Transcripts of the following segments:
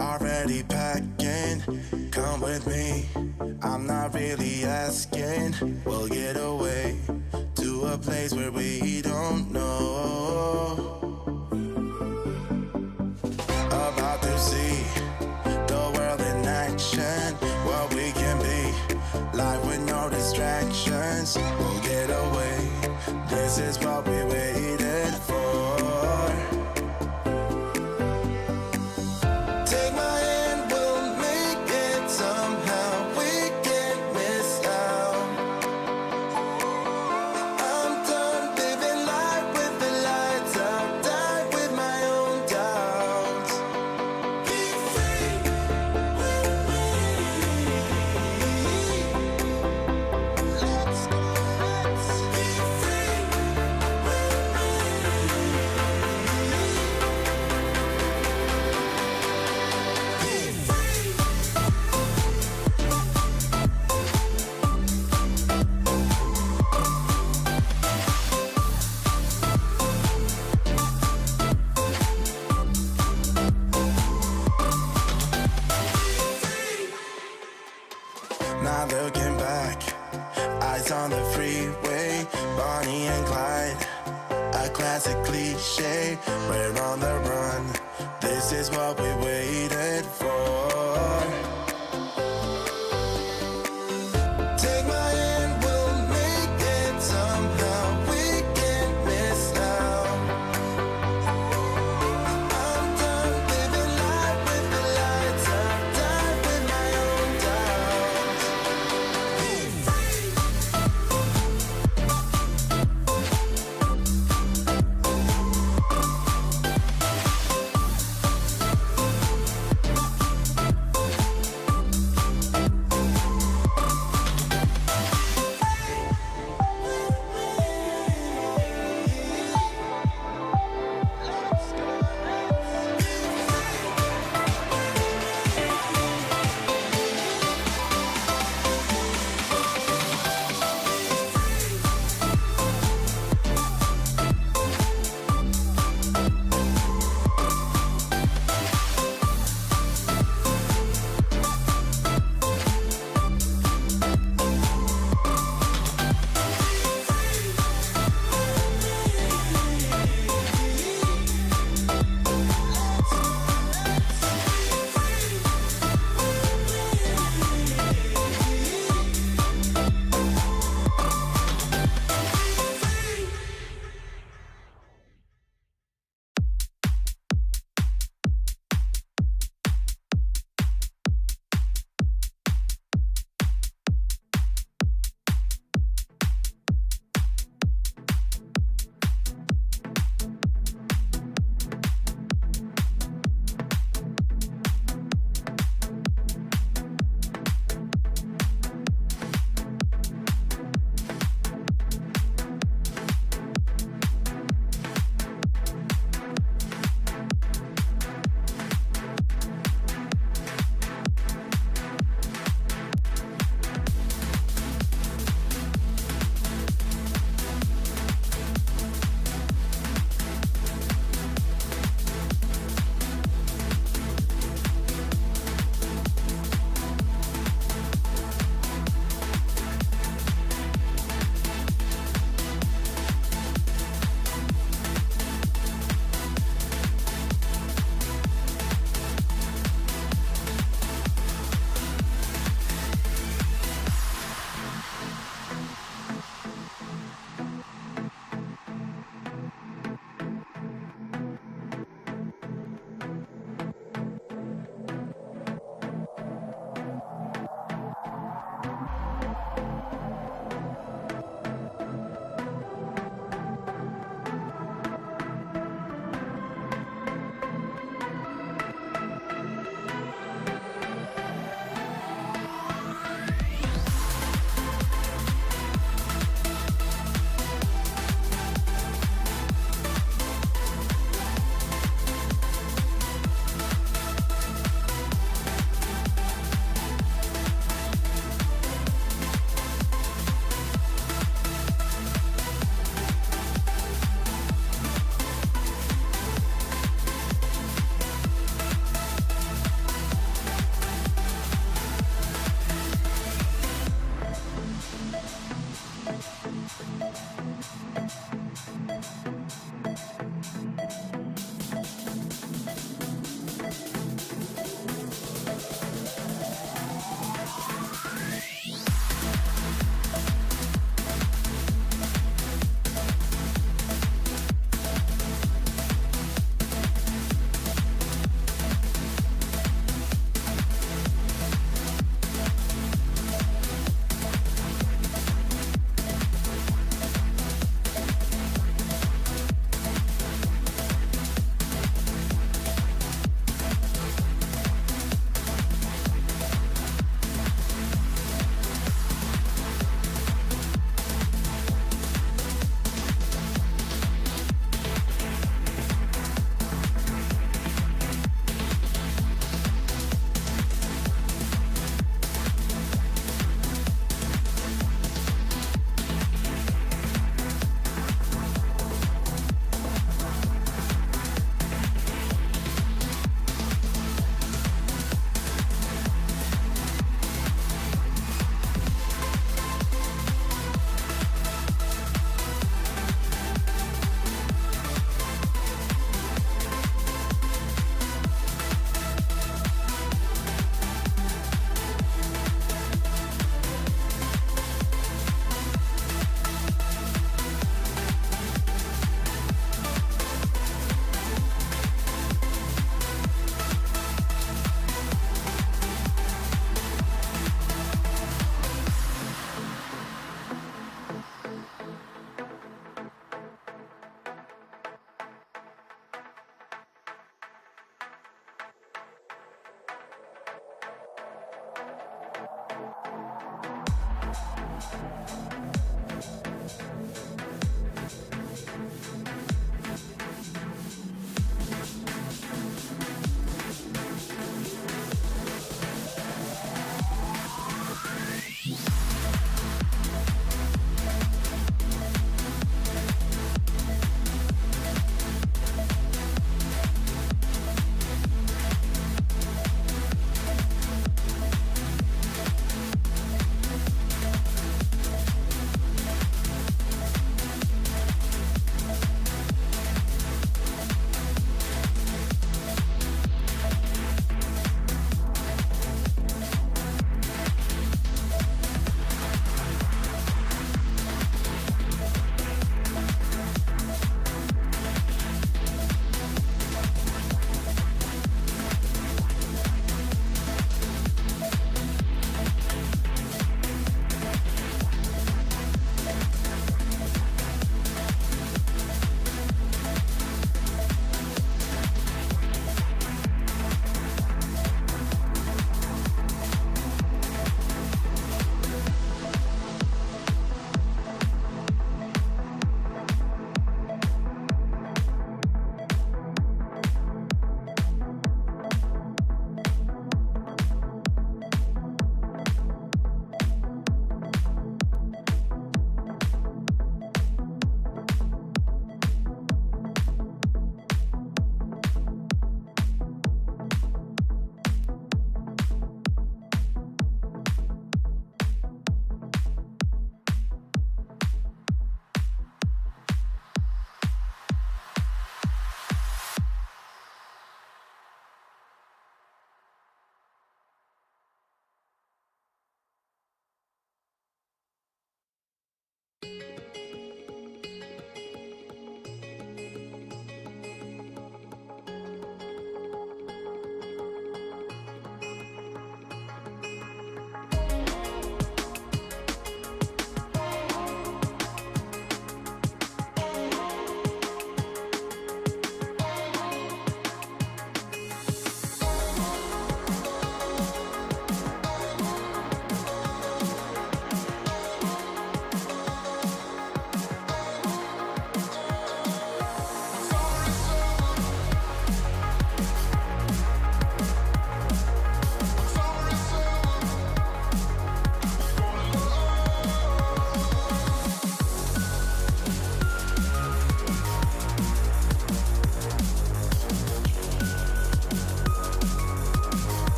Already packing, come with me. I'm not really asking. We'll get away to a place where we don't know. About to see the world in action, what we can be, life with no distractions. We'll get away, this is what we waited for. Take my hand, we'll make it somehow. We can't miss out. I'm done living life with the lights out. Die with my own doubts. Be free with me. Let's be free with me. Not looking back, eyes on the freeway, Bonnie and Clyde, a classic cliche. We're on the run, this is what we waited for. Take my hand, we'll make it somehow. We can't miss out. I'm done living life with the lights out. Die with my own doubts. Be free.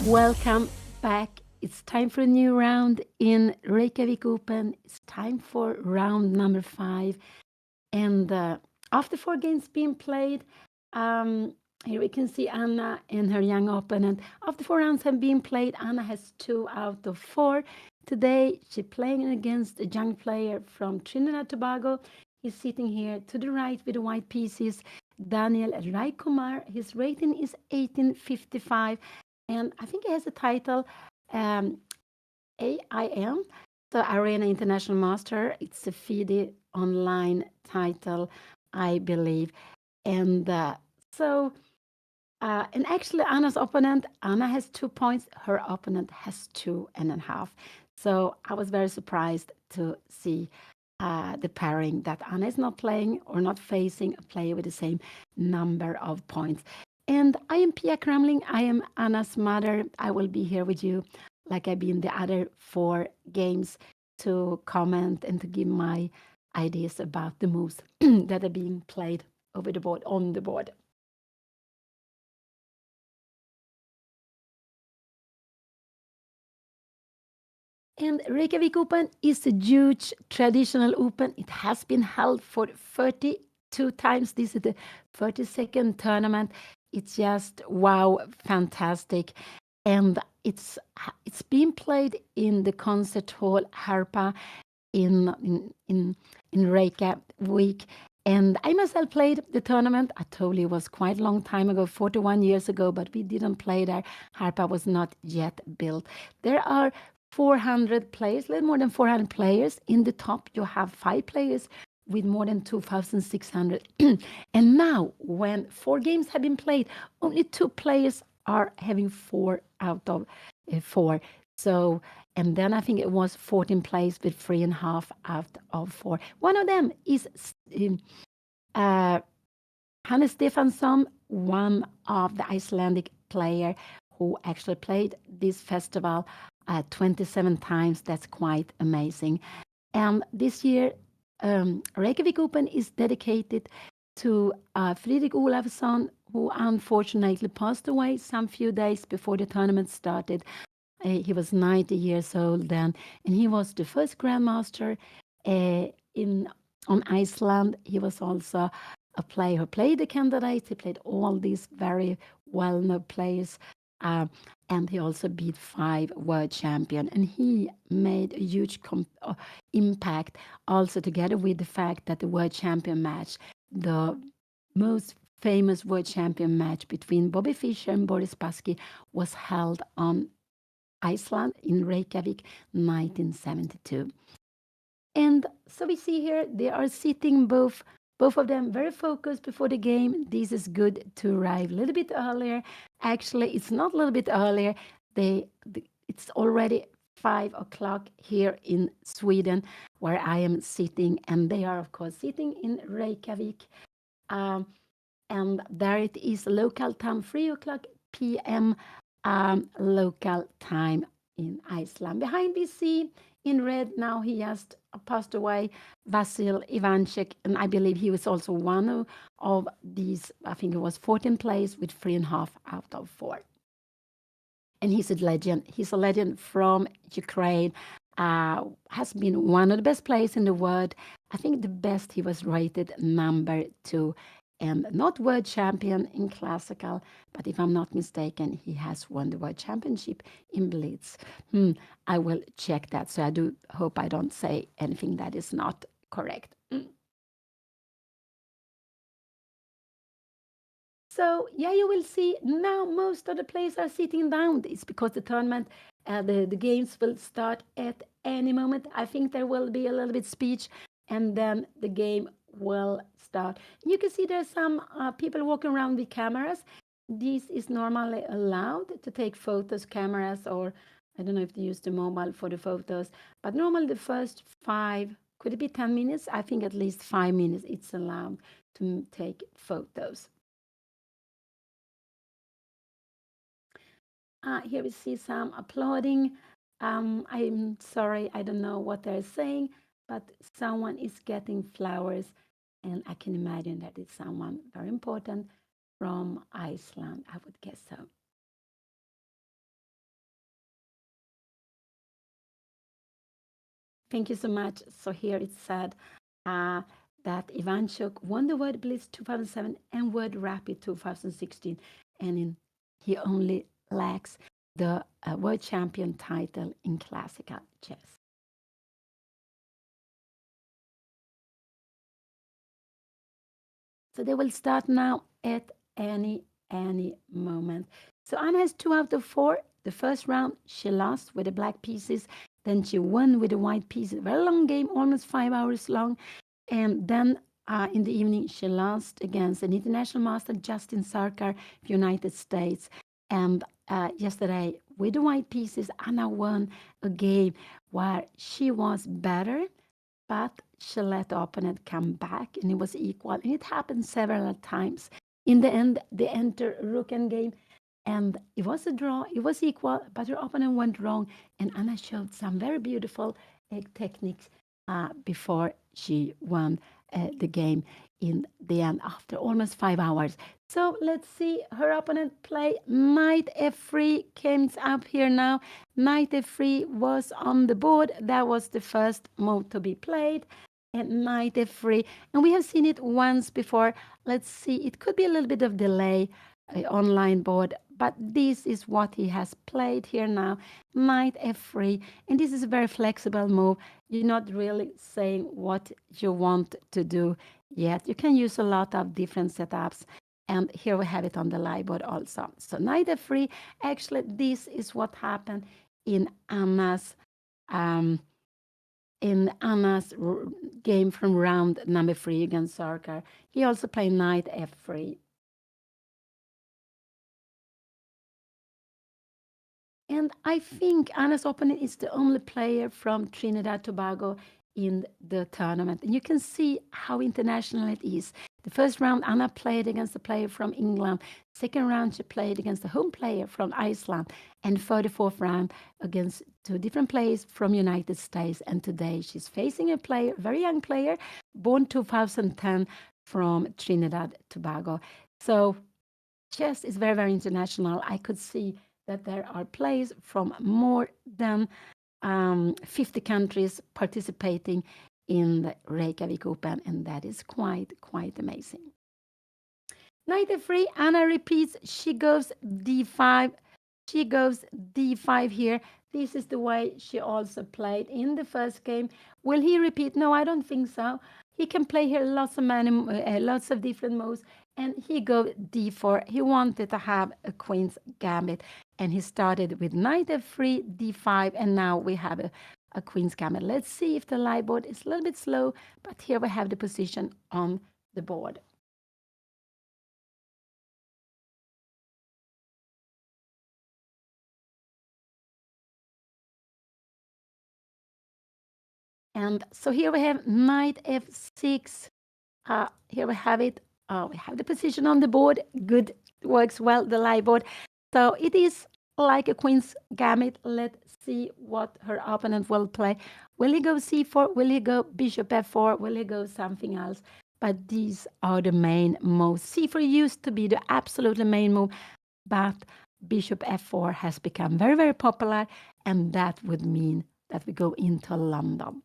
Welcome back. It's time for a new round in Reykjavik Open. It's time for round number 5. And after 4 games being played, um, here we can see Anna and her young opponent. After 4 rounds have been played, Anna has 2 out of 4. Today, she's playing against a young player from Trinidad and Tobago. He's sitting here to the right with the white pieces, Daniel Raikumar. His rating is 1855, and I think he has a title, um, AIM, the Arena International Master. It's a FIDE online title, I believe. And and actually, Anna's opponent, Anna has 2 points. Her opponent has 2.5. So I was very surprised to see the pairing that Anna is not playing or not facing a player with the same number of points. And I am Pia Cramling. I am Anna's mother. I will be here with you like I've been the other 4 games to comment and to give my ideas about the moves that are being played over the board, on the board. And Reykjavik Open is a huge traditional open. It has been held for 32 times. This is the 32nd tournament. It's just wow, fantastic. And it's being played in the concert hall Harpa in Reykjavik. And I myself played the tournament. I told you it was quite a long time ago, 41 years ago, but we didn't play there. Harpa was not yet built. There are 400 players, a little more than 400 players. In the top, you have 5 players with more than 2,600. And now, when 4 games have been played, only 2 players are having 4 out of 4. So, and then I think it was 14 plays with 3.5 out of 4. One of them is uh, Hannes Stefansson, one of the Icelandic player who actually played this festival 27 times. That's quite amazing. And this year, Reykjavik Open is dedicated to Fredrik Olafsson, who unfortunately passed away some few days before the tournament started. He was 90 years old then, and he was the first grandmaster in on Iceland. He was also a player who played the candidates. He played all these very well-known players, uh, and he also beat 5 world champion. And he made a huge impact, also together with the fact that the world champion match, the most famous world champion match between Bobby Fischer and Boris Spassky, was held on Iceland in Reykjavik, 1972. And so we see here they are sitting both of them very focused before the game. This is good to arrive a little bit earlier. Actually, it's not a little bit earlier. It's already 5 o'clock here in Sweden, where I am sitting, and they are of course sitting in Reykjavik. Um, and there it is local time, 3 o'clock p.m. Local time in Iceland. Behind we see in red now he just passed away, Vasil Ivanchik, and I believe he was also one of these. I think it was 14 plays with 3.5 out of 4. And he's a legend. He's a legend from Ukraine. Has been one of the best players in the world. I think the best he was rated number 2, and not world champion in classical, but if I'm not mistaken, he has won the world championship in blitz. I will check that. So I do hope I don't say anything that is not correct. So yeah, you will see now most of the players are sitting down. It's because the tournament, the games will start at any moment. I think there will be a little bit speech, and then the game will start. You can see there's some people walking around with cameras. This is normally allowed to take photos, cameras, or I don't know if they use the mobile for the photos, but normally the first 5, could it be 10 minutes? I think at least 5 minutes it's allowed to take photos. Here we see some applauding. I'm sorry, I don't know what they're saying, but someone is getting flowers, and I can imagine that it's someone very important from Iceland. I would guess so. Thank you so much. So here it said uh, that Ivanchuk won the World Blitz 2007 and World Rapid 2016, and he only lacks the world champion title in classical chess. So they will start now at any moment. So Anna has 2 out of 4. The first round she lost with the black pieces. Then she won with the white pieces. Very long game, almost 5 hours long. And then in the evening she lost against an international master, Justin Sarkar, of United States. And yesterday with the white pieces, Anna won a game where she was better, but she let the opponent come back and it was equal. And it happened several times. In the end, they enter rook endgame and it was a draw. It was equal, but her opponent went wrong. And Anna showed some very beautiful techniques before she won the game in the end after almost 5 hours. So let's see her opponent play. Knight f3 comes up here now. Knight f3 was on the board. That was the first move to be played. And knight f3. And we have seen it once before. Let's see. It could be a little bit of delay online board, but this is what he has played here now. Knight f3. And this is a very flexible move. You're not really saying what you want to do yet. You can use a lot of different setups. And here we have it on the live board also. So knight f3, actually this is what happened in Anna's game from round number 3 against Sarkar. He also played knight f3. And I think Anna's opponent is the only player from Trinidad Tobago in the tournament. And you can see how international it is. The first round, Anna played against a player from England. Second round, she played against a home player from Iceland. And for the fourth round, against 2 different players from United States. And today, she's facing a player, very young player, born 2010 from Trinidad Tobago. So chess is very, very international. I could see that there are players from more than 50 countries participating in the REYKJAVIK Open, and that is quite amazing. Knight f3, Anna repeats, she goes d5, she goes d5 here. This is the way she also played in the first game. Will he repeat? No, I don't think so. He can play here lots of different moves, and he go d4. He wanted to have a queen's gambit, and he started with knight f3, d5, and now we have a queen's gambit. Let's see if the live board is a little bit slow, but here we have the position on the board. And so here we have knight f6. Here we have it. We have the position on the board. Good, works well, the live board. So it is like a queen's gambit. Let's see what her opponent will play. Will he go c4? Will he go bishop f4? Will he go something else? But these are the main moves. c4 used to be the absolutely main move, but bishop f4 has become very, very popular, and that would mean that we go into London.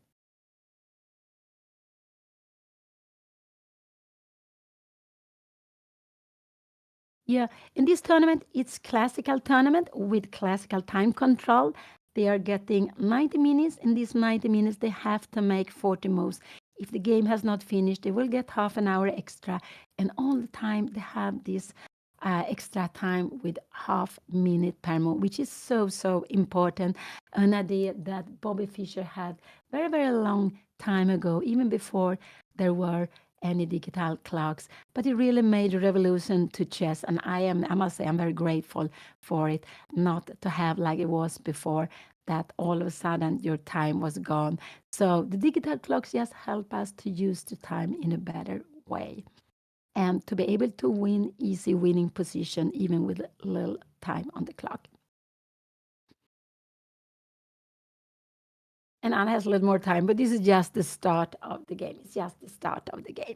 Yeah, in this tournament, it's classical tournament with classical time control. They are getting 90 minutes. In these 90 minutes, they have to make 40 moves. If the game has not finished, they will get half an hour extra. And all the time, they have this extra time with half minute per move, which is so important. An idea that Bobby Fischer had very, very long time ago, even before there were any digital clocks, but it really made a revolution to chess, and I must say I'm very grateful for it, not to have like it was before, that all of a sudden your time was gone. So the digital clocks just help us to use the time in a better way and to be able to win easy winning position even with little time on the clock. And Anna has a little more time, but this is just the start of the game. It's just the start of the game.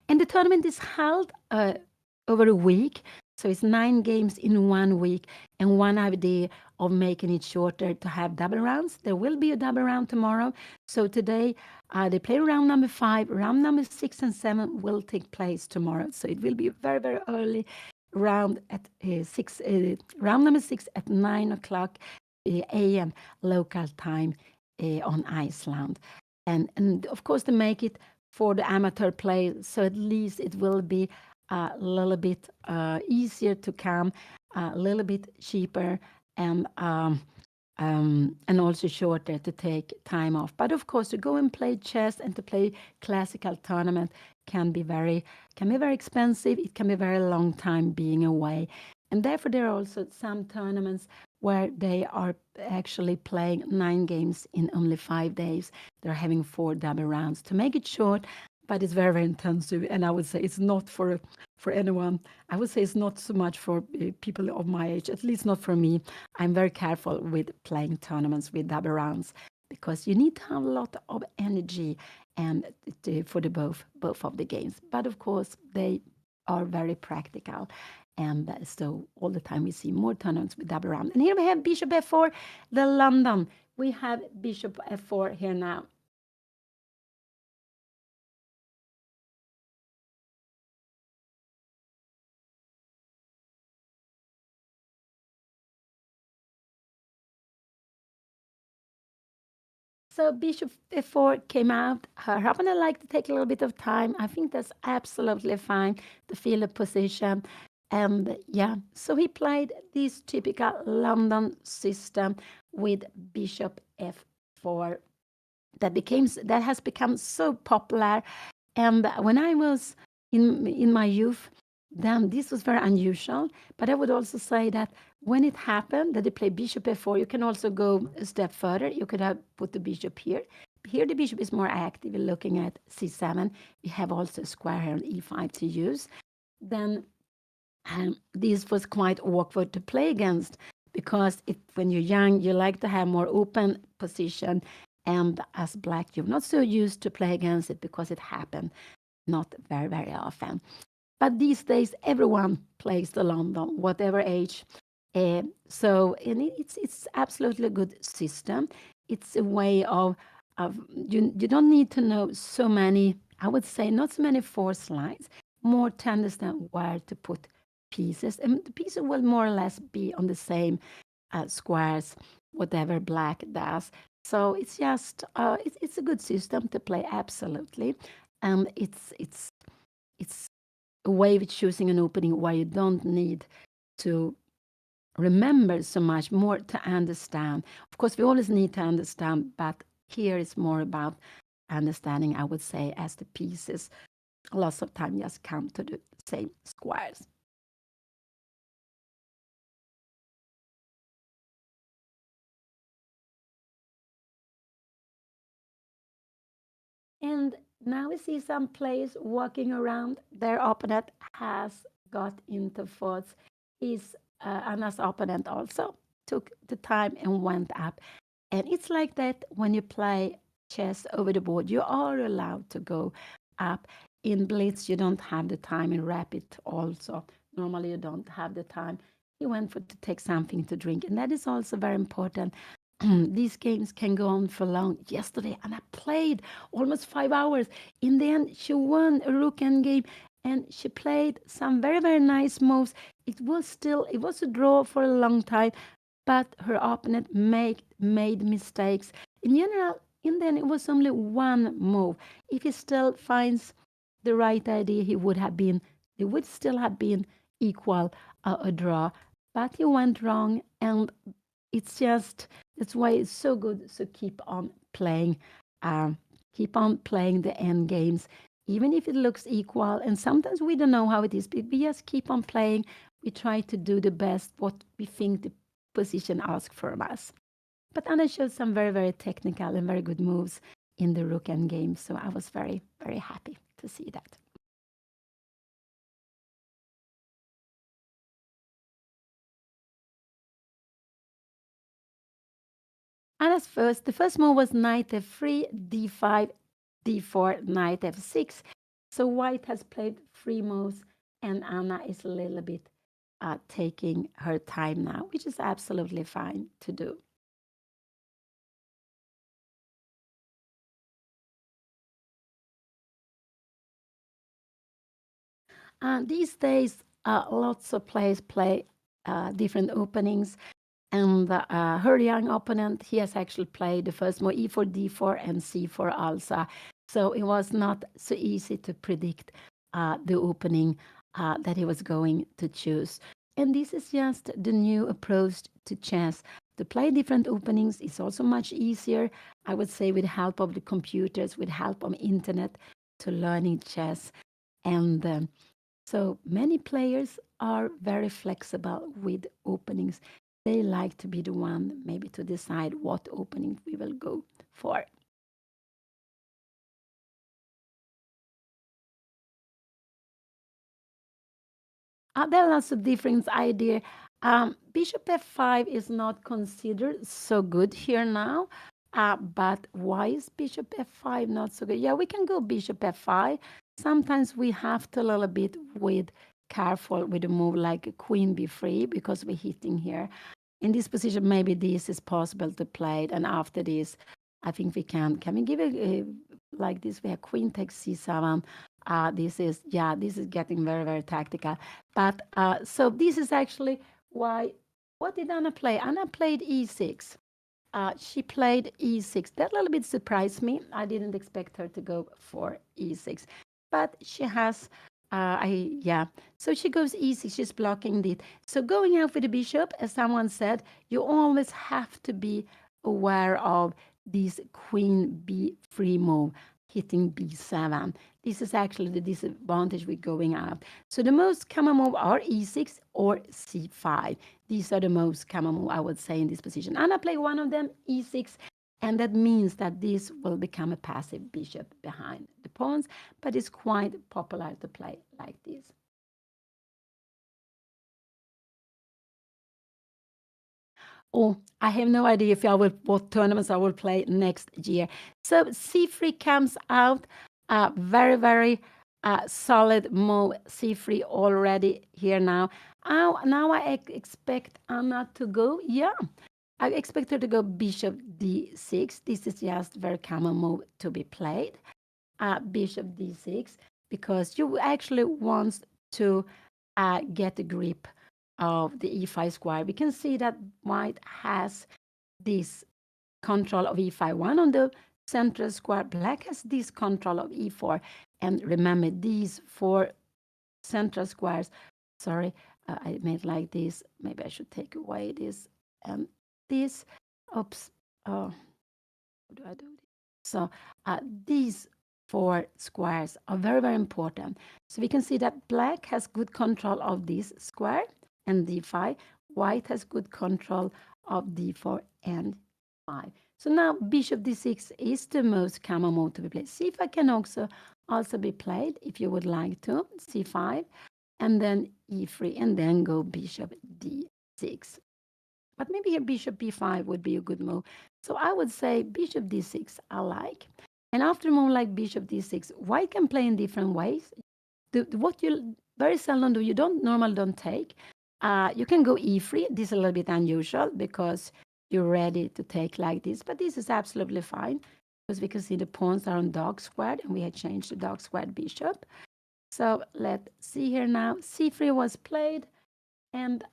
And the tournament is held over a week. So it's 9 games in 1 week, and one idea of making it shorter to have double rounds. There will be a double round tomorrow. So today they play round number 5. Round number 6 and 7 will take place tomorrow. So it will be a very, very early round at 6. Round number 6 at 9 o'clock a.m. local time on Iceland. And of course, to make it for the amateur play, so at least it will be a little bit easier to come, a little bit cheaper, and also shorter to take time off. But of course, to go and play chess and to play classical tournament can be very expensive. It can be a very long time being away, and therefore there are also some tournaments where they are actually playing 9 games in only 5 days. They're having 4 double rounds to make it short, but it's very, very intensive. And I would say it's not for anyone. I would say it's not so much for people of my age, at least not for me. I'm very careful with playing tournaments with double rounds because you need to have a lot of energy and for the both of the games. But of course, they are very practical. And so all the time we see more tournaments with double round. And here we have Bishop F4, the London. We have Bishop F4 here now. So Bishop F4 came out. Her opponent liked to take a little bit of time. I think that's absolutely fine to feel a position. And yeah, so he played this typical London system with Bishop F4 that has become so popular. And when I was in my youth, then this was very unusual. But I would also say that when it happened that they play Bishop F4, you can also go a step further. You could have put the bishop here. Here the bishop is more active, looking at C7. We have also a square here on E5 to use. Then this was quite awkward to play against because when you're young, you like to have more open position. And as black, you're not so used to play against it because it happened not very, very often. But these days, everyone plays the London, whatever age. So and it's absolutely a good system. It's a way of you don't need to know so many, I would say, not so many force lines, more to understand where to put pieces. And the pieces will more or less be on the same squares, whatever black does. So it's just it's a good system to play, absolutely. And it's a way of choosing an opening where you don't need to remember so much, more to understand. Of course, we always need to understand, but here it's more about understanding, I would say, as the pieces lots of time just come to the same squares. And now we see some players walking around. Their opponent has got into thoughts. Anna's opponent also took the time and went up. And it's like that when you play chess over the board, you are allowed to go up. In Blitz, you don't have the time. In Rapid, also. Normally, you don't have the time. He went for to take something to drink. And that is also very important. These games can go on for long. Yesterday, and I played almost 5 hours. In the end, she won a rook endgame, and she played some very, very nice moves. It was a draw for a long time, but her opponent made mistakes. In general, in the end, it was only one move. If he still finds the right idea, it would still have been equal a draw. But he went wrong, and it's just that's why it's so good to keep on playing the end games, even if it looks equal. And sometimes we don't know how it is, but we just keep on playing. We try to do the best what we think the position asks from us. But Anna showed some very, very technical and very good moves in the rook end game, so I was very, very happy to see that. Anna's the first move was knight f3, d5, d4, knight f6. So white has played 3 moves, and Anna is a little bit taking her time now, which is absolutely fine to do. These days, lots of players play different openings. And her young opponent, he has actually played the first move e4, d4, and c4 also. So it was not so easy to predict the opening that he was going to choose. And this is just the new approach to chess. To play different openings is also much easier, I would say, with help of the computers, with help of internet, to learning chess. And so many players are very flexible with openings. They like to be the one maybe to decide what opening we will go for. There are lots of different ideas. Bishop f5 is not considered so good here now. But why is bishop f5 not so good? Yeah, we can go bishop f5. Sometimes we have to a little bit with careful with a move like queen b3 because we're hitting here. In this position, maybe this is possible to play it. And after this, I think we can we give it like this? We have queen takes c7. This is getting very, very tactical. But so this is actually why, what did Anna play? Anna played e6. She played e6. That a little bit surprised me. I didn't expect her to go for e6. But she has, yeah. So she goes e6. She's blocking it. So going out with the bishop, as someone said, you always have to be aware of this queen b3 move, hitting b7. This is actually the disadvantage with going out. So the most common move are e6 or c5. These are the most common move, I would say, in this position. Anna played one of them, e6, and that means that this will become a passive bishop behind the pawns, but it's quite popular to play like this. Oh, I have no idea if I will what tournaments I will play next year. So c3 comes out, very, very solid move. c3 already here now. Now I expect Anna to go. Yeah, I expect her to go bishop d6. This is just very common move to be played. Bishop d6 because you actually want to get a grip of the e5 square. We can see that white has this control of e5 on the central square. Black has this control of e4. And remember, these four central squares, sorry, I made like this. Maybe I should take away this and this. Oops. Oh, how do I do this? So these four squares are very, very important. So we can see that black has good control of this square and d5. White has good control of d4 and 5. So now bishop d6 is the most common move to be played. c5 can also be played if you would like to. c5 and then e3 and then go bishop d6. But maybe a bishop b5 would be a good move. So I would say bishop d6 I like. And after a move like bishop d6, white can play in different ways. What you very seldom do, you don't take. You can go e3. This is a little bit unusual because you're ready to take like this. But this is absolutely fine because we can see the pawns are on dark squared and we had changed the dark squared bishop. So let's see here now. c3 was played. And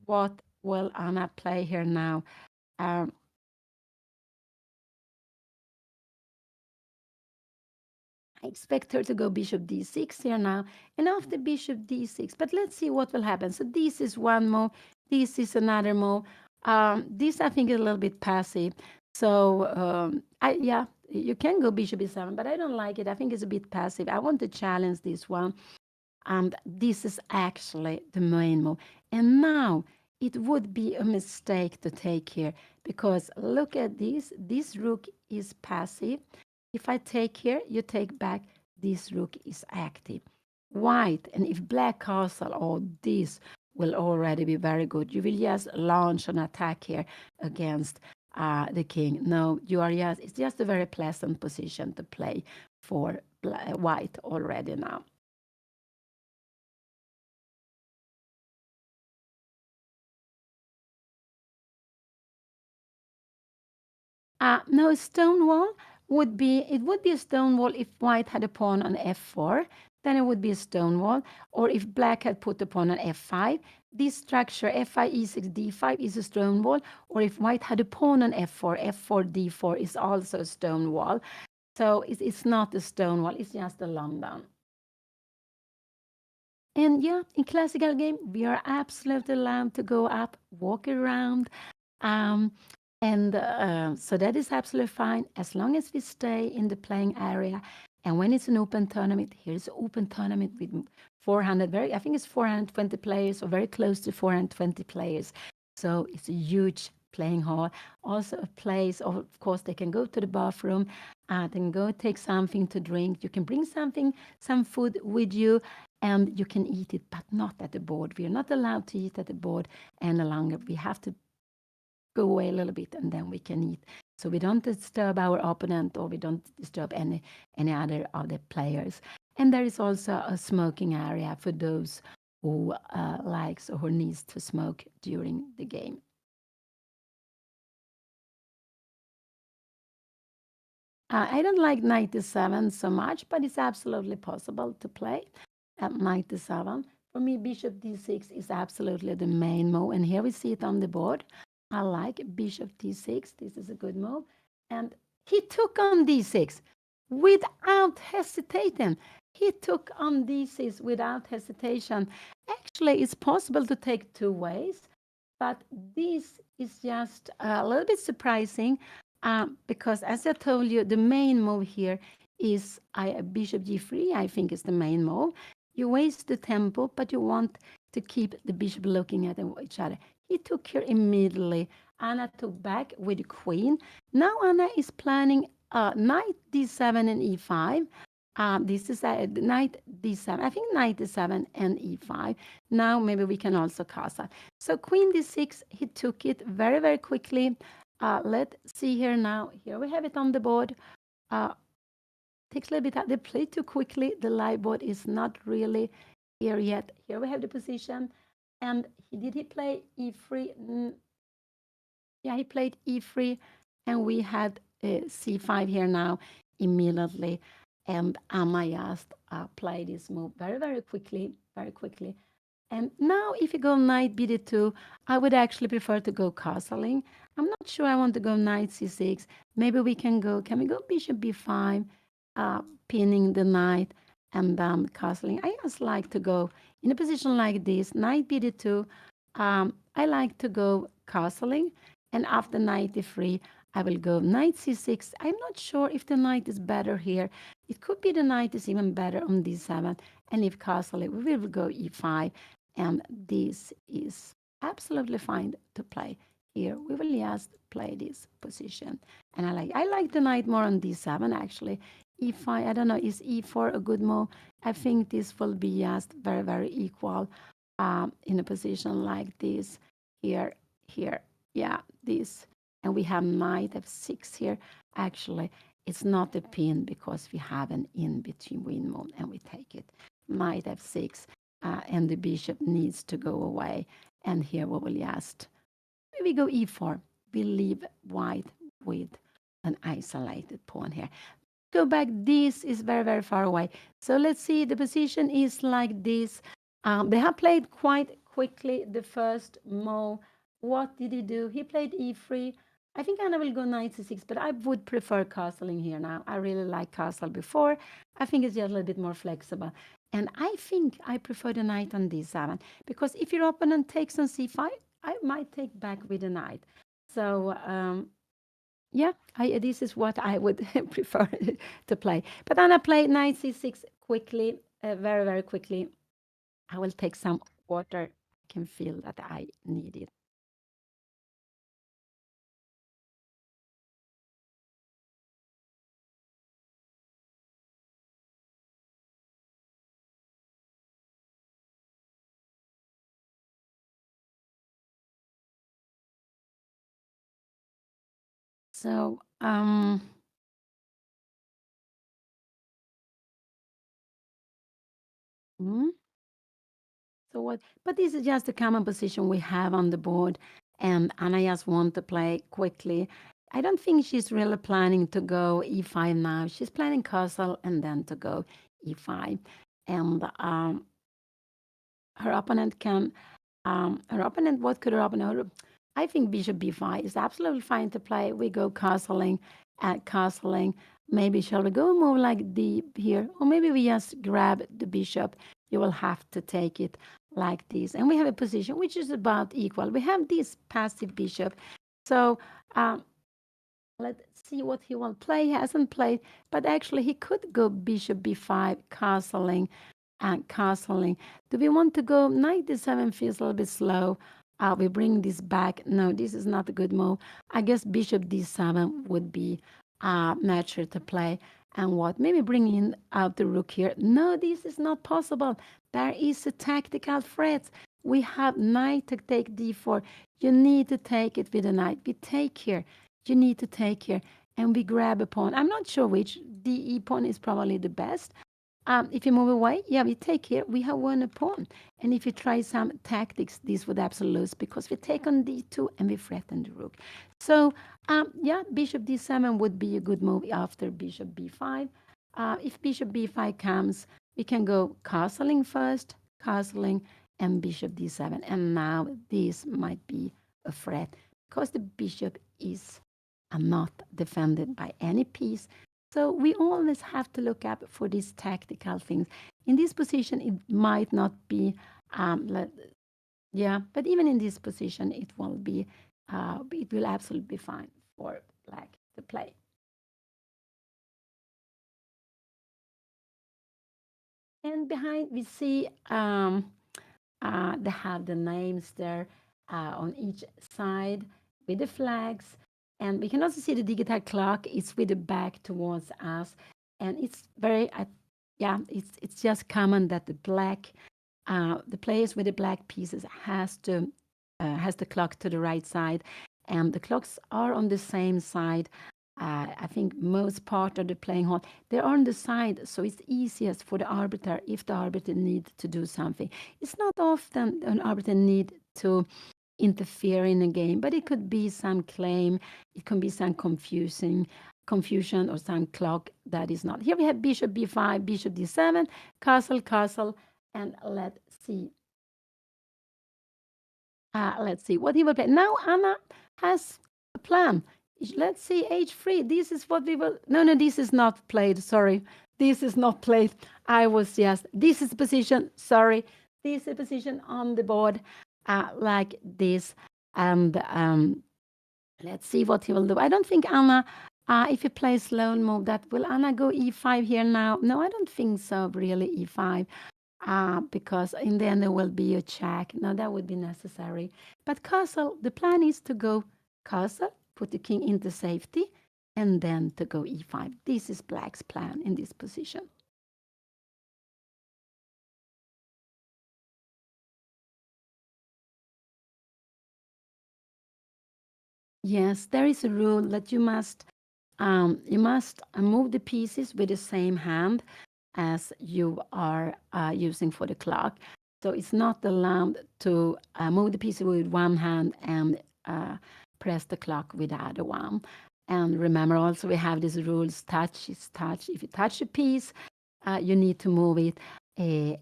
what will Anna play here now? Um, I expect her to go bishop d6 here now. And after bishop d6, but let's see what will happen. So this is one move. This is another move. This, I think, is a little bit passive. So, yeah, you can go bishop e7, but I don't like it. I think it's a bit passive. I want to challenge this one. And this is actually the main move. And now it would be a mistake to take here because look at this. This rook is passive. If I take here, you take back. This rook is active. White, and if black castle, oh, this will already be very good. You will just launch an attack here against the king. No, you are just, it's just a very pleasant position to play for white already now. No, stone wall would be a stone wall if white had a pawn on f4, then it would be a stone wall. Or if black had put a pawn on f5, this structure f5, e6, d5 is a stone wall. Or if white had a pawn on f4, f4, d4 is also a stone wall. So it's not a stone wall, it's just a London. And yeah, in classical game, we are absolutely allowed to go up, walk around, um, and so that is absolutely fine as long as we stay in the playing area. And when it's an open tournament, here's an open tournament with 400, I think it's 420 players or very close to 420 players. So it's a huge playing hall. Also a place, of course, they can go to the bathroom, they can go take something to drink. You can bring some food with you and you can eat it, but not at the board. We are not allowed to eat at the board any longer. We have to go away a little bit and then we can eat. So we don't disturb our opponent or we don't disturb any other of the players. And there is also a smoking area for those who likes or who needs to smoke during the game. I don't like 97 so much, but it's absolutely possible to play at 97. For me, bishop d6 is absolutely the main move. And here we see it on the board. I like bishop d6. This is a good move. And he took on d6 without hesitating. He took on d6 without hesitation. Actually, it's possible to take two ways, but this is just a little bit surprising because, as I told you, the main move here is bishop g3. I think is the main move. You waste the tempo, but you want to keep the bishop looking at each other. He took here immediately. Anna took back with the queen. Now Anna is planning knight d7 and e5. This is knight d7. I think knight d7 and e5. Now maybe we can also castle. So queen d6, he took it very, very quickly. Let's see here now. Here we have it on the board. Takes a little bit out. They play too quickly. The live board is not really here yet. Here we have the position. And he play e3? Yeah, he played e3. And we had c5 here now immediately. And Amma just played this move very, very quickly, very quickly. And now if you go knight bd2, I would actually prefer to go castling. I'm not sure I want to go knight c6. Maybe can we go bishop b5, pinning the knight and then castling. I just like to go in a position like this, knight bd2. I like to go castling, and after knight e3, I will go knight c6. I'm not sure if the knight is better here. It could be the knight is even better on d7, and if castling, we will go e5, and this is absolutely fine to play. Here we will just play this position, and I like the knight more on d7 actually. e5, I don't know, is e4 a good move? I think this will be just very, very equal in a position like this. Here, yeah, this. And we have knight f6 here. Actually, it's not a pin because we have an in-between move and we take it. Knight f6, and the bishop needs to go away. And here we will just, we go e4. We leave white with an isolated pawn here. Go back, this is very, very far away. So let's see, the position is like this. They have played quite quickly the first move. What did he do? He played e3. I think Anna will go knight c6, but I would prefer castling here now. I really like castle before. I think it's just a little bit more flexible. And I think I prefer the knight on d7, because if your opponent takes on c5, I might take back with the knight. So yeah, this is what I would prefer to play. But Anna played knight c6 quickly, very, very quickly. I will take some water. I can feel that I need it. So, hmm, so what? But this is just a common position we have on the board, and I just want to play quickly. I don't think she's really planning to go e5 now. She's planning castle and then to go e5. And her opponent can, what could her opponent? I think bishop b5 is absolutely fine to play. We go castling, castling. Maybe shall we go move like d here? Or maybe we just grab the bishop. You will have to take it like this. And we have a position which is about equal. We have this passive bishop. So let's see what he will play. He hasn't played, but actually he could go bishop b5, castling, and castling. Do we want to go knight d7? Feels a little bit slow. We bring this back. No, this is not a good move. I guess bishop d7 would be natural to play. And what? Maybe bring in out the rook here. No, this is not possible. There is a tactical threat. We have knight to take d4. You need to take it with a knight. We take here. You need to take here. And we grab a pawn. I'm not sure which. The pawn is probably the best. If you move away, yeah, we take here, we have won a pawn. And if you try some tactics, this would absolutely lose because we take on d2 and we threaten the rook. So, yeah, bishop d7 would be a good move after bishop b5. If bishop b5 comes, we can go castling first, castling, and bishop d7. And now this might be a threat because the bishop is not defended by any piece. So we always have to look up for these tactical things. In this position, it might not be, yeah, but even in this position, it will absolutely be fine for black to play. And behind we see they have the names there on each side with the flags. And we can also see the digital clock is with the back towards us. And it's very, yeah, it's just common that the players with the black pieces has the clock to the right side. And the clocks are on the same side. I think most part of the playing hall, they're on the side, so it's easiest for the arbiter if the arbiter needs to do something. It's not often an arbiter need to interfere in a game, but it could be some claim, it can be some confusion or some clock that is not. Here we have bishop b5, bishop d7, castle, castle, and let's see. Let's see what he will play. Now Anna has a plan. Let's see, h3. This is what we will. No, this is not played. Sorry, this is not played. This is the position. Sorry, this is the position on the board, like this. And let's see what he will do. I don't think Anna, if he plays lone move, that will Anna go e5 here now? No, I don't think so. Really, e5. Because in the end there will be a check. No, that would be necessary. But castle, the plan is to go castle, put the king into safety, and then to go e5. This is black's plan in this position. Yes, there is a rule that you must move the pieces with the same hand as you are using for the clock. So it's not allowed to move the piece with one hand and press the clock with the other one. And remember also we have these rules, touch is touch. If you touch a piece, you need to move it.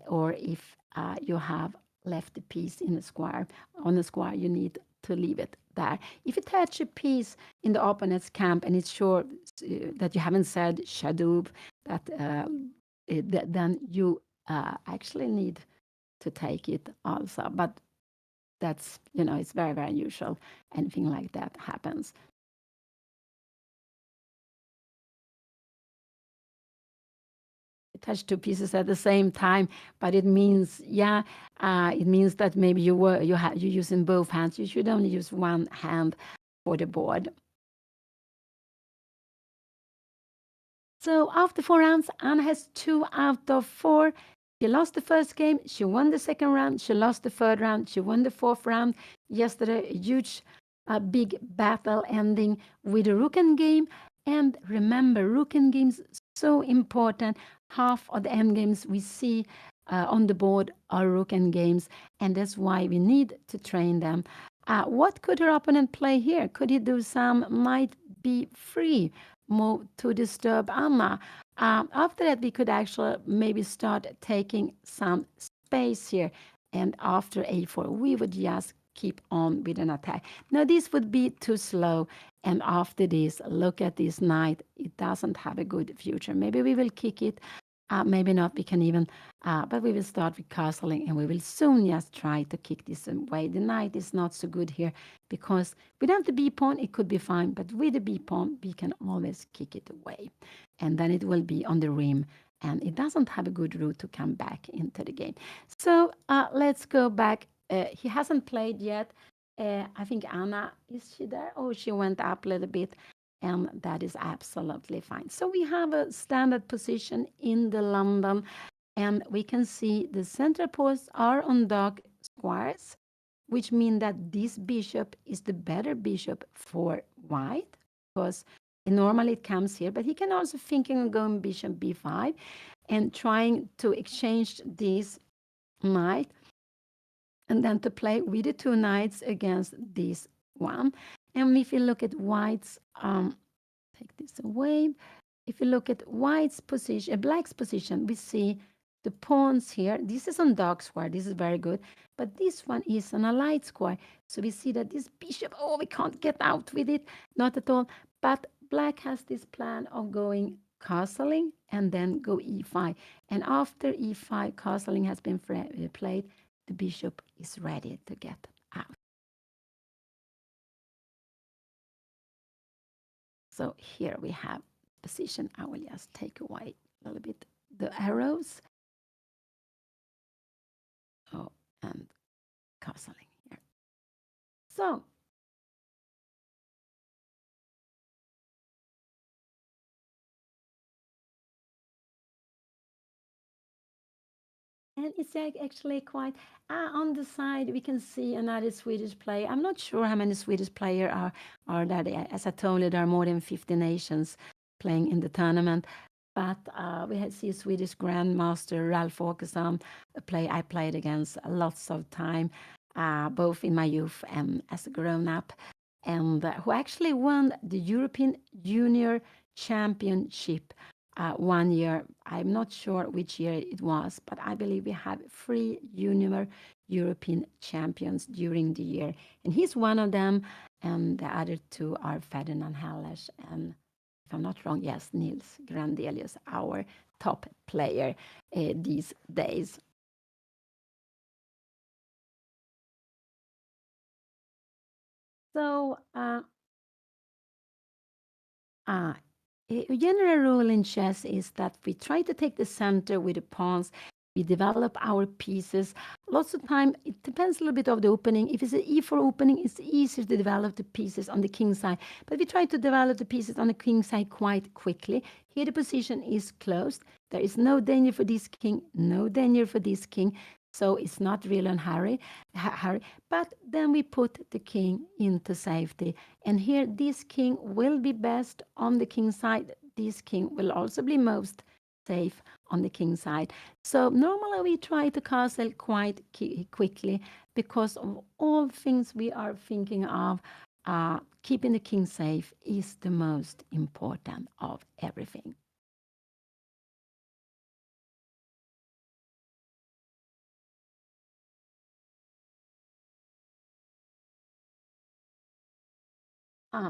Or if you have left the piece in a square, on a square, you need to leave it there. If you touch a piece in the opponent's camp and it's sure that you haven't said shadub, then you actually need to take it also. But that's, it's very, very unusual. Anything like that happens. Touch two pieces at the same time, but it means, it means that maybe you're using both hands. You should only use one hand for the board. So after 4 rounds, Anna has 2 out of 4. She lost the first game. She won the second round. She lost the third round. She won the fourth round. Yesterday, a huge, big battle ending with a rook end game. And remember, rook end games so important. Half of the end games we see on the board are rook end games, and that's why we need to train them. What could her opponent play here? Could he do some knight b3 move to disturb Anna? After that, we could actually maybe start taking some space here. And after a4, we would just keep on with an attack. Now, this would be too slow. And after this, look at this knight. It doesn't have a good future. Maybe we will kick it. Maybe not. We can even, but we will start with castling and we will soon just try to kick this away. The knight is not so good here because without the b pawn, it could be fine. But with the b pawn, we can always kick it away. And then it will be on the rim. And it doesn't have a good route to come back into the game. So let's go back. He hasn't played yet. I think Anna, is she there? Oh, she went up a little bit and that is absolutely fine. So we have a standard position in the London, and we can see the central posts are on dark squares, which mean that this bishop is the better bishop for white, because normally it comes here, but he can also thinking of going bishop b5 and trying to exchange this knight and then to play with the two knights against this one. And if you look at white's, take this away. If you look at white's position, black's position, we see the pawns here. This is on dark square. This is very good. But this one is on a light square. So we see that this bishop, oh, we can't get out with it. Not at all. But black has this plan of going castling and then go e5. And after e5, castling has been played, the bishop is ready to get out. So here we have position. I will just take away a little bit the arrows. Oh, and castling here. So and it's actually quite on the side. We can see another Swedish player. I'm not sure how many Swedish players are there. As I told you, there are more than 50 nations playing in the tournament. But we see Swedish Grandmaster Ralph Åkesson, a player I played against lots of time, both in my youth and as a grown-up, and who actually won the European Junior Championship 1 year. I'm not sure which year it was, but I believe we have 3 junior European champions during the year. And he's one of them, and the other two are Ferdinand Halles and, if I'm not wrong, yes, Nils Grandelius, our top player these days. So, a general rule in chess is that we try to take the center with the pawns. We develop our pieces. Lots of time, it depends a little bit of the opening. If it's an e4 opening, it's easier to develop the pieces on the king side. But we try to develop the pieces on the king side quite quickly. Here the position is closed. There is no danger for this king, no danger for this king. So it's not really in hurry. But then we put the king into safety. And here this king will be best on the king side. This king will also be most safe on the king side. So normally we try to castle quite quickly because of all things we are thinking of. Keeping the king safe is the most important of everything.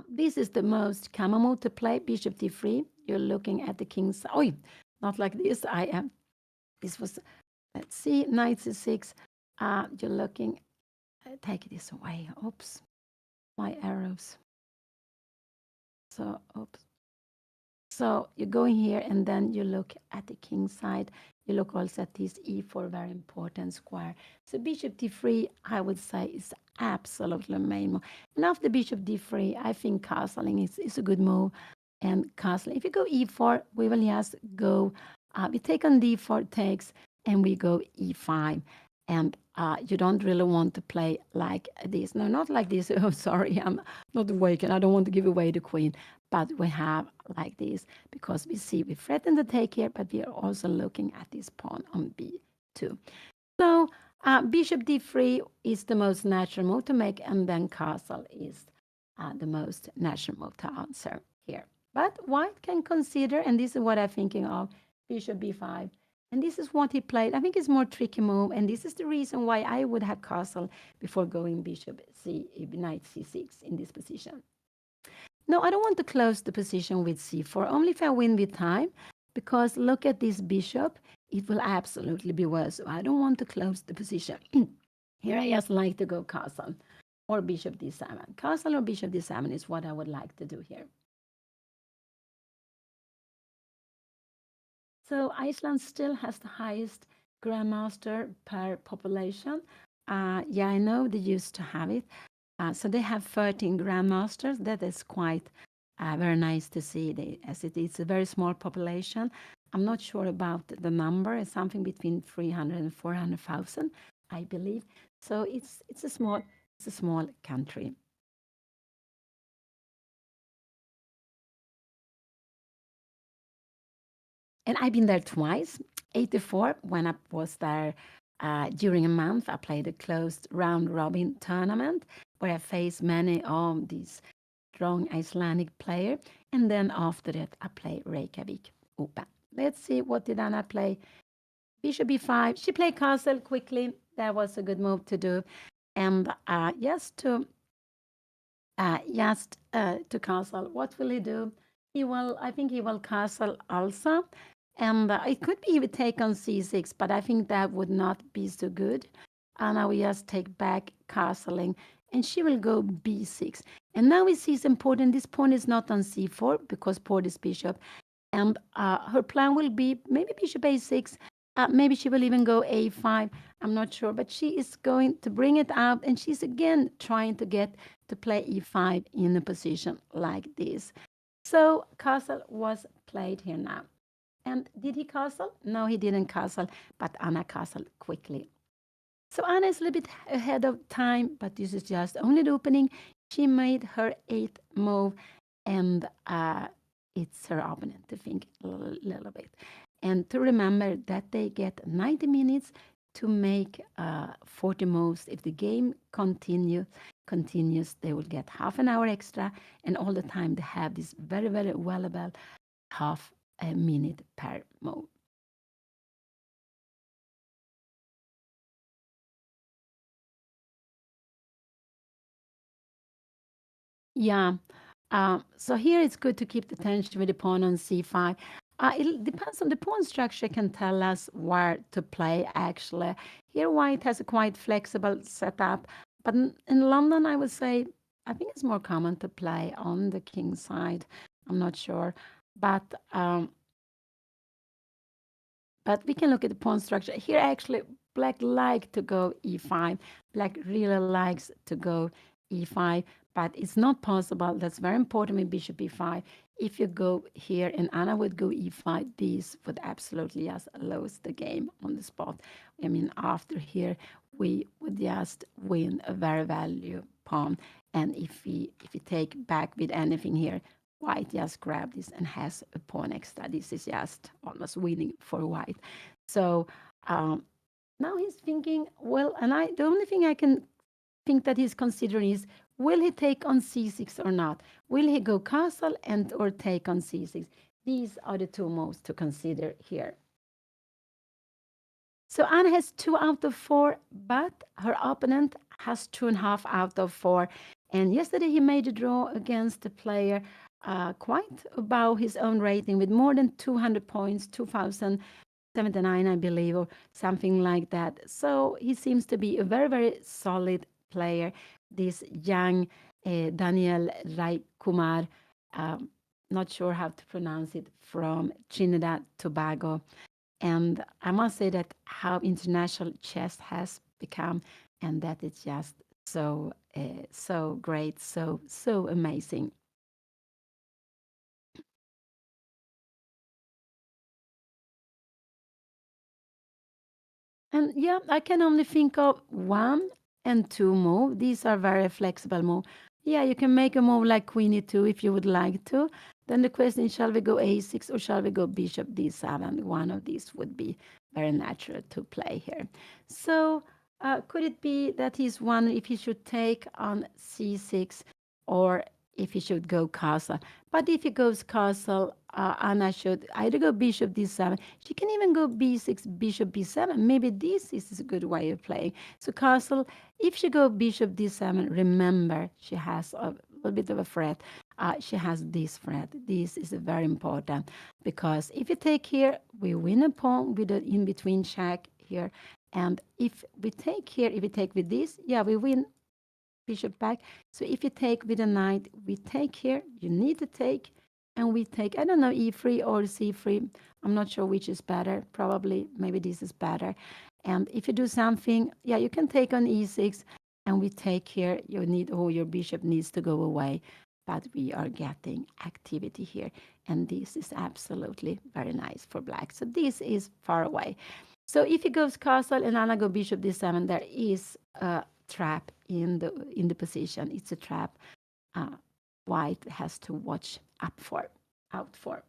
This is the most common move to play, bishop d3. You're looking at the king's side. Oh, not like this. I am. This was, let's see, knight c6. You're looking, take this away. Oops, my arrows. So, oops. So you go in here and then you look at the king side. You look also at this e4, very important square. So bishop d3, I would say, is absolutely main move. And after bishop d3, I think castling is a good move. And castling, if you go e4, we will just go, we take on d4 takes, and we go e5. And you don't really want to play like this. No, not like this. Oh, sorry, I'm not awake and I don't want to give away the queen. But we have like this because we see we threaten the take here, but we are also looking at this pawn on b2. So Bishop d3 is the most natural move to make, and then castle is the most natural move to answer here. But white can consider, and this is what I'm thinking of, bishop b5. And this is what he played. I think it's more tricky move, and this is the reason why I would have castle before going bishop knight c6 in this position. No, I don't want to close the position with c4, only if I win with time, because look at this bishop. It will absolutely be worse. So I don't want to close the position. Here I just like to go castle or bishop d7. Castle or bishop d7 is what I would like to do here. So Iceland still has the highest grandmaster per population. Yeah, I know they used to have it. So they have 13 grandmasters. That is quite very nice to see, as it is a very small population. I'm not sure about the number. It's something between 300 and 400,000, I believe. So it's a small country. And I've been there twice. 84, when I was there during a month, I played a closed round robin tournament where I faced many of these strong Icelandic players. And then after that, I played REYKJAVIK Open. Let's see, what did Anna play? Bishop b5. She played castle quickly. That was a good move to do. And just to castle, what will he do? I think he will castle also. And it could be he would take on c6, but I think that would not be so good. And I will just take back castling, and she will go b6. And now we see it's important. This pawn is not on c4 because poor this bishop. And her plan will be maybe bishop a6. Maybe she will even go a5. I'm not sure. But she is going to bring it out. And she's again trying to get to play e5 in a position like this. So castle was played here now. And did he castle? No, he didn't castle. But Anna castled quickly. So Anna is a little bit ahead of time. But this is just only the opening. She made her 8th move. And it's her opponent to think a little bit. And to remember that they get 90 minutes to make 40 moves. If the game continues, they will get half an hour extra. And all the time they have this very, very valuable half a minute per move. Yeah. So here it's good to keep the tension with the pawn on c5. It depends on the pawn structure, can tell us where to play actually. Here white has a quite flexible setup, but in London I would say I think it's more common to play on the king side. I'm not sure, but we can look at the pawn structure. Here actually black like to go e5. Black really likes to go e5, but it's not possible. That's very important with bishop e5. If you go here and Anna would go e5, this would absolutely just lose the game on the spot. I mean, after here, we would just win a very value pawn. And if we take back with anything here, white just grab this and has a pawn extra. This is just almost winning for white. So now he's thinking, well, and the only thing I can think that he's considering is, will he take on c6 or not? Will he go castle or take on c6? These are the two moves to consider here. So Anna has 2 out of 4, but her opponent has 2.5 out of 4. And yesterday he made a draw against the player quite above his own rating with more than 200 points, 2,079, I believe, or something like that. So he seems to be a very, very solid player, this young Daniel Raikumar, not sure how to pronounce it, from Trinidad Tobago. And I must say that how international chess has become, and that it's just so great, so amazing. And yeah, I can only think of 1 and 2 move. These are very flexible move. Yeah, you can make a move like queen e2 if you would like to. Then the question is, shall we go a6 or shall we go bishop d7? One of these would be very natural to play here. So Could it be that he's wondering if he should take on c6 or if he should go castle? But if he goes castle, Anna should either go bishop d7. She can even go b6, bishop b7. Maybe this is a good way of playing. So castle, if she go bishop d7, remember she has a little bit of a threat. She has this threat. This is very important because if you take here, we win a pawn with an in-between check here. And if we take here, if we take with this, yeah, we win bishop back. So if you take with a knight, we take here, you need to take, and we take, I don't know, e3 or c3. I'm not sure which is better. Probably, maybe this is better. And if you do something, yeah, you can take on e6, and we take here, you need, oh, your bishop needs to go away. But we are getting activity here. And this is absolutely very nice for black. So this is far away. So if he goes castle and Anna go bishop d7, there is a trap in the position. It's a trap white has to watch out for.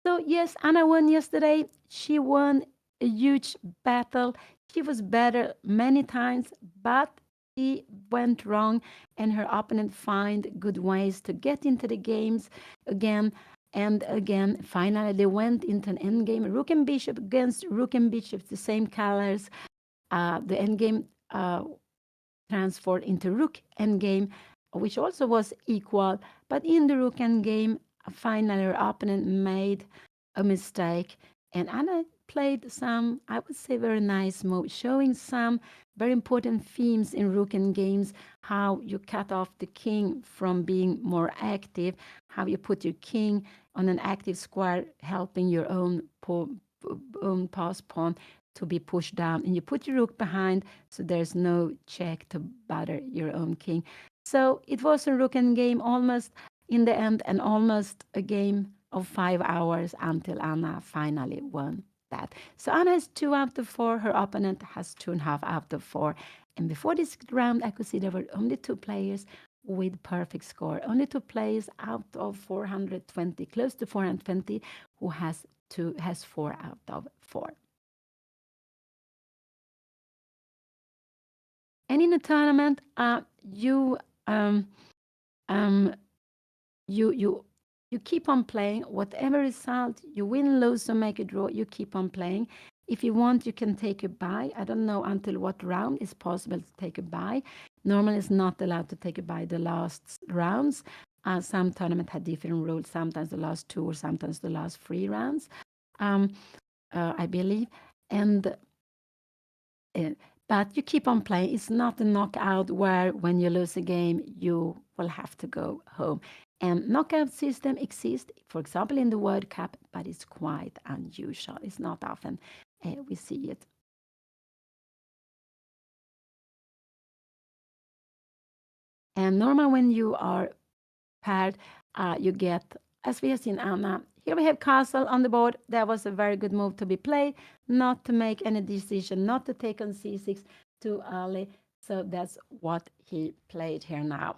So yes, Anna won yesterday. She won a huge battle. She was better many times, but she went wrong, and her opponent find good ways to get into the games again and again. Finally, they went into an endgame. Rook and bishop against rook and bishop, the same colors. The endgame transferred into rook endgame, which also was equal. But in the rook endgame, finally, her opponent made a mistake, and Anna played some, I would say, very nice move, showing some very important themes in rook endgames, how you cut off the king from being more active, how you put your king on an active square, helping your own pass pawn to be pushed down, and you put your rook behind, so there's no check to bother your own king. So it was a rook endgame almost in the end, and almost a game of 5 hours until Anna finally won that. So Anna has 2 out of 4. Her opponent has 2.5 out of 4. And before this round, I could see there were only 2 players with perfect score. Only 2 players out of 420, close to 420, who has 4 out of 4. And in a tournament, you keep on playing. Whatever result, you win, lose, or make a draw, you keep on playing. If you want, you can take a bye. I don't know until what round it's possible to take a bye. Normally, it's not allowed to take a bye the last rounds. Some tournament had different rules. Sometimes the last 2 or sometimes the last 3 rounds, I believe. And but you keep on playing. It's not a knockout where when you lose a game, you will have to go home. And knockout system exists, for example, in the World Cup, but it's quite unusual. It's not often we see it. And normal when you are paired, you get, as we have seen Anna, here we have castle on the board. That was a very good move to be played, not to make any decision, not to take on c6 too early. So that's what he played here now.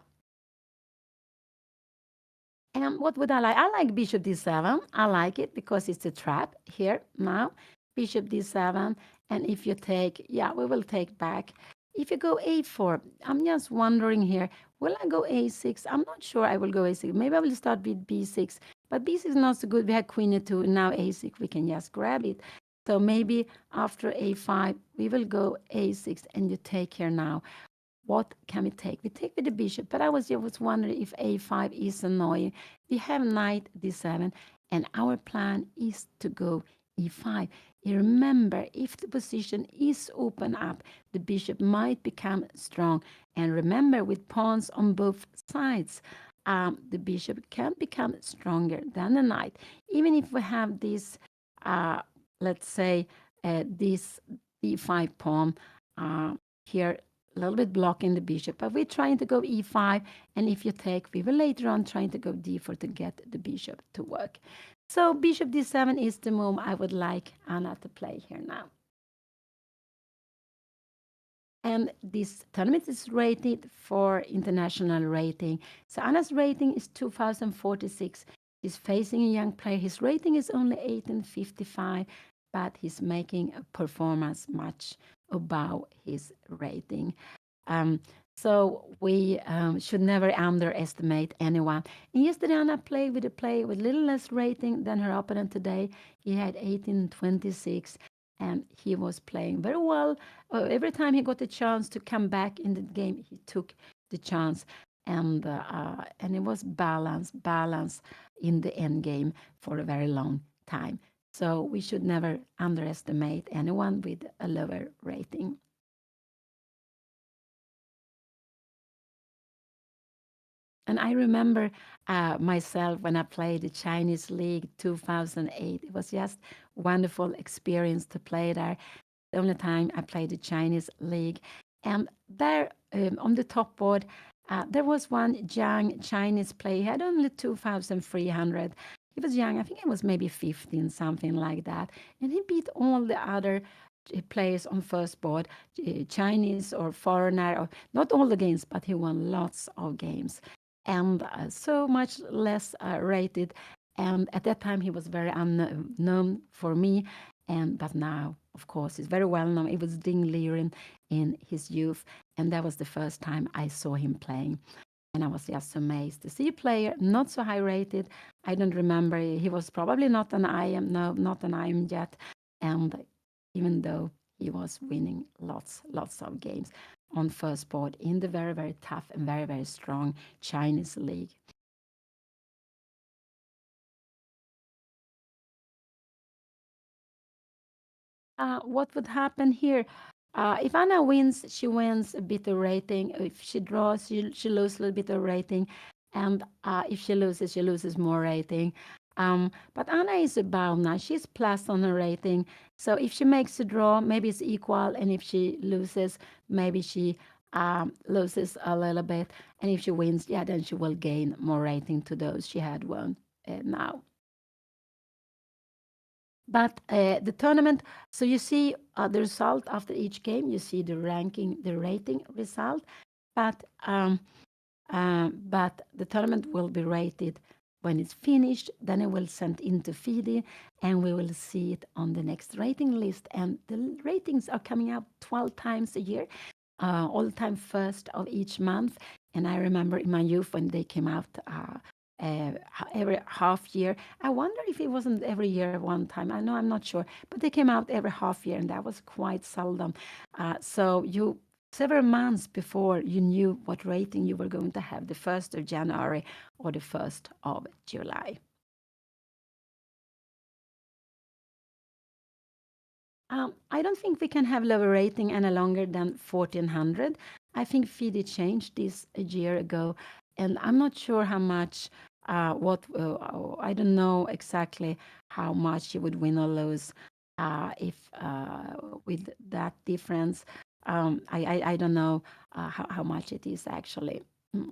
And what would I like? I like bishop d7. I like it because it's a trap here now. Bishop d7. And if you take, yeah, we will take back. If you go a4, I'm just wondering here, will I go a6? I'm not sure I will go a6. Maybe I will start with b6. But b6 is not so good. We had queen a2. Now a6, we can just grab it. So maybe after a5, we will go a6, and you take here now. What can we take? We take with the bishop, but I was wondering if a5 is annoying. We have knight d7, and our plan is to go e5. You remember, if the position is open up, the bishop might become strong. And remember, with pawns on both sides, the bishop can become stronger than the knight. Even if we have this, let's say, this d5 pawn here, a little bit blocking the bishop, but we're trying to go e5, and if you take, we will later on trying to go d4 to get the bishop to work. So bishop d7 is the move I would like Anna to play here now. And this tournament is rated for international rating. So Anna's rating is 2046. He's facing a young player. His rating is only 1855, but he's making a performance match above his rating. Um, so we should never underestimate anyone. And yesterday, Anna played with a player with little less rating than her opponent today. He had 1826, and he was playing very well. Every time he got a chance to come back in the game, he took the chance. And it was balance in the end game for a very long time. So we should never underestimate anyone with a lower rating. And I remember myself when I played the Chinese League 2008. It was just wonderful experience to play there. The only time I played the Chinese League. And there on the top board, there was one young Chinese player. He had only 2,300. He was young. I think he was maybe 15, something like that. And he beat all the other players on first board, Chinese or foreigner, or not all the games, but he won lots of games. And so much less rated. And at that time, he was very unknown for me. And but now, of course, he's very well known. It was Ding Liren in his youth, and that was the first time I saw him playing. And I was just amazed to see a player not so high rated. I don't remember. He was probably not an IM, no, not an IM yet. And even though he was winning lots of games on first board in the very, very tough and very, very strong Chinese league. What would happen here? If Anna wins, she wins a bit of rating. If she draws, she loses a little bit of rating. And if she loses more rating. But Anna is above now. She's plus on her rating. So if she makes a draw, maybe it's equal. And if she loses, maybe she loses a little bit. And if she wins, yeah, then she will gain more rating to those she had won now. But the tournament, so you see the result after each game, you see the ranking, the rating result, but but the tournament will be rated when it's finished. Then it will send into FIDE, and we will see it on the next rating list. And the ratings are coming out 12 times a year, all the time first of each month. And I remember in my youth when they came out every half year. I wonder if it wasn't every year one time. I know I'm not sure, but they came out every half year, and that was quite seldom. So you several months before you knew what rating you were going to have, the 1st of January or the 1st of July. I don't think we can have lower rating any longer than 1400. I think FIDE changed this a year ago, and I'm not sure how much. I don't know exactly how much you would win or lose if with that difference. I don't know how much it is actually. Mm.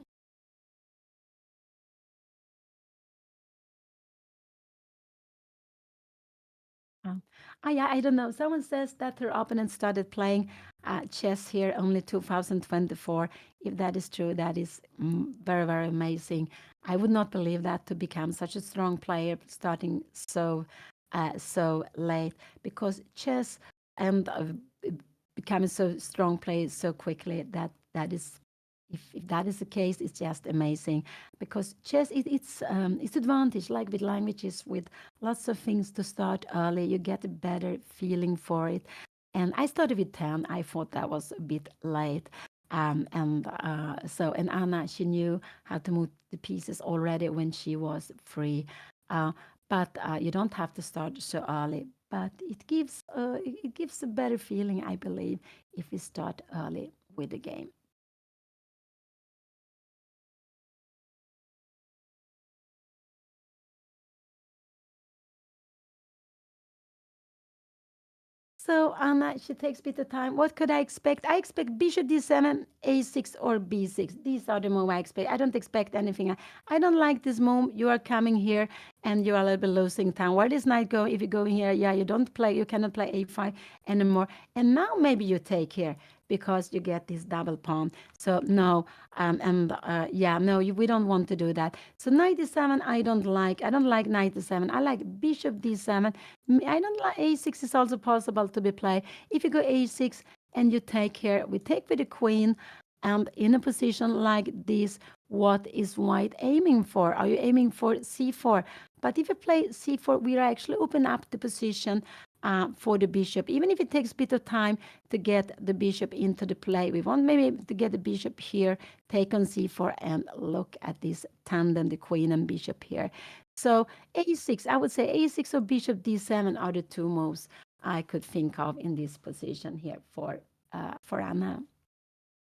Um, yeah, I don't know. Someone says that her opponent started playing chess here only 2024. If that is true, that is very, very amazing. I would not believe that to become such a strong player starting so late, because chess and becoming so strong player so quickly, that is, if that is the case, it's just amazing, because chess it's advantage, like with languages, with lots of things to start early. You get a better feeling for it. And I started with 10. I thought that was a bit late. And Anna, she knew how to move the pieces already when she was free. Uh, but you don't have to start so early. But it gives a better feeling, I believe, if we start early with the game. So Anna, she takes a bit of time. What could I expect? I expect bishop d7, a6, or b6. These are the move I expect. I don't expect anything. I don't like this move. You are coming here, and you are a little bit losing time. Where does knight go? If you go here, yeah, you don't play. You cannot play a5 anymore. And now maybe you take here because you get this double pawn. So no, yeah, no, we don't want to do that. So knight d7, I don't like. I don't like knight d7. I like bishop d7. I don't like a6 is also possible to be played. If you go a6, and you take here. We take with the queen, and in a position like this, what is white aiming for? Are you aiming for c4? But if you play c4, we are actually open up the position for the bishop, even if it takes a bit of time to get the bishop into the play. We want maybe to get the bishop here, take on c4, and look at this tandem, the queen and bishop here. So a6, I would say a6 or bishop d7 are the two moves I could think of in this position here for Anna.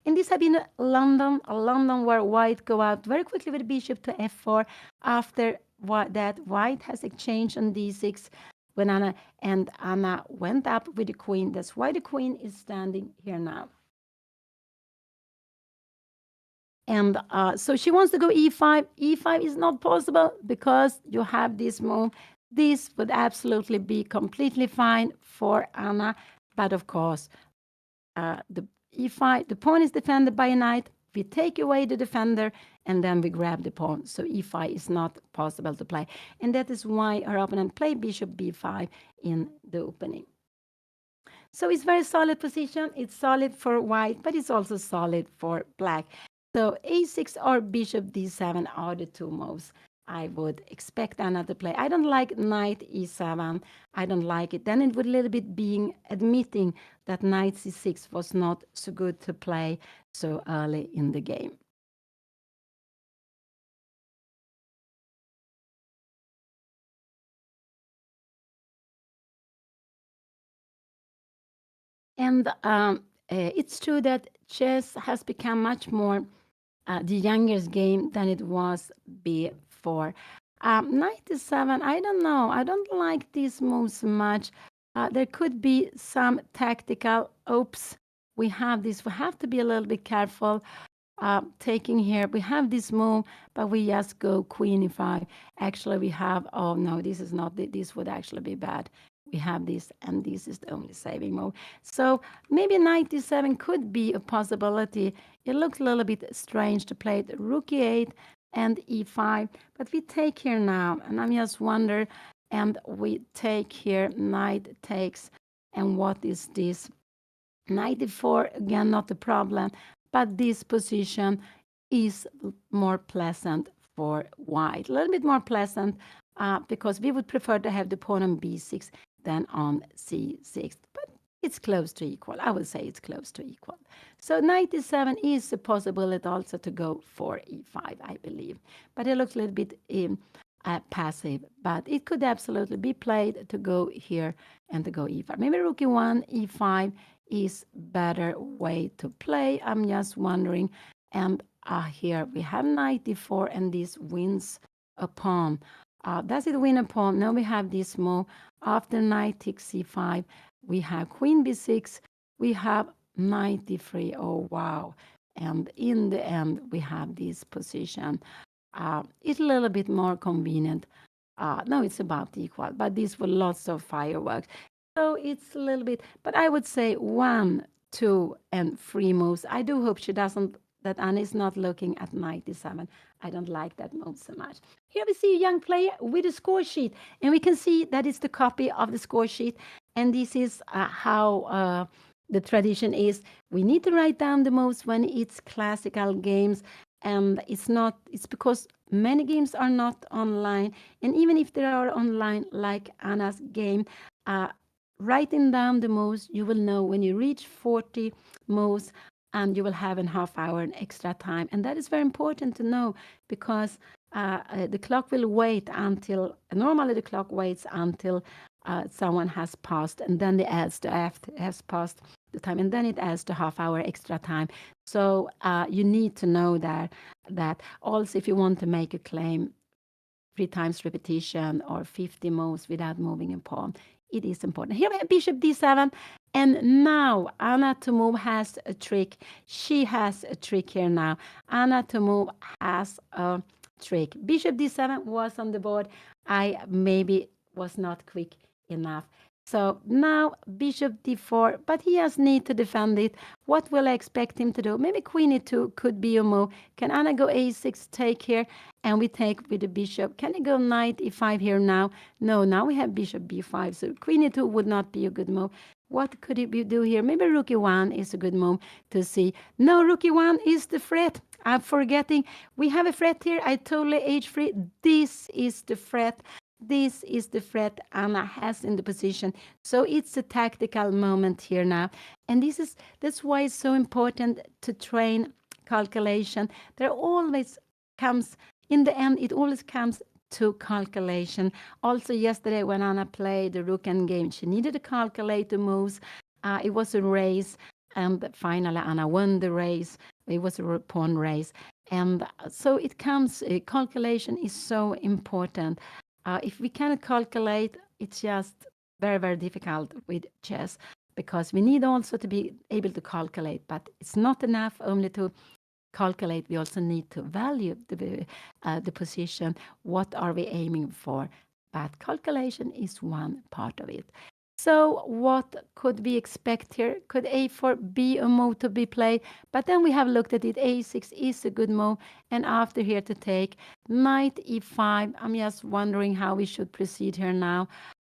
And this had been London, where white go out very quickly with bishop to f4. After that, white has exchanged on d6 when Anna went up with the queen. That's why the queen is standing here now. And so she wants to go e5. E5 is not possible because you have this move. This would absolutely be completely fine for Anna. But of course, the e5, the pawn is defended by a knight. We take away the defender, and then we grab the pawn. So e5 is not possible to play. And that is why her opponent played bishop b5 in the opening. So it's very solid position. It's solid for white, but it's also solid for black. So a6 or bishop d7 are the two moves I would expect Anna to play. I don't like knight e7. I don't like it. Then it would a little bit being admitting that knight c6 was not so good to play so early in the game. And it's true that chess has become much more the youngest game than it was before. Knight e7, I don't know. I don't like these moves much. There could be some tactical, oops, we have this. We have to be a little bit careful taking here. We have this move, but we just go queen e5. Actually, we have, oh no, this is not, this would actually be bad. We have this, and this is the only saving move. So maybe knight e7 could be a possibility. It looks a little bit strange to play it rook e8 and e5, but we take here now, and I'm just wonder, and we take here, knight takes, and what is this? Knight e4, again, not a problem, but this position is more pleasant for white. A little bit more pleasant because we would prefer to have the pawn on b6 than on c6. But it's close to equal. I would say it's close to equal. So knight e7 is a possibility also to go for e5, I believe. But it looks a little bit passive. But it could absolutely be played to go here and to go e5. Maybe rook e1, e5 is better way to play. I'm just wondering. And here we have knight d4, and this wins a pawn. Does it win a pawn? No, we have this move. After knight takes c5, we have queen b6. We have knight d3. Oh, wow. And in the end, we have this position. It's a little bit more convenient. No, it's about equal, but this with lots of fireworks. So it's a little bit, but I would say 1, 2, and 3 moves. I do hope she doesn't, that Anna is not looking at knight e7. I don't like that move so much. Here we see a young player with a score sheet, and we can see that it's the copy of the score sheet. And this is how the tradition is. We need to write down the moves when it's classical games. And it's because many games are not online. And even if they are online, like Anna's game, writing down the moves, you will know when you reach 40 moves, and you will have a half hour and extra time. And that is very important to know because the clock will wait until, normally the clock waits until someone has passed, and then it adds to after has passed the time, and then it adds to half hour extra time. So you need to know that also if you want to make a claim 3 times repetition or 50 moves without moving a pawn, it is important. Here we have bishop d7, and now Anna to move has a trick. She has a trick here now. Anna to move has a trick. Bishop d7 was on the board. I maybe was not quick enough. So now bishop d4, but he has need to defend it. What will I expect him to do? Maybe queen e2 could be a move. Can Anna go a6 take here? And we take with the bishop. Can he go knight e5 here now? No, now we have bishop b5. So queen e2 would not be a good move. What could it be do here? Maybe rook e1 is a good move to see. No, rook e1 is the threat. I'm forgetting. We have a threat here. I totally h3. This is the threat. This is the threat Anna has in the position. So it's a tactical moment here now. And that's why it's so important to train calculation. There always comes, in the end, it always comes to calculation. Also, yesterday when Anna played the rook endgame, she needed to calculate the moves. It was a race, and finally Anna won the race. It was a pawn race. And so it comes, calculation is so important. If we cannot calculate, it's just very, very difficult with chess because we need also to be able to calculate, but it's not enough only to calculate. We also need to value the position. What are we aiming for? But calculation is one part of it. So what could we expect here? Could a4 be a move to be played? But then we have looked at it. a6 is a good move. And after here to take knight e5. I'm just wondering how we should proceed here now.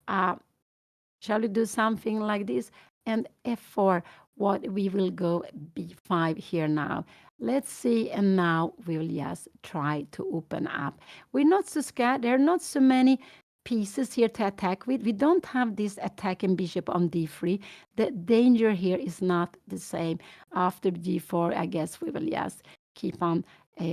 Shall we do something like this? And f4, what we will go b5 here now. Let's see, and now we will just try to open up. We're not so scared. There are not so many pieces here to attack with. We don't have this attacking bishop on d3. The danger here is not the same. After g4, I guess we will just keep on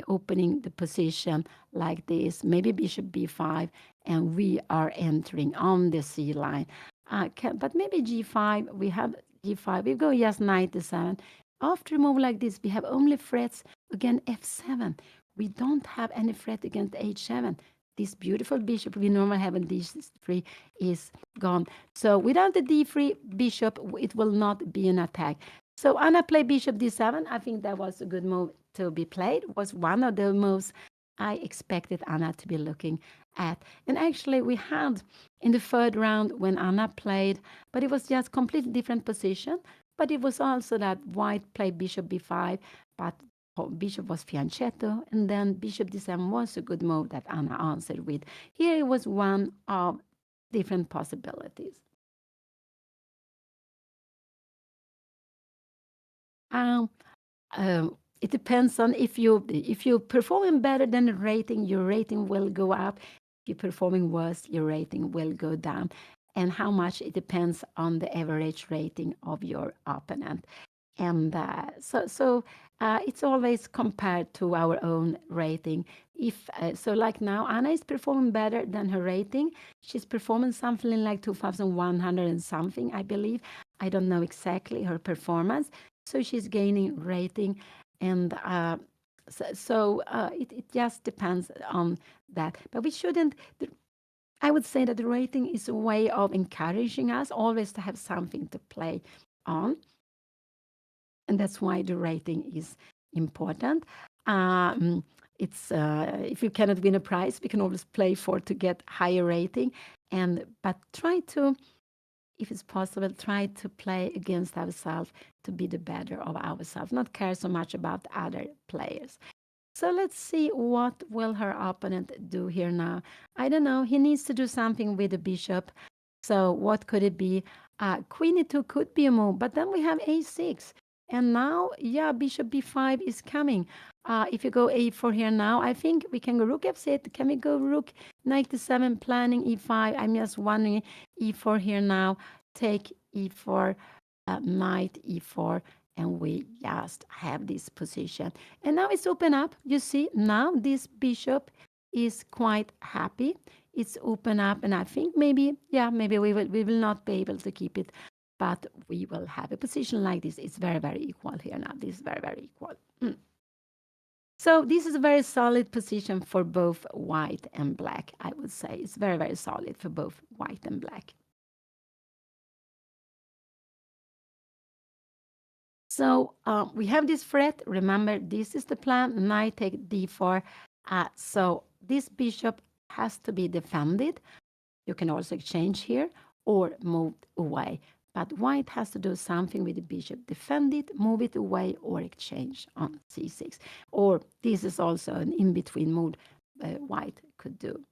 opening the position like this. Maybe bishop b5, and we are entering on the c line. But maybe g5, we have g5, we go just knight d7. After a move like this, we have only threats against f7. We don't have any threat against h7. This beautiful bishop we normally have in d3 is gone. So without the d3 bishop, it will not be an attack. So Anna played bishop d7. I think that was a good move to be played. It was one of the moves I expected Anna to be looking at. And actually, we had in the third round when Anna played, but it was just completely different position. But it was also that white played bishop b5, but bishop was fianchetto, and then bishop d7 was a good move that Anna answered with. Here it was one of different possibilities. It depends on if you're performing better than the rating, your rating will go up. If you're performing worse, your rating will go down. And how much it depends on the average rating of your opponent. And so it's always compared to our own rating. If so, like now, Anna is performing better than her rating. She's performing something like 2,100 and something, I believe. I don't know exactly her performance. So she's gaining rating, and it just depends on that. But we shouldn't. I would say that the rating is a way of encouraging us always to have something to play on. And that's why the rating is important. It's if you cannot win a prize, we can always play for to get higher rating. But try to, if it's possible, try to play against ourselves to be the better of ourselves, not care so much about other players. So let's see what will her opponent do here now. I don't know. He needs to do something with the bishop. So what could it be? Queen e2 could be a move, but then we have a6. And now, yeah, bishop b5 is coming. If you go a4 here now, I think we can go rook f6. Can we go rook knight d7, planning e5? I'm just wondering, e4 here now, take e4, knight e4, and we just have this position. And now it's open up. You see, now this bishop is quite happy. It's open up, and I think maybe we will not be able to keep it, but we will have a position like this. It's very, very equal here now. This is very, very equal. So this is a very solid position for both white and black, I would say. It's very, very solid for both white and black. So we have this threat. Remember, this is the plan. Knight take d4. So this bishop has to be defended. You can also exchange here or move away. But white has to do something with the bishop. Defend it, move it away, or exchange on c6. Or this is also an in-between move white could do.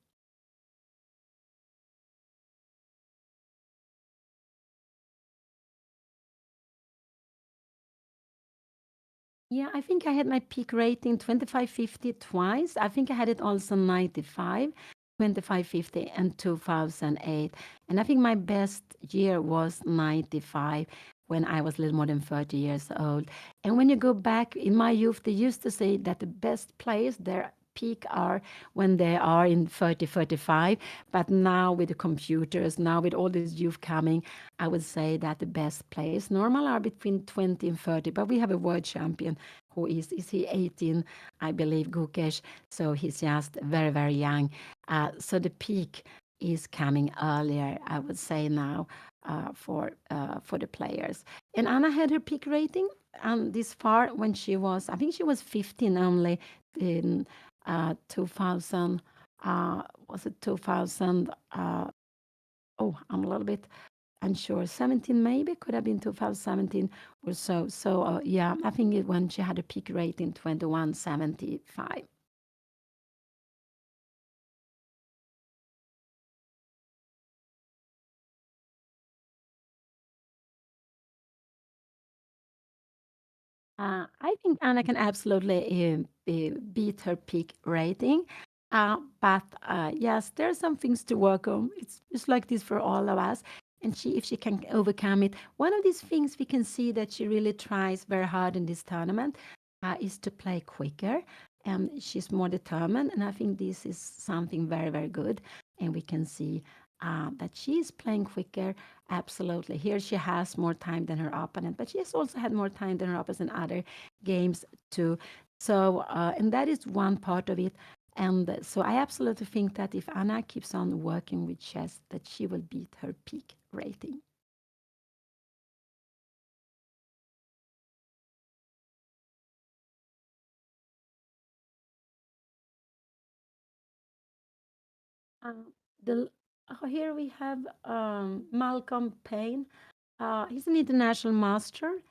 Yeah, I think I had my peak rating 2550 twice. I think I had it also 95, 2550, and 2008. And I think my best year was 95 when I was a little more than 30 years old. And when you go back in my youth, they used to say that the best players, their peak are when they are in 30, 35. But now with the computers, now with all this youth coming, I would say that the best players normal are between 20 and 30. But we have a world champion who is he 18, I believe, Gukesh. So he's just very, very young. So the peak is coming earlier, I would say now, for the players. And Anna had her peak rating this far when she was, I think she was 15 only in 2000. Was it 2000? Oh, I'm a little bit unsure. 17 maybe, could have been 2017 or so. So yeah, I think when she had a peak rate in 2175. I think Anna can absolutely beat her peak rating. But yes, there are some things to work on. It's just like this for all of us. And if she can overcome it, one of these things we can see that she really tries very hard in this tournament is to play quicker. And she's more determined. And I think this is something very, very good. And we can see that she's playing quicker. Absolutely. Here she has more time than her opponent, but she has also had more time than her opponent in other games too. So, and that is one part of it. And so I absolutely think that if Anna keeps on working with chess, that she will beat her peak rating. Um, Here we have Malcolm Payne. He's an international master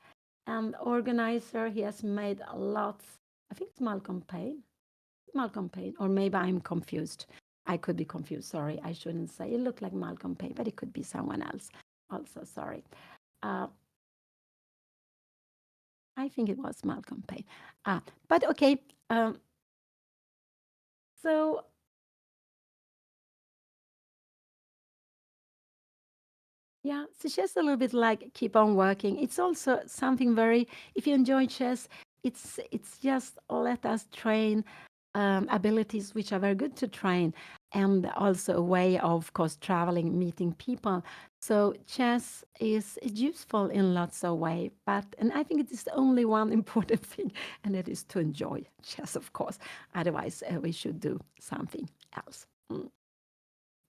and organizer. He has made a lot. I think it's Malcolm Payne. Malcolm Payne, or maybe I'm confused. I could be confused. Sorry, I shouldn't say. It looked like Malcolm Payne, but it could be someone else. Also, sorry. Uh, I think it was Malcolm Payne. But okay. So yeah, so chess a little bit like keep on working. It's also something very. If you enjoy chess, it's just let us train abilities which are very good to train, and also a way of course traveling, meeting people. So chess is useful in lots of way, but and I think it is only one important thing, and that is to enjoy chess, of course. Otherwise, we should do something else. Mm.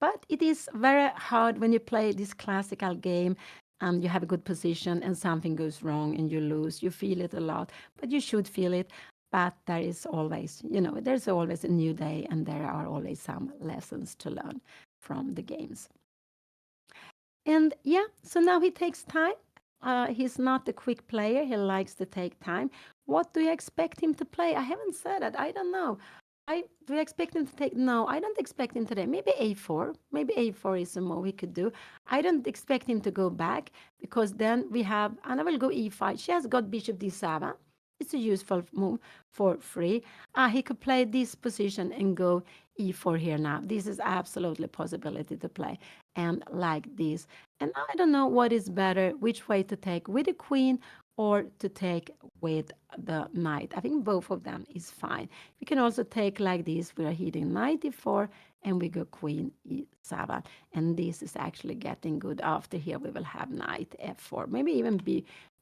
But it is very hard when you play this classical game and you have a good position and something goes wrong and you lose. You feel it a lot, but you should feel it. But there is always, there's always a new day and there are always some lessons to learn from the games. And yeah, so now he takes time. He's not a quick player. He likes to take time. What do you expect him to play? I haven't said that. I don't know. I do you expect him to take? No, I don't expect him today. Maybe a4. Maybe a4 is a move he could do. I don't expect him to go back because then we have Anna will go e5. She has got bishop d7. It's a useful move for free. He could play this position and go e4 here now. This is absolutely a possibility to play and like this. And I don't know what is better, which way to take with the queen or to take with the knight. I think both of them is fine. We can also take like this. We are hitting knight e4 and we go queen e7. And this is actually getting good. After here, we will have knight f4. Maybe even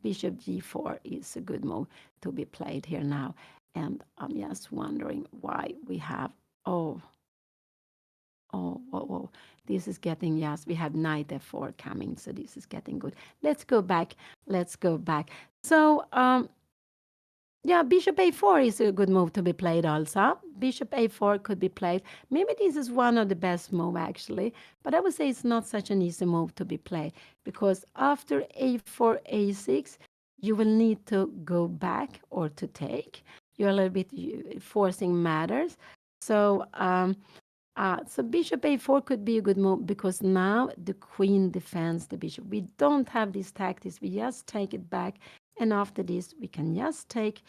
bishop g4 is a good move to be played here now. And I'm just wondering why we have, oh, oh, whoa, whoa. This is getting, yes, we have knight f4 coming, so this is getting good. Let's go back. Let's go back. So, yeah, bishop a4 is a good move to be played also. Bishop a4 could be played. Maybe this is one of the best move actually, but I would say it's not such an easy move to be played because after a4, a6, you will need to go back or to take. You're a little bit forcing matters. So, so bishop a4 could be a good move because now the queen defends the bishop. We don't have these tactics. We just take it back And after this, we can just take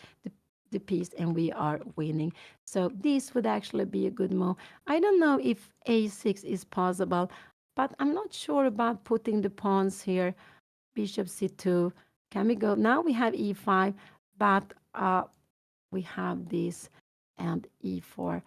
the piece and we are winning. So this would actually be a good move. I don't know if a6 is possible, but I'm not sure about putting the pawns here. Bishop c2. Can we go? Now we have e5, but we have this and e4.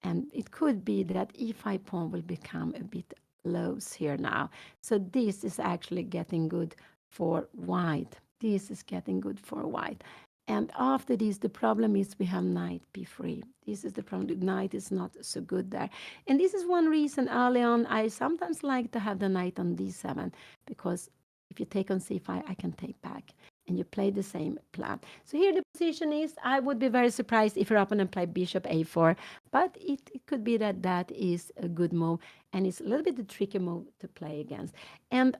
And it could be that e5 pawn will become a bit loose here now. So this is actually getting good for white. This is getting good for white. And after this, the problem is we have knight b3. This is the problem. The knight is not so good there. And this is one reason early on I sometimes like to have the knight on d7, because if you take on c5, I can take back. And you play the same plan. So here the position is, I would be very surprised if your opponent played bishop a4, but it could be that that is a good move, and it's a little bit a tricky move to play against. And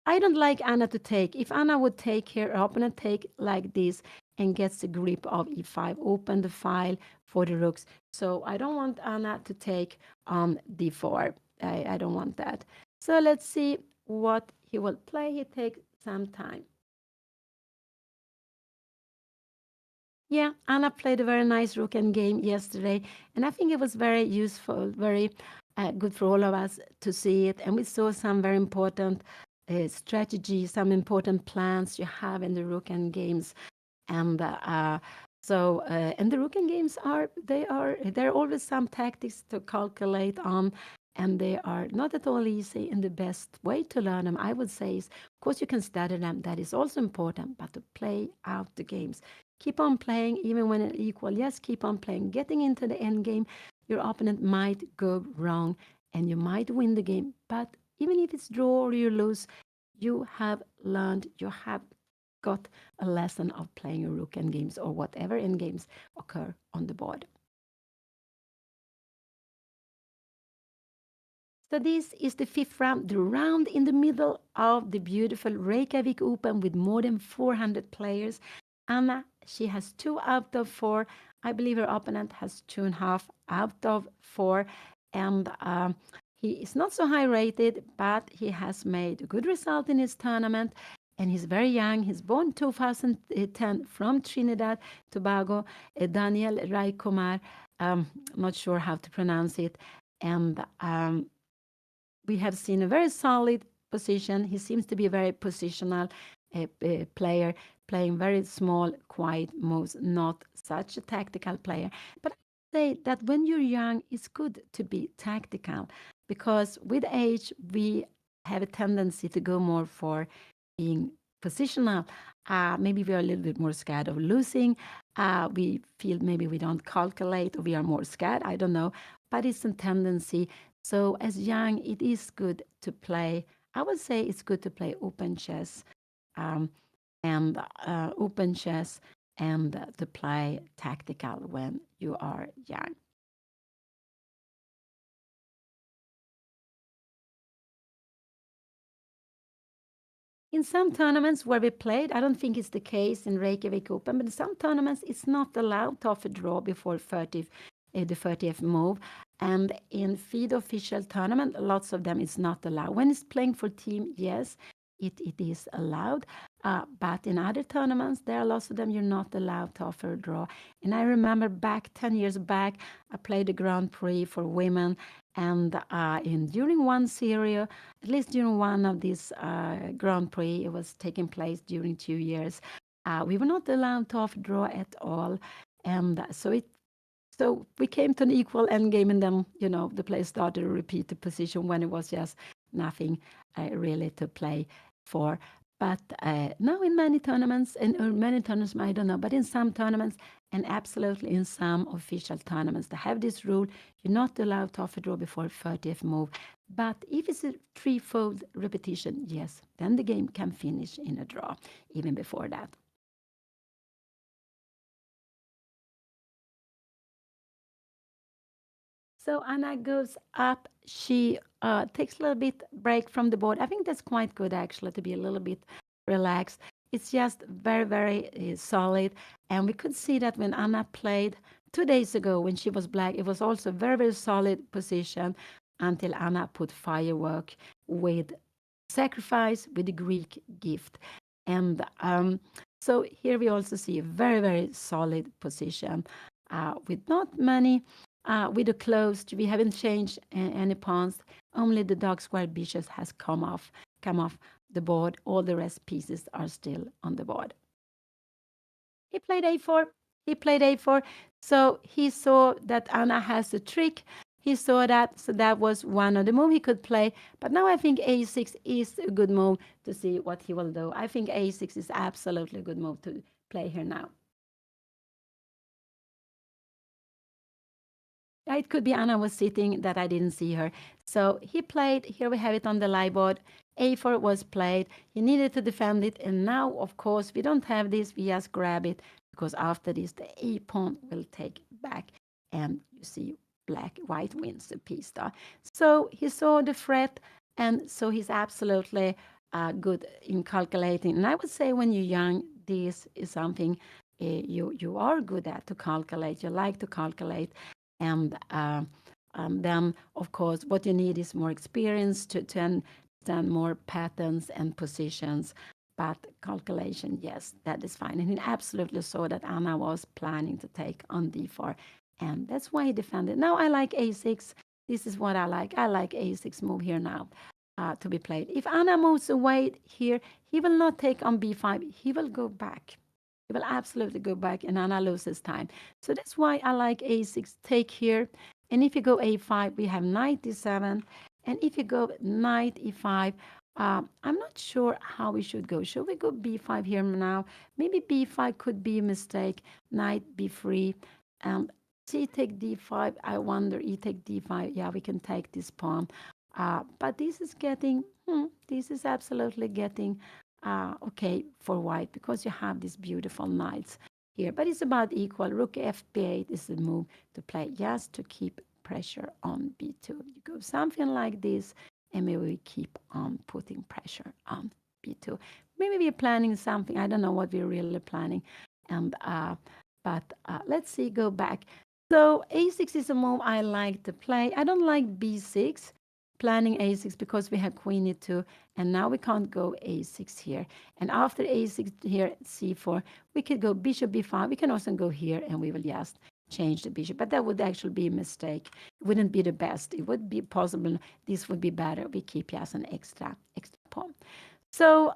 I don't like Anna to take. If Anna would take here, her opponent take like this and gets the grip of e5, open the file for the rooks. So I don't want Anna to take on d4. I don't want that. So let's see what he will play. He takes some time. Yeah, Anna played a very nice rook and game yesterday, and I think it was very useful, very good for all of us to see it. And we saw some very important strategies, some important plans you have in the rook and games. And and the rook and games there are always some tactics to calculate on, and they are not at all easy. And the best way to learn them, I would say, is of course you can study them. That is also important, but to play out the games. Keep on playing, even when it's equal. Yes, keep on playing. Getting into the end game, your opponent might go wrong, and you might win the game. But even if it's draw or you lose, you have learned. You have got a lesson of playing a rook end games or whatever end games occur on the board. So this is the fifth round, the round in the middle of the beautiful Reykjavik Open with more than 400 players. Anna, she has 2 out of 4. I believe her opponent has 2.5 out of 4. And he is not so high rated, but he has made a good result in his tournament. And he's very young. He's born 2010 from Trinidad, Tobago. Daniel Raikumar, not sure how to pronounce it. And we have seen a very solid position. He seems to be a very positional player, playing very small, quiet moves, not such a tactical player. But I say that when you're young, it's good to be tactical, because with age, we have a tendency to go more for being positional. Maybe we are a little bit more scared of losing. We feel maybe we don't calculate, or we are more scared. I don't know. But it's a tendency. So as young, it is good to play. I would say it's good to play open chess, um, and open chess, and to play tactical when you are young. In some tournaments where we played, I don't think it's the case in Reykjavik Open, but in some tournaments it's not allowed to offer draw before the 30th move. And in FIDE official tournament, lots of them is not allowed. When it's playing for team, yes, it is allowed. But in other tournaments, there are lots of them you're not allowed to offer a draw. And I remember back 10 years back, I played the Grand Prix for women. And during one series, at least during one of these Grand Prix, it was taking place during 2 years. We were not allowed to off draw at all, and so we came to an equal end game, and then the play started to repeat the position when it was just nothing really to play for. But now in many tournaments, I don't know, but in some tournaments, and absolutely in some official tournaments, they have this rule: you're not allowed to offer draw before 30th move. But if it's a threefold repetition, yes, then the game can finish in a draw, even before that. So Anna goes up. She takes a little bit break from the board. I think that's quite good, actually, to be a little bit relaxed. It's just very, very solid. And we could see that when Anna played 2 days ago, when she was black, it was also a very, very solid position until Anna put firework with sacrifice with the Greek gift. And so here we also see a very, very solid position with not many, with a closed. We haven't changed any pawns. Only the dark square bishop has come off the board. All the rest pieces are still on the board. He played a4. He played a4. So he saw that Anna has a trick. He saw that, so that was one of the moves he could play. But now I think a6 is a good move to see what he will do. I think a6 is absolutely a good move to play here now. It could be Anna was sitting that I didn't see her. So he played. Here we have it on the live board. A4 was played. He needed to defend it. And now, of course, we don't have this. We just grab it because after this, the A pawn will take back. And you see white wins the piece star. So he saw the threat. And so he's absolutely good in calculating. And I would say when you're young, this is something you are good at to calculate. You like to calculate. And then, of course, what you need is more experience to understand more patterns and positions. But calculation, yes, that is fine. And he absolutely saw that Anna was planning to take on d4. And that's why he defended. Now I like a6. This is what I like. I like a6 move here now to be played. If Anna moves away here, he will not take on b5. He will go back. He will absolutely go back and Anna loses time. So that's why I like a6 take here. And if you go a5, we have knight d7. And if you go knight e5, I'm not sure how we should go. Should we go b5 here now? Maybe b5 could be a mistake. Knight b3. C take d5. I wonder, e take d5. Yeah, we can take this pawn. But this is getting, this is absolutely getting okay for white because you have these beautiful knights here. But it's about equal. Rook f8 is the move to play just to keep pressure on b2. You go something like this, and maybe we keep on putting pressure on b2. Maybe we're planning something. I don't know what we're really planning. And but let's see, go back. So a6 is a move I like to play. I don't like b6, planning a6 because we have queen e2, and now we can't go a6 here. And after a6 here, c4, we could go bishop b5. We can also go here, and we will just change the bishop. But that would actually be a mistake. It wouldn't be the best. It would be possible. This would be better. We keep just an extra pawn. So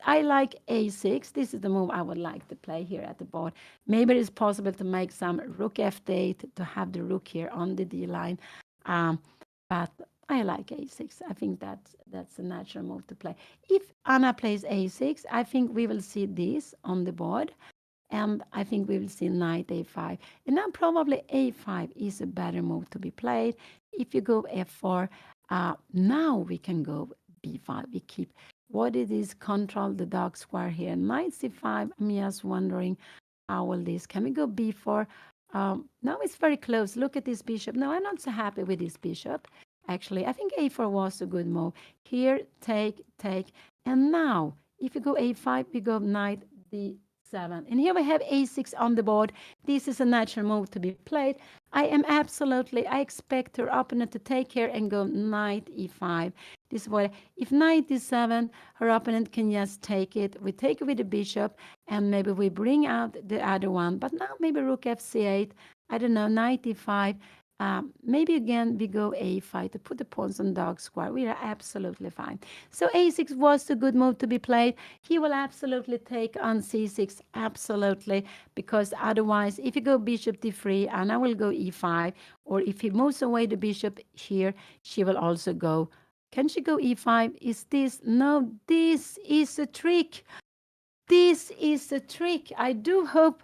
I like a6. This is the move I would like to play here at the board. Maybe it's possible to make some rook f8 to have the rook here on the d line. But I like a6. I think that's a natural move to play. If Anna plays a6, I think we will see this on the board. And I think we will see knight a5. And now probably a5 is a better move to be played. If you go f4, now we can go b5. We keep what it is, control the dark square here. Knight c5, I'm just wondering how will this, can we go b4? Now it's very close. Look at this bishop. No, I'm not so happy with this bishop. Actually, I think a4 was a good move. Here, take. And now, if you go a5, we go knight d7. And here we have a6 on the board. This is a natural move to be played. I expect her opponent to take here and go knight e5. This is what, if knight d7, her opponent can just take it. We take it with the bishop, and maybe we bring out the other one. But now maybe rook fc8. I don't know, knight e5. Maybe again we go a5 to put the pawns on dark square. We are absolutely fine. So a6 was a good move to be played. He will absolutely take on c6, absolutely, because otherwise, if you go bishop d3, Anna will go e5, or if he moves away the bishop here, she will also go. Can she go e5? Is this? No, this is a trick. This is a trick. I do hope.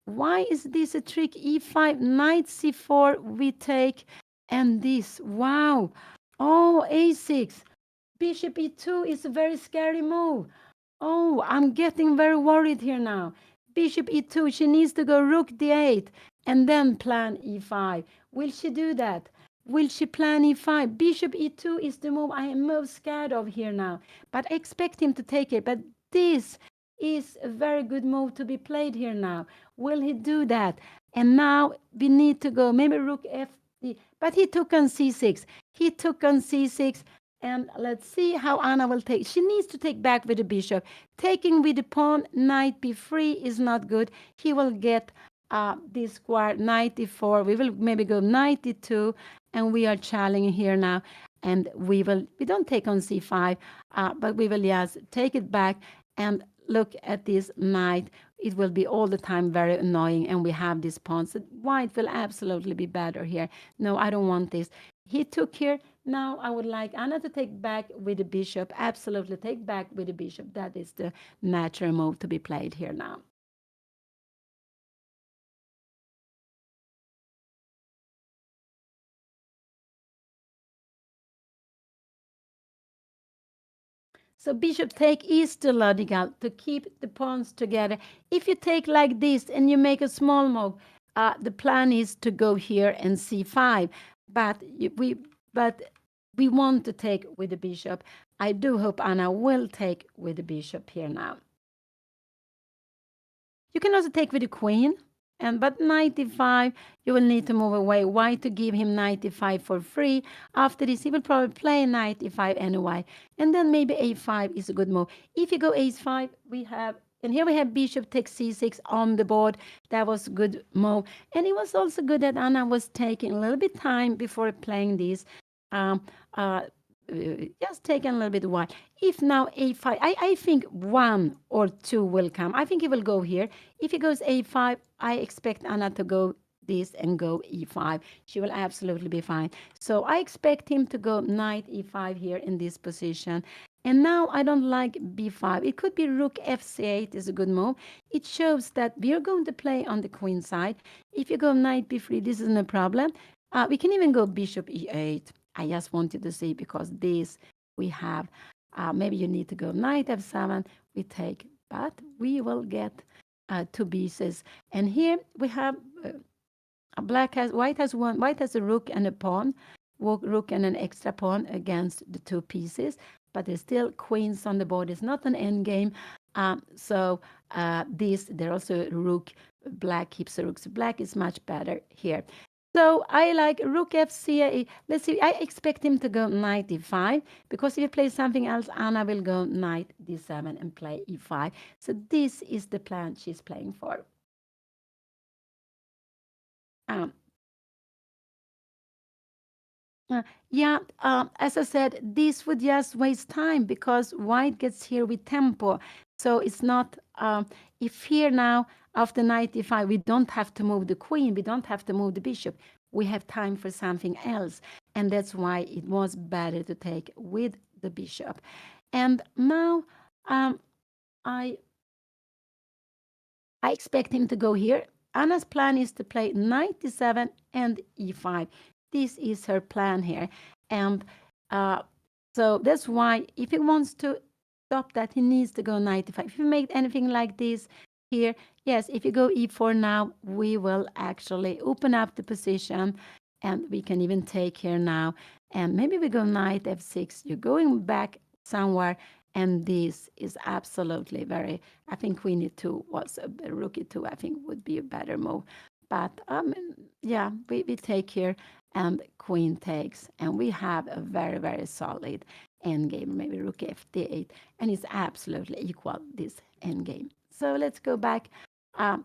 Why is this a trick? e5, knight c4, we take, and this. Wow. Oh, a6. Bishop e2 is a very scary move. Oh, I'm getting very worried here now. Bishop e2, she needs to go rook d8 and then plan e5. Will she do that? Will she plan e5? Bishop e2 is the move I am most scared of here now. But I expect him to take it. But this is a very good move to be played here now. Will he do that? And now we need to go maybe rook f. But he took on c6. He took on c6. And let's see how Anna will take. She needs to take back with the bishop. Taking with the pawn, knight b3 is not good. He will get this square, knight e4. We will maybe go knight e2, and we are challenging here now. And we don't take on c5, but we will just take it back and look at this knight. It will be all the time very annoying, and we have this pawn. So white will absolutely be better here. No, I don't want this. He took here. Now I would like Anna to take back with the bishop. Absolutely take back with the bishop. That is the natural move to be played here now. So bishop take is the logical to keep the pawns together. If you take like this and you make a small move, the plan is to go here and c5. But we want to take with the bishop. I do hope Anna will take with the bishop here now. You can also take with the queen. But 95, you will need to move away. Why to give him 95 for free? After this, he will probably play 95 anyway. And then maybe a5 is a good move. If you go a5, and here we have bishop takes c6 on the board. That was a good move. And it was also good that Anna was taking a little bit time before playing this. Um, uh, just taking a little bit while. If now a5, I think 1 or 2 will come. I think he will go here. If he goes a5, I expect Anna to go this and go e5. She will absolutely be fine. So I expect him to go knight e5 here in this position. And now I don't like b5. It could be rook fc8 is a good move. It shows that we are going to play on the queen side. If you go knight b3, this is no problem. We can even go bishop e8. I just wanted to see because this we have. Maybe you need to go knight f7. We take, but we will get 2 pieces. And here we have white has a rook and a pawn, rook and an extra pawn against the 2 pieces. But there's still queens on the board. It's not an endgame. There also rook. Black keeps the rooks. Black is much better here. So I like rook fc8. Let's see. I expect him to go knight d5 because if he plays something else, Anna will go knight d7 and play e5. So this is the plan she's playing for. Um, as I said, this would just waste time because white gets here with tempo. So it's not, if here now, after knight e5, we don't have to move the queen, we don't have to move the bishop. We have time for something else. And that's why it was better to take with the bishop. And now I expect him to go here. Anna's plan is to play knight d7 and e5. This is her plan here. And so that's why if he wants to stop that, he needs to go knight d5. If you make anything like this here, yes, if you go e4 now, we will actually open up the position and we can even take here now. And maybe we go knight f6. You're going back somewhere. And this is absolutely I think queen e2 was a rook e2, I think would be a better move. But we take here and queen takes. And we have a very solid endgame, maybe rook fd8. And it's absolutely equal, this endgame. So let's go back.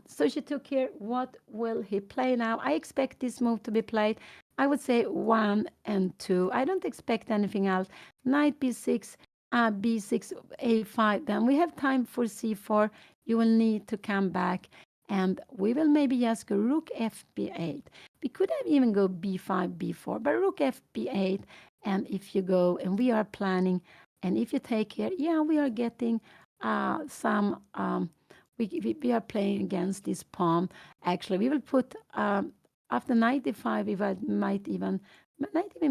So she took here. What will he play now? I expect this move to be played. I would say 1 and 2. I don't expect anything else. Knight b6. B6, A5, then we have time for C4. You will need to come back and we will maybe just go rook FB8. We could have even go B5, B4, but rook FB8. And if you go, and we are planning, and if you take here, we are getting some, we are playing against this pawn. Actually, we will put, after knight d5, might even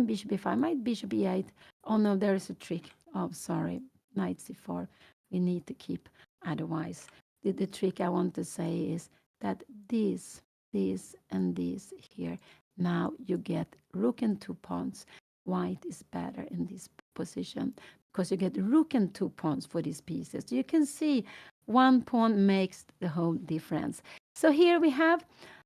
bishop b5, might bishop e8. Oh no, there is a trick. Oh, sorry, knight c4. We need to keep, otherwise. The trick I want to say is that this, and this here. Now you get rook and 2 pawns. White is better in this position because you get rook and 2 pawns for these pieces. You can see 1 pawn makes the whole difference. So here we have,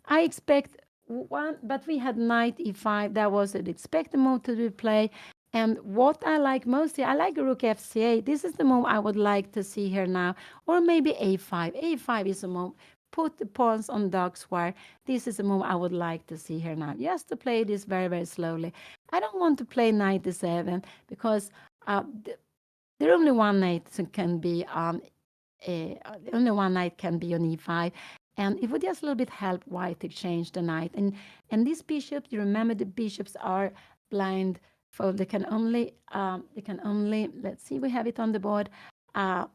I expect 1, but we had knight e5. That was an expected move to be played. And what I like most here, I like rook fca. This is the move I would like to see here now. Or maybe a5. A5 is a move. Put the pawns on dark square. This is a move I would like to see here now. Just to play this very, very slowly. I don't want to play knight e7 because there only one knight can be on only one knight can be on e5, and it would just a little bit help white to change the knight. And these bishops, you remember the bishops are blind, so they can only, let's see, we have it on the board. The,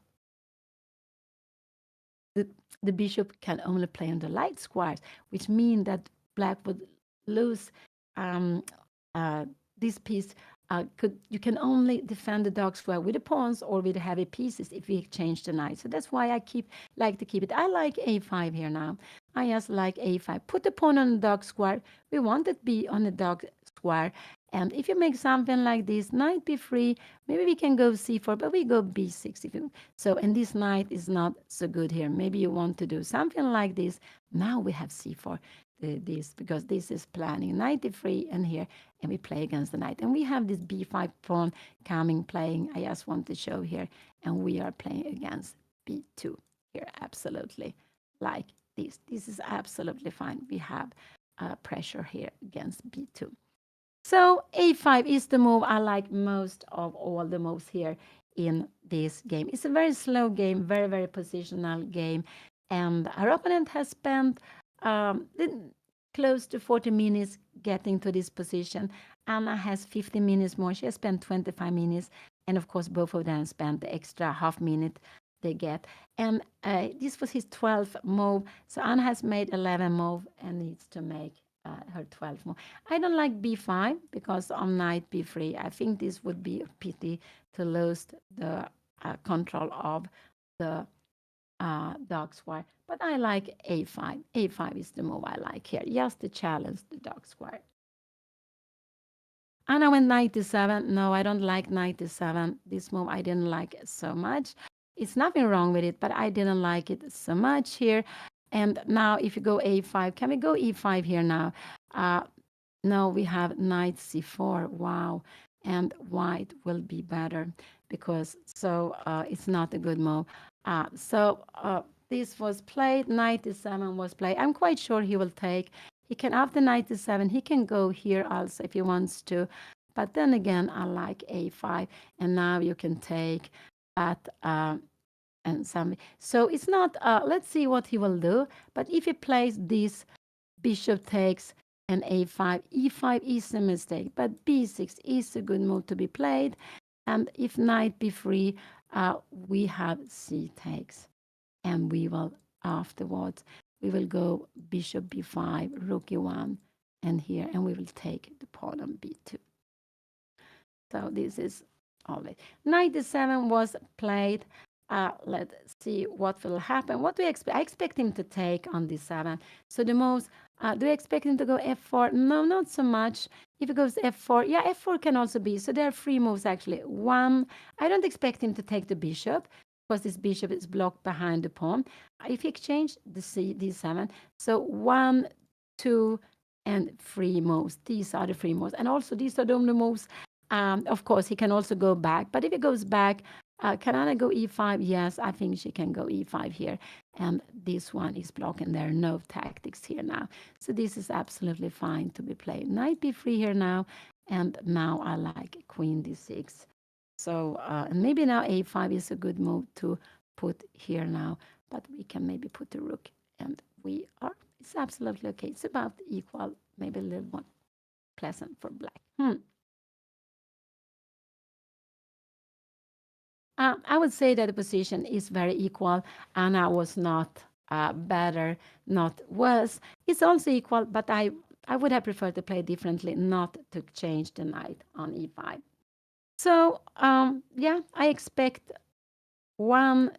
the bishop can only play on the light squares, which means that black would lose um, this piece. You can only defend the dark square with the pawns or with the heavy pieces if we exchange the knight. So that's why I like to keep it. I like a5 here now. I just like a5. Put the pawn on the dark square. We want it to be on the dark square. And if you make something like this, knight b3, maybe we can go c4, but we go b6. And this knight is not so good here. Maybe you want to do something like this. Now we have c4, because this is planning knight d3 and here, and we play against the knight. And we have this b5 pawn playing. I just want to show here, and we are playing against b2 here, absolutely like this. This is absolutely fine. We have pressure here against b2. So a5 is the move I like most of all the moves here in this game. It's a very slow game, very, very positional game. And our opponent has spent close to 40 minutes getting to this position. Anna has 15 minutes more. She has spent 25 minutes. And of course, both of them spent the extra half minute they get. And this was his 12th move. So Anna has made 11 move and needs to make her 12th move. I don't like b5 because on knight b3, I think this would be a pity to lose the control of the dark square. But I like a5. A5 is the move I like here, just to challenge the dark square. Anna went knight e7. No, I don't like knight e7. This move I didn't like so much. It's nothing wrong with it, but I didn't like it so much here. And now if you go a5, can we go e5 here now? No, we have knight c4. Wow. And white will be better because it's not a good move. This was played. Knight e7 was played. I'm quite sure he will take. He can, after knight e7, he can go here also if he wants to. But then again, I like a5. And now you can take that and some. So it's not, let's see what he will do. But if he plays this, bishop takes and a5, e5 is a mistake. But b6 is a good move to be played. And if knight b3, we have c takes. And we will, afterwards, we will go bishop b5, rook e1, and here, and we will take the pawn on b2. So this is all it. Knight e7 was played. Let's see what will happen. What do we expect? I expect him to take on d7. So the moves, do you expect him to go f4? No, not so much. If he goes f4, yeah, f4 can also be. So there are three moves actually. One, I don't expect him to take the bishop because this bishop is blocked behind the pawn. If he exchange the d7, so 1, 2, and 3 moves. These are the 3 moves. And also these are the only moves. Of course, he can also go back. But if he goes back, can Anna go e5? Yes, I think she can go e5 here. And this one is blocked, and there are no tactics here now. So this is absolutely fine to be played. Knight b3 here now. And now I like queen d6. So maybe now a5 is a good move to put here now. But we can maybe put the rook. And it's absolutely okay. It's about equal, maybe a little more pleasant for black. I would say that the position is very equal. Anna was not better, not worse. It's also equal, but I would have preferred to play differently, not to change the knight on e5. So, yeah, I expect 1,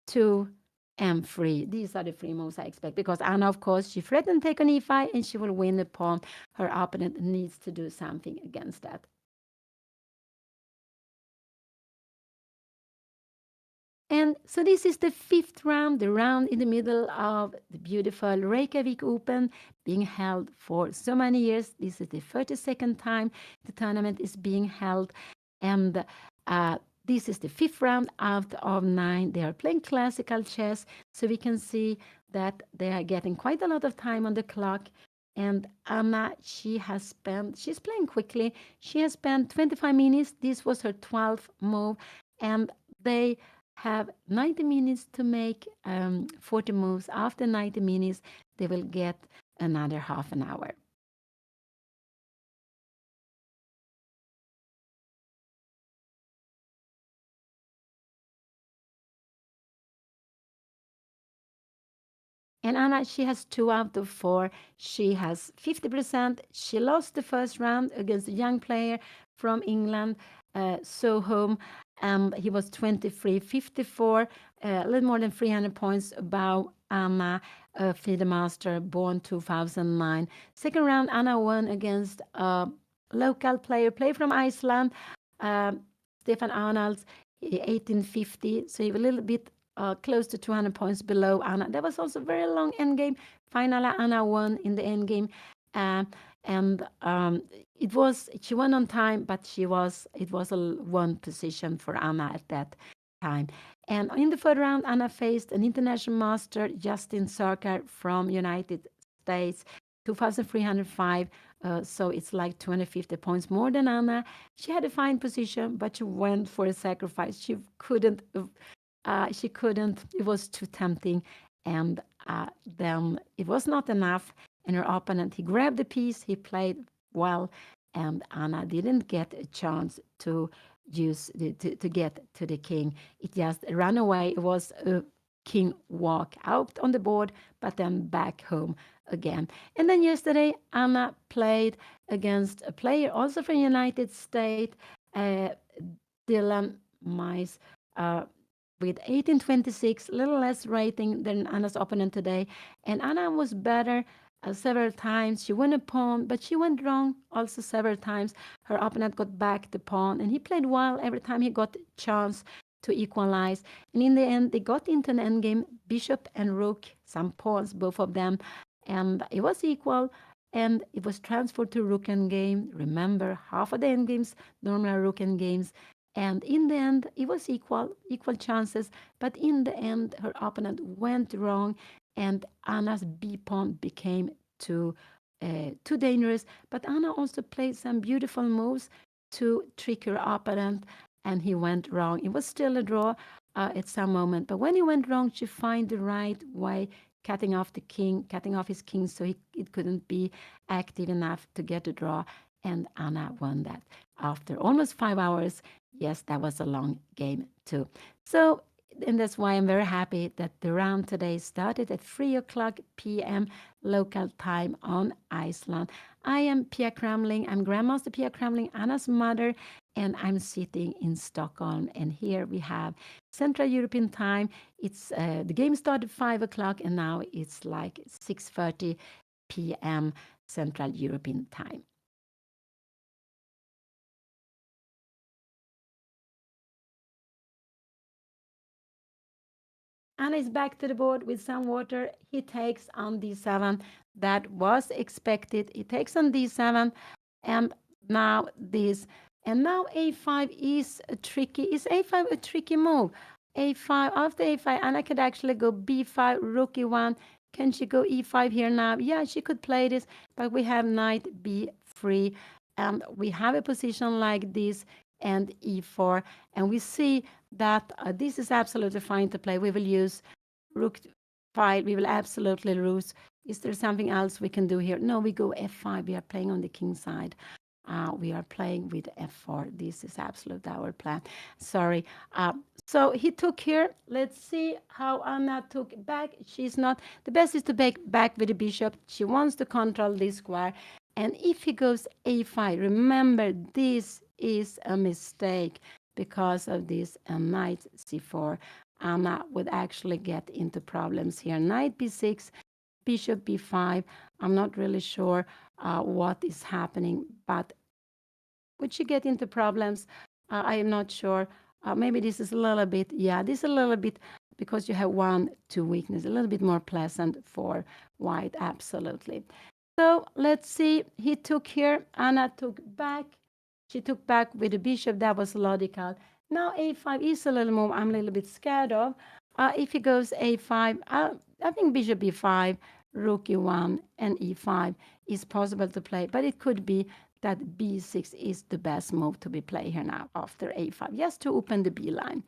2, and 3. These are the 3 moves I expect because Anna, of course, she threatened to take on e5 and she will win the pawn. Her opponent needs to do something against that. And so this is the fifth round, the round in the middle of the beautiful Reykjavik Open being held for so many years. This is the 32nd time the tournament is being held. And this is the fifth round out of 9. They are playing classical chess, so we can see that they are getting quite a lot of time on the clock. And Anna, she's playing quickly. She has spent 25 minutes. This was her 12th move. And they have 90 minutes to make 40 moves. After 90 minutes, they will get another half an hour. And Anna, she has 2 out of 4. She has 50%. She lost the first round against a young player from England, Sohom. He was 23-54, a little more than 300 points above Anna, a FIDE master, born 2009. Second round, Anna won against a local player from Iceland, uh, Stefan Arnalds, 1850. So he was a little bit close to 200 points below Anna. There was also a very long endgame. Finally, Anna won in the endgame. And she won on time, but it was a one position for Anna at that time. And in the third round, Anna faced an international master, Justin Sarkar from United States, 2,305. So it's like 250 points more than Anna. She had a fine position, but she went for a sacrifice. She couldn't. It was too tempting, and then it was not enough. And her opponent, he grabbed the piece, he played well, and Anna didn't get a chance to to get to the king. It just ran away. It was a king walk out on the board, but then back home again. And then yesterday, Anna played against a player also from United States, Dylan Mice. With 1826, a little less rating than Anna's opponent today. And Anna was better several times. She won a pawn, but she went wrong also several times. Her opponent got back the pawn, and he played well every time he got a chance to equalize. And in the end, they got into an endgame, bishop and rook, some pawns, both of them. And it was equal, and it was transferred to rook endgame. Remember, half of the endgames normally are rook endgames. And in the end, it was equal chances. But in the end, her opponent went wrong, and Anna's B pawn became too dangerous. But Anna also played some beautiful moves to trick her opponent, and he went wrong. It was still a draw at some moment, but when he went wrong, she found the right way, cutting off his king, so it couldn't be active enough to get a draw. And Anna won that after almost 5 hours. Yes, that was a long game too. So, and that's why I'm very happy that the round today started at 3 o'clock p.m. local time on Iceland. I am Pia Cramling. I'm Grandmaster Pia Cramling, Anna's mother, and I'm sitting in Stockholm. And here we have Central European time. It's the game started 5 o'clock, and now it's like 6:30 p.m. Central European time. Anna is back to the board with some water. He takes on d7. That was expected. He takes on d7, and now this. And now a5 is tricky. Is a5 a tricky move? a5, after a5, Anna could actually go b5, rook e1. Can she go e5 here now? Yeah, she could play this, but we have knight b3, and we have a position like this, and e4, and we see that this is absolutely fine to play. We will use rook 5. We will absolutely lose. Is there something else we can do here? No, we go f5. We are playing on the king side. We are playing with f4. This is absolutely our plan. Sorry. So he took here. Let's see how Anna took back. She's not. The best is to back with the bishop. She wants to control this square. And if he goes a5, remember this is a mistake because of this knight c4. Anna would actually get into problems here. Knight b6, bishop b5. I'm not really sure what is happening, but would she get into problems? I am not sure. Maybe this is a little bit, yeah, this is a little bit because you have 1-2 weakness, a little bit more pleasant for white, absolutely. So let's see, he took here, Anna took back, she took back with the bishop, that was logical. Now a5 is a little move I'm a little bit scared of. If he goes a5, I think bishop e5, rook e1, and e5 is possible to play, but it could be that b6 is the best move to be played here now after a5, just to open the b line.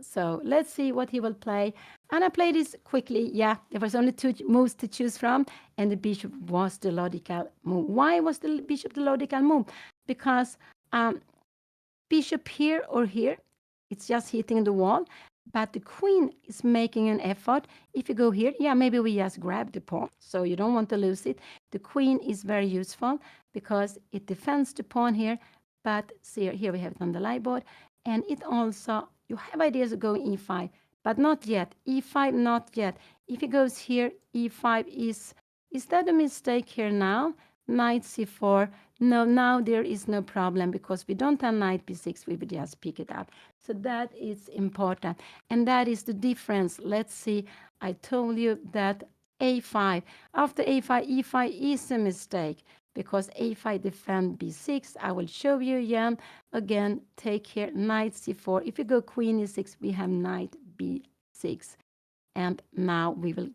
So let's see what he will play. And I play this quickly. Yeah, there was only 2 moves to choose from, and the bishop was the logical move. Why was the bishop the logical move? Because bishop here or here, it's just hitting the wall, but the queen is making an effort. If you go here, yeah, maybe we just grab the pawn, so you don't want to lose it. The queen is very useful because it defends the pawn here, but see, here we have it on the light board, and it also, you have ideas of going e5, but not yet. e5, not yet. If it goes here, e5 is that a mistake here now? Knight c4. No, now there is no problem because we don't have knight b6, we will just pick it up. So that is important. And that is the difference. Let's see, I told you that a5, after a5, e5 is a mistake because a5 defend b6. I will show you again, take here, knight c4. If you go queen e6, we have knight b6. And now we will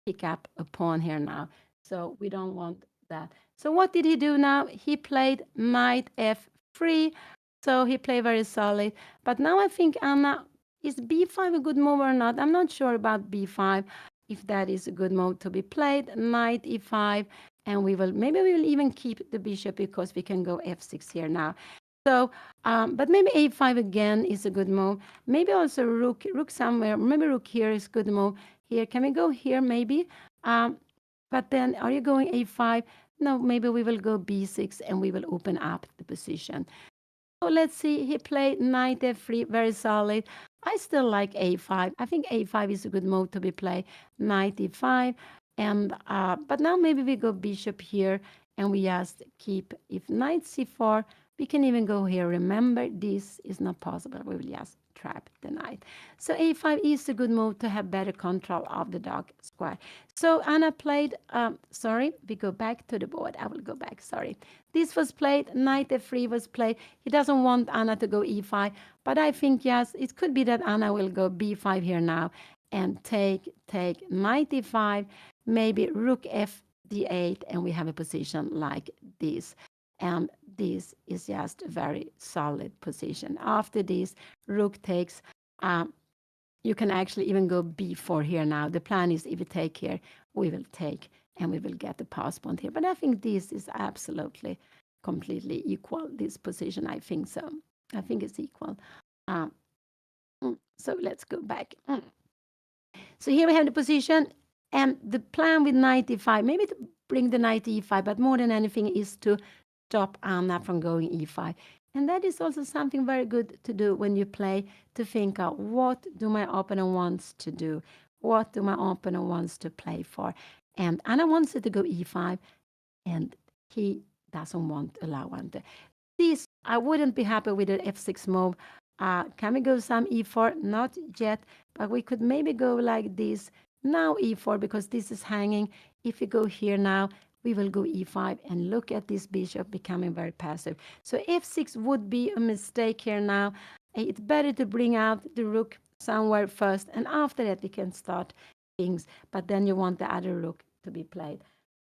pick up a pawn here now. So we don't want that. So what did he do now? He played knight f3. So he played very solid. But now I think, Anna, is b5 a good move or not? I'm not sure about b5, if that is a good move to be played. Knight e5. And maybe we will even keep the bishop because we can go f6 here now. So, but maybe a5 again is a good move. Maybe also rook somewhere. Maybe rook here is good move. Here, can we go here maybe? But then, are you going a5? No, maybe we will go b6 and we will open up the position. So let's see, he played knight f3, very solid. I still like a5. I think a5 is a good move to be played. Knight e5. And, but now maybe we go bishop here and we just keep, if knight c4, we can even go here. Remember, this is not possible. We will just trap the knight. So a5 is a good move to have better control of the dark square. So Anna played, sorry, we go back to the board. I will go back, sorry. This was played, knight f3 was played. He doesn't want Anna to go e5, but I think, yes, it could be that Anna will go b5 here now and take knight e5, maybe rook f d8, and we have a position like this. And this is just a very solid position. After this, rook takes, you can actually even go b4 here now. The plan is if we take here, we will take and we will get the pass pawn here. But I think this is absolutely completely equal, this position. I think so. I think it's equal. So let's go back. So here we have the position and the plan with knight e5, maybe to bring the knight e5, but more than anything is to stop Anna from going e5. And that is also something very good to do when you play, to think of what do my opponent wants to do? What do my opponent wants to play for? And Anna wants it to go e5, and he doesn't want to allow one to. This, I wouldn't be happy with the f6 move. Can we go some e4? Not yet, but we could maybe go like this. Now e4, because this is hanging. If we go here now, we will go e5 and look at this bishop becoming very passive. So f6 would be a mistake here now. It's better to bring out the rook somewhere first, and after that we can start things. But then you want the other rook to be played.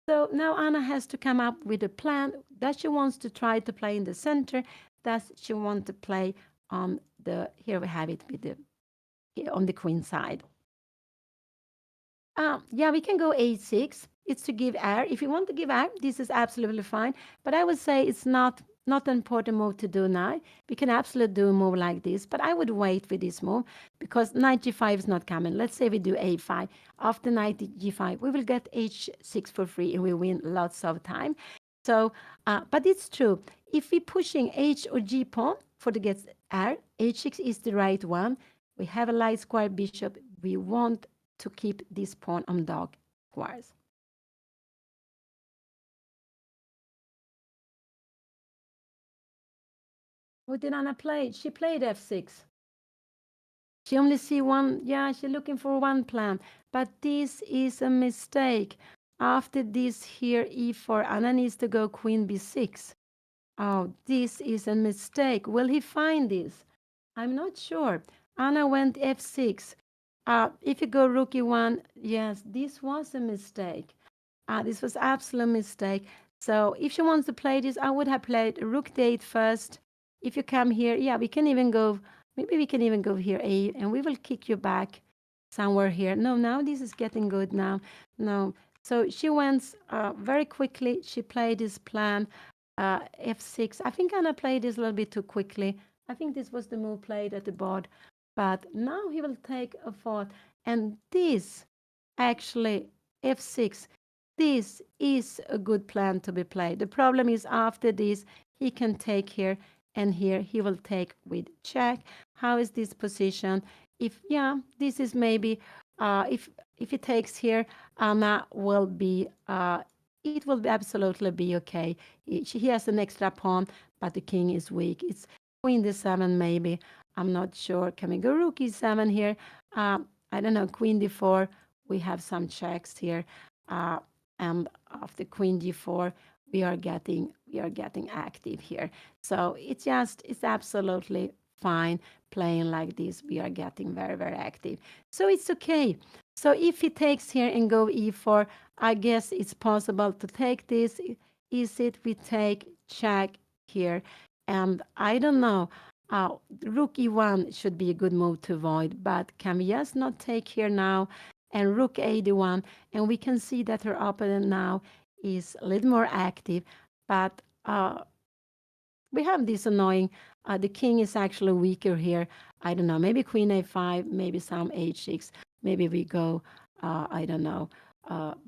So now Anna has to come up with a plan that she wants to try to play in the center. Does she want to play on the, here we have it with the, on the queen side. Yeah, we can go a6. It's to give air. If you want to give air, this is absolutely fine. But I would say it's not an important move to do now. We can absolutely do a move like this, but I would wait with this move because knight g5 is not coming. Let's say we do a5. After knight g5, we will get h6 for free and we win lots of time. So, but it's true. If we're pushing h or g pawn for to get air, h6 is the right one. We have a light square bishop. We want to keep this pawn on dark squares. What did Anna play? She played f6. She only see one, yeah, she's looking for one plan. But this is a mistake. After this here, e4, Anna needs to go queen b6. Oh, this is a mistake. Will he find this? I'm not sure. Anna went f6. If you go rook e1, yes, this was a mistake. This was absolute mistake. So if she wants to play this, I would have played rook d8 first. If you come here, yeah, we can even go, maybe we can even go here, a, and we will kick you back somewhere here. No, now this is getting good now. No. So she went very quickly. She played this plan, f6. I think Anna played this a little bit too quickly. I think this was the move played at the board. But now he will take a thought. And this, actually, f6, this is a good plan to be played. The problem is after this, he can take here, and here he will take with check. How is this position? If, yeah, this is maybe, if he takes here, Anna will be, it will be absolutely be okay. He has an extra pawn, but the king is weak. It's queen d7 maybe. I'm not sure. Can we go rook e7 here? I don't know. Queen d4. We have some checks here. And after queen g4, we are getting active here. So it's absolutely fine playing like this. We are getting very, very active. So it's okay. So if he takes here and go e4, I guess it's possible to take this. Is it we take check here? And I don't know. Rook e1 should be a good move to avoid, but can we just not take here now? And rook a1, and we can see that her opponent now is a little more active, but we have this annoying, the king is actually weaker here. I don't know, maybe queen a5, maybe some h6, maybe we go, I don't know,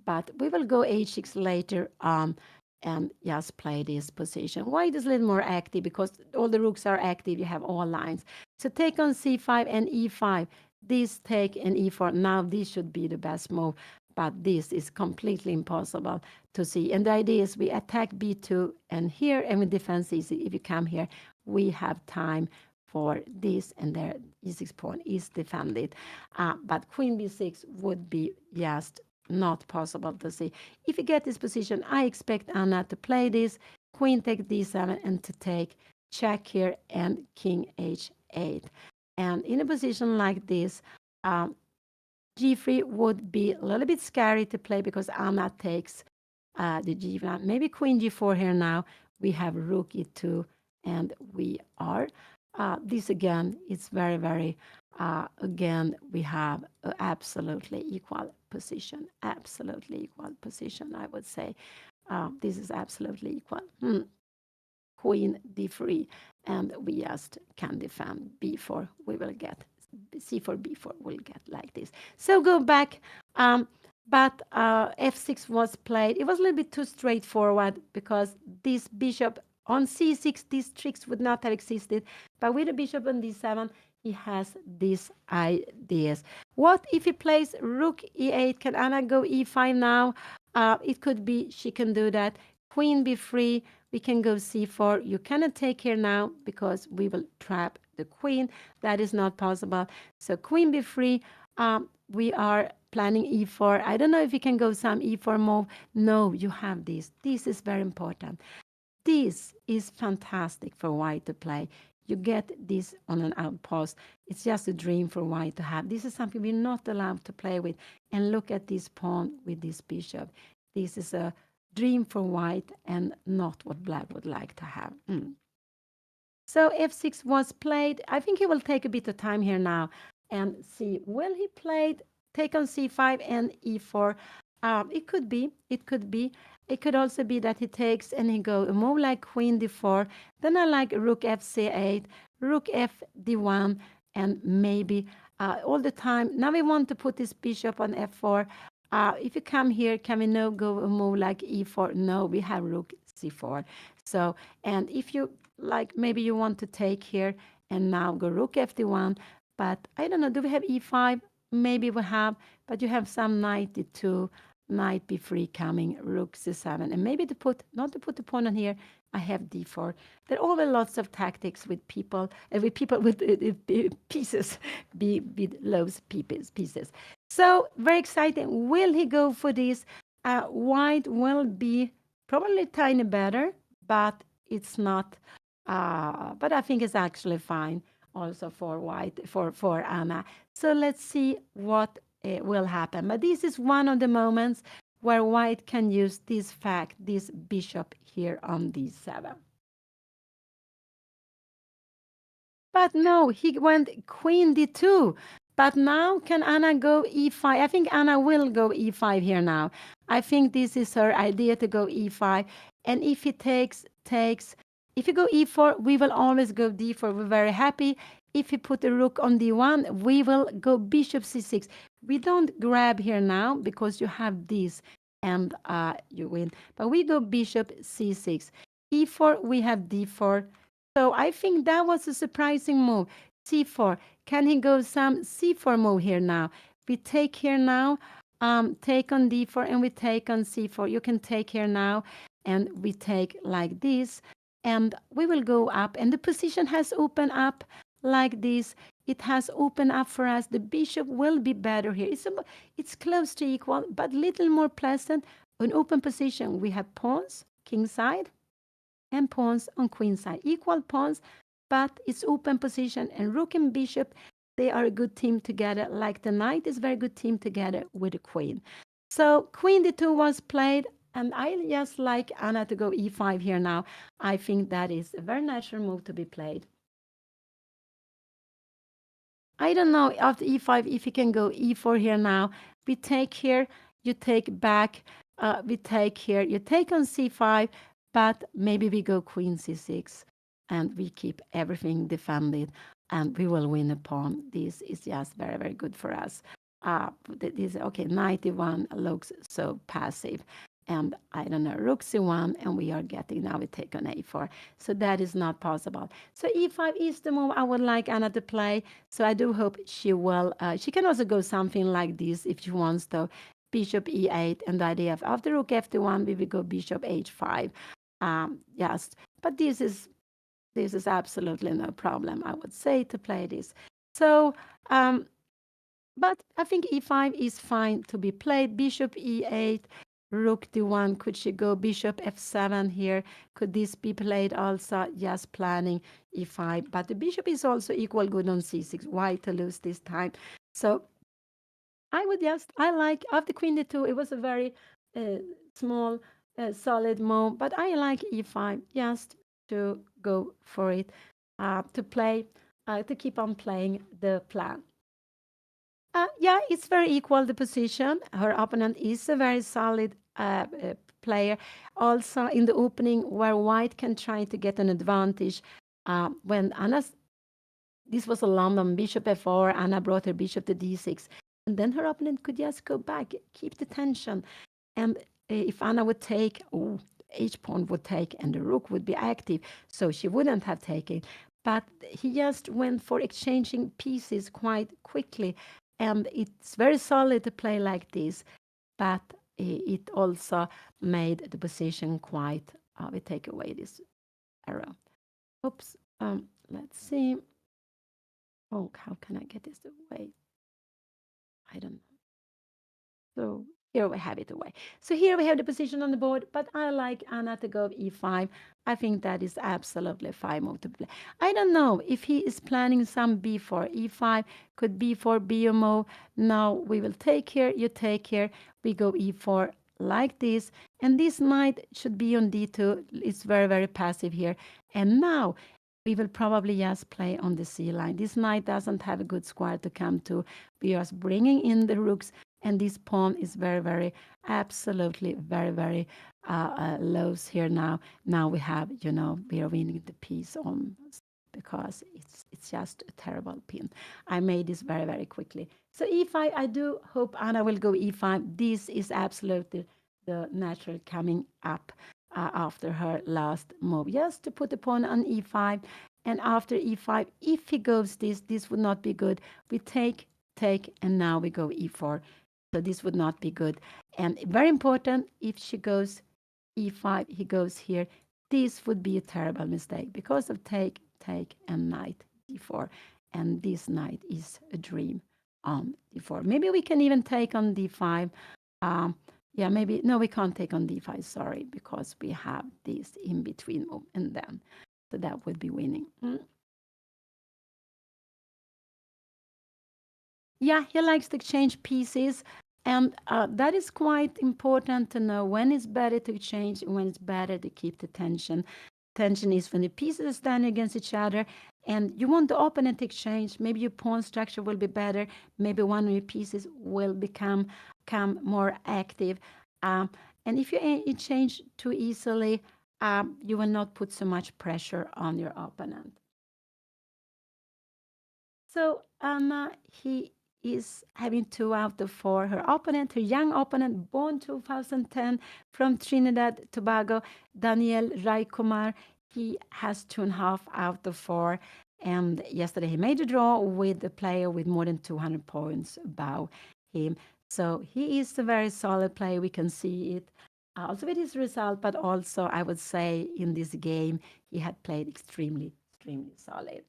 but we will go h6 later on and just play this position. White is a little more active because all the rooks are active, you have all lines. So take on c5 and e5, this take and e4, now this should be the best move, but this is completely impossible to see. And the idea is we attack b2 and here, and we defend c6. If you come here, we have time for this, and there e6 pawn is defended. But queen b6 would be just not possible to see. If you get this position, I expect Anna to play this, queen take d7, and to take check here and king h8. And in a position like this, g3 would be a little bit scary to play because Anna takes the g1. Maybe queen g4 here now. We have rook e2, and we are. This again, it's very, very, again, we have an absolutely equal position. Absolutely equal position, I would say. This is absolutely equal. Queen d3, and we just can defend b4. We will get c4, b4 will get like this. So go back. But f6 was played. It was a little bit too straightforward because this bishop on c6, these tricks would not have existed. But with the bishop on d7, he has these ideas. What if he plays rook e8? Can Anna go e5 now? It could be she can do that. Queen b3, we can go c4. You cannot take here now because we will trap the queen. That is not possible. So queen b3, we are planning e4. I don't know if you can go some e4 move. No, you have this. This is very important. This is fantastic for white to play. You get this on an outpost. It's just a dream for white to have. This is something we're not allowed to play with. And look at this pawn with this bishop. This is a dream for white and not what black would like to have. So f6 was played. I think he will take a bit of time here now and see. Will he play take on c5 and e4? It could be. It could be. It could also be that he takes and he go a move like queen d4. Then I like rook fc8, rook f d1, and maybe all the time. Now we want to put this bishop on f4. If you come here, can we now go a move like e4? No, we have rook c4. So, and if you like, maybe you want to take here and now go rook fd1. But I don't know, do we have e5? Maybe we have, but you have some knight d2, knight b3 coming, rook c7. And maybe to put, not to put the pawn on here, I have d4. There are always lots of tactics with people with pieces, with loaves pieces. So very exciting. Will he go for this? White will be probably tiny better, but it's not. But I think it's actually fine also for white for Anna. So let's see what will happen. But this is one of the moments where white can use this fact, this bishop here on d7. But no, he went queen d2. But now can Anna go e5? I think Anna will go e5 here now. I think this is her idea to go e5. And if he takes, if you go e4, we will always go d4. We're very happy. If you put the rook on d1, we will go bishop c6. We don't grab here now because you have this and you win. But we go bishop c6. e4, we have d4. So I think that was a surprising move. c4. Can he go some c4 move here now? We take here now, take on d4, and we take on c4. You can take here now, and we take like this, and we will go up. And the position has opened up like this. It has opened up for us. The bishop will be better here. It's close to equal, but little more pleasant. An open position. We have pawns, king side, and pawns on queen side. Equal pawns, but it's open position. And rook and bishop, they are a good team together. Like the knight is very good team together with the queen. So queen d2 was played. And I just like Anna to go e5 here now. I think that is a very natural move to be played. I don't know after e5 if you can go e4 here now. We take here, you take back, we take here, you take on c5, but maybe we go queen c6 and we keep everything defended and we will win a pawn. This is just very, very good for us. This, okay, 91 looks so passive. And I don't know, rook c1, and we are getting, now we take on a4. So that is not possible. So e5 is the move I would like Anna to play. So I do hope she will. She can also go something like this if she wants to. Bishop e8, and the idea of after rook f1, we will go bishop h5. Yes, but this is absolutely no problem, I would say, to play this. So, but I think e5 is fine to be played. Bishop e8, rook d1. Could she go bishop f7 here? Could this be played also? Yes, planning e5. But the bishop is also equal good on c6. Why to lose this time? So I would just, I like after queen d2, it was a very small, solid move. But I like e5 just to go for it, to play, to keep on playing the plan. Yeah, it's very equal, the position. Her opponent is a very solid player. Also, in the opening, where white can try to get an advantage, when this was a London bishop f4, Anna brought her bishop to d6. And then her opponent could just go back, keep the tension. And if Anna would take, h-pawn would take, and the rook would be active. So she wouldn't have taken. But he just went for exchanging pieces quite quickly. And it's very solid to play like this, but it also made the position quite, we take away this arrow. Oops, let's see. Oh, how can I get this away? I don't know. So here we have it away. So here we have the position on the board, but I like Anna to go e5. I think that is absolutely fine move to play. I don't know if he is planning some b4, e5, could b4 be a move. Now we will take here, you take here, we go e4 like this, and this knight should be on d2. It's very, very passive here. And now we will probably just play on the c line. This knight doesn't have a good square to come to. We are bringing in the rooks, and this pawn is very, very, absolutely very, very lows here now. Now we have, we are winning the piece on because it's just a terrible pin. I made this very, very quickly. So e5, I do hope Anna will go e5. This is absolutely the natural coming up after her last move. Just to put the pawn on e5, and after e5, if he goes this would not be good. We take, and now we go e4. So this would not be good. And very important, if she goes e5, he goes here. this would be a terrible mistake because of take, and knight d4. And this knight is a dream on d4. Maybe we can even take on d5. Um, yeah, maybe, no, we can't take on d5, sorry, because we have this in between move, and then, so that would be winning. Yeah, he likes to exchange pieces, and that is quite important to know when it's better to exchange and when it's better to keep the tension. Tension is when the pieces are standing against each other, and you want the opponent to exchange. Maybe your pawn structure will be better. Maybe one of your pieces will become more active. And if you exchange too easily, you will not put so much pressure on your opponent. So Anna, he is having 2 out of 4. Her opponent, her young opponent, born 2010 from Trinidad Tobago, Daniel Raikumar, he has 2.5 out of 4. And yesterday he made a draw with a player with more than 200 points above him. So he is a very solid player. We can see it also with his result, but also I would say in this game he had played extremely, extremely solid.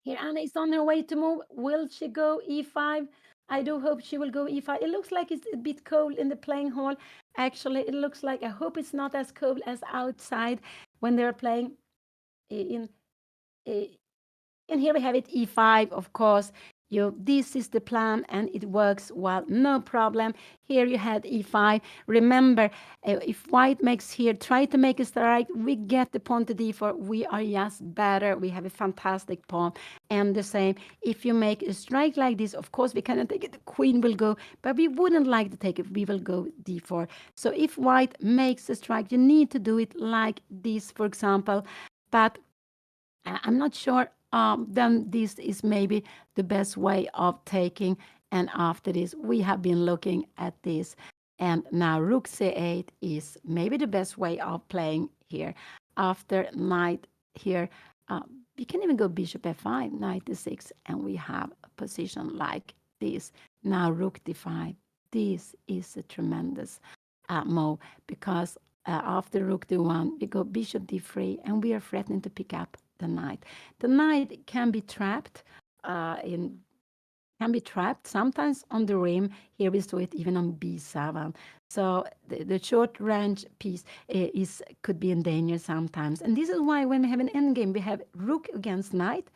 Here, Anna is on her way to move. Will she go e5? I do hope she will go e5. It looks like it's a bit cold in the playing hall. Actually, it looks like, I hope it's not as cold as outside when they're playing in and here we have it, e5, of course. This is the plan, and it works well, no problem. Here you had e5. Remember, if white makes here, try to make a strike. We get the pawn to d4. We are just better. We have a fantastic pawn. And the same, if you make a strike like this, of course, we cannot take it. The queen will go, but we wouldn't like to take it. We will go d4. So if white makes a strike, you need to do it like this, for example. But I'm not sure. Then this is maybe the best way of taking. And after this, we have been looking at this. And now rook c8 is maybe the best way of playing here. After knight here, we can even go bishop f5, knight d6, and we have a position like this. Now rook d5. This is a tremendous move because after rook d1, we go bishop d3, and we are threatening to pick up the knight. The knight can be trapped sometimes on the rim. Here we saw it even on b7. So the short range piece could be in danger sometimes. And this is why when we have an endgame, we have rook against knight.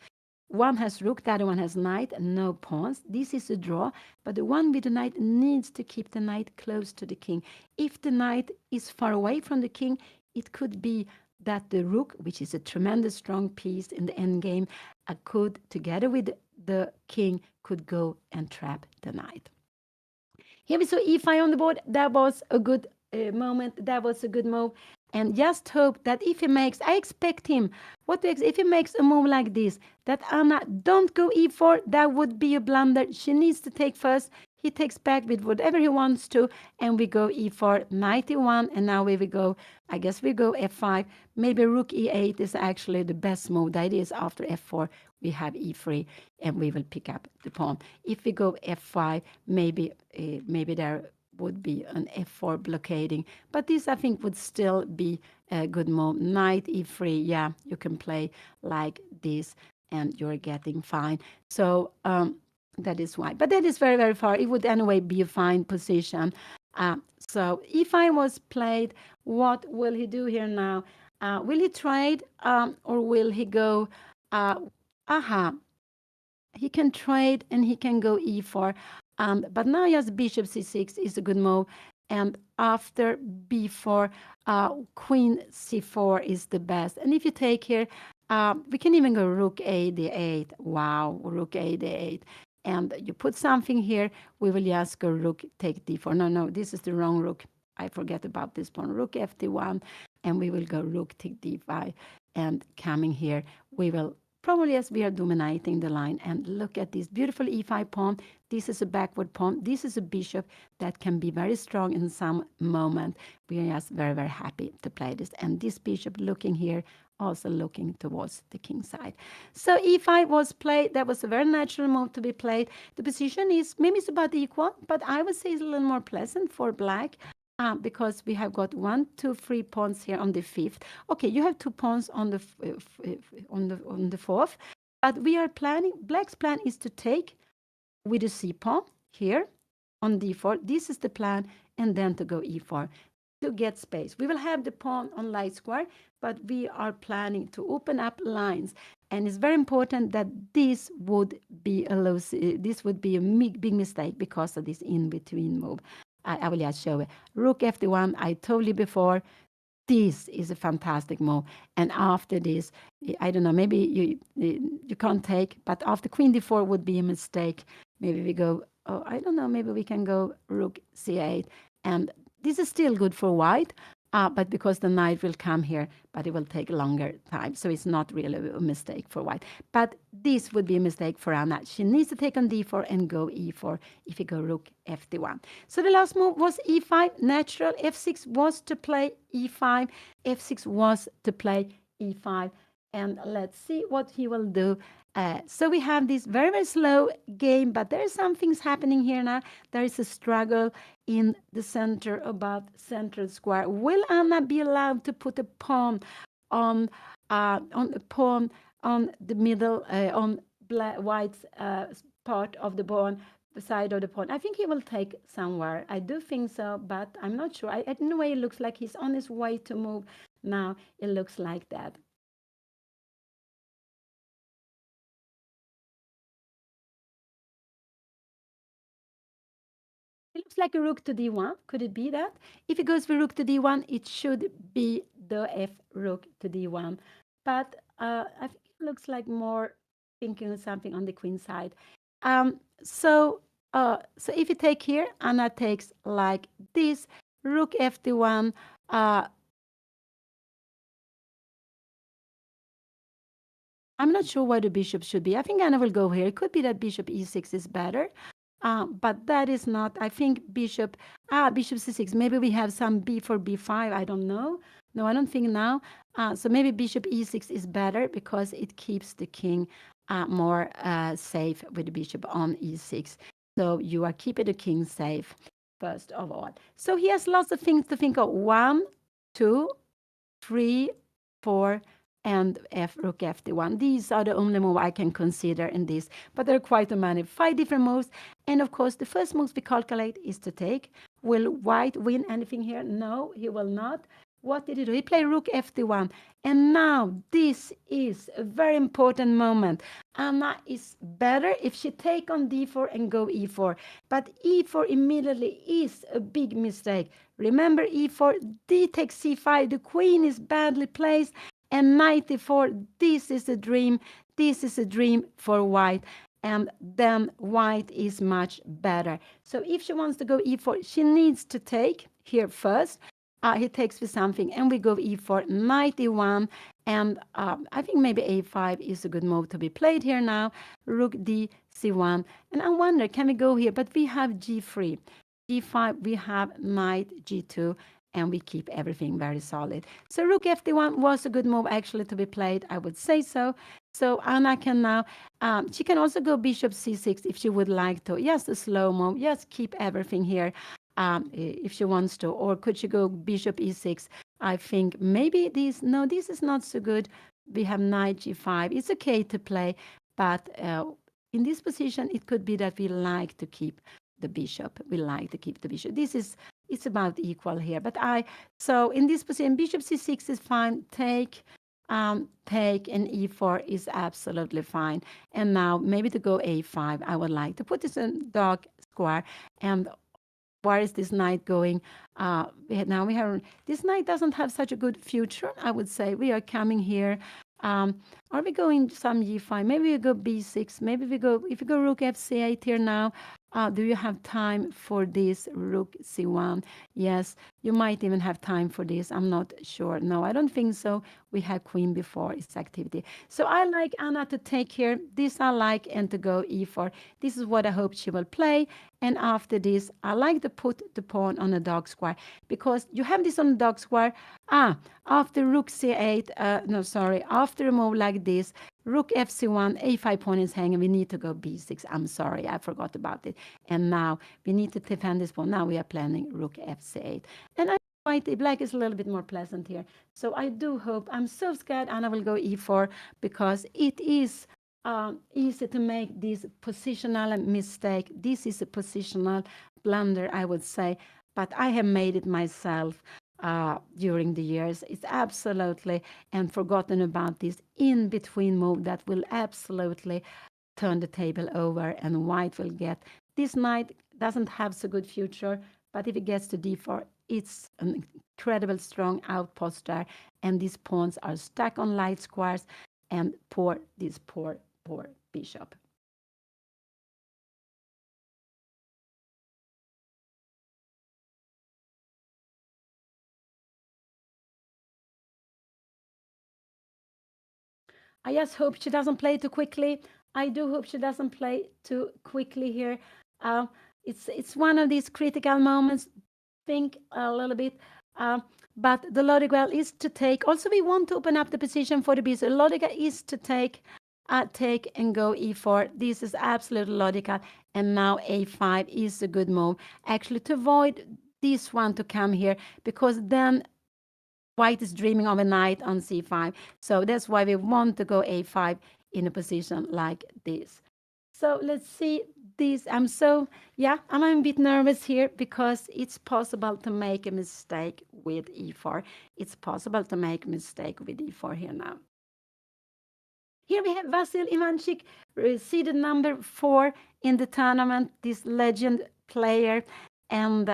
One has rook, the other one has knight, and no pawns. This is a draw, but the one with the knight needs to keep the knight close to the king. If the knight is far away from the king, it could be that the rook, which is a tremendous strong piece in the endgame, could, together with the king, could go and trap the knight. Here we saw e5 on the board. That was a good moment. That was a good move. And just hope that if he makes, I expect him, if he makes a move like this, that Anna, don't go e4, that would be a blunder. She needs to take first. He takes back with whatever he wants to, and we go e4, knight e1, and now we will go, I guess we go f5. Maybe rook e8 is actually the best move. That is after f4, we have e3, and we will pick up the pawn. If we go f5, maybe there would be an f4 blockading, but this I think would still be a good move. Knight e3, yeah, you can play like this, and you're getting fine. So that is why. But that is very, very far. It would anyway be a fine position. So e5 was played. What will he do here now? Will he trade or will he go? He can trade and he can go e4. But now just bishop c6 is a good move. And after b4, queen c4 is the best. And if you take here, we can even go rook a d8. Wow, rook a d8. And you put something here, we will just go rook take d4. No, this is the wrong rook. I forget about this pawn. Rook f d1, and we will go rook take d5. And coming here, we will probably as we are dominating the line. And look at this beautiful e5 pawn. This is a backward pawn. This is a bishop that can be very strong in some moment. We are just very, very happy to play this. And this bishop looking here, also looking towards the king side. So e5 was played. That was a very natural move to be played. The position is maybe it's about equal, but I would say it's a little more pleasant for black. Because we have got 1, 2, 3 pawns here on the fifth. Okay, you have 2 pawns on the on the fourth, but we are planning. Black's plan is to take with the c pawn here on d4. This is the plan, and then to go e4 to get space. We will have the pawn on light square, but we are planning to open up lines. And it's very important that this would be a big mistake because of this in-between move. I will just show it. Rook f1, I told you before, this is a fantastic move. And after this, I don't know, maybe you can't take, but after queen d4 would be a mistake. Maybe we go, oh, I don't know, maybe we can go rook c8. And this is still good for white, but because the knight will come here, but it will take longer time. So it's not really a mistake for white. But this would be a mistake for Anna. She needs to take on d4 and go e4 if you go rook f1. So the last move was e5, natural. f6 was to play e5. f6 was to play e5. And let's see what he will do. So we have this very, very slow game, but there are some things happening here now. There is a struggle in the center, about central square. Will Anna be allowed to put a pawn on a pawn on the middle, on white's part of the pawn, the side of the pawn? I think he will take somewhere. I do think so, but I'm not sure. In a way, it looks like he's on his way to move. Now it looks like that. It looks like a rook to d1. Could it be that? If it goes for rook to d1, it should be the f rook to d1. But I think it looks like more thinking of something on the queen side. So if you take here, Anna takes like this, rook f d1. I'm not sure where the bishop should be. I think Anna will go here. It could be that bishop e6 is better. But that is not, I think bishop c6. Maybe we have some b4, b5. I don't know. No, I don't think now. So maybe bishop e6 is better because it keeps the king more safe with the bishop on e6. So you are keeping the king safe first of all. So he has lots of things to think of. 1, 2, 3, 4, and rook f1. These are the only move I can consider in this, but there are quite a many, 5 different moves. And of course, the first moves we calculate is to take. Will white win anything here? No, he will not. What did he do? He played rook f1. And now this is a very important moment. Anna is better if she take on d4 and go e4. But e4 immediately is a big mistake. Remember e4, d takes c5. The queen is badly placed. And knight e4, this is a dream. This is a dream for white. And then white is much better. So if she wants to go e4, she needs to take here first. He takes with something, and we go e4, knight e1. And I think maybe a5 is a good move to be played here now. Rook d c1. And I wonder, can we go here? But we have g3. g5, we have knight g2. And we keep everything very solid. So rook f1 was a good move actually to be played, I would say so. So Anna can now, she can also go bishop c6 if she would like to. Yes, a slow move. Yes, keep everything here if she wants to. Or could she go bishop e6? I think maybe this, no, this is not so good. We have knight g5. It's okay to play, but in this position, it could be that we like to keep the bishop. We like to keep the bishop. It's about equal here. But so in this position, bishop c6 is fine. Take, and e4 is absolutely fine. And now maybe to go a5, I would like to put this in dark square. And where is this knight going? Now we have, this knight doesn't have such a good future, I would say. We are coming here. Are we going some g5? Maybe we go b6. Maybe we go, if we go rook f8 here now, Do you have time for this rook c1? Yes, you might even have time for this. I'm not sure. No, I don't think so. We had queen before its activity. So I like Anna to take here. This I like, and to go e4. This is what I hope she will play. And after this, I like to put the pawn on a dark square, because you have this on the dark square. After rook c8, no, sorry, after a move like this, rook fc1, a5 pawn is hanging. We need to go b6. I'm sorry, I forgot about it. And now we need to defend this pawn. Now we are planning rook fc8. And I white, black is a little bit more pleasant here. So I do hope, I'm so scared Anna will go e4, because it is easy to make this positional mistake. This is a positional blunder, I would say, but I have made it myself during the years. It's absolutely, and forgotten about this in between move that will absolutely turn the table over, and white will get this knight. Doesn't have so good future, but if it gets to d4, it's an incredible strong outpost there, and these pawns are stuck on light squares, and this poor bishop. I just hope she doesn't play too quickly. I do hope she doesn't play too quickly here. Uh, it's one of these critical moments. Think a little bit. Uh, but the logical is to take. Also, we want to open up the position for the bishop. The logical is to take and go e4. This is absolutely logical. And now a5 is a good move. Actually, to avoid this one to come here, because then white is dreaming of a knight on c5. So that's why we want to go a5 in a position like this. So let's see this. I'm a bit nervous here, because it's possible to make a mistake with e4. It's possible to make a mistake with e4 here now. Here we have Vasil Ivanchik, seeded number 4 in the tournament, this legend player. And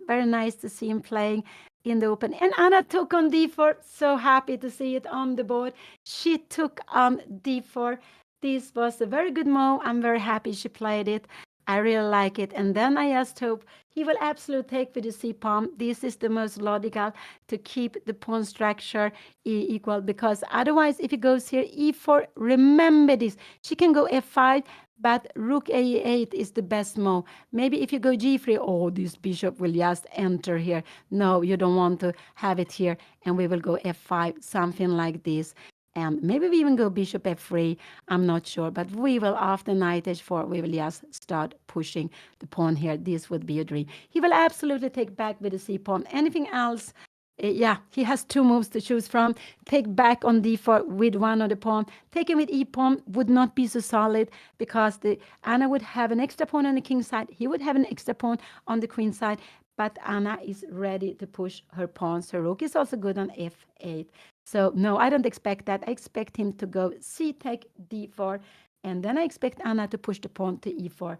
very nice to see him playing in the open. And Anna took on d4. So happy to see it on the board. She took on d4. This was a very good move. I'm very happy she played it. I really like it. And then I just hope he will absolutely take with the c pawn. This is the most logical, to keep the pawn structure equal, because otherwise, if he goes here e4, remember this. She can go f5, but rook a8 is the best move. Maybe if you go g3, oh, this bishop will just enter here. No, you don't want to have it here. And we will go f5, something like this. And maybe we even go bishop f3. I'm not sure. But we will, after knight h4, we will just start pushing the pawn here. This would be a dream. He will absolutely take back with the c pawn. Anything else? He has two moves to choose from. Take back on d4 with one of the pawn. Taking with e pawn would not be so solid, because Anna would have an extra pawn on the king side. He would have an extra pawn on the queen side. But Anna is ready to push her pawns. Her rook is also good on f8. So no, I don't expect that. I expect him to go c take d4, and then I expect Anna to push the pawn to e4.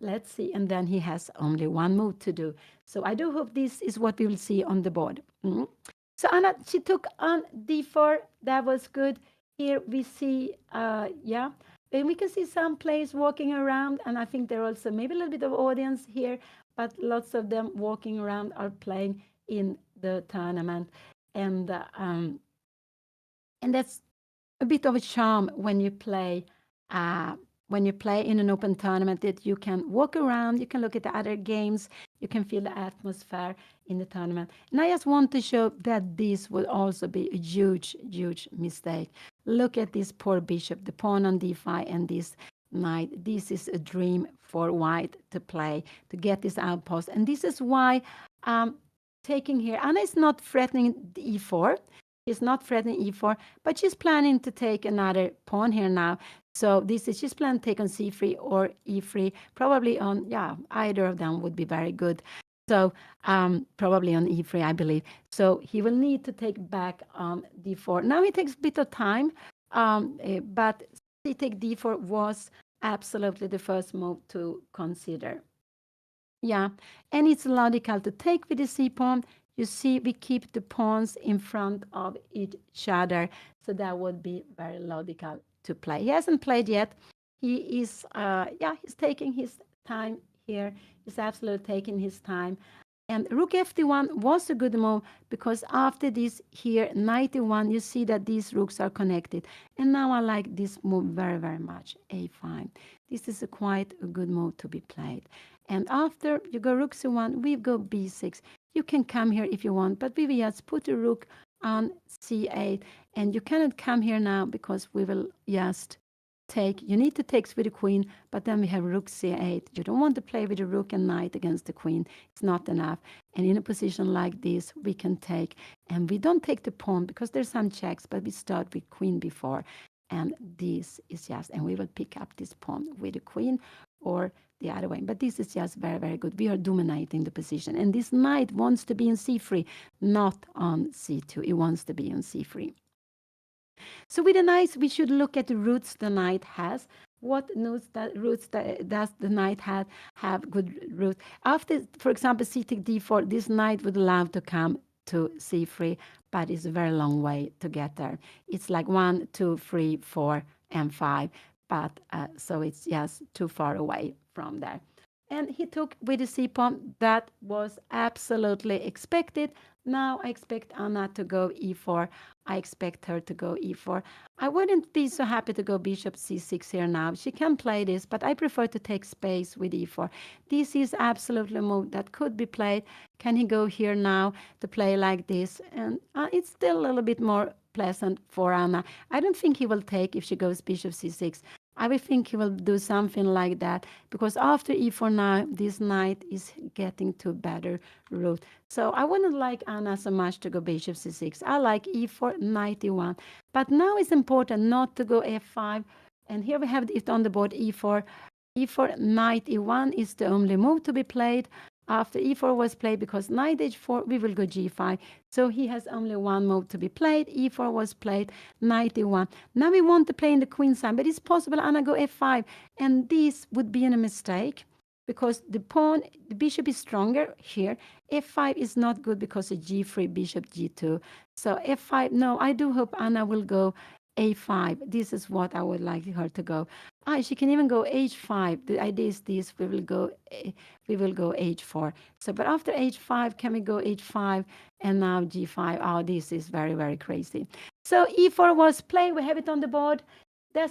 Let's see. And then he has only one move to do. So I do hope this is what we will see on the board. So Anna, she took on d4. That was good. Here we see, and we can see some players walking around, and I think there are also maybe a little bit of audience here, but lots of them walking around are playing in the tournament. And that's a bit of a charm when you play in an open tournament, that you can walk around, you can look at the other games, you can feel the atmosphere in the tournament. And I just want to show that this would also be a huge mistake. Look at this poor bishop, the pawn on d5, and this knight. This is a dream for white to play, to get this outpost. And this is why taking here, Anna is not threatening e4. She's not threatening e4, but she's planning to take another pawn here now. So she's planning to take on c3 or e3, probably on, either of them would be very good. So probably on e3, I believe. So he will need to take back on d4. Now it takes a bit of time, but c take d4 was absolutely the first move to consider. Yeah, and it's logical to take with the c pawn. You see, we keep the pawns in front of each other. So that would be very logical to play. He hasn't played yet. he is, yeah, he's taking his time here. He's absolutely taking his time. And rook fd1 was a good move because after this here, knight e1, you see that these rooks are connected. And now I like this move very, very much, a5. This is a quite a good move to be played. And after you go rook c1, we go b6. You can come here if you want, but we will just put a rook on c8. And you cannot come here now because we will just take, you need to take with the queen, but then we have rook c8. You don't want to play with the rook and knight against the queen. It's not enough. And in a position like this, we can take, and we don't take the pawn because there's some checks, but we start with queen before. And this is just, and we will pick up this pawn with the queen or the other way. But this is just very, very good. We are dominating the position. And this knight wants to be in c3, not on c2. It wants to be on c3. So with the knights, we should look at the roots the knight has. What roots does the knight have good roots? After, for example, c takes d4, this knight would love to come to c3, but it's a very long way to get there. It's like 1, 2, 3, 4, and 5, but so it's just too far away from there. And he took with the c-pawn. That was absolutely expected. Now I expect Anna to go e4. I expect her to go e4. I wouldn't be so happy to go bishop c6 here now. She can play this, but I prefer to take space with e4. This is absolutely a move that could be played. Can he go here now to play like this? And it's still a little bit more pleasant for Anna. I don't think he will take if she goes bishop c6. I would think he will do something like that because after e4 now, this knight is getting to better route. So I wouldn't like Anna so much to go bishop c6. I like e4, knight e1. But now it's important not to go f5. And here we have it on the board e4. e4, knight e1 is the only move to be played. After e4 was played, because knight h4, we will go g5. So he has only one move to be played. e4 was played, knight e1. Now we want to play in the queen side, but it's possible Anna go f5. And this would be a mistake because the pawn, the bishop is stronger here. f5 is not good because of g3, bishop g2. So f5, no, I do hope Anna will go a5. This is what I would like her to go. She can even go h5. The idea is this: we will go h4. So, but after h5, can we go h5 and now g5? Oh, this is very, very crazy. So e4 was played. We have it on the board.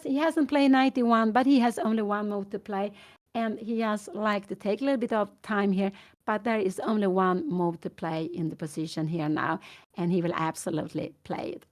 He hasn't played 91, but he has only one move to play, and he has like to take a little bit of time here. But there is only one move to play in the position here now, and he will absolutely play it.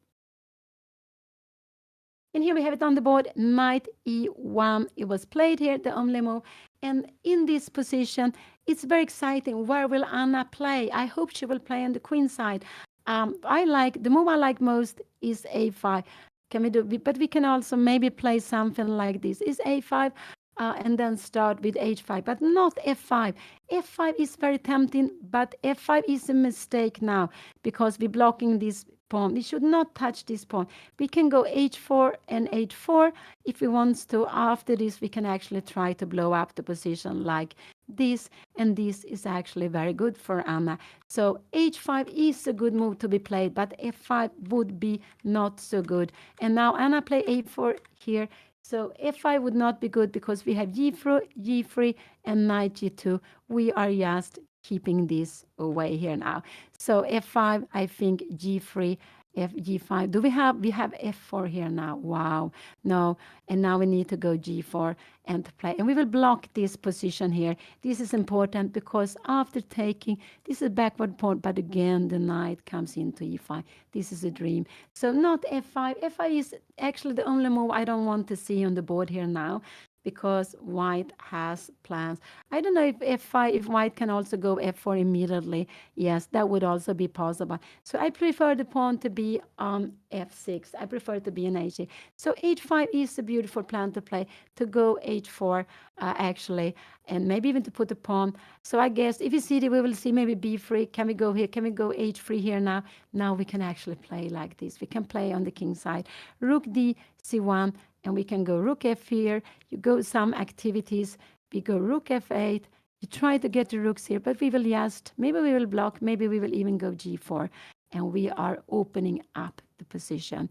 And here we have it on the board, knight e1. It was played here, the only move. And in this position, it's very exciting. Where will Anna play? I hope she will play on the queen side. The move I like most is a5. Can we do? But we can also maybe play something like this. Is a5 and then start with h5, but not f5. f5 is very tempting, but f5 is a mistake now because we're blocking this pawn. We should not touch this pawn. We can go h4 and h4 if we want to. After this, we can actually try to blow up the position like this, and this is actually very good for Anna. So h5 is a good move to be played, but f5 would be not so good. And now Anna play a4 here. So f5 would not be good because we have g3, and knight g2. We are just keeping this away here now. So f5, I think g3, g5. We have f4 here now. Wow. No. And now we need to go g4 and to play. And we will block this position here. This is important because after taking, this is a backward pawn, but again, the knight comes into e5. This is a dream. So not f5. f5 is actually the only move I don't want to see on the board here now, because white has plans. I don't know if f5, if white can also go f4 immediately. Yes, that would also be possible. So I prefer the pawn to be on f6. I prefer to be in h8. So h5 is a beautiful plan to play, to go h4 actually, and maybe even to put the pawn. So I guess if you see that, we will see maybe b3. Can we go here? Can we go h3 here now? Now we can actually play like this. We can play on the king side. Rook d, c1, and we can go rook f here. You go some activities. We go rook f8. You try to get the rooks here, but we will just, maybe we will block, maybe we will even go g4. And we are opening up the position.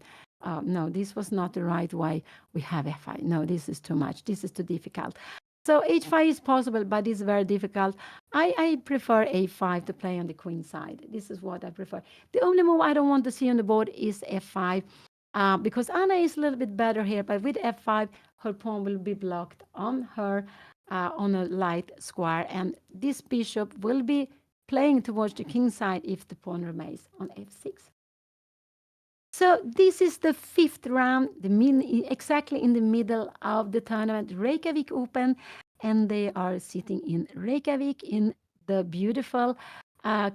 No, this was not the right way. We have f5. No, this is too much. This is too difficult. So h5 is possible, but it's very difficult. I prefer a5 to play on the queen side. This is what I prefer. The only move I don't want to see on the board is f5, because Anna is a little bit better here, but with f5, her pawn will be blocked on her on a light square, and this bishop will be playing towards the king side if the pawn remains on f6. So this is the fifth round, exactly in the middle of the tournament, Reykjavik Open, and they are sitting in Reykjavik in the beautiful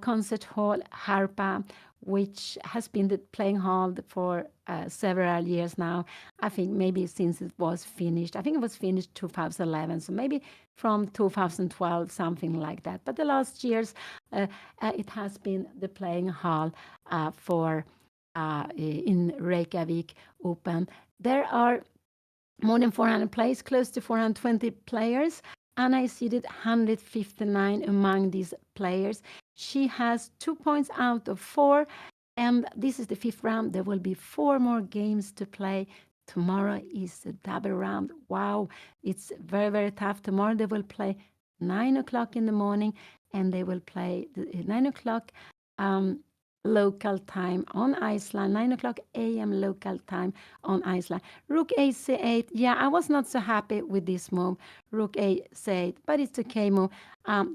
concert hall Harpa, which has been the playing hall for several years now. I think maybe since it was finished. I think it was finished 2011, so maybe from 2012, something like that. But the last years, it has been the playing hall for in Reykjavik Open. There are more than 400 players, close to 420 players. Anna is seated 159 among these players. She has 2 points out of 4, and this is the fifth round. There will be 4 more games to play. Tomorrow is a double round. Wow, it's very, very tough. Tomorrow they will play 9 o'clock in the morning, and they will play 9 o'clock local time on Iceland, 9 o'clock a.m. local time on Iceland. Rook a c8. Yeah, I was not so happy with this move, Rook a c8, but it's okay move.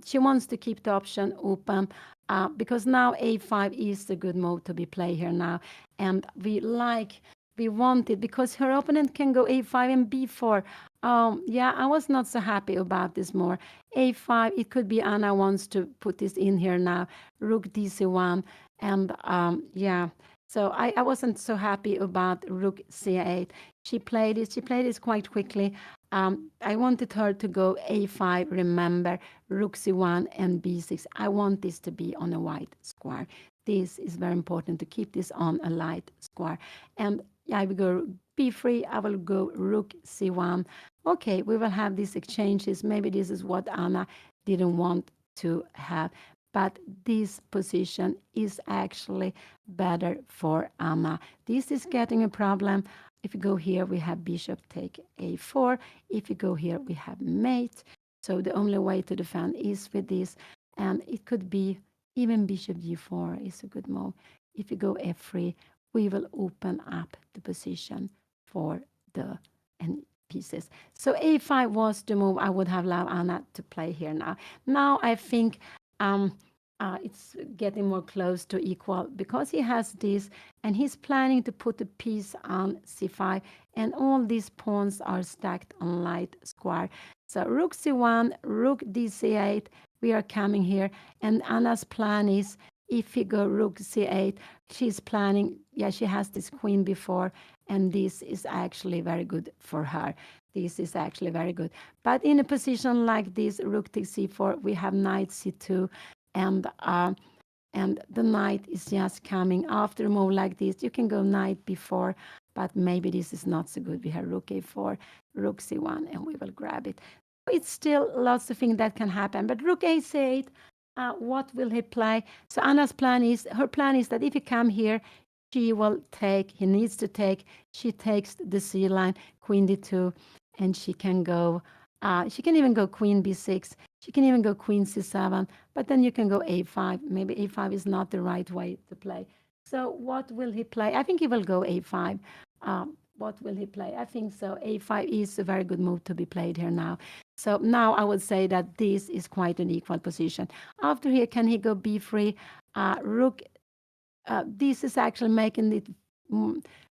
She wants to keep the option open because now a5 is a good move to be played here now. And we want it because her opponent can go a5 and b4. Yeah, I was not so happy about this more. a5, it could be Anna wants to put this in here now. Rook dc1. And yeah, so I wasn't so happy about Rook c8. She played it quite quickly. I wanted her to go a5, remember, Rook c1 and b6. I want this to be on a white square. This is very important to keep this on a light square. And I will go b3, I will go Rook c1. Okay, we will have these exchanges. Maybe this is what Anna didn't want to have. But this position is actually better for Anna. This is getting a problem. If you go here, we have bishop take a4. If you go here, we have mate. So the only way to defend is with this. And it could be even bishop g4 is a good move. If you go f3, we will open up the position for the pieces. So a5 was the move I would have allowed Anna to play here now. Now I think it's getting more close to equal because he has this and he's planning to put a piece on c5 and all these pawns are stacked on light square. So Rook c1, Rook dc8, we are coming here, and Anna's plan is if you go Rook c8, she's planning, yeah, she has this queen before, and this is actually very good for her. This is actually very good. But in a position like this, Rook takes c4, we have knight c2, and the knight is just coming after a move like this. You can go knight b4, but maybe this is not so good. We have Rook a4, Rook c1, and we will grab it. It's still lots of things that can happen. But Rook a c8, what will he play? So Anna's plan is, her plan is that if you come here, she will take, he needs to take, she takes the c line, queen d2, and she can go, she can even go queen b6, she can even go queen c7, but then you can go a5. Maybe a5 is not the right way to play. So what will he play? I think he will go a5. What will he play? I think so. a5 is a very good move to be played here now. So now I would say that this is quite an equal position. After here, can he go b3? Rook, this is actually making it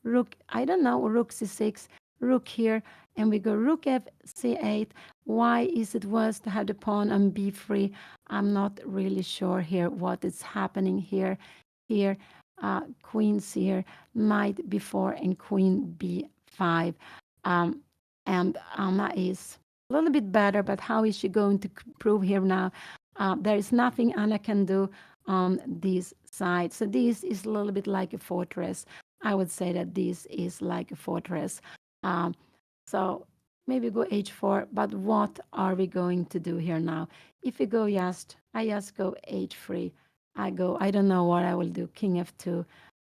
rook, I don't know, rook c6, rook here, and we go rook f c8. Why is it worse to have the pawn on b3? I'm not really sure here what is happening here. Here, queens here, knight b4 and queen b5. And Anna is a little bit better, but how is she going to prove here now? There is nothing Anna can do on this side. So this is a little bit like a fortress. I would say that this is like a fortress. So maybe go h4, but what are we going to do here now? If we go I just go h3. I don't know what I will do, king f2.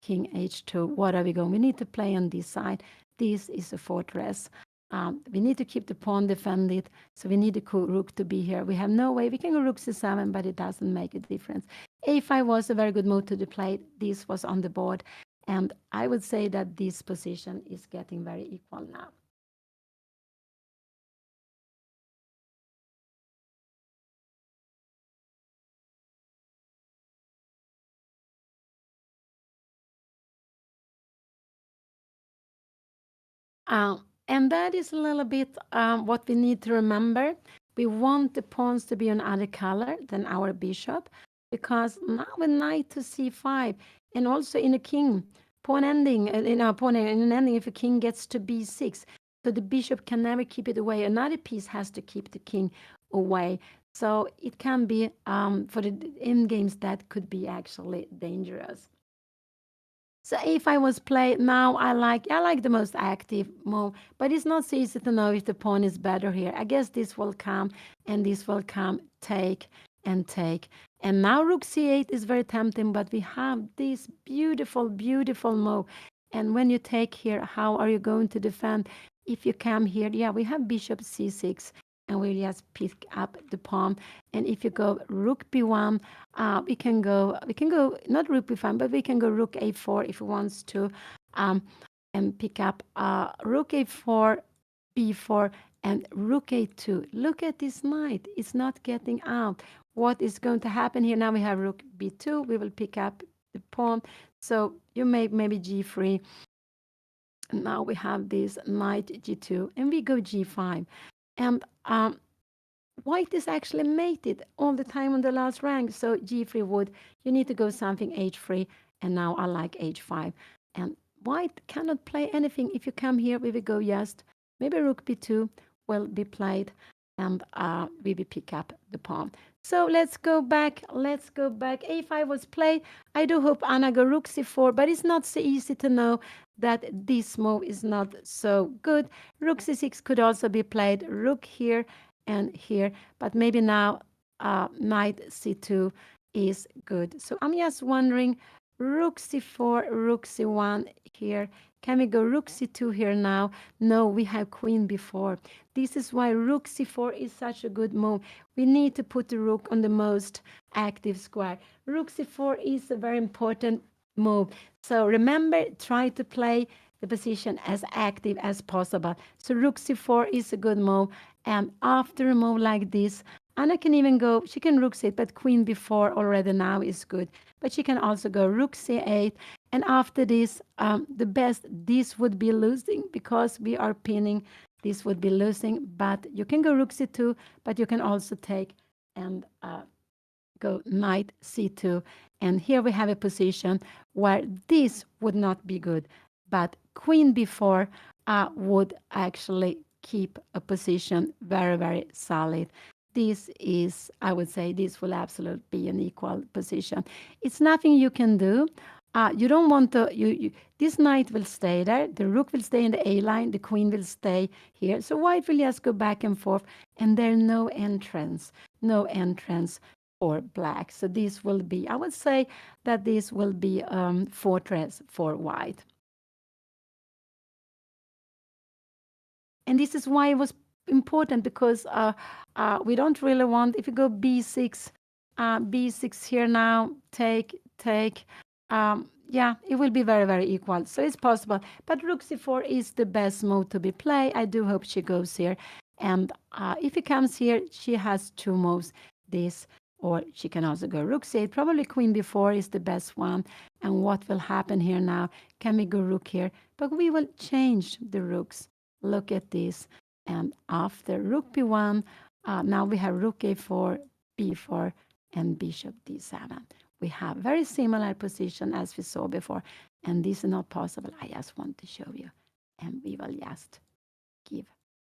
king h2. What are we going? We need to play on this side. This is a fortress. We need to keep the pawn defended, so we need the rook to be here. We have no way. We can go rook c7, but it doesn't make a difference. a5 was a very good move to play. This was on the board, and I would say that this position is getting very equal now. And that is a little bit what we need to remember. We want the pawns to be another color than our bishop, because now with knight to c5, and also in a king, pawn ending, pawn in an ending, if a king gets to b6, so the bishop can never keep it away. Another piece has to keep the king away. So it can be, for the end games, that could be actually dangerous. So if I was played now, I like the most active move, but it's not so easy to know if the pawn is better here. I guess this will come, and this will come, take and take. And now rook c8 is very tempting, but we have this beautiful, beautiful move. And when you take here, how are you going to defend? If you come here, yeah, we have bishop c6, and we'll just pick up the pawn. And if you go rook b1, we can go not rook b5, but we can go rook a4 if we wants to, and pick up rook a4, b4, and rook a2. Look at this knight; it's not getting out. What is going to happen here? Now we have rook b2. We will pick up the pawn. So you make maybe g3. And now we have this knight g2, and we go g5, and white is actually mated all the time on the last rank. So g3 would, you need to go something h3, and now I like h5. And white cannot play anything. If you come here, we will go just, maybe rook b2 will be played, and we will pick up the pawn. So let's go back. a5 was played. I do hope Anna go rook c4, but it's not so easy to know that this move is not so good. Rook c6 could also be played. Rook here and here, but maybe now knight c2 is good. So I'm just wondering, rook c4, rook c1 here. Can we go rook c2 here now? No, we have queen b4. This is why rook c4 is such a good move. We need to put the rook on the most active square. Rook c4 is a very important move. So remember, try to play the position as active as possible. So rook c4 is a good move. And after a move like this, Anna can even go, she can rook c8, but queen b4 already now is good. But she can also go rook c8. And after this, the best, this would be losing because we are pinning. This would be losing, but you can go rook c2, but you can also take and go knight c2. And here we have a position where this would not be good, but queen b4 would actually keep a position very, very solid. This is, I would say, this will absolutely be an equal position. It's nothing you can do. You don't want to, this knight will stay there, the rook will stay in the A line, the queen will stay here. So white will just go back and forth, and there's no entrance for black. So this will be, I would say that this will be fortress for white. And this is why it was important, because we don't really want, if you go b6, b6 here now, take, yeah, it will be very, very equal. So it's possible. But rook c4 is the best move to be played. I do hope she goes here. And if he comes here, she has two moves, this, or she can also go rook c8. Probably queen b4 is the best one. And what will happen here now? Can we go rook here? But we will change the rooks. Look at this. And after rook b1, now we have rook a4, b4, and bishop d7. We have very similar position as we saw before. And this is not possible. I just want to show you. And we will just give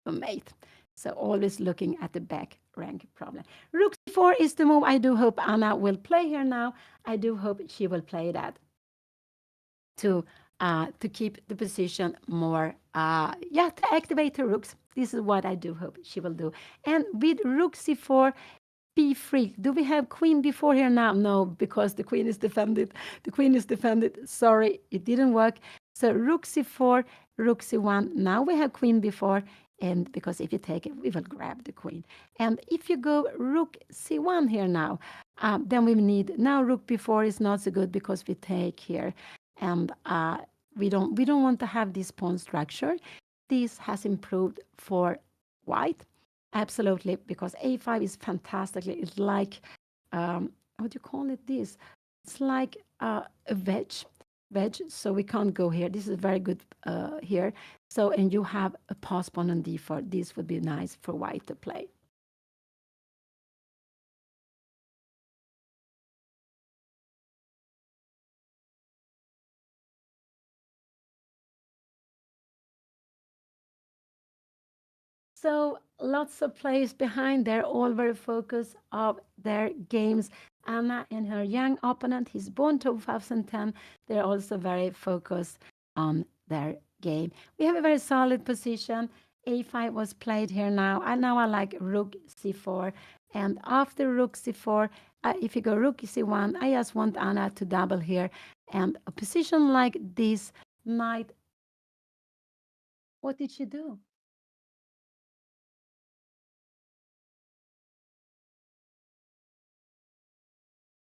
a mate. So always looking at the back rank problem. Rook c4 is the move. I do hope Anna will play here now. I do hope she will play that to keep the position more, to activate her rooks. This is what I do hope she will do. And with rook c4, be free. Do we have queen before here now? No, because the queen is defended. The queen is defended. Sorry, it didn't work. So rook c4, rook c1. Now we have queen before, and because if you take it, we will grab the queen. And if you go rook c1 here now, then we need, now rook b4 is not so good because we take here, and we don't want to have this pawn structure. This has improved for white, absolutely, because a5 is fantastically. It's like, what do you call it? This, it's like a wedge. So we can't go here. This is very good here. So, and you have a pass pawn on d4. This would be nice for white to play. So lots of players behind. They're all very focused of their games. Anna and her young opponent, he's born 2010. They're also very focused on their game. We have a very solid position. A5 was played here now. And now I like rook c4. And after rook c4, if you go rook c1, I just want Anna to double here. And a position like this might... What did she do?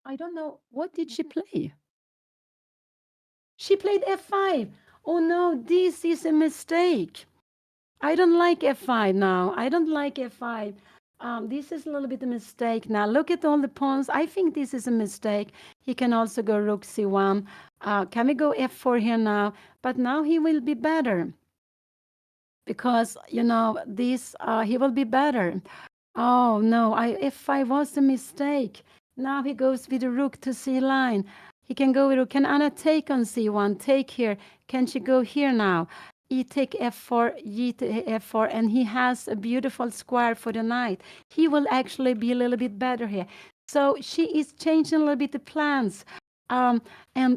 I don't know. What did she play? She played f5. Oh no, this is a mistake. I don't like f5 now. I don't like f5. This is a little bit a mistake. Now look at all the pawns. I think this is a mistake. He can also go rook c1. Can we go f4 here now? But now he will be better. Because, this, he will be better. Oh no, f5 was a mistake. Now he goes with the rook to c line. He can go with rook. Can Anna take on c1? Take here. Can she go here now? E take f4, g to f4, and he has a beautiful square for the knight. He will actually be a little bit better here. So she is changing a little bit the plans. And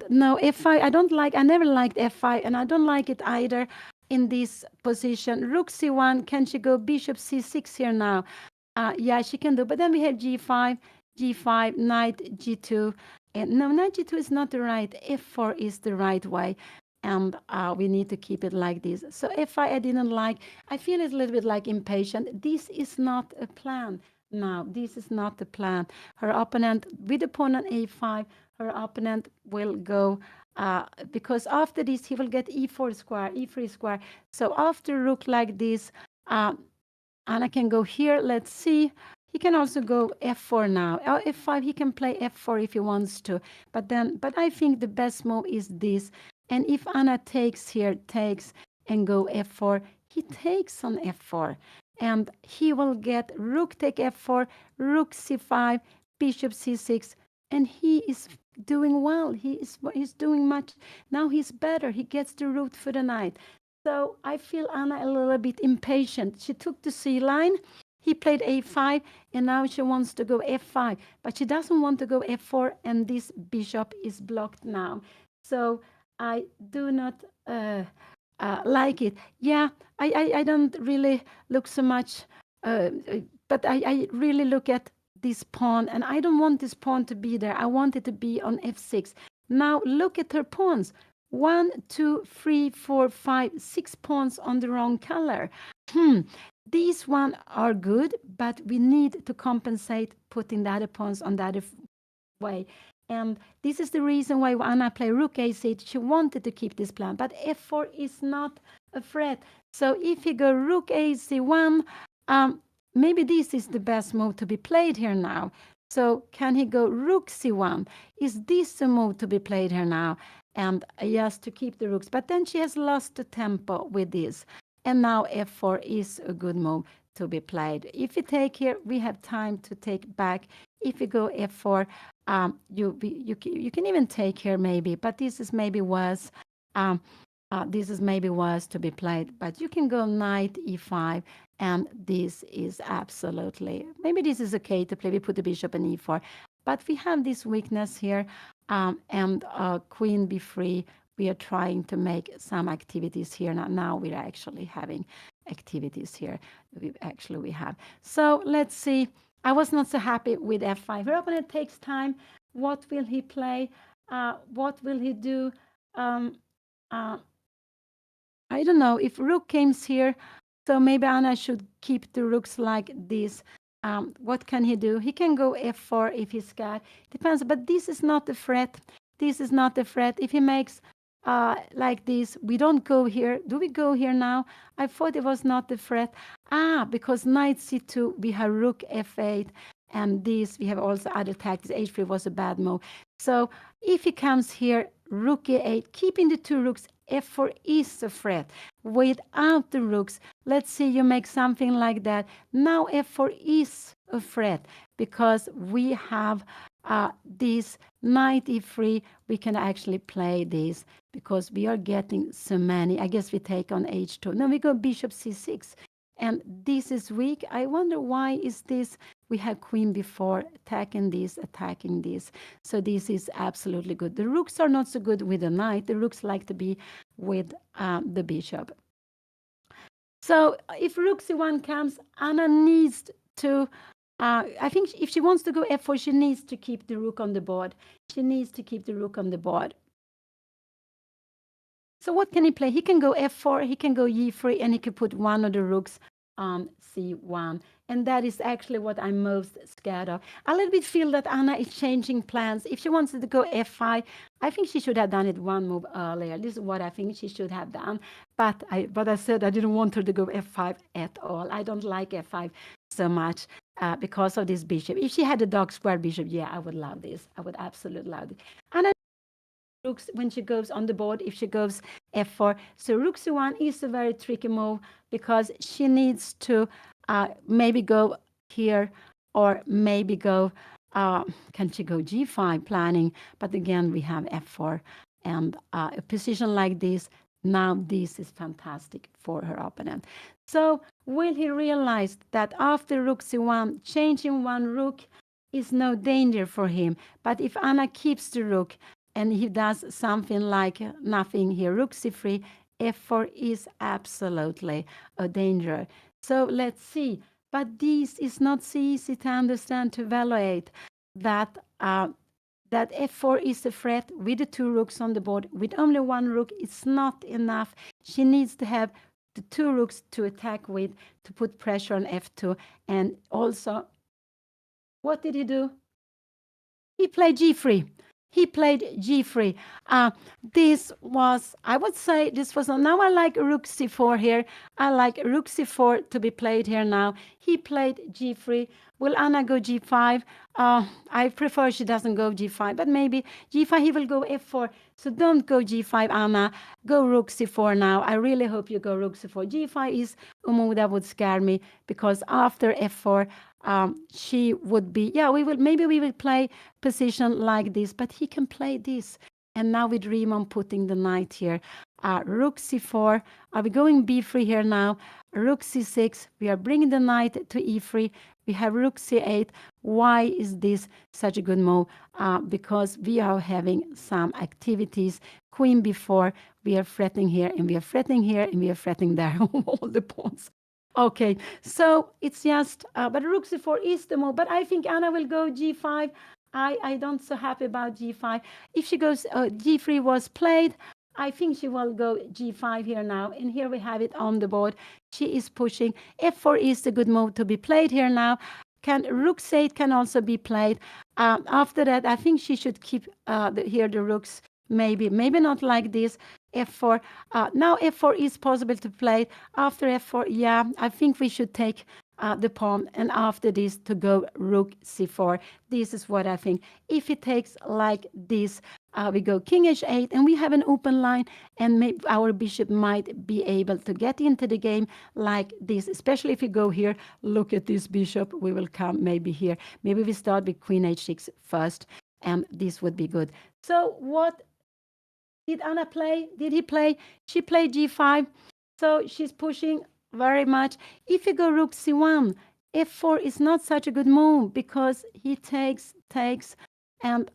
no, f5, I never liked f5, and I don't like it either in this position. Rook c1, can she go bishop c6 here now? Yeah, she can do, but then we have g5, knight g2. And no, knight g2 is not the right. f4 is the right way, and we need to keep it like this. So f5 I didn't like. I feel it's a little bit like impatient. This is not a plan. No, this is not the plan. Her opponent, with the pawn on a5, her opponent will go, because after this he will get e4 square, e3 square. So after rook like this, Anna can go here. Let's see. He can also go f4 now. F5, he can play f4 if he wants to. But I think the best move is this. And if Anna takes here, takes and go f4, he takes on f4. And he will get rook take f4, rook c5, bishop c6. And he is doing well. He's doing much. Now he's better. He gets the root for the knight. So I feel Anna a little bit impatient. She took the c line. He played a5, and now she wants to go f5. But she doesn't want to go f4, and this bishop is blocked now. So I do not like it. Yeah, I don't really look so much, but I really look at this pawn, and I don't want this pawn to be there. I want it to be on f6. Now look at her pawns. 1, 2, 3, 4, 5, 6 pawns on the wrong color. These one are good, but we need to compensate putting the other pawns on the other way. And this is the reason why Anna played rook a6. She wanted to keep this plan, but f4 is not a threat. So if you go rook ac1, maybe this is the best move to be played here now. So can he go rook c1? Is this the move to be played here now? And yes, to keep the rooks. But then she has lost the tempo with this. And now f4 is a good move to be played. If you take here, we have time to take back. If you go f4, you can even take here maybe, but this is maybe worse. This is maybe worse to be played, but you can go knight e5, and this is absolutely, maybe this is okay to play. We put the bishop in e4, but we have this weakness here, and queen b3. We are trying to make some activities here. Now we're actually having activities here. We have. So let's see. I was not so happy with f5. Her opponent takes time. What will he play? What will he do? Um, uh, I don't know if rook comes here, so maybe Anna should keep the rooks like this. What can he do? He can go f4 if he's scared. Depends, but this is not a threat. This is not a threat. If he makes like this, we don't go here. Do we go here now? I thought it was not a threat. Because knight c2, we have rook f8, and this, we have also other tactics. h3 was a bad move. So if he comes here, rook e8, keeping the two rooks, f4 is a threat. Without the rooks, let's say you make something like that. Now f4 is a threat because we have this knight e3. We can actually play this because we are getting so many. I guess we take on h2. Now we go bishop c6. And this is weak. I wonder why is this? We have queen before, attacking this, attacking this. So this is absolutely good. The rooks are not so good with the knight. The rooks like to be with the bishop. So if rook c1 comes, Anna needs to, I think if she wants to go f4, she needs to keep the rook on the board. She needs to keep the rook on the board. So what can he play? He can go f4, he can go e3, and he can put one of the rooks on c1. And that is actually what I'm most scared of. I little bit feel that Anna is changing plans. If she wants to go f5, I think she should have done it one move earlier. This is what I think she should have done. But I said I didn't want her to go f5 at all. I don't like f5 so much because of this bishop. If she had a dark square bishop, yeah, I would love this. I would absolutely love it. And rooks when she goes on the board if she goes f4. So rook c1 is a very tricky move because she needs to maybe go here or maybe go, can she go g5 planning? But again, we have f4 and a position like this. Now this is fantastic for her opponent. So will he realize that after rook c1, changing one rook is no danger for him? But if Anna keeps the rook, and he does something like nothing here, rook c3, f4 is absolutely a danger. So let's see. But this is not so easy to understand, to evaluate that that f4 is a threat with the two rooks on the board. With only one rook, it's not enough. She needs to have the two rooks to attack with to put pressure on f2. And also, what did he do? He played g3. He played g3. This was, I would say, this was, now I like rook c4 here. I like rook c4 to be played here now. He played g3. Will Anna go g5? I prefer she doesn't go g5, but maybe g5, he will go f4. So don't go g5, Anna. Go rook c4 now. I really hope you go rook c4. g5 is a move that would scare me because after f4, she would be, yeah, maybe we will play position like this, but he can play this. And now we dream on putting the knight here. Rook c4. Are we going b3 here now? Rook c6. We are bringing the knight to e3. We have rook c8. Why is this such a good move? Because we are having some activities. Queen b4. We are threatening here, and we are threatening here, and we are threatening there. All the pawns. Okay, so it's just, but rook c4 is the move. But I think Anna will go g5. I don't so happy about g5. If she goes, g3 was played, I think she will go g5 here now. And here we have it on the board. She is pushing. f4 is the good move to be played here now. Rook c8 can also be played. After that, I think she should keep here the rooks. Maybe not like this. f4. Now f4 is possible to play. After f4, yeah, I think we should take the pawn, and after this to go rook c4. This is what I think. If it takes like this, we go king h8, and we have an open line, and maybe our bishop might be able to get into the game like this, especially if you go here. Look at this bishop. We will come maybe here. Maybe we start with queen h6 first, and this would be good. So what did Anna play? Did he play? She played g5. So she's pushing very much. If you go rook c1, f4 is not such a good move because he takes, and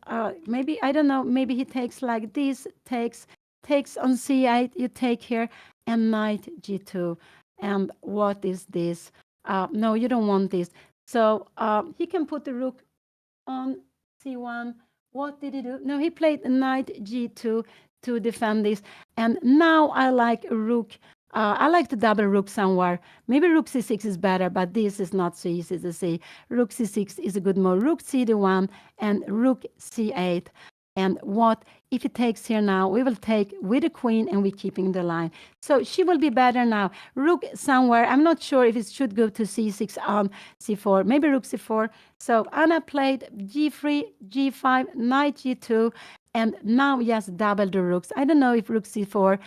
maybe, I don't know, maybe he takes like this, takes on c8, you take here, and knight g2. And what is this? No, you don't want this. So he can put the rook on c1. What did he do? No, he played knight g2 to defend this. And now I like rook. I like to double rook somewhere. Maybe rook c6 is better, but this is not so easy to see. Rook c6 is a good move. Rook cd1 and rook c8. And what if he takes here now? We will take with the queen and we're keeping the line. So she will be better now. Rook somewhere. I'm not sure if it should go to c6 on c4. Maybe rook c4. So Anna played g3, g5, knight g2. And now just double the rooks. I don't know if rook c4,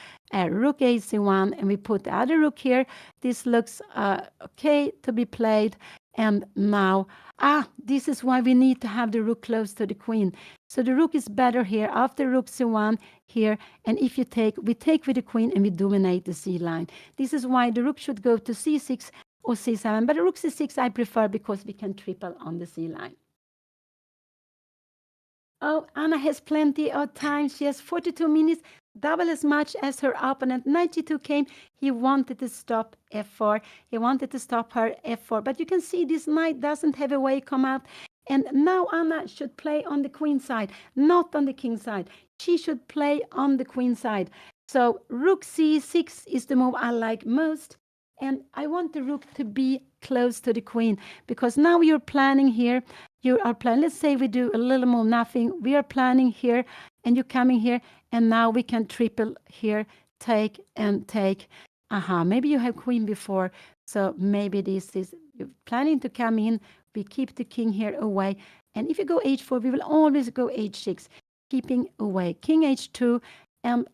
rook a c1, and we put the other rook here. This looks okay to be played. And now, this is why we need to have the rook close to the queen. So the rook is better here after rook c1 here. And if you take, we take with the queen and we dominate the c line. This is why the rook should go to c6 or c7. But rook c6 I prefer because we can triple on the c line. Oh, Anna has plenty of time. She has 42 minutes, double as much as her opponent. 92 came. He wanted to stop f4. He wanted to stop her f4. But you can see this knight doesn't have a way come out. And now Anna should play on the queen side, not on the king side. She should play on the queen side. So rook c6 is the move I like most. And I want the rook to be close to the queen because now you're planning here. You are planning, let's say we do a little more nothing. We are planning here and you're coming here and now we can triple here, take and take. Maybe you have queen before. So maybe this is, you're planning to come in. We keep the king here away. And if you go h4, we will always go h6, keeping away. King h2 and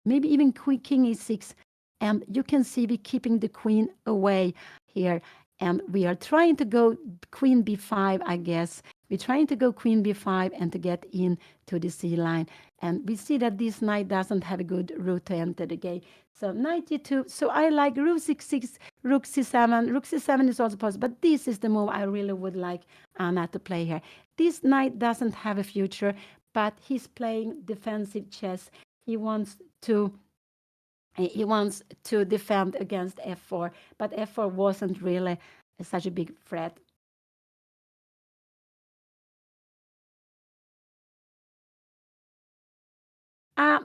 maybe even king e6. And you can see we're keeping the queen away here. And we are trying to go queen b5, I guess. We're trying to go queen b5 and to get in to the c line. And we see that this knight doesn't have a good route to enter the game. So knight e2. So I like rook c6, rook c7. Rook c7 is also possible. But this is the move I really would like Anna to play here. This knight doesn't have a future, but he's playing defensive chess. He wants to defend against f4, but f4 wasn't really such a big threat.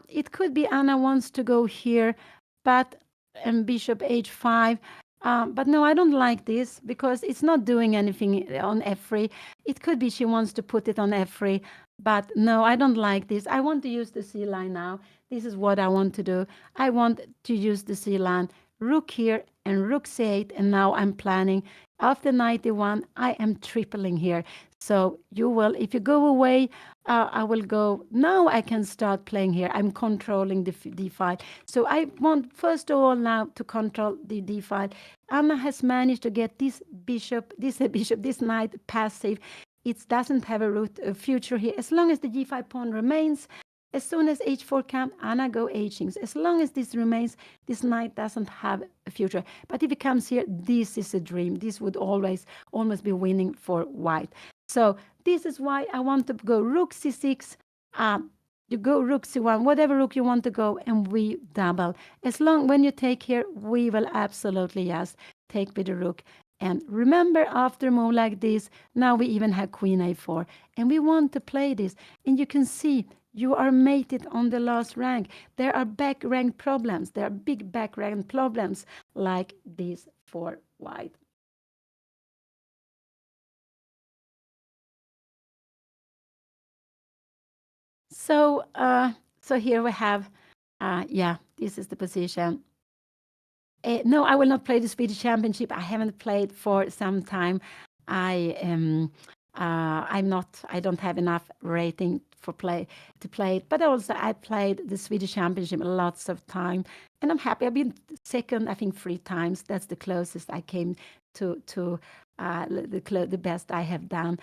It could be Anna wants to go here, but bishop h5. But no, I don't like this because it's not doing anything on f3. It could be she wants to put it on f3, but no, I don't like this. I want to use the c line now. This is what I want to do. I want to use the c line. Rook here and rook c8, and now I'm planning. After 91, I am tripling here. So you will, if you go away, I will go. Now I can start playing here. I'm controlling the d file. So I want, first of all, now to control the d file. Anna has managed to get this this knight passive. It doesn't have a future here. As long as the g5 pawn remains, as soon as h4 comes, Anna go h6. As long as this remains, this knight doesn't have a future. But if it comes here, this is a dream. This would always almost be winning for white. So this is why I want to go rook c6. You go rook c1, whatever rook you want to go, and we double. As long when you take here, we will absolutely just take with the rook. And remember, after a move like this, now we even have queen a4. And we want to play this. And you can see you are mated on the last rank. There are back rank problems. There are big back rank problems like this for white. So, so here we have, this is the position. No, I will not play the Swedish Championship. I haven't played for some time. I don't have enough rating to play it. But also I played the Swedish Championship lots of time, and I'm happy. I've been second, I think, 3 times. That's the closest I came to the best I have done.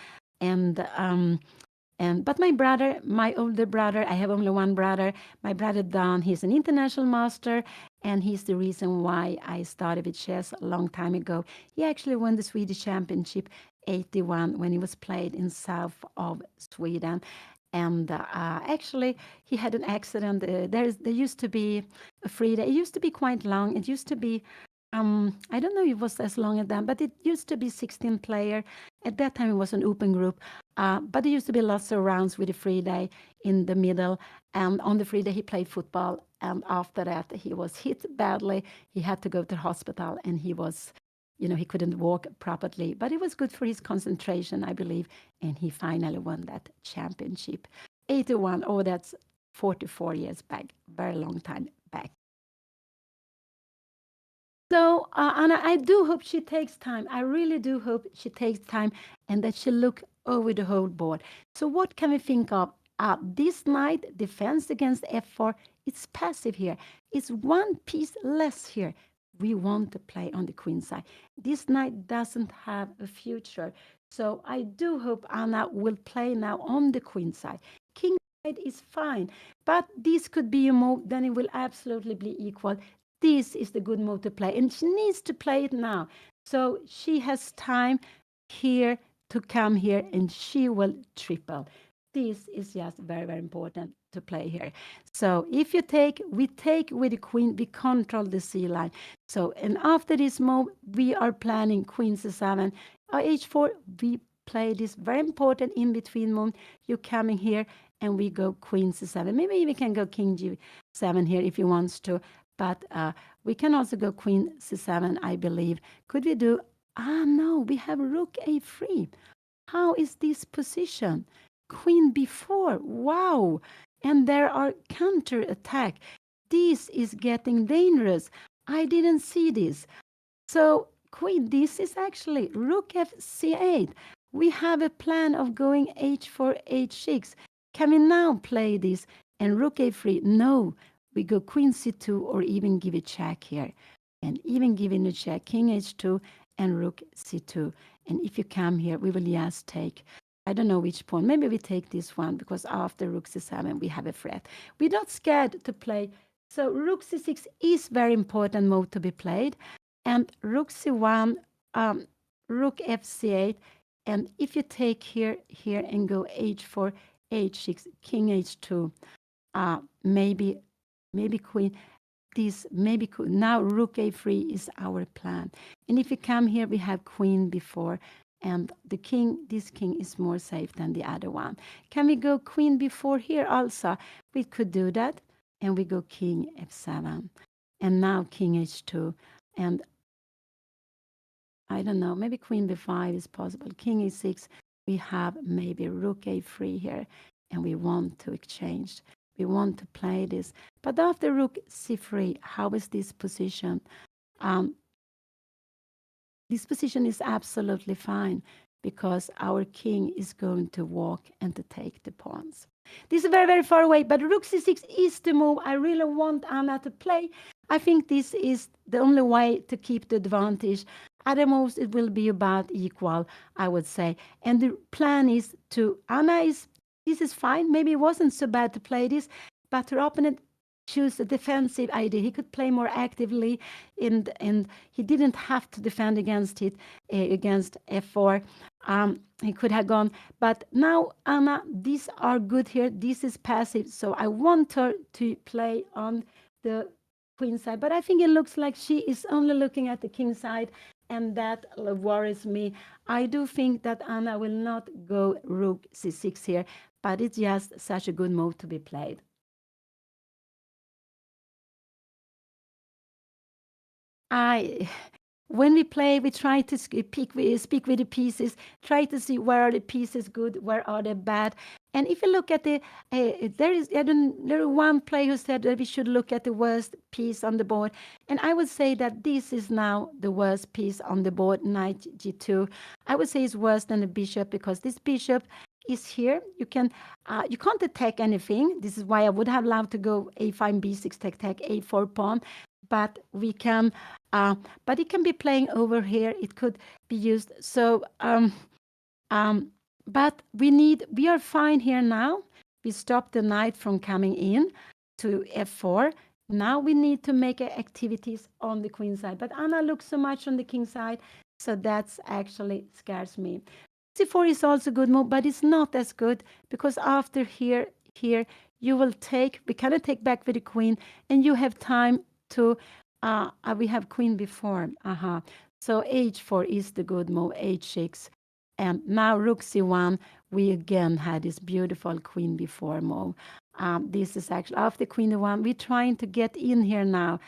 But my older brother, I have only one brother. My brother Dan, he's an international master, and he's the reason why I started with chess a long time ago. He actually won the Swedish Championship 81 when he was played in south of Sweden. And actually, he had an accident. There used to be a free day. It used to be quite long. It used to be I don't know if it was as long as that, but it used to be 16 player. At that time, it was an open group, but it used to be lots of rounds with a free day in the middle. And on the free day, he played football. And after that, he was hit badly. He had to go to the hospital, and he was, he couldn't walk properly. But it was good for his concentration, I believe. And he finally won that championship. 81. Oh, that's 44 years back. Very long time back. So, Anna, I do hope she takes time. I really do hope she takes time and that she look over the whole board. So what can we think of? This knight defense against f4. It's passive here. It's one piece less here. We want to play on the queen side. This knight doesn't have a future. So I do hope Anna will play now on the queen side. King side is fine, but this could be a move, then it will absolutely be equal. This is the good move to play, and she needs to play it now. So she has time here to come here, and she will triple. This is just very, very important to play here. So if you take, we take with the queen, we control the c line. So, and after this move, we are planning queen c7, h4, we play this very important in between move. You're coming here, and we go queen c7. Maybe we can go king g7 here if you want to. But we can also go queen c7, I believe. Could we do... no, we have rook a3. How is this position? Queen b4. Wow. And there are counter attack. This is getting dangerous. I didn't see this. So queen, this is actually rook f c8. We have a plan of going h4, h6. Can we now play this? And rook a3? No. We go queen c2 or even give a check here. And even giving a check, king h2 and rook c2. And if you come here, we will just take, I don't know which pawn. Maybe we take this one because after rook c7, we have a threat. We're not scared to play. So rook c6 is very important move to be played. And rook c1, rook f c8. And if you take here and go h4, h6, king h2, maybe queen, this maybe now rook a3 is our plan. And if you come here, we have queen before, and the king, this king is more safe than the other one. Can we go queen before here also? We could do that, and we go king f7, and now king h2, and I don't know, maybe queen b5 is possible. King a6, we have maybe rook a3 here, and we want to exchange. We want to play this. But after rook c3, how is this position? This position is absolutely fine because our king is going to walk and to take the pawns. This is very, very far away, but rook c6 is the move I really want Anna to play. I think this is the only way to keep the advantage. Other moves, it will be about equal, I would say. And the plan is to, this is fine. Maybe it wasn't so bad to play this, but her opponent choose a defensive idea. He could play more actively, and he didn't have to defend against it, against f4. He could have gone, but now Anna, these are good here. This is passive, so I want her to play on the queen side, but I think it looks like she is only looking at the king side, and that worries me. I do think that Anna will not go rook c6 here, but it's just such a good move to be played. When we play, we try to speak with the pieces, try to see where are the pieces good, where are they bad. And if you look at there is one player who said that we should look at the worst piece on the board, and I would say that this is now the worst piece on the board, knight g2. I would say it's worse than the bishop because this bishop is here. You can't attack anything. This is why I would have loved to go a5, b6, take a4 pawn, but we can. But it can be playing over here. It could be used. So, but we are fine here now. We stop the knight from coming in to f4. Now we need to make activities on the queen side. But Anna looks so much on the king side, so that's actually scares me. c4 is also a good move, but it's not as good because after here, you will take, we cannot take back with the queen, and you have time to We have queen before. So h4 is the good move, h6. And now rook c1, we again had this beautiful queen before move. This is actually after queen e1. We're trying to get in here now.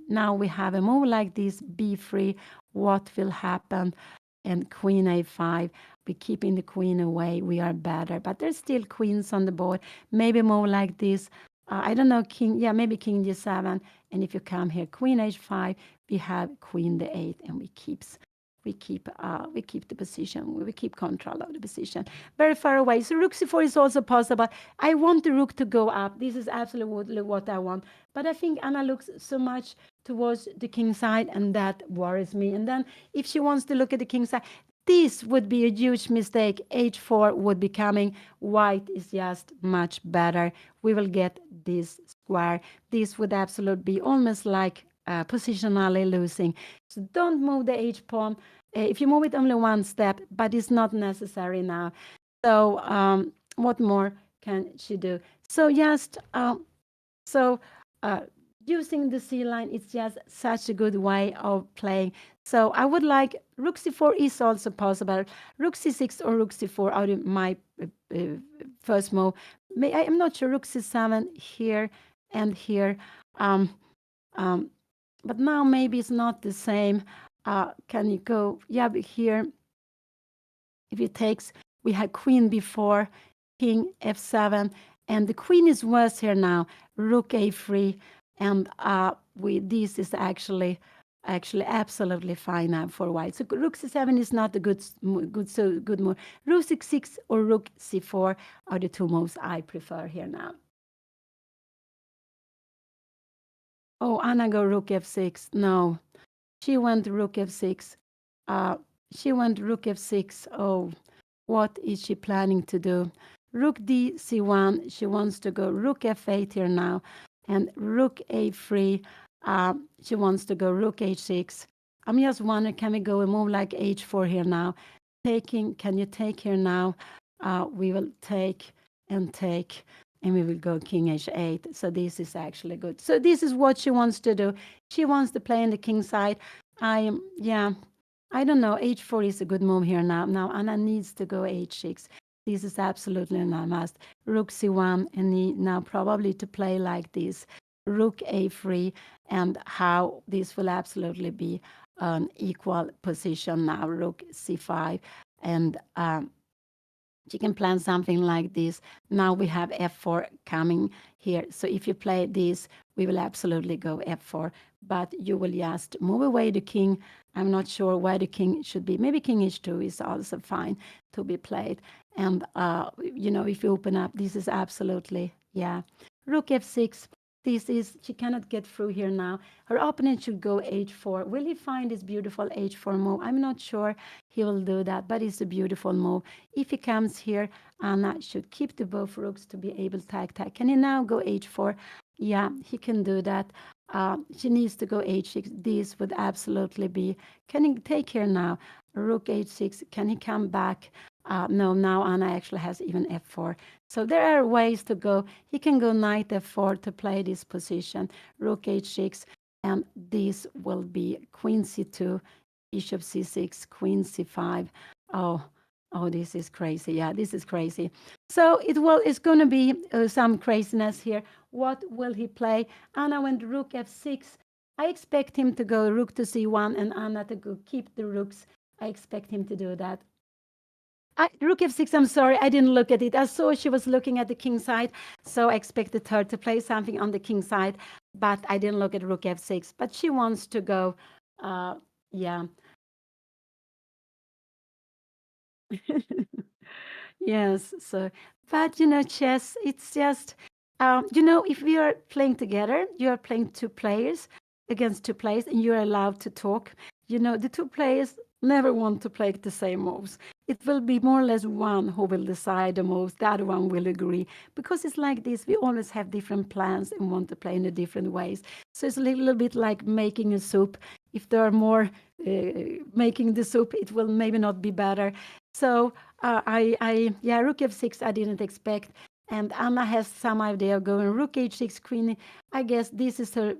Now we have a move like this, b3. What will happen? And queen a5. We're keeping the queen away. We are better, but there's still queens on the board. Maybe move like this. I don't know, king, yeah, maybe king g7. And if you come here, queen h5, we have queen d8, and we keep the position. We keep control of the position. Very far away. So rook c4 is also possible. I want the rook to go up. This is absolutely what I want. But I think Anna looks so much towards the king side, and that worries me. And then if she wants to look at the king side, this would be a huge mistake. H4 would be coming. White is just much better. We will get this square. This would absolutely be almost like positionally losing. So don't move the H pawn. If you move it only one step, but it's not necessary now. So what more can she do? So just so using the C line, it's just such a good way of playing. So I would like rook c4 is also possible. Rook c6 or rook c4 out of my first move. I'm not sure. Rook c7 here and here. Um, um, but now maybe it's not the same. Can you go? Yeah, but here, if it takes, we had queen before, king f7, and the queen is worse here now. Rook a3, and this is actually absolutely fine now for white. So rook c7 is not a good move. Rook c6 or rook c4 are the two moves I prefer here now. Oh, Anna go rook f6. No, she went rook f6. Uh, she went rook f6. Oh, what is she planning to do? Rook d c1. She wants to go rook f8 here now, and rook a3. She wants to go rook h6. I'm just wondering, can we go a move like h4 here now? Taking, can you take here now? We will take and take, and we will go king h8. So this is actually good. So this is what she wants to do. She wants to play on the king side. Yeah, I don't know. H4 is a good move here now. Now Anna needs to go h6. This is absolutely a must. Rook c1, and now probably to play like this. Rook a3, and how this will absolutely be an equal position now. Rook c5, and you can plan something like this. Now we have f4 coming here. So if you play this, we will absolutely go f4. But you will just move away the king. I'm not sure where the king should be. Maybe king h2 is also fine to be played. And, if you open up, this is absolutely, yeah. Rook f6. She cannot get through here now. Her opponent should go h4. Will he find this beautiful h4 move? I'm not sure he will do that, but it's a beautiful move. If he comes here, Anna should keep the both rooks to be able to attack. Can he now go h4? Yeah, he can do that. She needs to go h6. This would absolutely be. Can he take here now? Rook h6. Can he come back? No, now Anna actually has even f4. So there are ways to go. He can go knight f4 to play this position. Rook h6. And this will be queen c2, bishop c6, queen c5. Oh, this is crazy. Yeah, this is crazy. So it's going to be some craziness here. What will he play? Anna went rook f6. I expect him to go rook to c1 and Anna to go keep the rooks. I expect him to do that. Rook f6, I'm sorry, I didn't look at it. I saw she was looking at the king side, so I expected her to play something on the king side, but I didn't look at rook f6. But she wants to go, yeah. Yes, so, but chess, it's just, if we are playing together, you are playing two players against two players, and you're allowed to talk. The two players never want to play the same moves. It will be more or less one who will decide the moves, the other one will agree. Because it's like this, we always have different plans and want to play in a different ways. So it's a little bit like making a soup. If there are more making the soup, it will maybe not be better. So rook f6, I didn't expect. And Anna has some idea of going rook h6, queen. I guess this is her,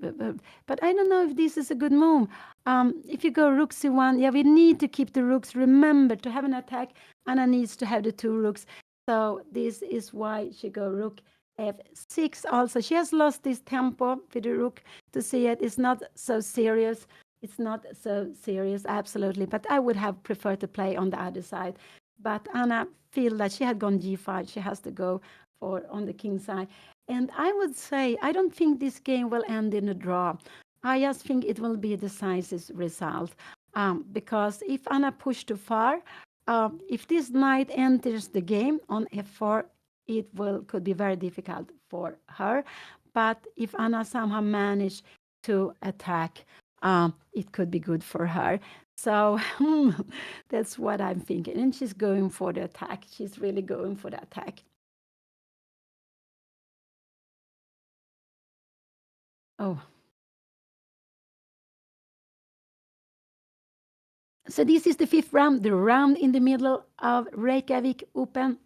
but I don't know if this is a good move. If you go rook c1, yeah, we need to keep the rooks. Remember, to have an attack, Anna needs to have the two rooks. So this is why she go rook f6 also. She has lost this tempo with the rook to see it. It's not so serious. It's not so serious, absolutely. But I would have preferred to play on the other side. But Anna feel that she had gone g5. She has to go for on the king side. And I would say, I don't think this game will end in a draw. I just think it will be a decisive result. Because if Anna pushed too far, if this knight enters the game on f4, it could be very difficult for her. But if Anna somehow managed to attack, it could be good for her. So that's what I'm thinking. And she's going for the attack. She's really going for the attack. Oh. So this is the fifth round, the round in the middle of Reykjavik Open.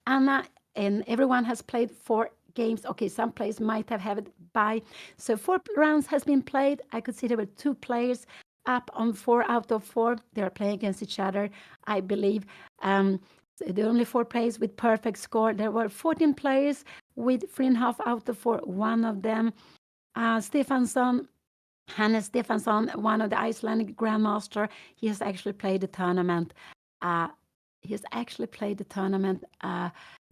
Anna and everyone has played 4 games. Okay, some players might have had it by. So 4 rounds has been played. I could see there were 2 players up on 4 out of 4. They are playing against each other, I believe. So the only 4 players with perfect score. There were 14 players with 3.5 out of 4. One of them, Stefansson, Hannes Stefansson, one of the Icelandic grandmaster. He has actually played the tournament. He's actually played the tournament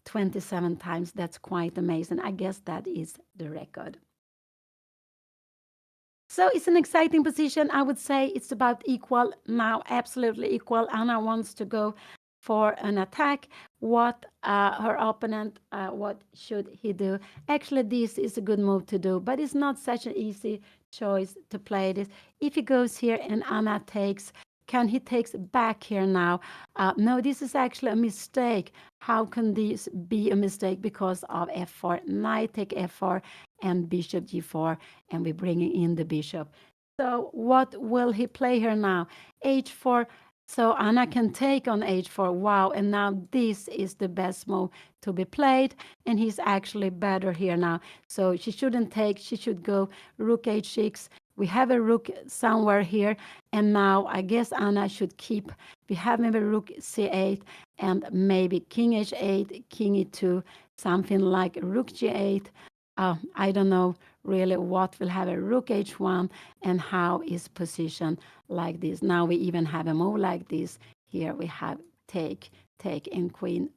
27 times. That's quite amazing. I guess that is the record. So it's an exciting position. I would say it's about equal now, absolutely equal. Anna wants to go for an attack. What her opponent, what should he do? Actually, this is a good move to do, but it's not such an easy choice to play this. If he goes here and Anna takes, can he takes back here now? No, this is actually a mistake. How can this be a mistake? Because of f4, knight take f4 and bishop g4, and we're bringing in the bishop. So what will he play here now? h4. So Anna can take on h4. Wow, and now this is the best move to be played, and he's actually better here now. So she shouldn't take, she should go rook h6. We have a rook somewhere here, and now I guess Anna should keep. We have maybe rook c8 and maybe king h8, king e2, something like rook g8. I don't know really what will have a rook h1 and how is positioned like this. Now we even have a move like this. Here we have take, and queen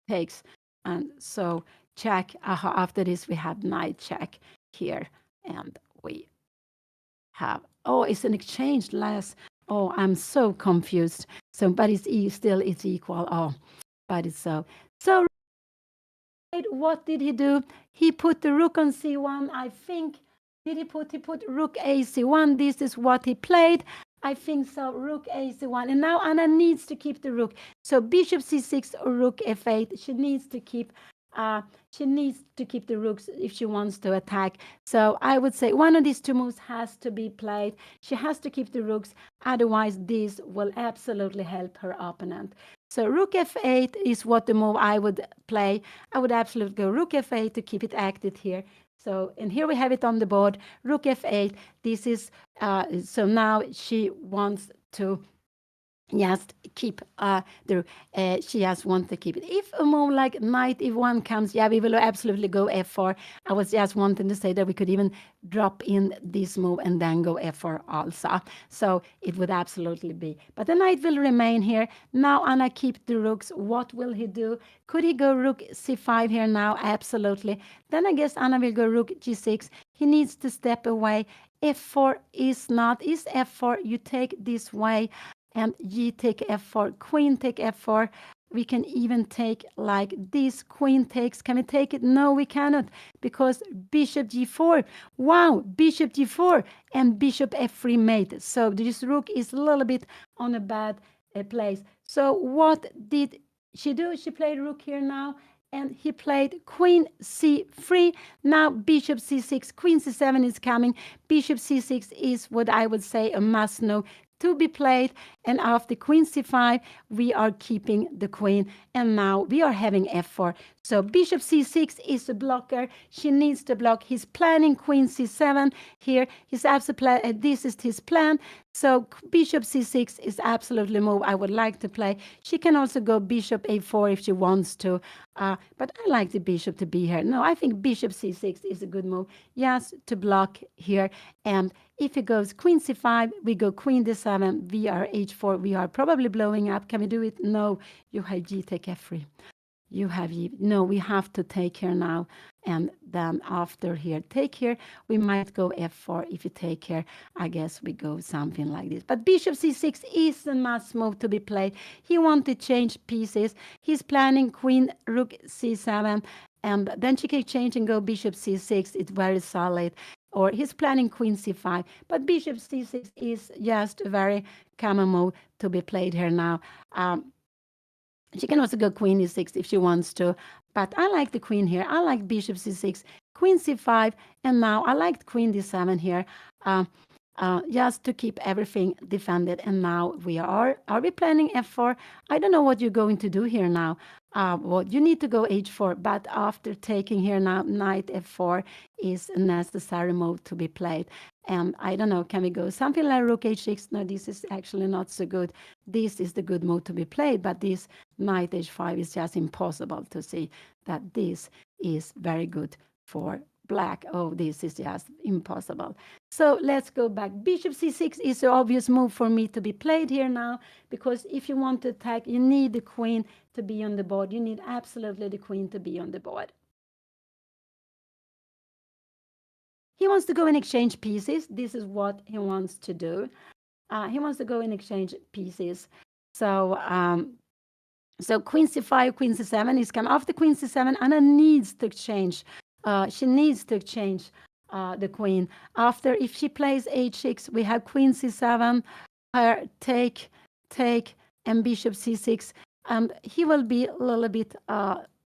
takes. And so check. After this, we have knight check here. And we have, oh, it's an exchange last. Oh, I'm so confused. So, but it's still, it's equal. Oh, but it's so. So what did he do? He put the rook on c1, I think. Did he put rook a c1? This is what he played. I think so, rook a c1. And now Anna needs to keep the rook. So bishop c6 or rook f8. She needs to keep the rooks if she wants to attack. So I would say one of these 2 moves has to be played. She has to keep the rooks. Otherwise, this will absolutely help her opponent. So rook f8 is what the move I would play. I would absolutely go rook f8 to keep it active here. So, and here we have it on the board, rook f8. This is, so now she wants to just keep she just wants to keep it. If a move like knight e1 comes, yeah, we will absolutely go f4. I was just wanting to say that we could even drop in this move and then go f4 also. So it would absolutely be. But the knight will remain here. Now Anna keep the rooks. What will he do? Could he go rook c5 here now? Absolutely. Then I guess Anna will go rook g6. He needs to step away. f4 is f4. You take this way. And g take f4, queen take f4. We can even take like this, queen takes. Can we take it? No, we cannot, because bishop g4. Wow, bishop g4 and bishop f3 mate. So this rook is a little bit on a bad place. So what did she do? She played rook here now, and he played queen c3. Now bishop c6, queen c7 is coming. Bishop c6 is what I would say a must know to be played. And after queen c5, we are keeping the queen. And now we are having f4. So bishop c6 is a blocker. She needs to block. He's planning queen c7 here. He's absolutely this is his plan. So bishop c6 is absolutely a move I would like to play. She can also go bishop a4 if she wants to. But I like the bishop to be here. No, I think bishop c6 is a good move. Yes, to block here. And if it goes queen c5, we go queen d7, we are h4. We are probably blowing up. Can we do it? No, you have g take f3. You have no, we have to take here now, and then after here take here, we might go f4. If you take here, I guess we go something like this. But bishop c6 is a must move to be played. He wants to change pieces. He's planning queen rook c7, and then she can change and go bishop c6. It's very solid. Or he's planning queen c5, but bishop c6 is just a very common move to be played here now. She can also go queen e6 if she wants to, but I like the queen here. I like bishop c6, queen c5, and now I like queen d7 here, just to keep everything defended. And now are we planning f4? I don't know what you're going to do here now. Well, you need to go h4, but after taking here now, knight f4 is a necessary move to be played. And I don't know, can we go something like rook h6? No, this is actually not so good. This is the good move to be played, but this knight h5 is just impossible to see that this is very good for black. Oh, this is just impossible. So let's go back. Bishop c6 is the obvious move for me to be played here now, because if you want to attack, you need the queen to be on the board. You need absolutely the queen to be on the board. He wants to go and exchange pieces. This is what he wants to do. He wants to go and exchange pieces. So so queen c5, queen c7 is come after queen c7. Anna needs to exchange. She needs to exchange the queen. After, if she plays h6, we have queen c7, her take, and bishop c6. And he will be a little bit.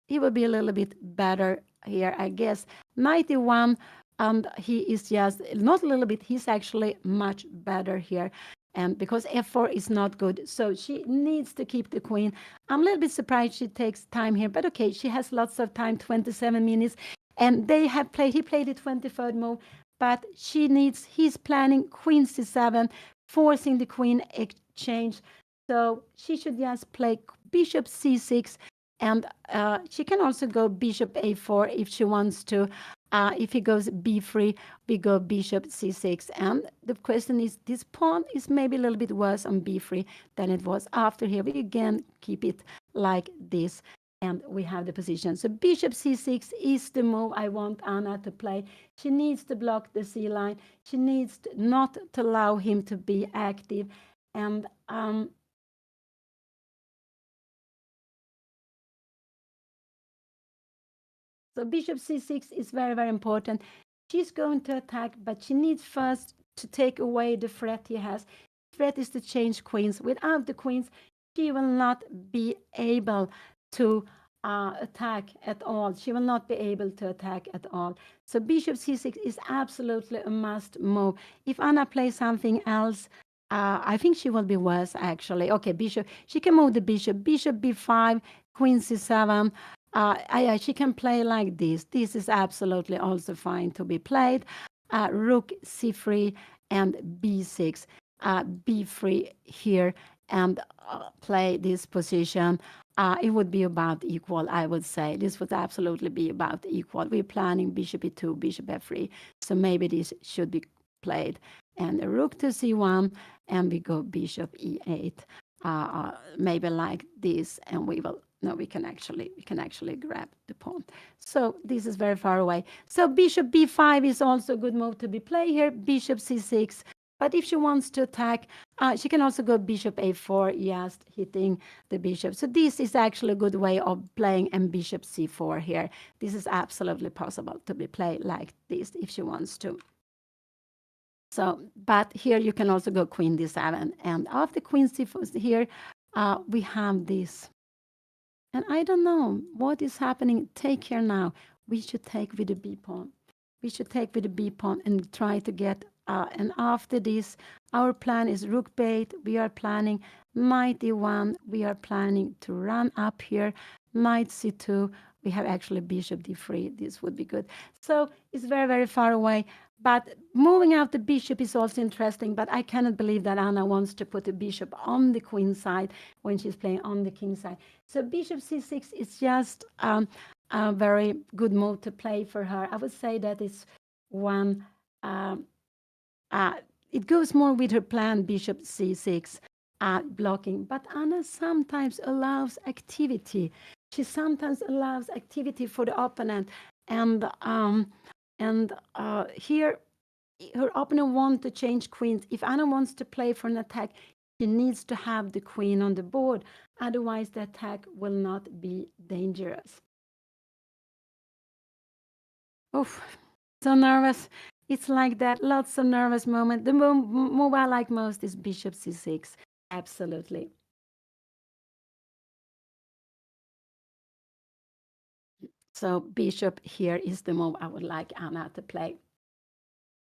He will be a little bit better here, I guess. Knight e1. And he is just not a little bit, he's actually much better here. And because f4 is not good, so she needs to keep the queen. I'm a little bit surprised she takes time here, but okay, she has lots of time, 27 minutes. And they have played, he played the 23rd move, but he's planning queen c7, forcing the queen exchange. So she should just play bishop c6, and she can also go bishop a4 if she wants to. If he goes b3, we go bishop c6. And the question is, this pawn is maybe a little bit worse on b3 than it was after here. We again keep it like this, and we have the position. So bishop c6 is the move I want Anna to play. She needs to block the c line. She needs not to allow him to be active. And so bishop c6 is very, very important. She's going to attack, but she needs first to take away the threat he has. The threat is to change queens. Without the queens, she will not be able to attack at all. She will not be able to attack at all. So bishop c6 is absolutely a must move. If Anna plays something else, I think she will be worse, actually. Okay, bishop. She can move the bishop. Bishop b5, queen c7. She can play like this. This is absolutely also fine to be played. Rook c3 and b6. B3 here, and play this position. It would be about equal, I would say. This would absolutely be about equal. We're planning bishop e2, bishop f3. So maybe this should be played. And rook to c1, and we go bishop e8. Maybe like this, and we will. No, we can actually grab the pawn. So this is very far away. So bishop b5 is also a good move to be played here. Bishop c6. But if she wants to attack, she can also go bishop a4, just hitting the bishop. So this is actually a good way of playing, and bishop c4 here. This is absolutely possible to be played like this if she wants to. So, but here you can also go queen d7. And after queen c4 here, we have this. And I don't know what is happening. Take here now. We should take with the b pawn. We should take with the b pawn and try to get And after this, our plan is rook bait. We are planning knight e1. We are planning to run up here, knight c2. We have actually bishop d3. This would be good. So it's very, very far away. But moving out the bishop is also interesting. But I cannot believe that Anna wants to put the bishop on the queen side when she's playing on the king side. So bishop c6 is just a very good move to play for her. I would say that it's one. Um, uh, it goes more with her plan, bishop c6, blocking. But Anna sometimes allows activity. She sometimes allows activity for the opponent, and here her opponent wants to change queens. If Anna wants to play for an attack, she needs to have the queen on the board. Otherwise, the attack will not be dangerous. Oof, so nervous. It's like that. Lots of nervous moment. The move I like most is bishop c6. Absolutely. So bishop here is the move I would like Anna to play.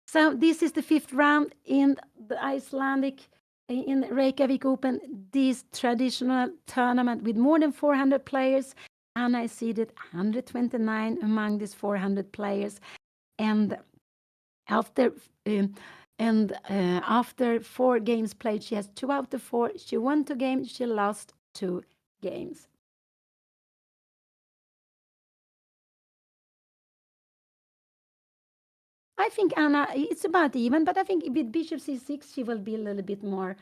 So this is the fifth round in the Icelandic in Reykjavik Open, this traditional tournament with more than 400 players. Anna is seeded 129 among these 400 players, and after after 4 games played, she has 2 out of 4. She won 2 games. She lost 2 games. I think Anna, it's about even, but I think with bishop c6, she will be a little bit more,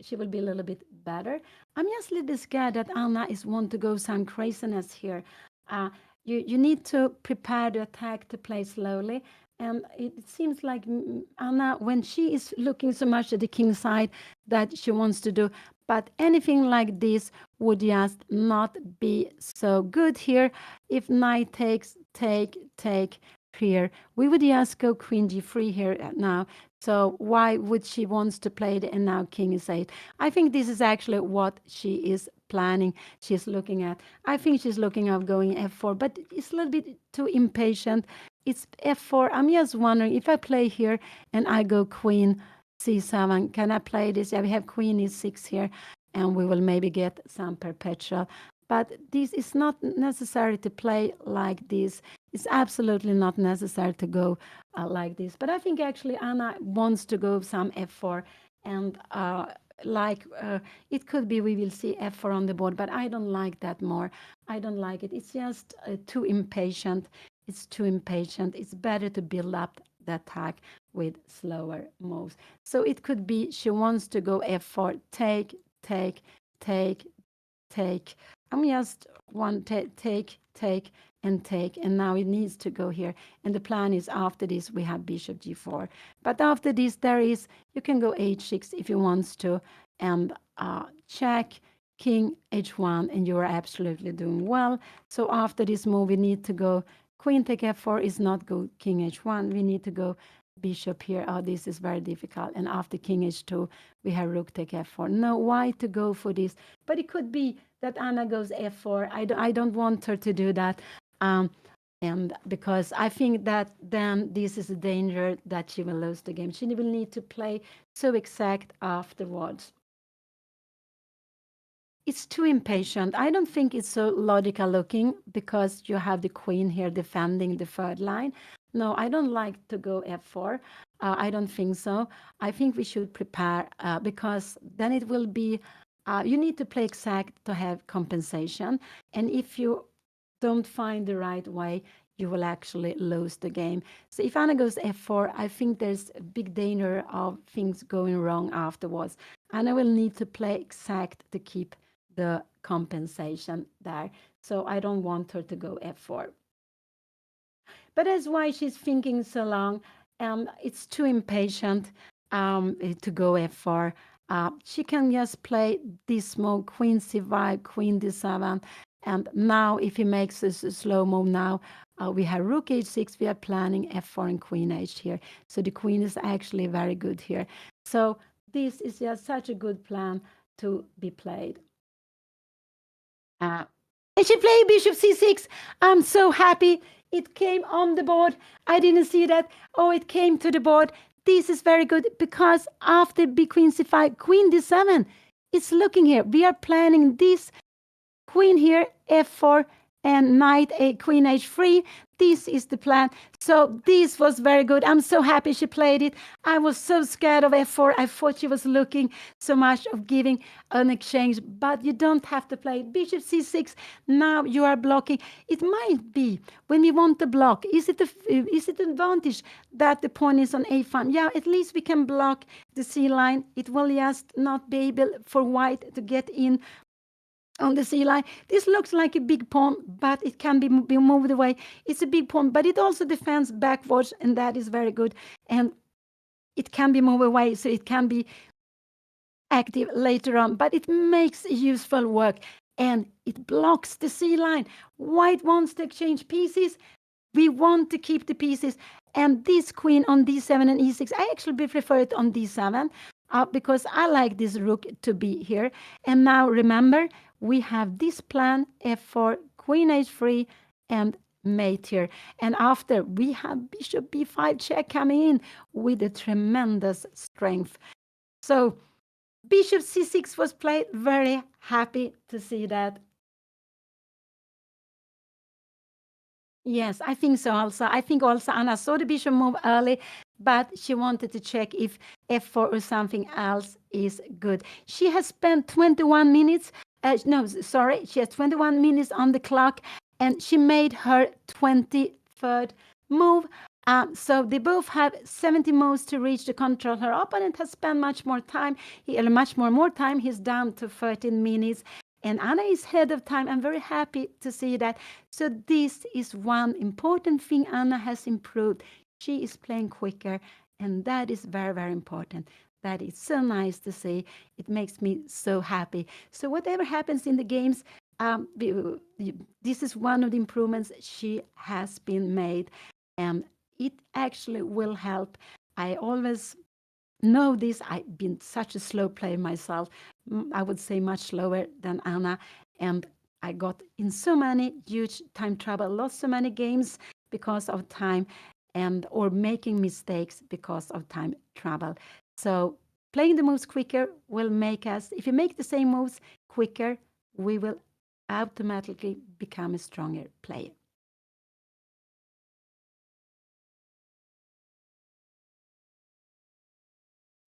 she will be a little bit better. I'm just a little scared that Anna is want to go some craziness here. Uh, you need to prepare the attack to play slowly. And it seems like Anna, when she is looking so much at the king side, that she wants to do, but anything like this would just not be so good here. If knight takes, take, here. We would just go queen g3 here now. So why would she wants to play it and now king is 8? I think this is actually what she is planning. She's looking at. I think she's looking at going f4, but it's a little bit too impatient. It's f4. I'm just wondering if I play here and I go queen c7, can I play this? Yeah, we have queen e6 here, and we will maybe get some perpetual. But this is not necessary to play like this. It's absolutely not necessary to go like this. But I think actually Anna wants to go some f4, and it could be we will see f4 on the board, but I don't like that more. I don't like it. It's just too impatient. It's too impatient. It's better to build up the attack with slower moves. So it could be she wants to go f4, take, take. I'm just one take, and take, and now it needs to go here. And the plan is after this we have bishop g4. But after this there is, you can go h6 if you want to, and check, king h1, and you are absolutely doing well. So after this move we need to go queen take f4 is not go king h1. We need to go bishop here. Oh, this is very difficult. And after king h2, we have rook take f4. No, why to go for this? But it could be that Anna goes f4. I don't want her to do that. And because I think that then this is a danger that she will lose the game. She will need to play so exact afterwards. It's too impatient. I don't think it's so logical looking because you have the queen here defending the third line. No, I don't like to go f4. I don't think so. I think we should prepare because then it will be, you need to play exact to have compensation. And if you don't find the right way, you will actually lose the game. So if Anna goes f4, I think there's a big danger of things going wrong afterwards. Anna will need to play exact to keep the compensation there. So I don't want her to go f4. But that's why she's thinking so long. It's too impatient to go f4. She can just play this move, queen c5, queen d7. And now if he makes a slow move now, we have rook h6. We are planning f4 and queen h here. So the queen is actually very good here. So this is just such a good plan to be played. And she played bishop c6. I'm so happy. It came on the board. I didn't see that. Oh, it came to the board. This is very good because after b queen c5, queen d7, it's looking here. We are planning this queen here, f4, and knight, a queen h3. This is the plan. So this was very good. I'm so happy she played it. I was so scared of f4. I thought she was looking so much of giving an exchange, but you don't have to play bishop c6. Now you are blocking. It might be when we want to block. Is it an advantage that the pawn is on a5? Yeah, at least we can block the c line. It will just not be able for white to get in on the sea line. This looks like a big pawn, but it can be moved away. It's a big pawn, but it also defends backwards, and that is very good. And it can be moved away, so it can be active later on, but it makes useful work, and it blocks the sea line. White wants to exchange pieces. We want to keep the pieces. And this queen on d7 and e6, I actually prefer it on d7 because I like this rook to be here. And now remember, we have this plan, f4, queen h3, and mate here. And after, we have bishop b5 check coming in with a tremendous strength. So bishop c6 was played. Very happy to see that. Yes, I think so also. I think also Anna saw the bishop move early, but she wanted to check if f4 or something else is good. She has spent 21 minutes. No, sorry, she has 21 minutes on the clock, and she made her 23rd move. So they both have 70 moves to reach the control. Her opponent has spent much more time. Much more time. He's down to 13 minutes. And Anna is ahead of time. I'm very happy to see that. So this is one important thing Anna has improved. She is playing quicker, and that is very, very important. That is so nice to see. It makes me so happy. So whatever happens in the games, this is one of the improvements she has been made, and it actually will help. I always know this. I've been such a slow player myself. I would say much slower than Anna. And I got in so many huge time trouble, lost so many games because of time or making mistakes because of time trouble. So playing the moves quicker will make us, if you make the same moves quicker, we will automatically become a stronger player.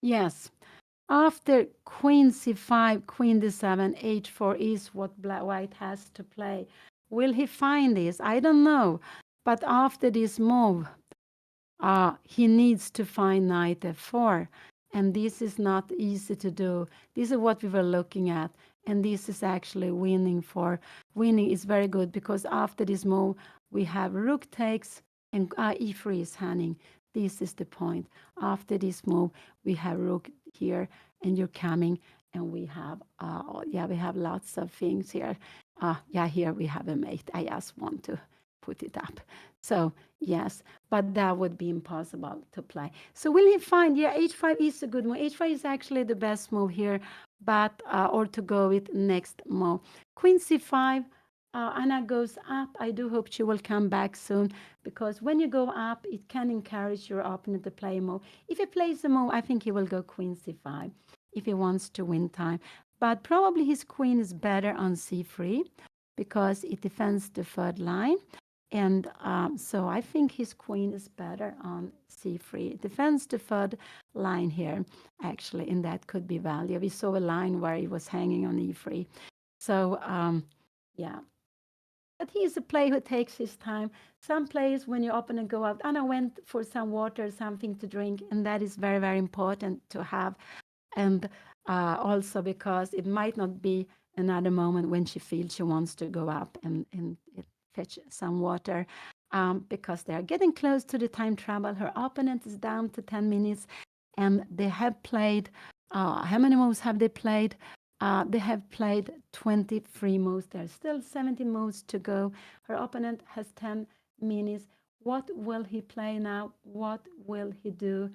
Yes. After queen c5, queen d7, h4 is what white has to play. Will he find this? I don't know. But after this move, he needs to find knight f4. And this is not easy to do. This is what we were looking at. And this is actually winning is very good because after this move, we have rook takes and e3 is hanging. This is the point. After this move, we have rook here and you're coming, and we have we have lots of things here. Here we have a mate. I just want to put it up. So yes, but that would be impossible to play. So will he find? Yeah, h5 is a good move. H5 is actually the best move here, but or to go with next move. Queen c5. Anna goes up. I do hope she will come back soon because when you go up, it can encourage your opponent to play a move. If he plays a move, I think he will go queen c5 if he wants to win time. But probably his queen is better on c3 because it defends the third line. And so I think his queen is better on c3. It defends the third line here, actually, and that could be value. We saw a line where he was hanging on e3. So, yeah. But he's a player who takes his time. Some players, when your opponent go out, Anna went for some water, something to drink, and that is very, very important to have. And also because it might not be another moment when she feels she wants to go up and fetch some water because they are getting close to the time trouble. Her opponent is down to 10 minutes, and they have played, how many moves have they played? They have played 23 moves. There are still 17 moves to go. Her opponent has 10 minutes. What will he play now? What will he do?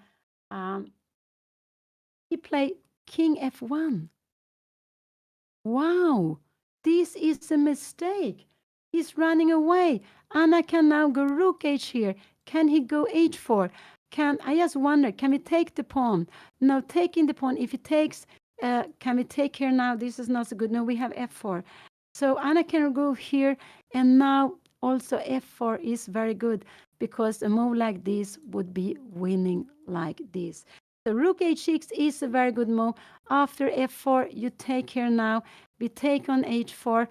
He played king f1. Wow. This is a mistake. He's running away. Anna can now go rook h here. Can he go h4? I just wonder, can we take the pawn? No, taking the pawn. If he takes, can we take here now? This is not so good. No, we have f4. So Anna can go here, and now also f4 is very good because a move like this would be winning like this. So rook h6 is a very good move. After f4, you take here now. We take on h4.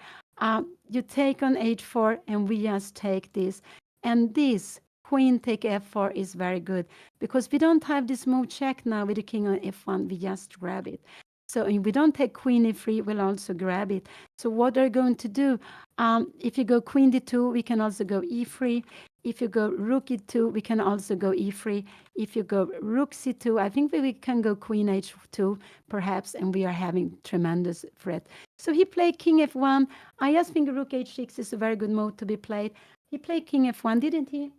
You take on h4, and we just take this. And this queen take f4 is very good because we don't have this move check now with the king on f1. We just grab it. So if we don't take queen e3, we'll also grab it. So what are we going to do? If you go queen d2, we can also go e3. If you go rook e2, we can also go e3. If you go rook c2, I think we can go queen h2 perhaps, and we are having tremendous threat. So he played king f1. I just think rook h6 is a very good move to be played. He played king f1, didn't he?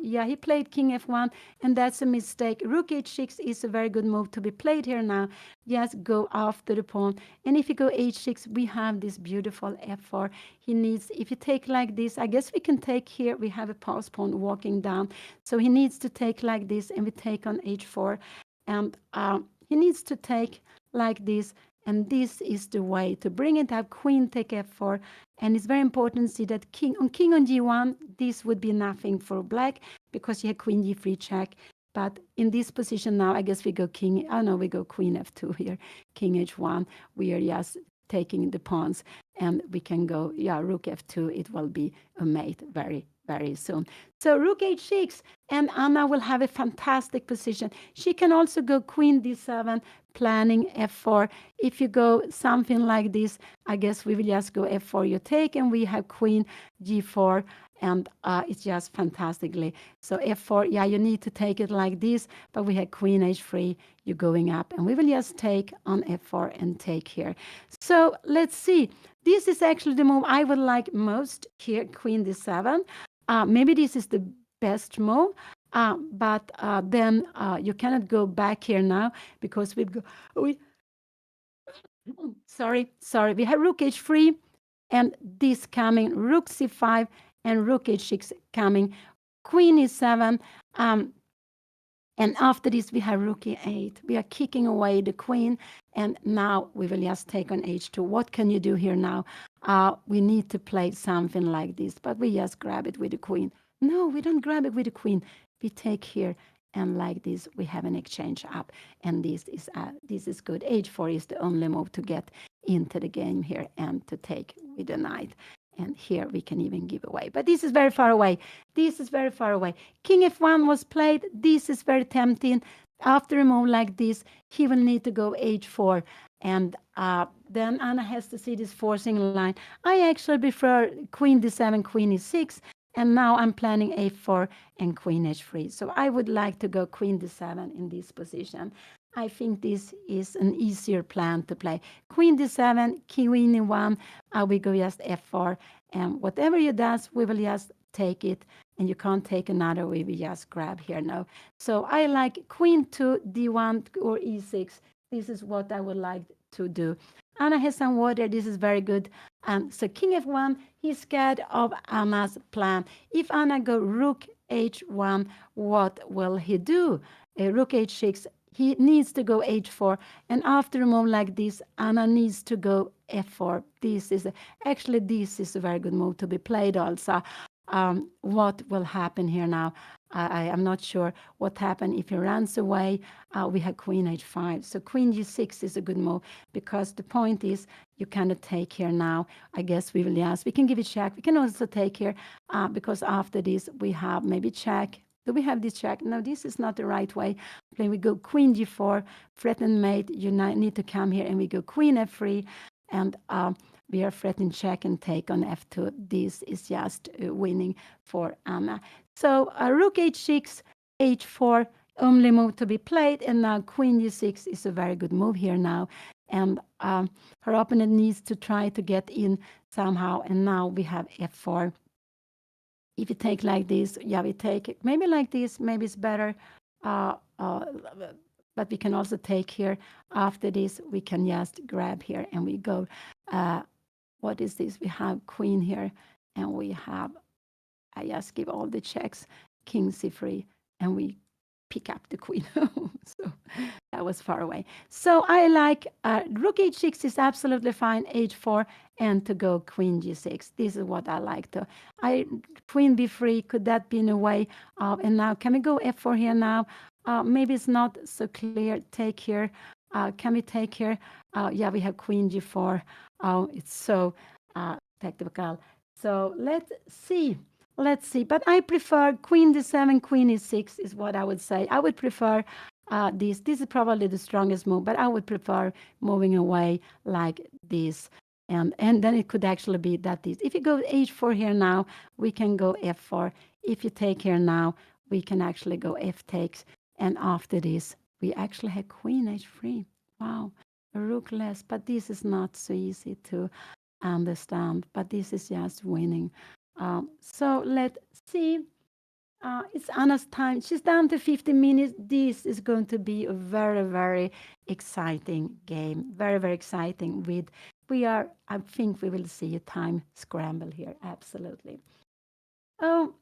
Yeah, he played king f1, and that's a mistake. Rook h6 is a very good move to be played here now. Just go after the pawn. And if you go h6, we have this beautiful f4. He needs, if you take like this, I guess we can take here. We have a pass pawn walking down. So he needs to take like this, and we take on h4. And he needs to take like this. And this is the way to bring it up. Queen take f4. And it's very important to see that king on g1, this would be nothing for black because you have queen g3 check. But in this position now, I guess we go king. Oh no, we go queen f2 here. King h1. We are just taking the pawns, and we can go, yeah, rook f2. It will be a mate very, very soon. So rook h6, and Anna will have a fantastic position. She can also go queen d7, planning f4. If you go something like this, I guess we will just go f4, you take, and we have queen g4, and it's just fantastically. So f4, yeah, you need to take it like this, but we have queen h3, you're going up, and we will just take on f4 and take here. So let's see. This is actually the move I would like most here, queen d7. Maybe this is the best move, but then you cannot go back here now because sorry, we have rook h3 and this coming, rook c5 and rook h6 coming, queen e7, and after this we have rook e8. We are kicking away the queen, and now we will just take on h2. What can you do here now? We need to play something like this, but we just grab it with the queen. No, we don't grab it with the queen. We take here, and like this, we have an exchange up, and this is good. h4 is the only move to get into the game here and to take with the knight. And here we can even give away. But this is very far away. This is very far away. King f1 was played. This is very tempting. After a move like this, he will need to go h4. And then Anna has to see this forcing line. I actually prefer queen d7, queen e6. And now I'm planning a4 and queen h3. So I would like to go queen d7 in this position. I think this is an easier plan to play. Queen d7, queen e1, we go just f4. And whatever you does, we will just take it. And you can't take another, we will just grab here now. So I like queen to d1 or e6. This is what I would like to do. Anna has some water. This is very good. So king f1, he's scared of Anna's plan. If Anna go rook h1, what will he do? Rook h6, he needs to go h4. And after a move like this, Anna needs to go f4. This is a very good move to be played also. What will happen here now? I am not sure what happened. If he runs away, we have queen h5. So queen g6 is a good move because the point is you cannot take here now. I guess we will, yes, we can give it check. We can also take here because after this we have maybe check. Do we have this check? No, this is not the right way. Then we go queen g4, threatened mate. You need to come here, and we go queen f3, and we are threatening check and take on f2. This is just winning for Anna. So rook h6, h4, only move to be played, and now queen g6 is a very good move here now. And her opponent needs to try to get in somehow, and now we have f4. If you take like this, yeah, we take it. Maybe like this, maybe it's better. But we can also take here. After this, we can just grab here, and we go what is this? We have queen here, and we have, I just give all the checks, king c3, and we pick up the queen. So that was far away. So I like rook h6 is absolutely fine, h4, and to go queen g6. This is what I like to. Queen b3, could that be in a way of, and now can we go f4 here now? Maybe it's not so clear. Take here. Can we take here? Yeah, we have queen g4. Oh, it's so technical. So let's see. Let's see. But I prefer queen d7, queen e6 is what I would say. I would prefer this. This is probably the strongest move, but I would prefer moving away like this. And then it could actually be that this. If you go h4 here now, we can go f4. If you take here now, we can actually go f takes. And after this, we actually have queen h3. Wow, a rook less. But this is not so easy to understand. But this is just winning. So let's see. It's Anna's time. She's down to 15 minutes. This is going to be a very, very exciting game. Very, very exciting. I think we will see a time scramble here. Absolutely. Oh,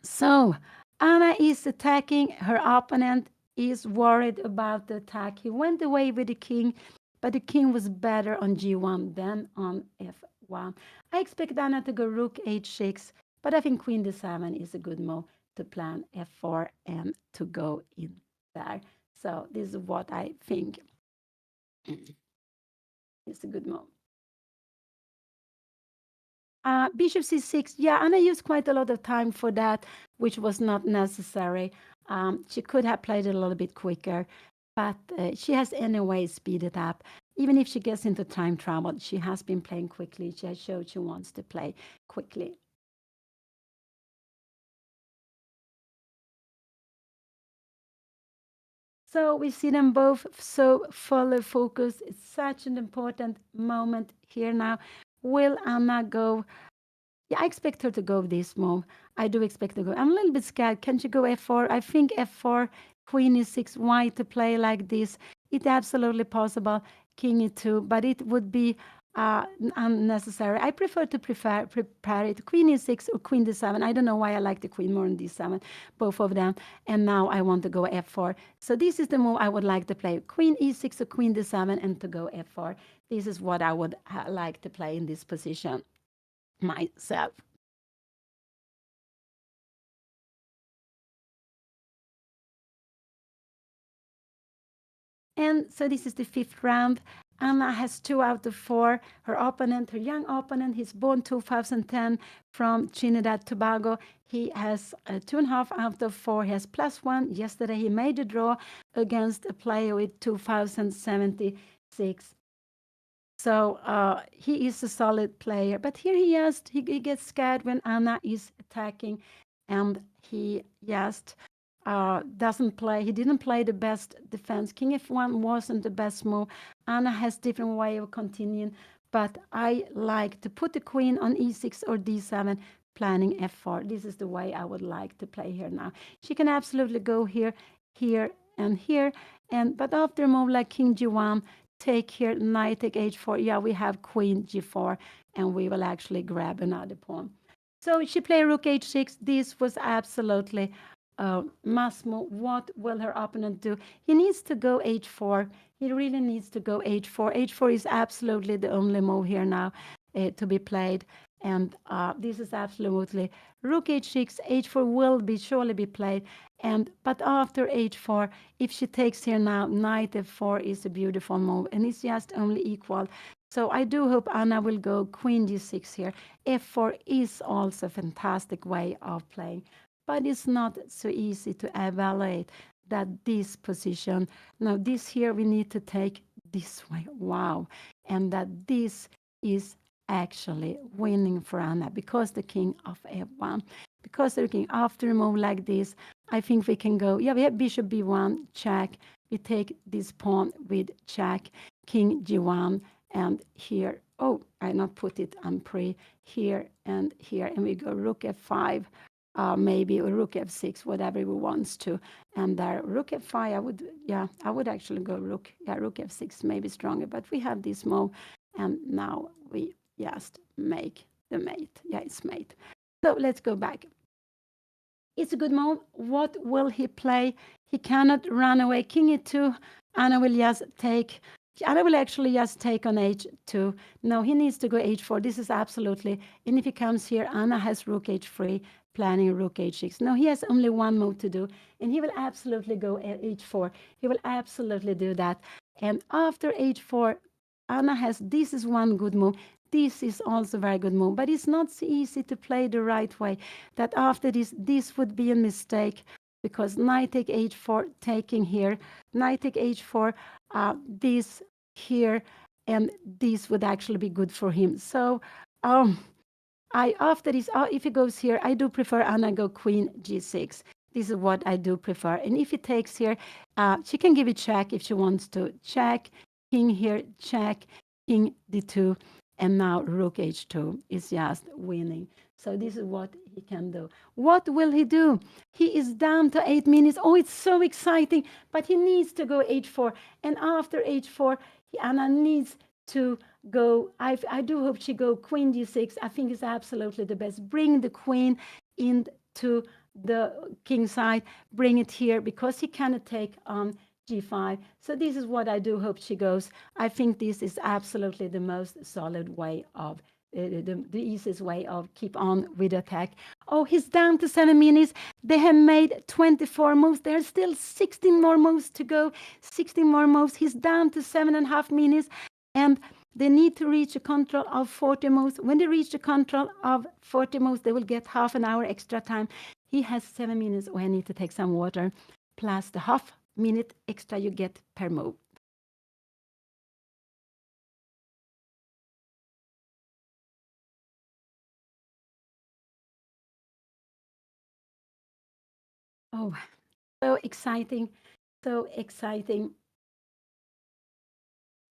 so Anna is attacking. Her opponent is worried about the attack. He went away with the king, but the king was better on g1 than on f1. I expect Anna to go rook h6, but I think queen d7 is a good move to plan f4 and to go in there. So this is what I think is a good move. Bishop c6, yeah, and I used quite a lot of time for that, which was not necessary. She could have played it a little bit quicker, but she has anyway speeded up. Even if she gets into time trouble, she has been playing quickly. She has showed she wants to play quickly. So we see them both so fully focused. It's such an important moment here now. Will Anna go? Yeah, I expect her to go this move. I do expect her to go. I'm a little bit scared. Can she go f4? I think f4, queen e6, why to play like this? It's absolutely possible. King e2, but it would be unnecessary. I prefer to prepare it. Queen e6 or queen d7. I don't know why I like the queen more than d7, both of them. And now I want to go f4. So this is the move I would like to play. Queen e6 or queen d7 and to go f4. This is what I would like to play in this position myself. And so this is the fifth round. Anna has 2 out of 4. Her opponent, her young opponent, he's born 2010 from Trinidad Tobago. He has 2.5 out of 4. He has +1. Yesterday he made a draw against a player with 2076. So he is a solid player. But here he gets scared when Anna is attacking, and he just doesn't play. He didn't play the best defense. King f1 wasn't the best move. Anna has different way of continuing, but I like to put the queen on e6 or d7, planning f4. This is the way I would like to play here now. She can absolutely go here, here, and here. But after a move like king g1, take here, knight take h4. Yeah, we have queen g4, and we will actually grab another pawn. So she played rook h6. This was absolutely must move. What will her opponent do? He needs to go h4. He really needs to go h4. h4 is absolutely the only move here now to be played. And this is absolutely rook h6. h4 will be surely be played. But after h4, if she takes here now, knight f4 is a beautiful move, and it's just only equal. So I do hope Anna will go queen g6 here. f4 is also a fantastic way of playing, but it's not so easy to evaluate that this position. Now this here we need to take this way. Wow. And that this is actually winning for Anna because the king of f1. Because the king after a move like this, I think we can go. Yeah, we have bishop b1, check. We take this pawn with check, king g1, and here. Oh, I not put it on pre here and here, and we go rook f5. Maybe a rook f6, whatever we wants to. And there, rook f5, I would actually go rook f6, maybe stronger. But we have this move, and now we just make the mate. Yeah, it's mate. So let's go back. It's a good move. What will he play? He cannot run away. King e2. Anna will just take. Anna will actually just take on h2. No, he needs to go h4. This is absolutely. And if he comes here, Anna has rook h3, planning rook h6. No, he has only one move to do, and he will absolutely go h4. He will absolutely do that. And after h4, Anna has. This is one good move. This is also a very good move, but it's not so easy to play the right way. That after this would be a mistake because knight take h4, taking here, knight take h4, this here, and this would actually be good for him. So after this, if he goes here, I do prefer Anna go queen g6. This is what I do prefer. And if he takes here, she can give it check if she wants to. Check, king here, check, king d2, and now rook h2 is just winning. So this is what he can do. What will he do? He is down to 8 minutes. Oh, it's so exciting, but he needs to go h4. And after h4, Anna needs to go. I do hope she go queen g6. I think it's absolutely the best. Bring the queen into the king side, bring it here because he cannot take on g5. So this is what I do hope she goes. I think this is absolutely the most solid way of the easiest way of keep on with attack. Oh, he's down to 7 minutes. They have made 24 moves. There's still 16 more moves to go. 16 more moves. He's down to 7.5 minutes, and they need to reach a control of 40 moves. When they reach the control of 40 moves, they will get half an hour extra time. He has 7 minutes. Oh, I need to take some water, plus the half minute extra you get per move. Oh, so exciting, so exciting.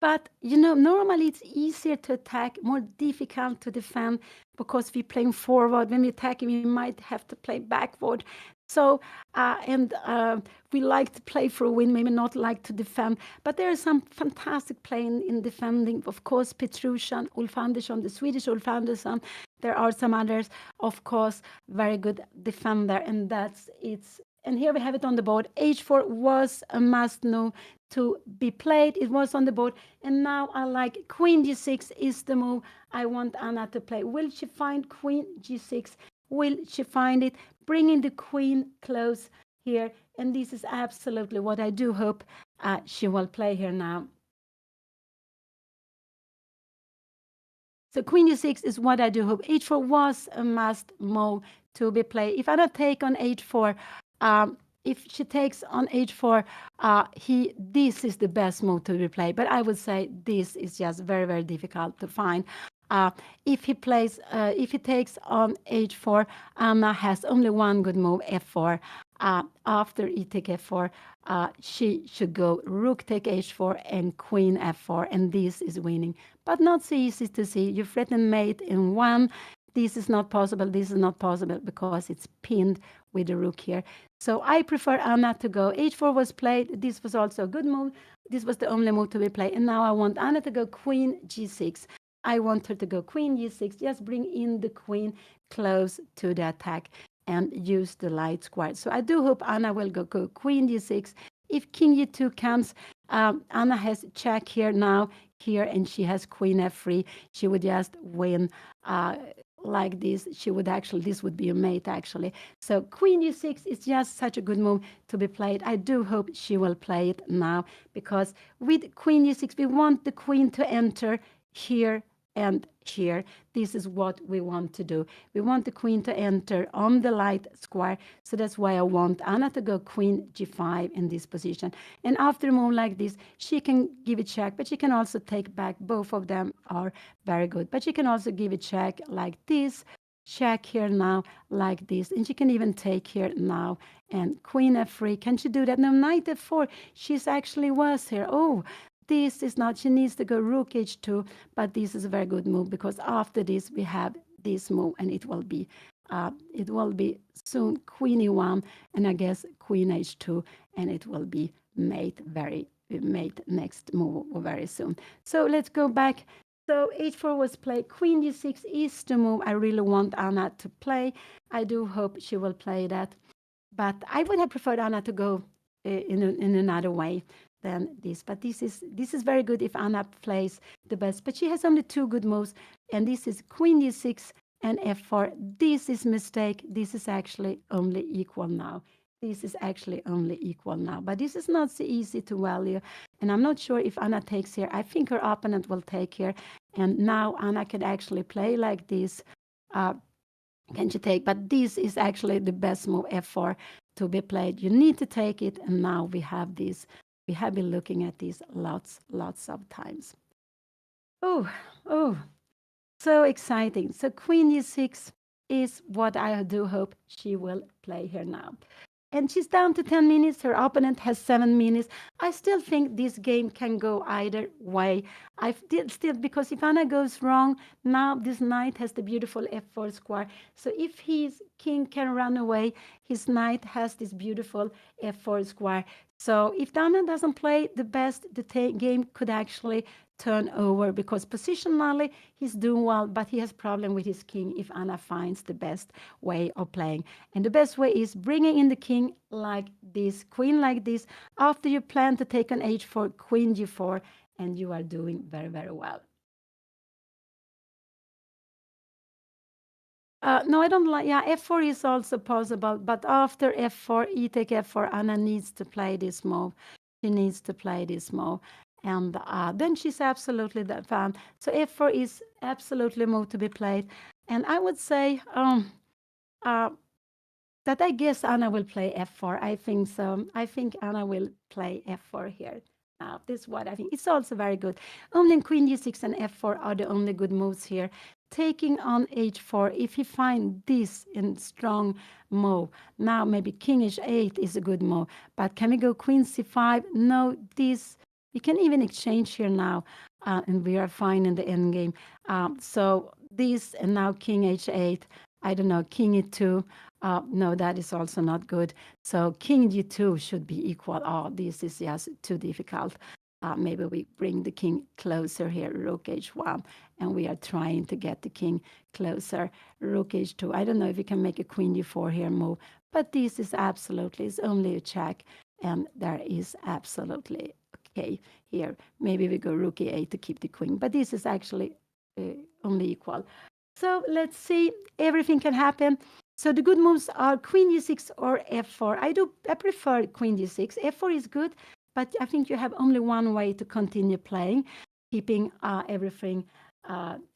But normally it's easier to attack, more difficult to defend because we're playing forward. When we attack, we might have to play backward. So, we like to play for a win, maybe not like to defend. But there is some fantastic playing in defending. Of course, Petrushan, Ulf Andersson, the Swedish Ulf Andersson. There are some others, of course, very good defender. And that's it's. And here we have it on the board. H4 was a must know to be played. It was on the board. And now I like queen g6 is the move I want Anna to play. Will she find queen g6? Will she find it? Bringing the queen close here. And this is absolutely what I do hope she will play here now. So queen g6 is what I do hope. h4 was a must move to be played. If Anna take on h4, if she takes on h4, this is the best move to be played. But I would say this is just very, very difficult to find. If he takes on h4, Anna has only one good move, f4. After e take f4, she should go rook take h4 and queen f4, and this is winning. But not so easy to see. You threaten mate in one. This is not possible. This is not possible because it's pinned with the rook here. So I prefer Anna to go. h4 was played. This was also a good move. This was the only move to be played. And now I want Anna to go queen g6. I want her to go queen g6. Just bring in the queen close to the attack and use the light square. So I do hope Anna will go queen g6. If king e2 comes, Anna has check here now, here, and she has queen f3. She would just win like this. She would actually, this would be a mate actually. So queen g6 is just such a good move to be played. I do hope she will play it now because with queen g6, we want the queen to enter here and here. This is what we want to do. We want the queen to enter on the light square. So that's why I want Anna to go queen g5 in this position. And after a move like this, she can give it check, but she can also take back. Both of them are very good. But she can also give it check like this, check here now like this. And she can even take here now. And queen f3, can she do that? No, knight f4, she's actually was here. Oh, this is not, she needs to go rook h2, but this is a very good move because after this we have this move and it will be soon queen e1 and I guess queen h2 and it will be mate next move very soon. So let's go back So h4 was played. Queen g6 is the move I really want Anna to play. I do hope she will play that. But I would have preferred Anna to go in another way than this. But this is very good if Anna plays the best. But she has only two good moves, and this is Queen d6 and f4. This is mistake. This is actually only equal now. This is actually only equal now. But this is not so easy to value. And I'm not sure if Anna takes here. I think her opponent will take here. And now Anna can actually play like this. Uh, can she take? But this is actually the best move f4 to be played. You need to take it. And now we have this. We have been looking at this lots of times. Oh, oh, so exciting. So Queen e6 is what I do hope she will play here now. And she's down to 10 minutes. Her opponent has 7 minutes. I still think this game can go either way. Still, because if Anna goes wrong, now this knight has the beautiful f4 square. So if his king can run away, his knight has this beautiful f4 square. So if Anna doesn't play the best, the game could actually turn over because positionally he's doing well, but he has problem with his king if Anna finds the best way of playing. And the best way is bringing in the king like this, queen like this. After you plan to take on h4, queen g4, and you are doing very, very well. No, I don't like. Yeah, f4 is also possible, but after f4, e take f4, Anna needs to play this move. She needs to play this move, and then she's absolutely the fan. So f4 is absolutely a move to be played, and I would say uh, that I guess Anna will play f4. I think so. I think Anna will play f4 here. Now, this is what I think. It's also very good. Only queen g6 and f4 are the only good moves here. Taking on h4, if you find this in strong move, now maybe king h8 is a good move. But can we go queen c5? No, this, we can even exchange here now, and we are fine in the endgame. So this, and now king h8, I don't know, king e2. No, that is also not good. So king g2 should be equal. Oh, this is just too difficult. Maybe we bring the king closer here, rook h1, and we are trying to get the king closer. Rook h2. I don't know if we can make a queen d4 here move, but this is absolutely, it's only a check, and there is absolutely okay here. Maybe we go rook e8 to keep the queen, but this is actually only equal. So let's see, everything can happen. So the good moves are queen g6 or f4. I prefer queen g6. f4 is good, but I think you have only one way to continue playing, keeping everything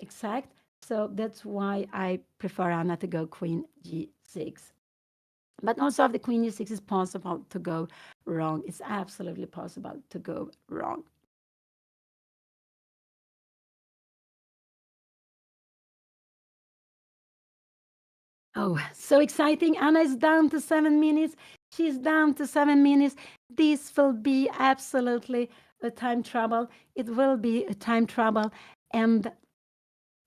exact. So that's why I prefer Anna to go queen g6. But also if the queen g6 is possible to go wrong. It's absolutely possible to go wrong. Oh, so exciting. Anna is down to 7 minutes. She's down to 7 minutes. This will be absolutely a time trouble. It will be a time trouble. And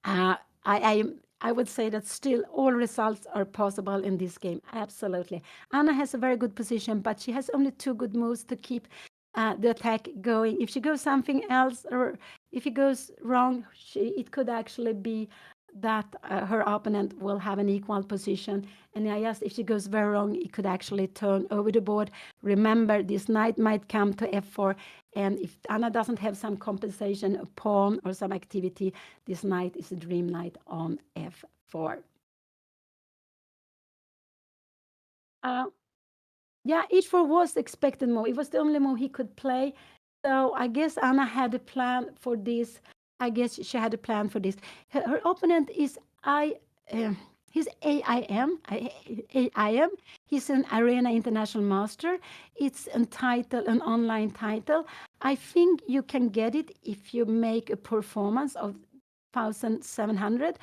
uh, I, I would say that still all results are possible in this game. Absolutely. Anna has a very good position, but she has only two good moves to keep the attack going. If she goes something else, or if it goes wrong, it could actually be that her opponent will have an equal position. And I guess if she goes very wrong, it could actually turn over the board. Remember, this knight might come to f4. And if Anna doesn't have some compensation, a pawn or some activity, this knight is a dream knight on f4. Yeah, h4 was expected move. It was the only move he could play. So I guess Anna had a plan for this. I guess she had a plan for this. Her opponent is he's AIM. AIM. He's an Arena International Master. It's a title, an online title. I think you can get it if you make a performance of 1,700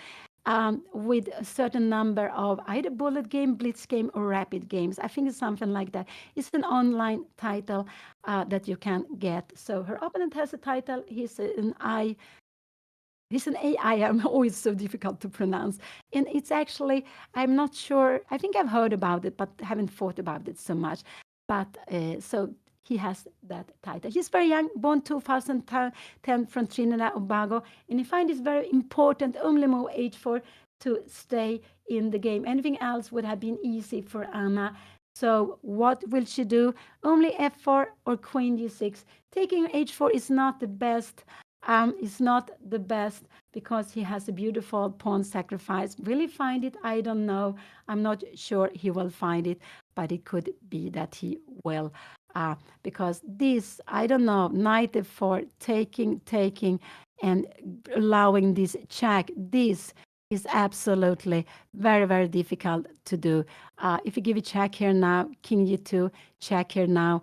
with a certain number of either bullet game, blitz game, or rapid games. I think it's something like that. It's an online title that you can get. So her opponent has a title. He's an AI. I'm always so difficult to pronounce. And it's actually, I'm not sure, I think I've heard about it, but haven't thought about it so much. But so he has that title. He's very young, born 2010 from Trinidad and Tobago, and he finds it very important only move h4 to stay in the game. Anything else would have been easy for Anna. So what will she do? Only f4 or queen d6. Taking h4 is not the best. Is not the best because he has a beautiful pawn sacrifice. Will he find it? I don't know. I'm not sure he will find it, but it could be that he will. Because this, I don't know, knight f4, taking, and allowing this check. This is absolutely very, very difficult to do. If you give a check here now, king g2, check here now,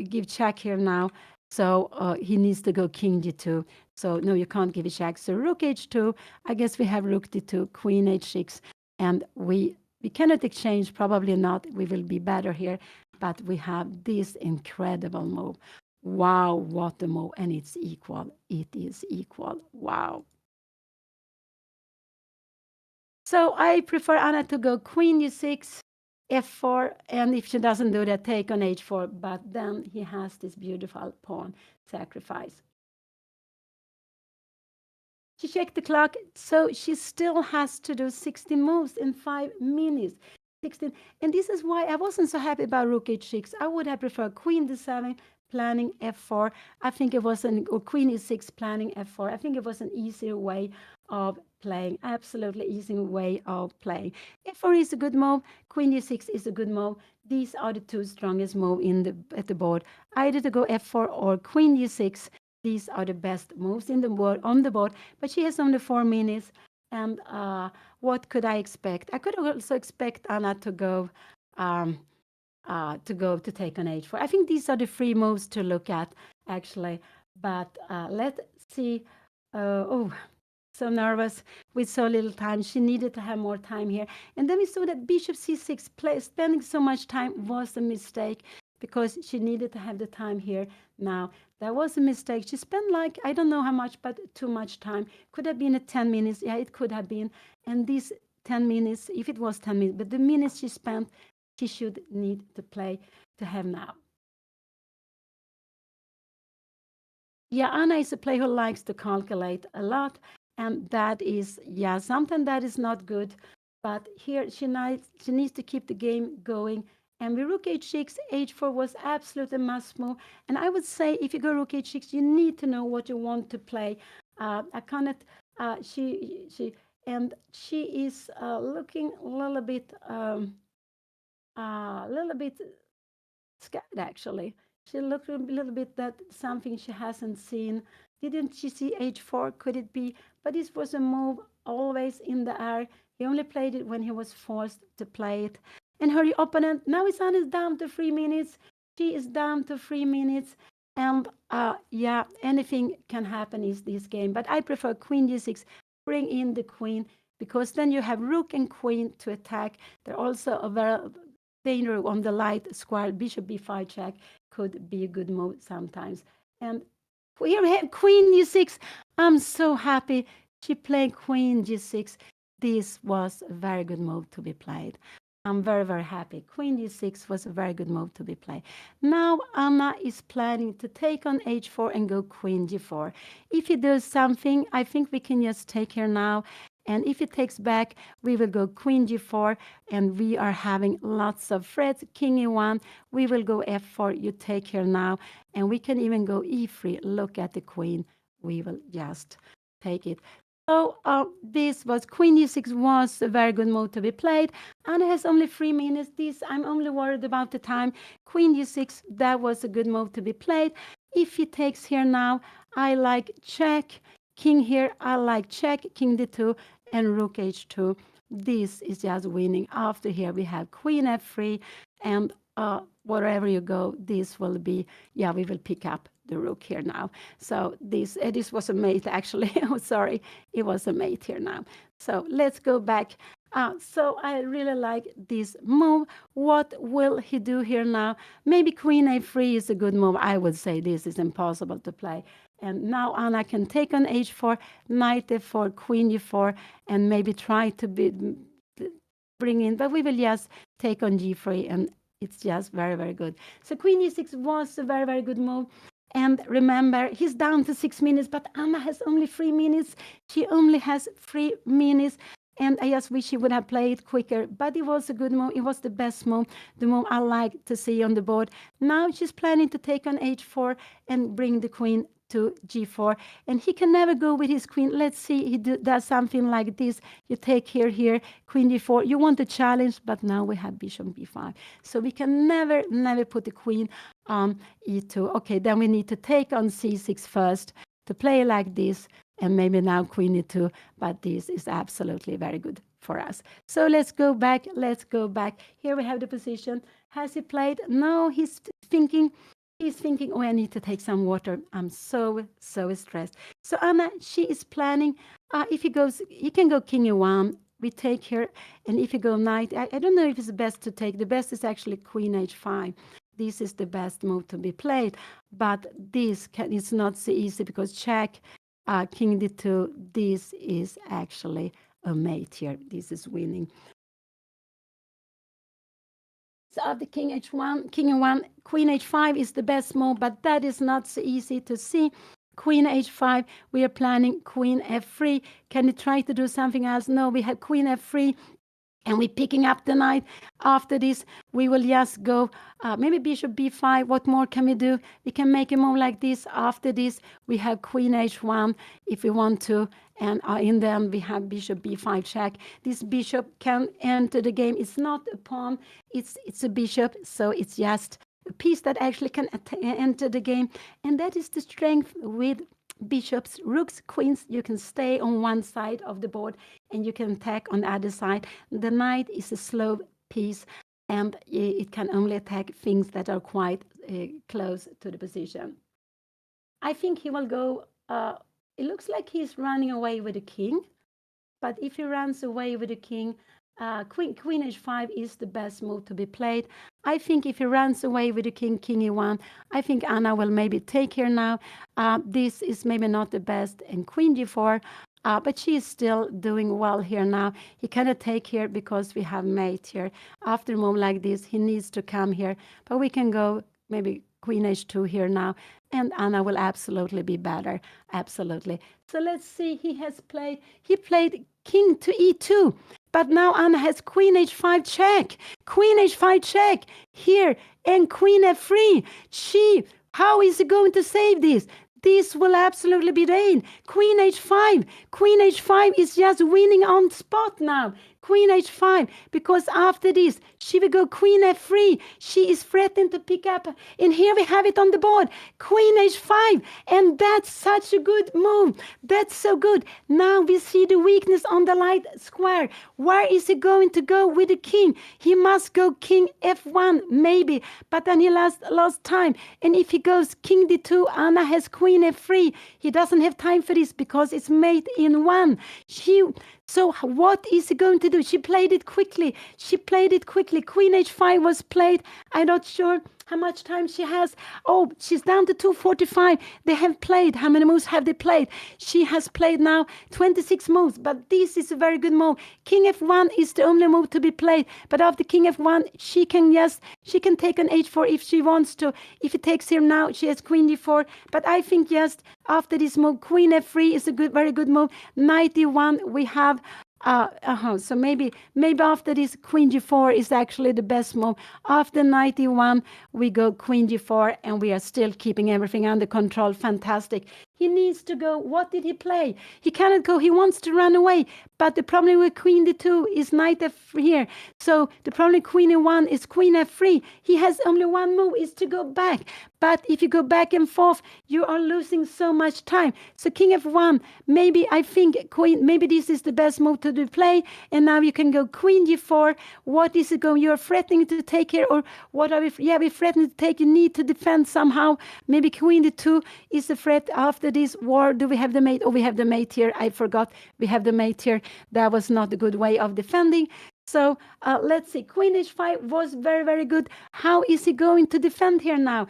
give check here now. So he needs to go king g2. So no, you can't give a check. So rook h2. I guess we have rook d2, queen h6, and we cannot exchange. Probably not. We will be better here, but we have this incredible move. Wow, what a move! And it's equal. It is equal. Wow. So I prefer Anna to go queen e6, f4, and if she doesn't do that, take on h4. But then he has this beautiful pawn sacrifice. She checked the clock, so she still has to do 16 moves in 5 minutes. 16, and this is why I wasn't so happy about rook h6. I would have preferred queen d7, planning f4. I think it was or queen e6, planning f4. I think it was an easier way of playing, absolutely easy way of playing. f4 is a good move, queen e6 is a good move. These are the two strongest moves at the board. Either to go f4 or queen e6. These are the best moves in the board on the board, but she has only 4 minutes. And what could I expect? I could also expect Anna to go to take on h4. I think these are the 3 moves to look at actually. But let's see. Oh, so nervous with so little time. She needed to have more time here. And then we saw that bishop c6 spending so much time was a mistake because she needed to have the time here now. That was a mistake. She spent like, I don't know how much, but too much time. Could have been a 10 minutes. Yeah, it could have been. And these 10 minutes, if it was 10 minutes, but the minutes she spent, she should need to play to have now. Yeah, Anna is a player who likes to calculate a lot. And that is, yeah, something that is not good. But here she needs to keep the game going. And with rook h6, h4 was absolutely must move. And I would say if you go rook h6, you need to know what you want to play. I cannot, she is looking a little bit scared actually. She looked a little bit that something she hasn't seen. Didn't she see h4? Could it be? But this was a move always in the air. He only played it when he was forced to play it. And her opponent, now his son is down to 3 minutes. She is down to 3 minutes. And yeah, anything can happen in this game. But I prefer queen d6, bring in the queen, because then you have rook and queen to attack. They're also a very danger on the light square. Bishop b5 check could be a good move sometimes. And here we have queen g6. I'm so happy she played queen g6. This was a very good move to be played. I'm very, very happy. Queen d6 was a very good move to be played. Now Anna is planning to take on h4 and go queen g4. If he does something, I think we can just take her now. And if it takes back, we will go queen g4, and we are having lots of threats. King e1, we will go f4, you take her now, and we can even go e3, look at the queen. We will just take it. So this was queen e6 was a very good move to be played. Anna has only 3 minutes. This, I'm only worried about the time. Queen e6, that was a good move to be played. If he takes here now, I like check. King here, I like check, king d2, and rook h2. This is just winning. After here, we have queen f3, and wherever you go, this will be, yeah, we will pick up the rook here now. So this was a mate, actually. Oh, sorry, it was a mate here now. So let's go back. So I really like this move. What will he do here now? Maybe queen a3 is a good move. I would say this is impossible to play. And now Anna can take on h4, knight f4, queen e4, and maybe try to bring in. But we will just take on g3 and It's just very, very good. So queen e6 was a very, very good move. And remember, he's down to 6 minutes, but Anna has only 3 minutes. She only has 3 minutes. And I just wish he would have played quicker, but it was a good move. It was the best move, the move I like to see on the board. Now she's planning to take on h4 and bring the queen to g4, and he can never go with his queen. Let's see, he does something like this. You take here, queen d4. You want a challenge, but now we have bishop b5. So we can never put the queen on e2. Okay, then we need to take on c6 first to play like this, and maybe now queen e2, but this is absolutely very good for us. So let's go back. Here we have the position. Has he played? No, he's thinking, oh, I need to take some water. I'm so stressed. So Anna, she is planning, if he can go king e1. We take here, and if you go knight, I don't know if it's best to take. The best is actually queen h5. This is the best move to be played, but this is not so easy because check, king d2. This is actually a mate here. This is winning. So after king h1, king e1, queen h5 is the best move, but that is not so easy to see. Queen h5, we are planning queen f3. Can you try to do something else? No, we have queen f3, and we're picking up the knight. After this, we will just go, maybe bishop b5. What more can we do? We can make a move like this. After this, we have queen h1 if we want to. And in the end, we have bishop b5 check. This bishop can enter the game. It's not a pawn. It's a bishop. So it's just a piece that actually can enter the game. And that is the strength with bishops, rooks, queens. You can stay on one side of the board and you can attack on the other side. The knight is a slow piece, and it can only attack things that are quite close to the position. I think he will go, it looks like he's running away with the king, but if he runs away with the king, queen h5 is the best move to be played. I think if he runs away with the king e1, I think Anna will maybe take here now. This is maybe not the best, and queen g4, but she is still doing well here now. He cannot take here because we have mate here. After a move like this, he needs to come here, but we can go maybe queen h2 here now, and Anna will absolutely be better. Absolutely. So let's see, he played king to e2, but now Anna has queen h5 check, here, and queen f3. How is he going to save this? This will absolutely be drained. Queen h5 is just winning on spot now. Queen h5, because after this, she will go queen f3. She is threatening to pick up, and here we have it on the board. Queen h5, and that's such a good move. That's so good. Now we see the weakness on the light square. Where is he going to go with the king? He must go king f1, maybe, but then he lost time. And if he goes king d2, Anna has queen f3. He doesn't have time for this because it's mate in one. So what is he going to do? She played it quickly. Queen h5 was played. I'm not sure how much time she has. Oh, she's down to 2:45. They have played. How many moves have they played? She has played now 26 moves, but this is a very good move. King f1 is the only move to be played, but after king f1, she can take an h4 if she wants to. If it takes here now, she has queen d4, but I think just after this move, queen f3 is a very good move. Knight d1, we have so maybe after this, queen g4 is actually the best move. After knight e1, we go queen g4, and we are still keeping everything under control. Fantastic. He needs to go. What did he play? He cannot go. He wants to run away. But the problem with queen d2 is knight f3 here. So the problem with queen e1 is queen f3. He has only one move, is to go back. But if you go back and forth, you are losing so much time. So king f1, maybe maybe this is the best move to do play. And now you can go queen g4. What is it going? You're threatening to take here, or what are we? Yeah, we're threatening to take. You need to defend somehow. Maybe queen d2 is the threat after this war. Do we have the mate? Oh, we have the mate here. I forgot. We have the mate here. That was not a good way of defending. So let's see. Queen h5 was very, very good. How is he going to defend here now?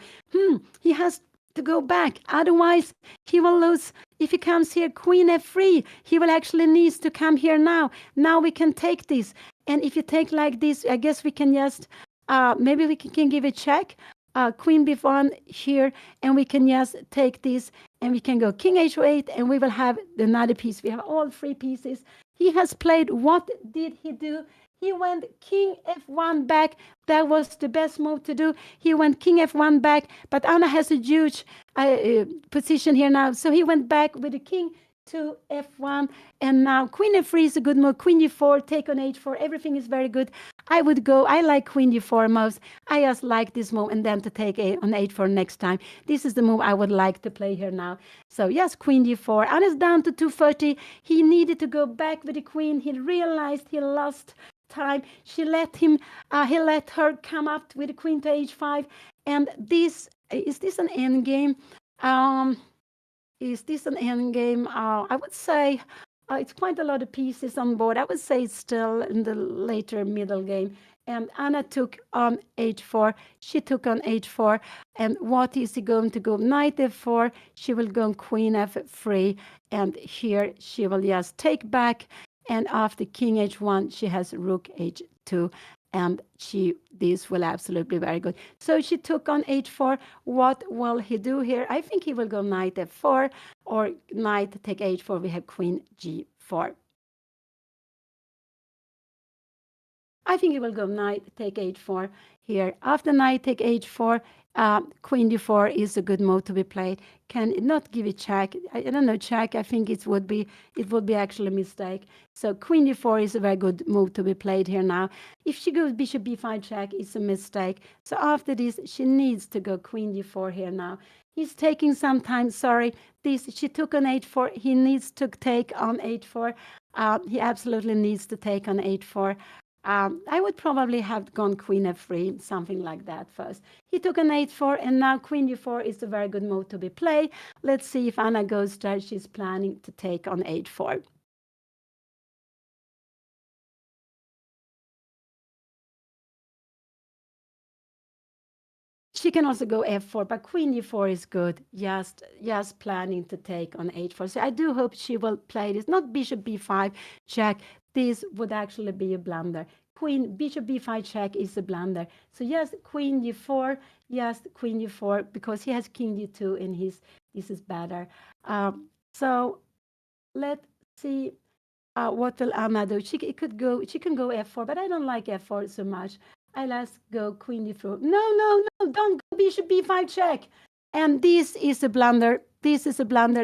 He has to go back. Otherwise, he will lose. If he comes here, queen f3, he will actually needs to come here now. Now we can take this. And if you take like this, I guess we can just maybe we can give a check. Queen b1 here, and we can just take this, and we can go king h8, and we will have another piece. We have all three pieces. He has played. What did he do? He went king f1 back. That was the best move to do. He went king f1 back, but Anna has a huge position here now. So he went back with the king to f1, and now queen f3 is a good move. Queen d4, take on h4. Everything is very good. I like queen d4 most. I just like this move, and then to take on h4 next time. This is the move I would like to play here now. So yes, queen d4. Anna's down to 230. He needed to go back with the queen. He realized he lost time. He let her come up with the queen to h5. And is this an endgame? Is this an endgame? I would say it's quite a lot of pieces on board. I would say it's still in the later middle game. And Anna took on h4. She took on h4. And what is he going to go? Knight f4. She will go on queen f3. And here she will just take back. And after king h1, she has rook h2. And this will absolutely be very good. So she took on h4. What will he do here? I think he will go knight f4 or knight take h4. We have queen g4. I think he will go knight take h4 here. After knight take h4, queen d4 is a good move to be played. Can not give it check. I don't know, check. I think it would be actually a mistake. So queen d4 is a very good move to be played here now. If she goes bishop b5 check, it's a mistake. So after this, she needs to go queen d4 here now. He's taking some time. Sorry, she took on h4. He needs to take on h4. He absolutely needs to take on h4. I would probably have gone queen f3, something like that first. He took an h4, and now queen d4 is a very good move to be played. Let's see if Anna goes there. She's planning to take on h4. She can also go f4, but queen d4 is good. Just planning to take on h4. So I do hope she will play this. Not bishop b5 check. This would actually be a blunder. Bishop b5 check is a blunder. So yes, queen d4. Yes, queen d4, because he has king d2, and this is better. So let's see. What will Anna do? She can go f4, but I don't like f4 so much. Let's go queen d4. No, don't go bishop b5 check. And this is a blunder.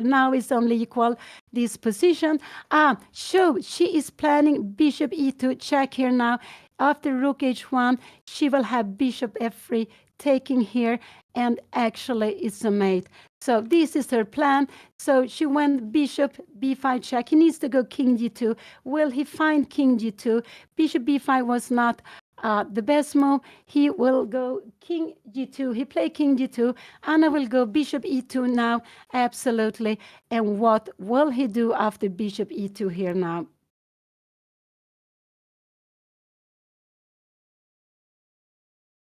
Now it's only equal this position. So she is planning bishop e2 check here now. After rook h1, she will have bishop f3 taking here, and actually it's a mate. So this is her plan. So she went bishop b5 check. He needs to go king g2. Will he find king g2? Bishop b5 was not the best move. He will go king g2. He played king g2. Anna will go bishop e2 now. Absolutely. And what will he do after bishop e2 here now?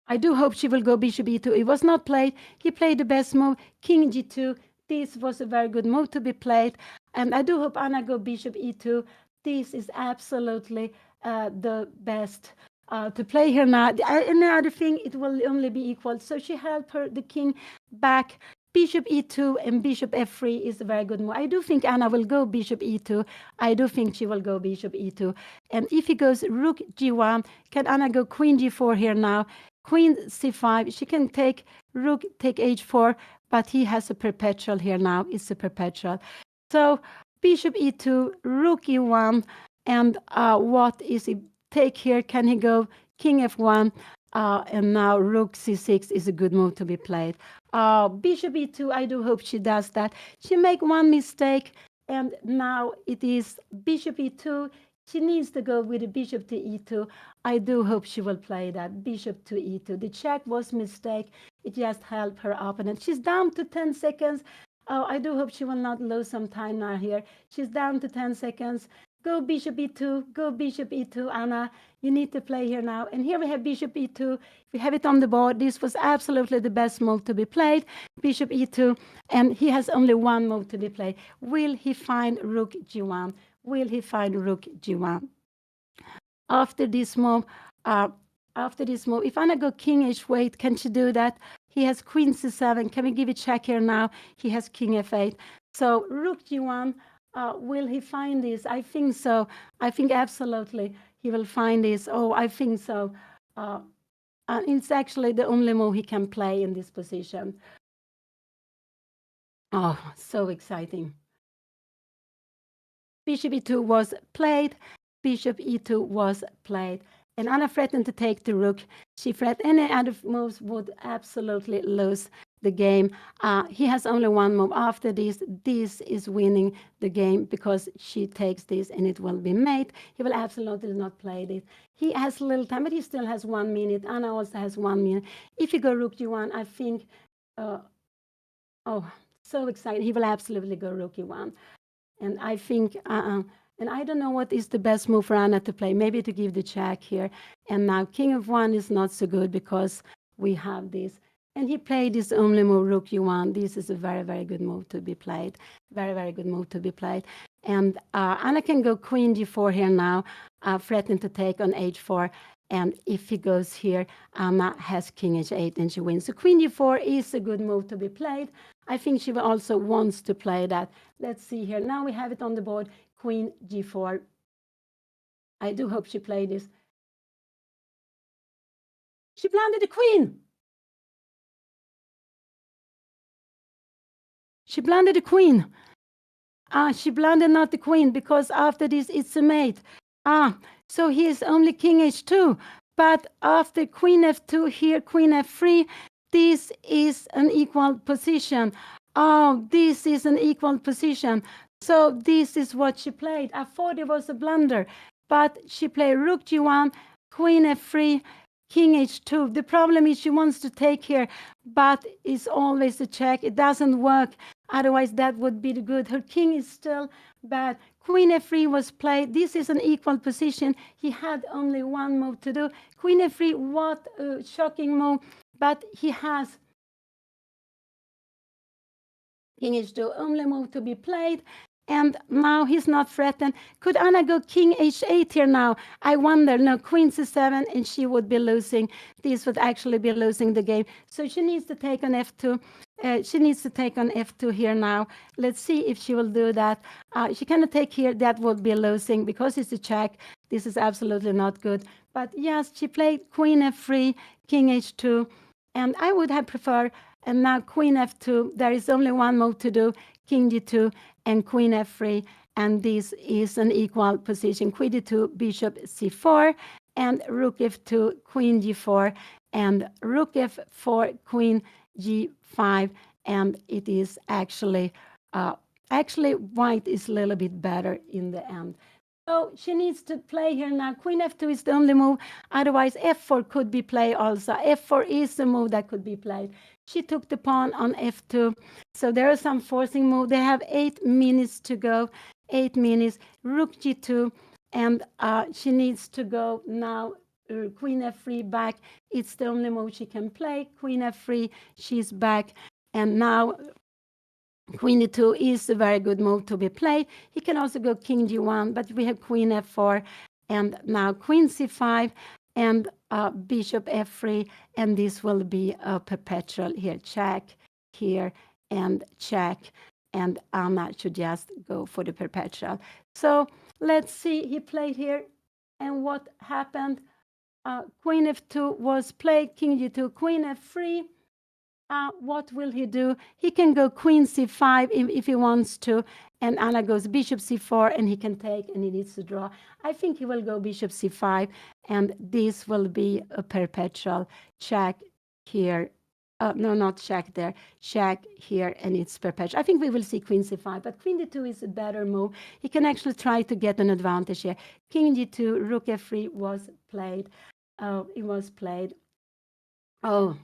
I do hope she will go bishop e2. It was not played. He played the best move, king g2. This was a very good move to be played. And I do hope Anna go bishop e2. This is absolutely the best to play here now. Another thing, it will only be equal. So she held the king back. Bishop e2 and bishop f3 is a very good move. I do think Anna will go bishop e2. I do think she will go bishop e2. And if he goes rook g1, can Anna go queen g4 here now? Queen c5, she can take rook, take h4, but he has a perpetual here now. It's a perpetual. So bishop e2, rook e1, and what is he take here? Can he go king f1? And now rook c6 is a good move to be played. Bishop e2, I do hope she does that. She make one mistake, and now it is bishop e2. She needs to go with the bishop to e2. I do hope she will play that bishop to e2. The check was mistake. It just helped her opponent. She's down to 10 seconds. Oh, I do hope she will not lose some time now here. She's down to 10 seconds. Go bishop e2. Go bishop e2, Anna. You need to play here now. And here we have bishop e2. We have it on the board. This was absolutely the best move to be played. Bishop e2. And he has only one move to be played. Will he find rook g1? Will he find rook g1? After this move, after this move. If Anna go king h8, can she do that? He has queen c7. Can we give a check here now? He has king f8. So rook g1, will he find this? I think so. I think absolutely he will find this. Oh, I think so. It's actually the only move he can play in this position. Oh, so exciting. Bishop e2 was played. Bishop e2 was played. And Anna threatened to take the rook. She threatened any other moves would absolutely lose the game. He has only one move after this. This is winning the game because she takes this and it will be mate. He will absolutely not play this. He has little time, but he still has 1 minute. Anna also has 1 minute. If you go rook g1, I think, oh, so excited. He will absolutely go rook e1. And I think, and I don't know what is the best move for Anna to play. Maybe to give the check here. And now king of 1 is not so good because we have this. And he played this only move, rook e1. This is a very, very good move to be played. Very, very good move to be played. And Anna can go queen g4 here now, threatening to take on h4. And if he goes here, Anna has king h8 and she wins. So queen g4 is a good move to be played. I think she also wants to play that. Let's see here. Now we have it on the board, queen g4. I do hope she played this. She blundered the queen. She blundered the queen. She blundered not the queen because after this it's a mate. So he is only king h2. But after queen f2 here, queen f3, this is an equal position. Oh, this is an equal position. So this is what she played. I thought it was a blunder. But she played rook g1, queen f3, king h2. The problem is she wants to take here, but it's always a check. It doesn't work. Otherwise, that would be the good. Her king is still bad. Queen f3 was played. This is an equal position. He had only one move to do. Queen f3, what a shocking move. But he has king h2, only move to be played. And now he's not threatened. Could Anna go king h8 here now? I wonder. No, queen c7, and she would be losing. This would actually be losing the game. So she needs to take on f2. She needs to take on f2 here now. Let's see if she will do that. She cannot take here. That would be losing because it's a check. This is absolutely not good. But yes, she played queen f3, king h2. And I would have preferred, and now queen f2. There is only one move to do, king g2 and queen f3. And this is an equal position. Queen d2, bishop c4, and rook f2, queen g4, and rook f4, queen g5. And it is actually white is a little bit better in the end. So she needs to play here now. Queen f2 is the only move. Otherwise, f4 could be played also. f4 is the move that could be played. She took the pawn on f2. So there are some forcing move. They have 8 minutes to go. 8 minutes. Rook g2. And she needs to go now. Queen f3 back. It's the only move she can play. Queen f3. She's back. And now queen d2 is a very good move to be played. He can also go king g1, but we have queen f4, and now queen c5, and bishop f3, and this will be a perpetual here. Check here and check, and Anna should just go for the perpetual. So let's see. He played here, and what happened? Queen f2 was played, king g2, queen f3. What will he do? He can go queen c5 if he wants to, and Anna goes bishop c4, and he can take, and he needs to draw. I think he will go bishop c5, and this will be a perpetual check here. No, not check there. Check here, and it's perpetual. I think we will see queen c5, but queen d2 is a better move. He can actually try to get an advantage here. King g2, rook f3 was played. Oh, it was played. Oh,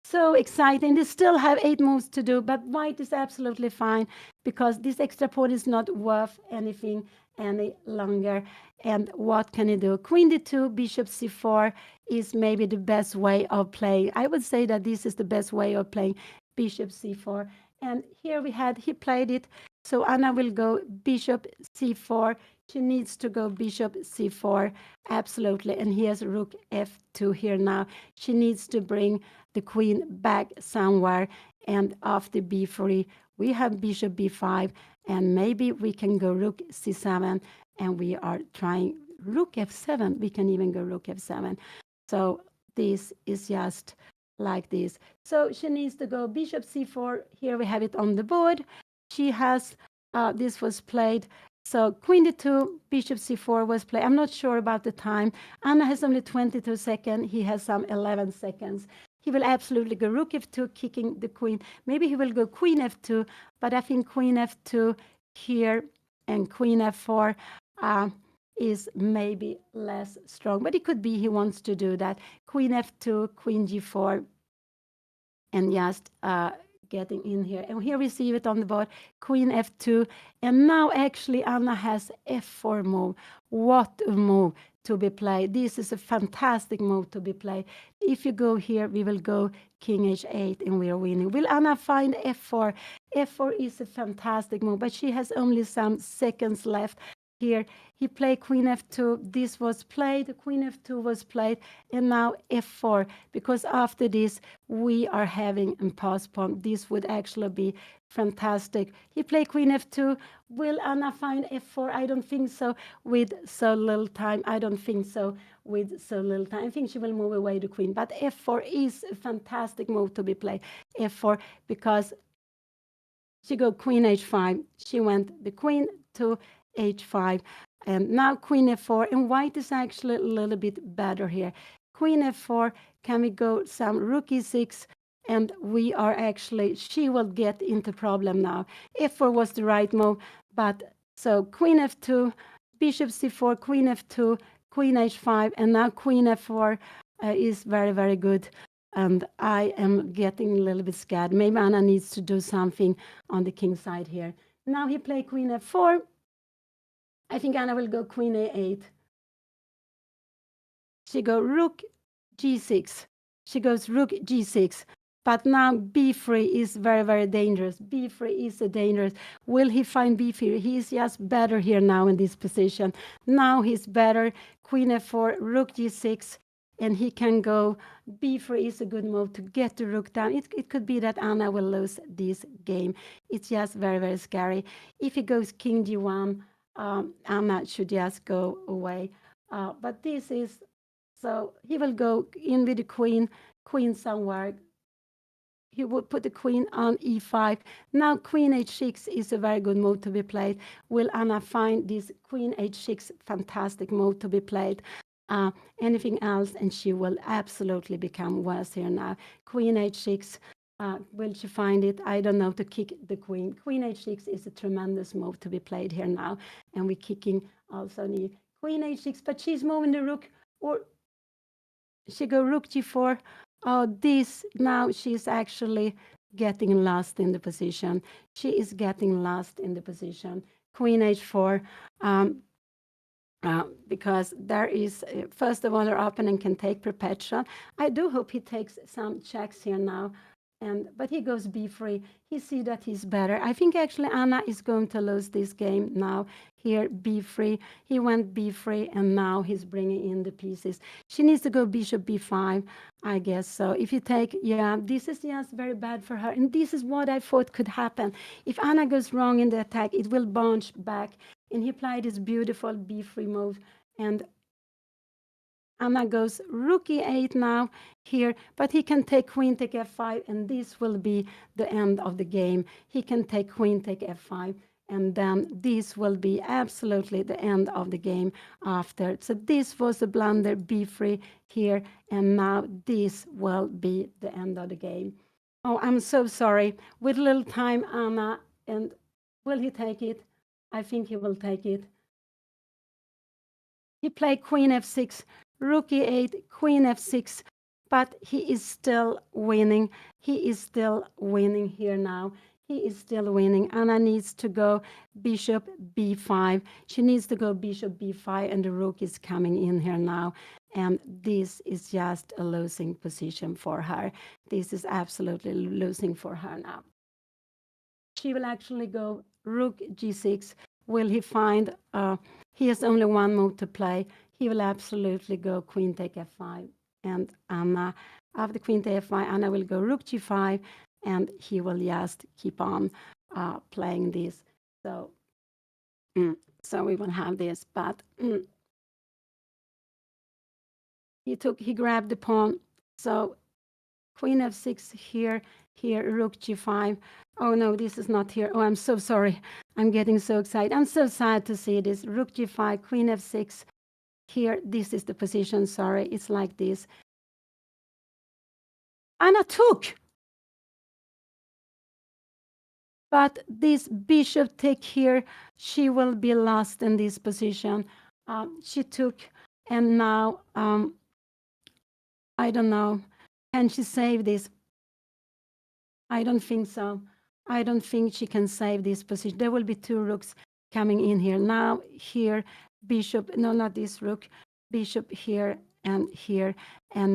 so exciting. They still have 8 moves to do, but white is absolutely fine because this extra pawn is not worth anything any longer. And what can he do? Queen d2, bishop c4 is maybe the best way of playing. I would say that this is the best way of playing bishop c4. And here he played it. So Anna will go bishop c4, She needs to go bishop c4, absolutely. And he has rook f2 here now. She needs to bring the queen back somewhere. And after b3, we have bishop b5. And maybe we can go rook c7. And we are trying rook f7. We can even go rook f7. So this is just like this. So she needs to go bishop c4. Here we have it on the board. She has, this was played. So queen d2, bishop c4 was played. I'm not sure about the time. Anna has only 22 seconds. He has some 11 seconds. He will absolutely go rook f2, kicking the queen. Maybe he will go queen f2, but I think queen f2 here and queen f4 is maybe less strong. But it could be he wants to do that. Queen f2, queen g4, and just getting in here. And here we see it on the board, queen f2. And now actually Anna has f4 move. What a move to be played. This is a fantastic move to be played. If you go here, we will go king h8 and we are winning. Will Anna find f4? F4 is a fantastic move, but she has only some seconds left. Here he played queen f2. This was played, queen f2 was played, and now f4, because after this we are having a postpone. This would actually be fantastic. He played queen f2. Will Anna find f4? I don't think so with so little time. I don't think so with so little time. I think she will move away the queen, but f4 is a fantastic move to be played. F4, because she go queen h5. She went the queen to h5, and now queen f4, and white is actually a little bit better here. Queen f4, can we go some rook e6, and we are actually, she will get into problem now. f4 was the right move, but so queen f2, bishop c4, queen f2, queen h5, and now queen f4 is very, very good. And I am getting a little bit scared. Maybe Anna needs to do something on the king side here. Now he played queen f4. I think Anna will go queen a8. She go rook g6. She goes rook g6. But now b3 is very, very dangerous. b3 is dangerous. Will he find b3? He is just better here now in this position. Now he's better. Queen f4, rook g6. And he can go, b3 is a good move to get the rook down. It could be that Anna will lose this game. It's just very, very scary. If he goes king g1, Anna should just go away. But this is, so he will go in with the queen somewhere. He would put the queen on e5. Now queen h6 is a very good move to be played. Will Anna find this queen h6 fantastic move to be played? Anything else, and she will absolutely become worse here now. Queen h6, will she find it? I don't know, to kick the queen. Queen h6 is a tremendous move to be played here now. And we're kicking also the queen h6, but she's moving the rook, or she go rook g4. Oh, this, now she's actually getting lost in the position. She is getting lost in the position. Queen h4. Because there is, first of all, her opponent can take perpetual. I do hope he takes some checks here now. But he goes b3. He see that he's better. I think actually Anna is going to lose this game now. Here, b3. He went b3, and now he's bringing in the pieces. She needs to go bishop b5, I guess. So if you take, yeah, this is just very bad for her. And this is what I thought could happen. If Anna goes wrong in the attack, it will bounce back. And he played his beautiful b3 move. And Anna goes rook e8 now here, but he can take queen take f5, and this will be the end of the game. He can take queen take f5, and then this will be absolutely the end of the game after. So this was a blunder, b3 here, and now this will be the end of the game. Oh, I'm so sorry. With little time, Anna, and will he take it? I think he will take it. He played queen f6, rook e8, queen f6, but he is still winning. He is still winning here now. He is still winning. Anna needs to go bishop b5. She needs to go bishop b5, and the rook is coming in here now. And this is just a losing position for her. This is absolutely losing for her now. She will actually go rook g6. Will he find, He has only one move to play. He will absolutely go queen take f5. And Anna, after queen take f5, Anna will go rook g5, and he will just keep on playing this. So, so we will have this, but he grabbed the pawn. So queen f6 here, rook g5. Oh no, this is not here. Oh, I'm so sorry. I'm getting so excited. I'm so sad to see this. Rook g5, queen f6. Here, this is the position. Sorry, it's like this. Anna took. But this bishop take here, she will be lost in this position. She took, and now, I don't know. Can she save this? I don't think so. I don't think she can save this position. There will be two rooks coming in here. Now here, bishop, no, not this rook, bishop here, and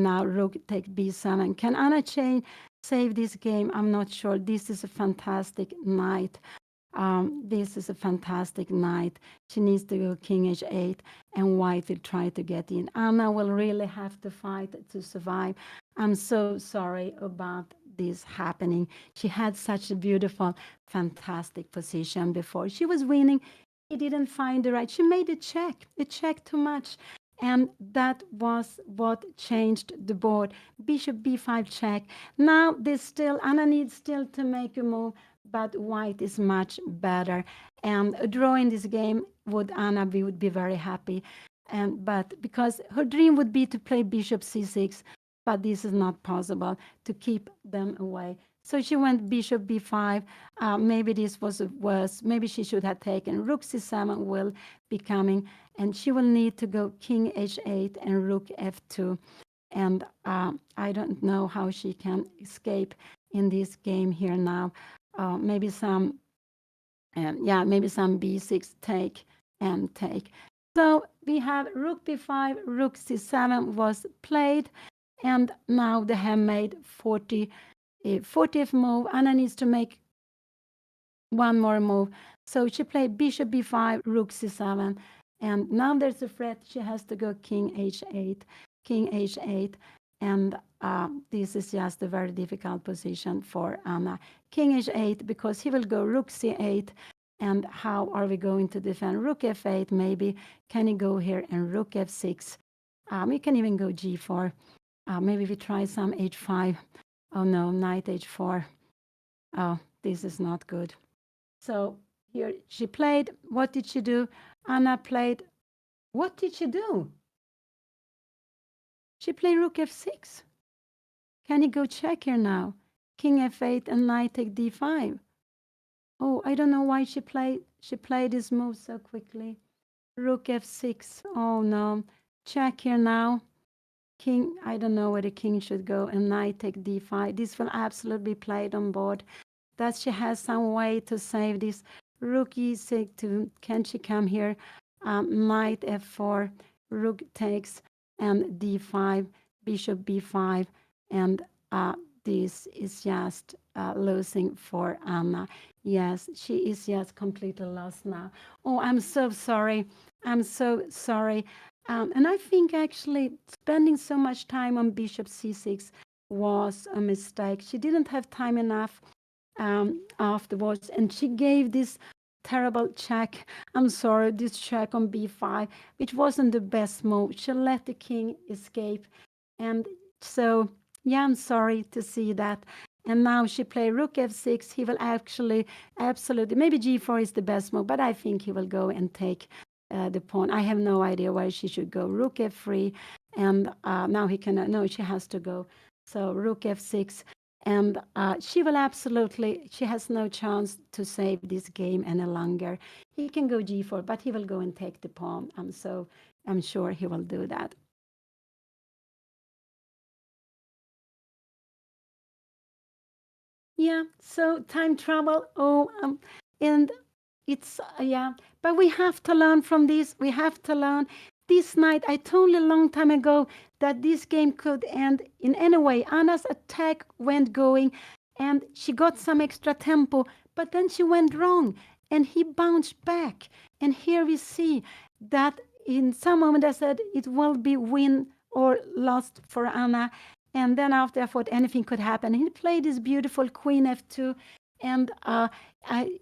now rook take b7. Can Anna Chain save this game? I'm not sure. This is a fantastic knight. This is a fantastic knight. She needs to go king h8, and white will try to get in. Anna will really have to fight to survive. I'm so sorry about this happening. She had such a beautiful, fantastic position before. She was winning. He didn't find the right. She made a check too much. And that was what changed the board. Bishop b5 check. Now there's still, Anna needs still to make a move, but white is much better. And a draw in this game would would be very happy. But because her dream would be to play bishop c6, but this is not possible to keep them away. So she went bishop b5. Maybe this was worse. Maybe she should have taken rook c7 will be coming, and she will need to go king h8 and rook f2. And I don't know how she can escape in this game here now. Maybe some, maybe some b6 take and take. So we have rook b5, rook c7 was played, and now they have made 40th move. Anna needs to make one more move. So she played bishop b5, rook c7, and now there's a threat. She has to go king h8, and this is just a very difficult position for Anna. King h8, because he will go rook c8, and how are we going to defend? Rook f8, maybe. Can he go here and rook f6? We can even go g4. Maybe we try some h5. Oh no, knight h4. Oh, this is not good. So here she played. What did she do? Anna played. What did she do? She played rook f6. Can he go check here now? King f8 and knight take d5. Oh, I don't know why she played this move so quickly. Rook f6. Oh no. Check here now. King, I don't know where the king should go, and knight take d5. This will absolutely be played on board. That she has some way to save this. Rook e6. Can she come here? Knight f4. Rook takes and d5. Bishop b5. And this is just losing for Anna. Yes, she is just completely lost now. Oh, I'm so sorry. I'm so sorry. And I think actually spending so much time on bishop c6 was a mistake. She didn't have time enough afterwards, and she gave this terrible check. I'm sorry, this check on b5, which wasn't the best move. She let the king escape. And so, yeah, I'm sorry to see that. And now she played rook f6. He will actually, absolutely, maybe g4 is the best move, but I think he will go and take the pawn. I have no idea where she should go. Rook f3, and now he cannot. No, she has to go. So rook f6, and she will absolutely. She has no chance to save this game any longer. He can go g4, but he will go and take the pawn. I'm sure he will do that. Yeah. So time travel. Oh, and it's but we have to learn from this. We have to learn. This night, I told you a long time ago that this game could end in any way. Anna's attack went going, and she got some extra tempo, but then she went wrong, and he bounced back. And here we see that in some moment I said it will be win or lost for Anna. And then after I thought anything could happen, he played this beautiful Queen F2, and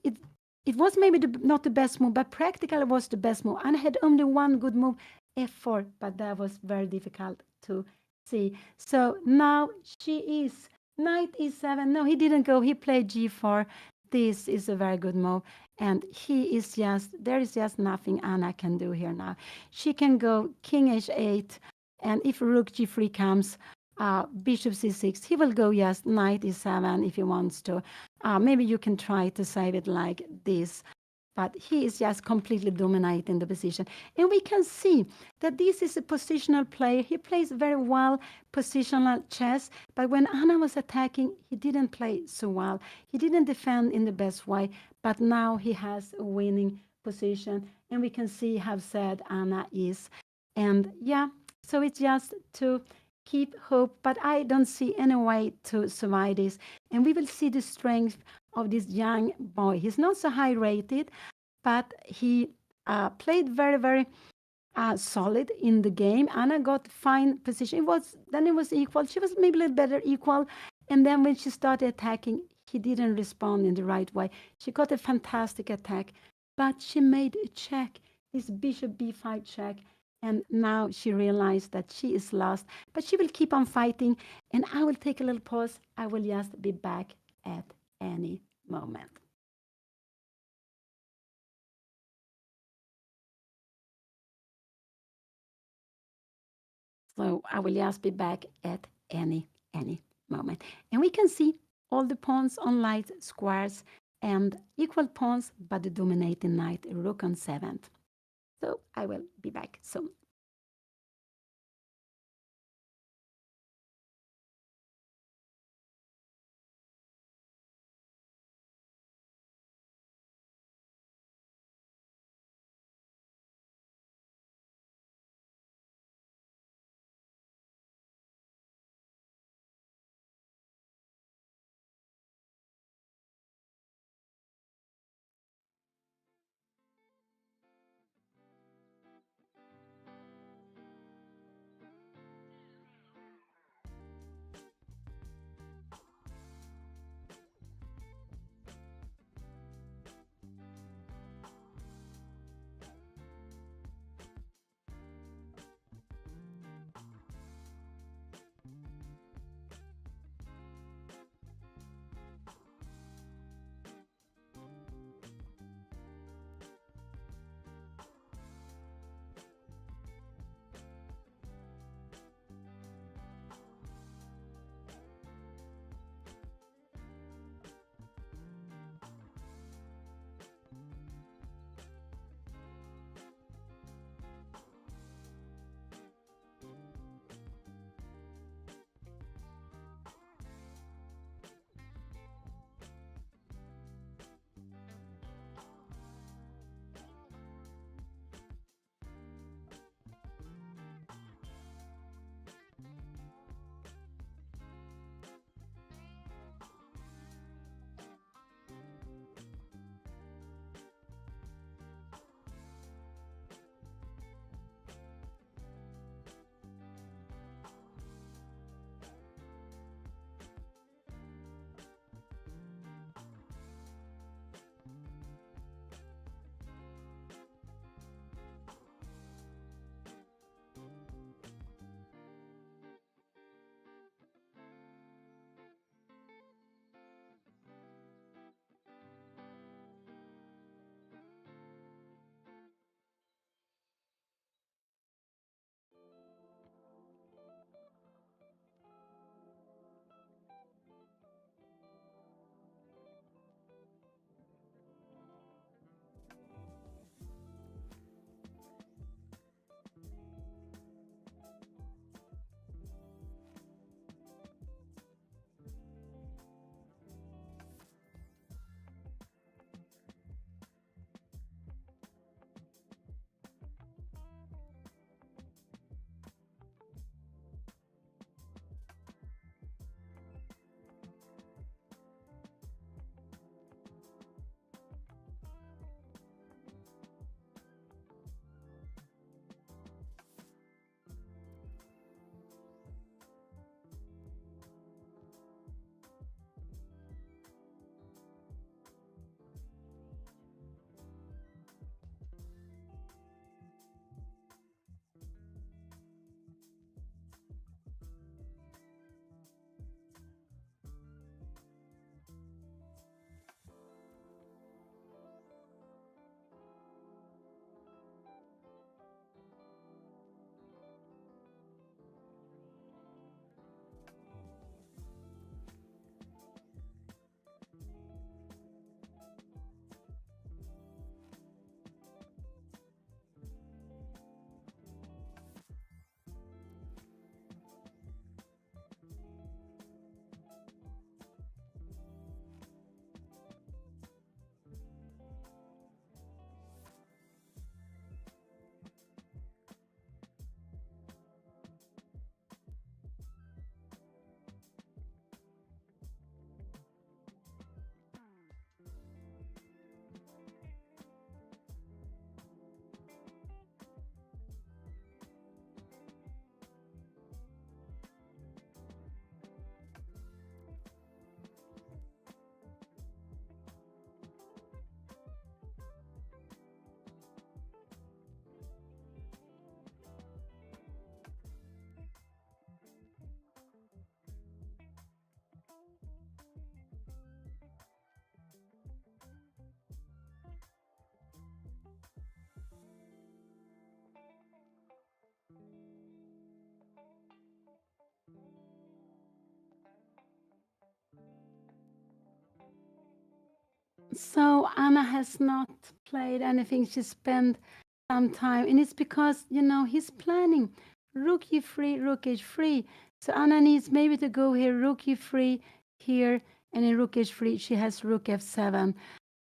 it it was maybe not the best move, but practically was the best move. Anna had only one good move, F4, but that was very difficult to see. So now she is knight e7. No, he didn't go. He played g4. This is a very good move. And he is just, there is just nothing Anna can do here now. She can go king h8, and if rook g3 comes, bishop c6, he will go just knight e7 if he wants to. Maybe you can try to save it like this. But he is just completely dominating the position. And we can see that this is a positional player. He plays very well positional chess. But when Anna was attacking, he didn't play so well. He didn't defend in the best way. But now he has a winning position. And we can see how sad Anna is. And yeah, so it's just to keep hope. But I don't see any way to survive this. And we will see the strength of this young boy. He's not so high rated, but he played very, very solid in the game. Anna got fine position. It was equal. She was maybe a little better equal. And then when she started attacking, he didn't respond in the right way. She got a fantastic attack, but she made a check, this bishop b5 check. And now she realized that she is lost, but she will keep on fighting. And I will take a little pause. I will just be back at any moment. So I will just be back at any moment. And we can see all the pawns on light squares and equal pawns, but the dominating knight, rook on 7th. So I will be back soon. So Anna has not played anything. She spent some time, and it's because he's planning rook e3, rook h3. So Anna needs maybe to go here, rook e3 here, and in rook h3 she has rook f7,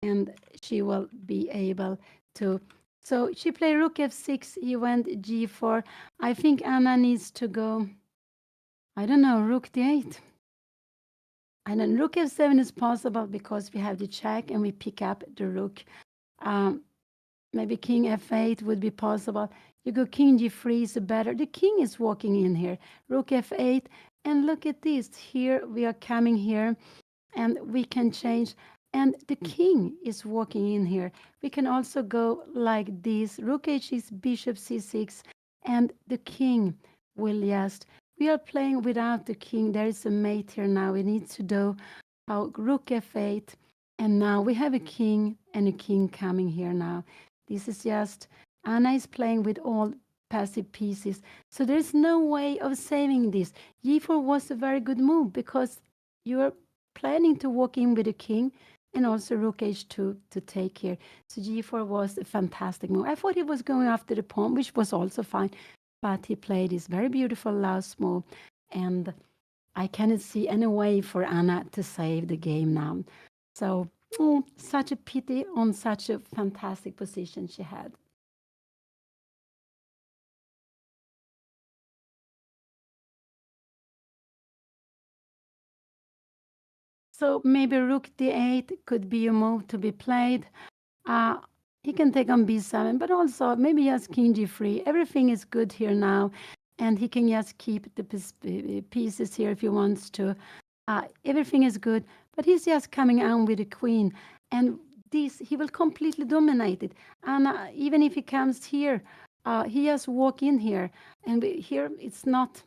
and she will be able to. So she played rook f6. He went g4. I think Anna needs to go. I don't know, rook d8. And then rook f7 is possible because we have the check and we pick up the rook. Um, maybe king f8 would be possible. You go king g3 is better. The king is walking in here. Rook f8. And look at this. Here we are coming here and we can change. And the king is walking in here. We can also go like this. Rook h6, bishop c6. And the king will just. We are playing without the king. There is a mate here now. We need to do rook f8. And now we have a king and a king coming here now. This is just, Anna is playing with all passive pieces. So there's no way of saving this. G4 was a very good move because you're planning to walk in with a king and also rook h2 to take here. So G4 was a fantastic move. I thought he was going after the pawn, which was also fine, but he played this very beautiful last move, and I cannot see any way for Anna to save the game now. So, such a pity on such a fantastic position she had. So maybe rook d8 could be a move to be played. Uh, he can take on b7, but also maybe just king g3. Everything is good here now, and he can just keep the pieces here if he wants to. Everything is good, but he's just coming on with the queen, and this he will completely dominate it. And even if he comes here, he just walk in here, and here it's not.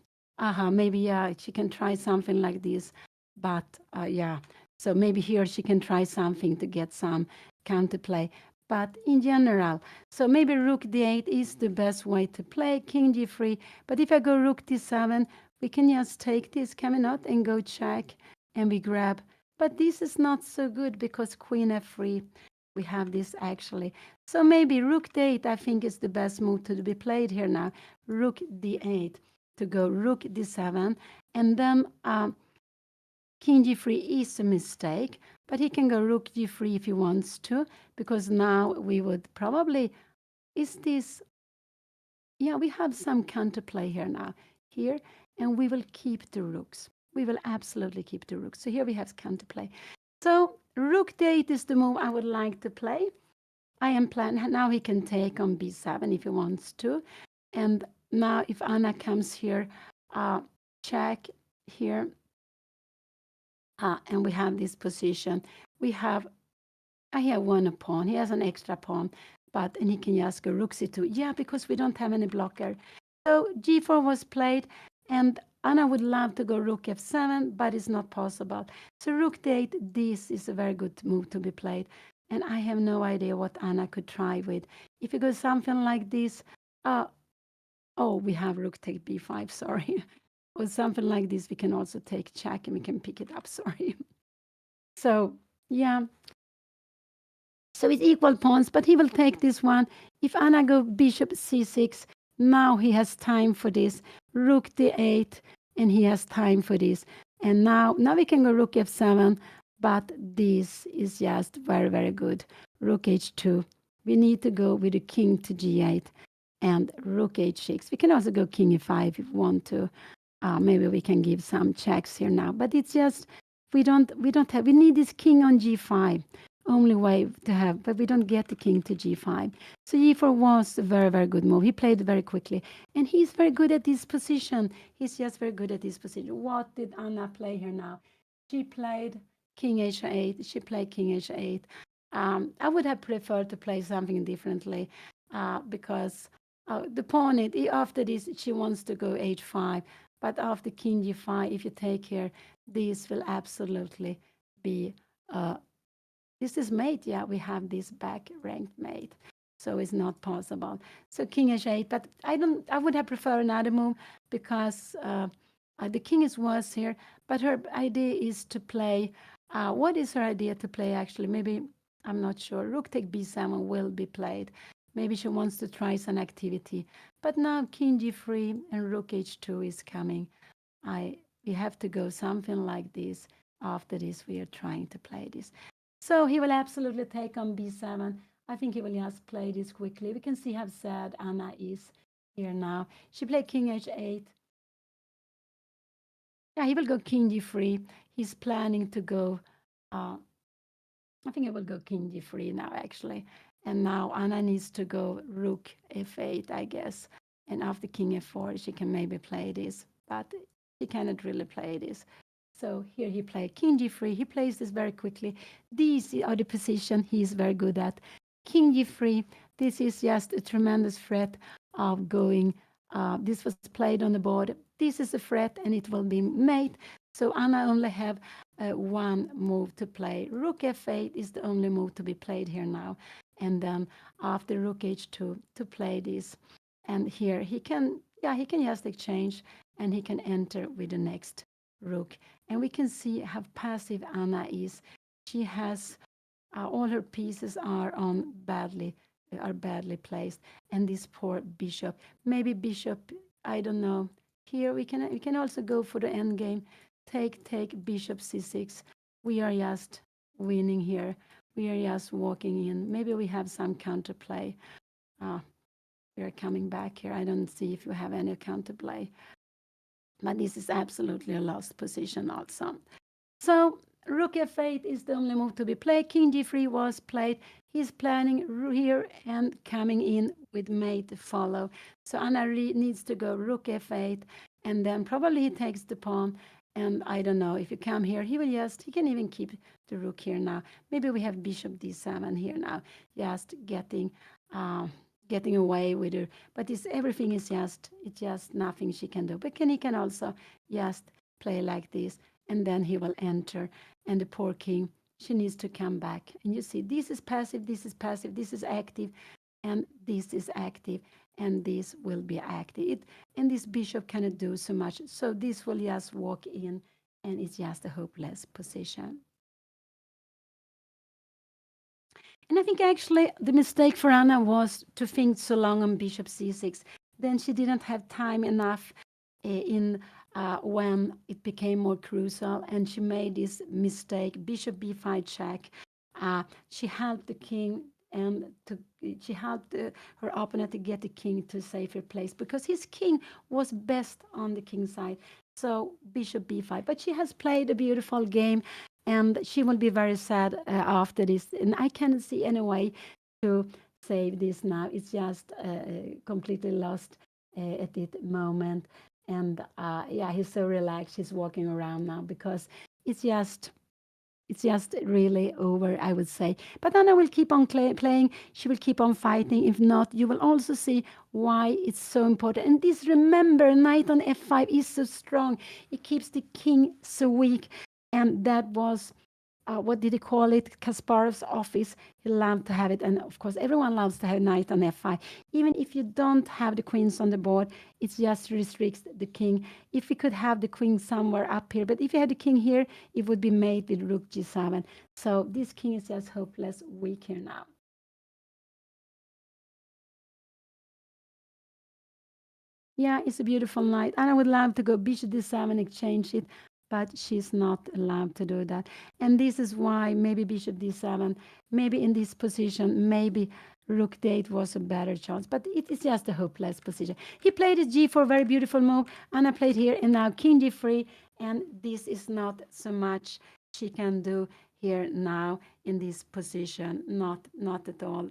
Maybe she can try something like this, but yeah. So maybe here she can try something to get some counterplay. But in general, so maybe rook d8 is the best way to play, king g3. But if I go rook d7, we can just take this, can we not, and go check, and we grab. But this is not so good because queen f3, we have this actually. So maybe rook d8, I think, is the best move to be played here now. Rook d8 to go rook d7, and then king g3 is a mistake, but he can go rook g3 if he wants to, because now we would probably, is this, yeah, we have some counterplay here now, here, and we will keep the rooks. We will absolutely keep the rooks. So here we have counterplay. So rook d8 is the move I would like to play. I am planning, now he can take on b7 if he wants to. And now if Anna comes here, check here, and we have this position. I have one pawn. He has an extra pawn, and he can just go rook c2. Yeah, because we don't have any blocker. So g4 was played, and Anna would love to go rook f7, but it's not possible. So rook d8, this is a very good move to be played. And I have no idea what Anna could try with. If you go something like this, oh, we have rook take b5, sorry. Or something like this, we can also take check and we can pick it up, sorry. So, yeah. So it's equal pawns, but he will take this one. If Anna go bishop c6, now he has time for this. Rook d8, and he has time for this. And now we can go rook f7, but this is just very, very good. Rook h2. We need to go with the king to g8 and rook h6. We can also go king e5 if we want to. Maybe we can give some checks here now, but it's just we need this king on g5. Only way to have, but we don't get the king to g5. So e4 was a very, very good move. He played very quickly, and he's very good at this position. He's just very good at this position. What did Anna play here now? She played king h8. She played king h8. I would have preferred to play something differently because the pawn, after this, she wants to go h5. But after king g5, if you take here, this will absolutely be this is mate. Yeah, we have this back ranked mate. So it's not possible. So king h8, but I would have preferred another move because the king is worse here. But her idea is to play, what is her idea to play actually? Maybe I'm not sure. Rook take b7 will be played. Maybe she wants to try some activity. But now king g3 and rook h2 is coming. We have to go something like this. After this, we are trying to play this. So he will absolutely take on b7. I think he will just play this quickly. We can see how sad Anna is here now. She played king h8. Yeah, he will go king g3. He's planning to go uh, I think I will go king d3 now, actually. And now Anna needs to go rook f8, I guess. And after king f4, she can maybe play this, but she cannot really play this. So here he played king g3. He plays this very quickly. These are the position he is very good at. King g3. This is just a tremendous threat of going. This was played on the board. This is a threat, and it will be mate. So Anna only have one move to play. Rook f8 is the only move to be played here now. And then after rook h2 to play this. And here he can just exchange and he can enter with the next rook. And we can see how passive Anna is. She has all her pieces are badly placed. And this poor bishop. Maybe bishop, I don't know. Here we can also go for the end game. Take bishop c6. We are just winning here. We are just walking in. Maybe we have some counterplay. We are coming back here. I don't see if you have any counterplay. But this is absolutely a lost position also. So rook f8 is the only move to be played. King g3 was played. He's planning here and coming in with mate to follow. So Anna needs to go rook f8, and then probably he takes the pawn. And I don't know, if you come here, he can even keep the rook here now. Maybe we have bishop d7 here now, just getting away with her. But everything is it's just nothing she can do. But he can also just play like this, and then he will enter. And the poor king, she needs to come back. And you see, this is passive, this is passive, this is active, and this is active, and this will be active. And this bishop cannot do so much. So this will just walk in, and it's just a hopeless position. And I think actually the mistake for Anna was to think so long on bishop c6. Then she didn't have time enough when it became more crucial, and she made this mistake. Bishop b5 check. She helped the king and she helped her opponent to get the king to a safer place because his king was best on the king side. So bishop b5. But she has played a beautiful game, and she will be very sad after this. And I cannot see any way to save this now. It's just completely lost at this moment. And he's so relaxed. He's walking around now because it's just really over, I would say. But Anna will keep on playing. She will keep on fighting. If not, you will also see why it's so important. And this, remember, knight on f5 is so strong. It keeps the king so weak. And that was what did he call it? Kasparov's office. He loved to have it. And of course, everyone loves to have knight on f5. Even if you don't have the queens on the board, it just restricts the king. If we could have the queen somewhere up here, but if you had the king here, it would be made with rook g7. So this king is just hopeless weak here now. Yeah, it's a beautiful knight. And I would love to go bishop d7 and exchange it, but she's not allowed to do that. And this is why maybe bishop d7, maybe in this position, maybe rook d8 was a better chance. But it is just a hopeless position. He played his g4, very beautiful move. Anna played here, and now king d3. And this is not so much she can do here now in this position. Not at all.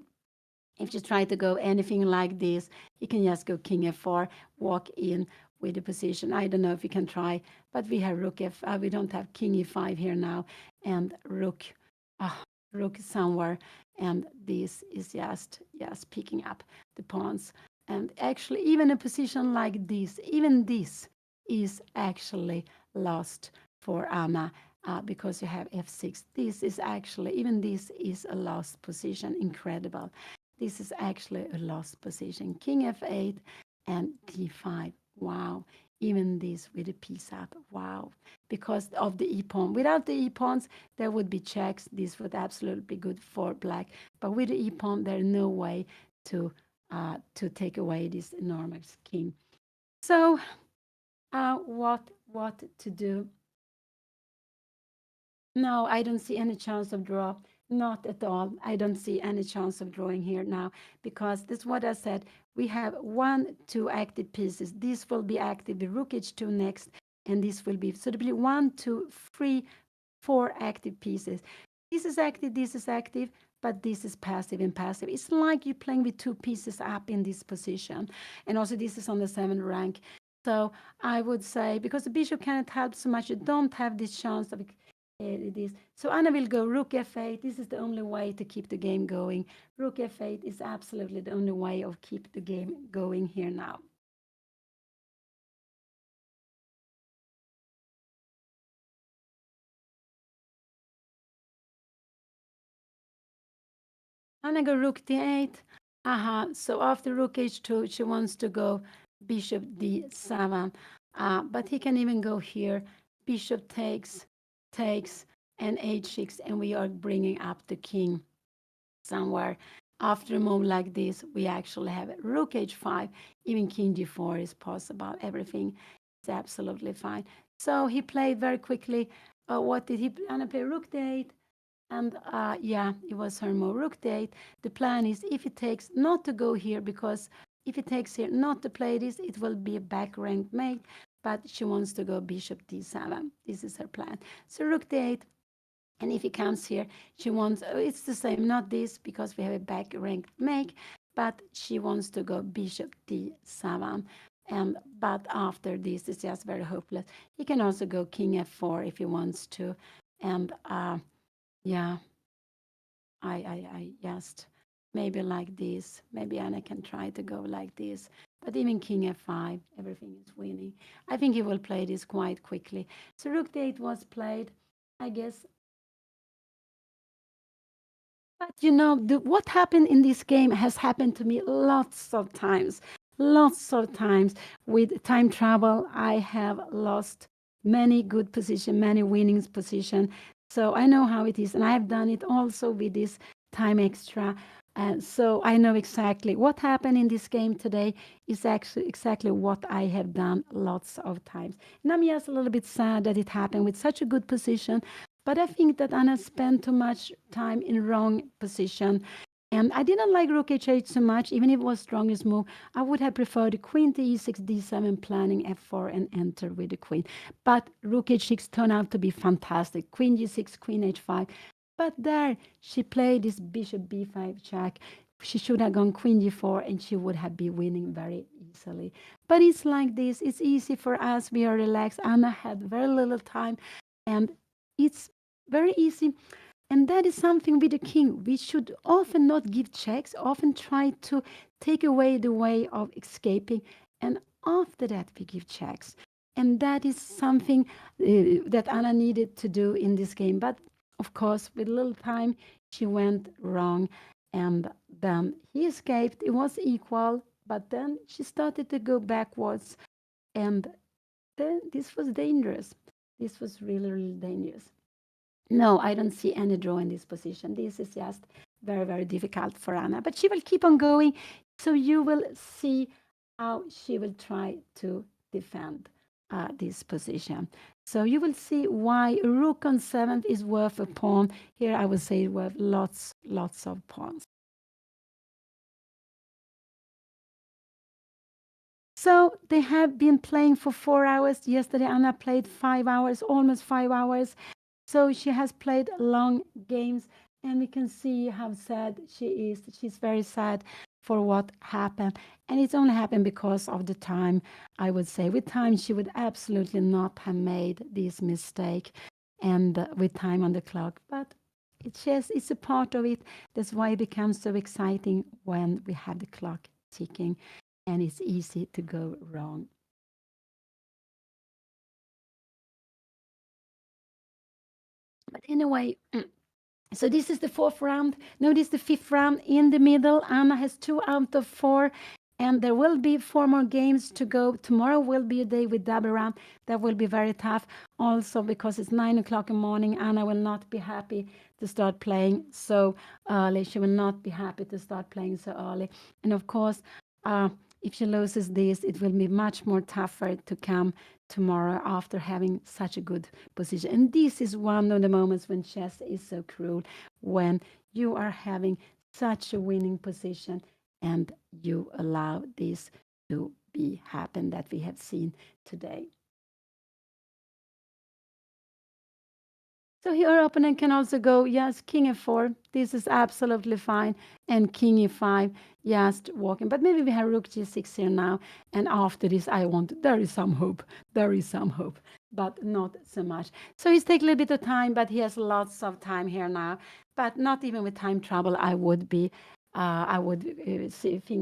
If you try to go anything like this, you can just go king f4, walk in with the position. I don't know if you can try, but we have rook f. We don't have king e5 here now, and rook somewhere, and this is just picking up the pawns. And actually, even a position like this, even this is actually lost for Anna. Because you have f6. This is actually, even this is a lost position. Incredible. This is actually a lost position. King f8 and d5. Wow. even this with a piece up. Wow. Because of the e-pawn. Without the e-pawns, there would be checks. This would absolutely be good for black. But with the e-pawn, there's no way to take away this enormous king. So what to do? No, I don't see any chance of draw. Not at all. I don't see any chance of drawing here now because this is what I said. We have 1, 2 active pieces. This will be active, the rook h2 next, and this will be, so there will be 1, 2, 3, 4 active pieces. This is active, but this is passive and passive. It's like you're playing with 2 pieces up in this position. And also this is on the 7th rank. So I would say, because the bishop cannot help so much, you don't have this chance of this. So Anna will go rook f8. This is the only way to keep the game going. Rook f8 is absolutely the only way of keep the game going here now. Anna go rook d8. Aha, so after rook h2, she wants to go bishop d7. But he can even go here. Bishop takes, and h6, and we are bringing up the king somewhere. After a move like this, we actually have rook h5. Even king g4 is possible. Everything is absolutely fine. So he played very quickly. What did he? Anna play rook d8. And yeah, it was her move. Rook d8. The plan is if it takes not to go here, because if it takes here not to play this, it will be a back ranked mate. But she wants to go bishop d7. This is her plan. So rook d8. And if he comes here, she wants, it's the same, not this, because we have a back ranked make, but she wants to go bishop d7. But after this, it's just very hopeless. He can also go king f4 if he wants to. And yeah, I just maybe like this. Maybe Anna can try to go like this. But even king f5, everything is winning. I think he will play this quite quickly. So rook d8 was played. I guess. But you know, what happened in this game has happened to me lots of times. Lots of times with time travel, I have lost many good position, many winnings position. So I know how it is, and I have done it also with this time extra. And so I know exactly what happened in this game today is actually exactly what I have done lots of times. And I'm just a little bit sad that it happened with such a good position. But I think that Anna spent too much time in wrong position. And I didn't like rook h8 so much, even if it was strongest move. I would have preferred queen to e6, d7, planning f4, and enter with the queen. But rook h6 turned out to be fantastic. Queen g6, queen h5. But there, she played this bishop b5 check. She should have gone queen g4, and she would have been winning very easily. But it's like this. It's easy for us. We are relaxed. Anna had very little time. And it's very easy. And that is something with the king. We should often not give checks, often try to take away the way of escaping. And after that, we give checks. And that is something that Anna needed to do in this game. But of course, with little time, she went wrong. And then he escaped. It was equal. But then she started to go backwards. And then this was dangerous. This was really, really dangerous. No, I don't see any draw in this position. This is just very, very difficult for Anna. But she will keep on going. So you will see how she will try to defend this position. So you will see why rook on 7th is worth a pawn. Here I would say worth lots of pawns. So they have been playing for 4 hours. Yesterday Anna played 5 hours, almost 5 hours. So she has played long games, and we can see how sad she is. She's very sad for what happened. And it's only happened because of the time, I would say. With time, she would absolutely not have made this mistake, and with time on the clock. But it's a part of it. That's why it becomes so exciting when we have the clock ticking, and it's easy to go wrong. But anyway, so this is the 4th round. Notice the 5th round in the middle. Anna has 2 out of 4. And there will be 4 more games to go. Tomorrow will be a day with double round. That will be very tough. Also, because it's 9 o'clock in the morning, Anna will not be happy to start playing so early. She will not be happy to start playing so early. And of course, if she loses this, it will be much more tougher to come tomorrow after having such a good position. And this is one of the moments when chess is so cruel, when you are having such a winning position and you allow this to be happen that we have seen today. So your opponent can also go, yes, king f4. This is absolutely fine. And king e5, just walking. But maybe we have rook g6 here now. And after this, there is some hope. There is some hope, but not so much. So he's taking a little bit of time, but he has lots of time here now. But not even with time trouble, I would think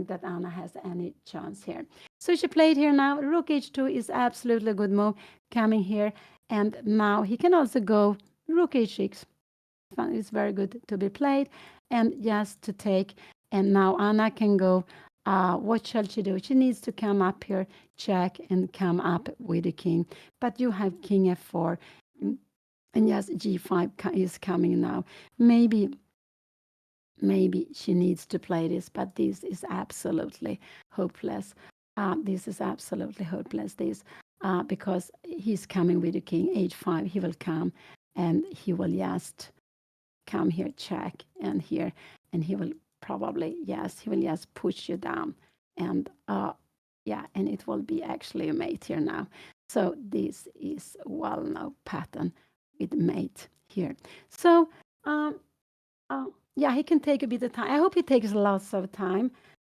that Anna has any chance here. So she played here now. Rook h2 is absolutely a good move coming here. And now he can also go rook h6. It's very good to be played. And just to take. And now Anna can go. What shall she do? She needs to come up here, check, and come up with the king. But you have king f4. And yes, g5 is coming now. Maybe she needs to play this, but this is absolutely hopeless. This is absolutely hopeless. Because he's coming with the king h5. He will come and he will just come here, check, and here, and he will probably, yes, he will just push you down. And yeah, and it will be actually a mate here now. So this is a well-known pattern with mate here. So yeah, he can take a bit of time. I hope he takes lots of time,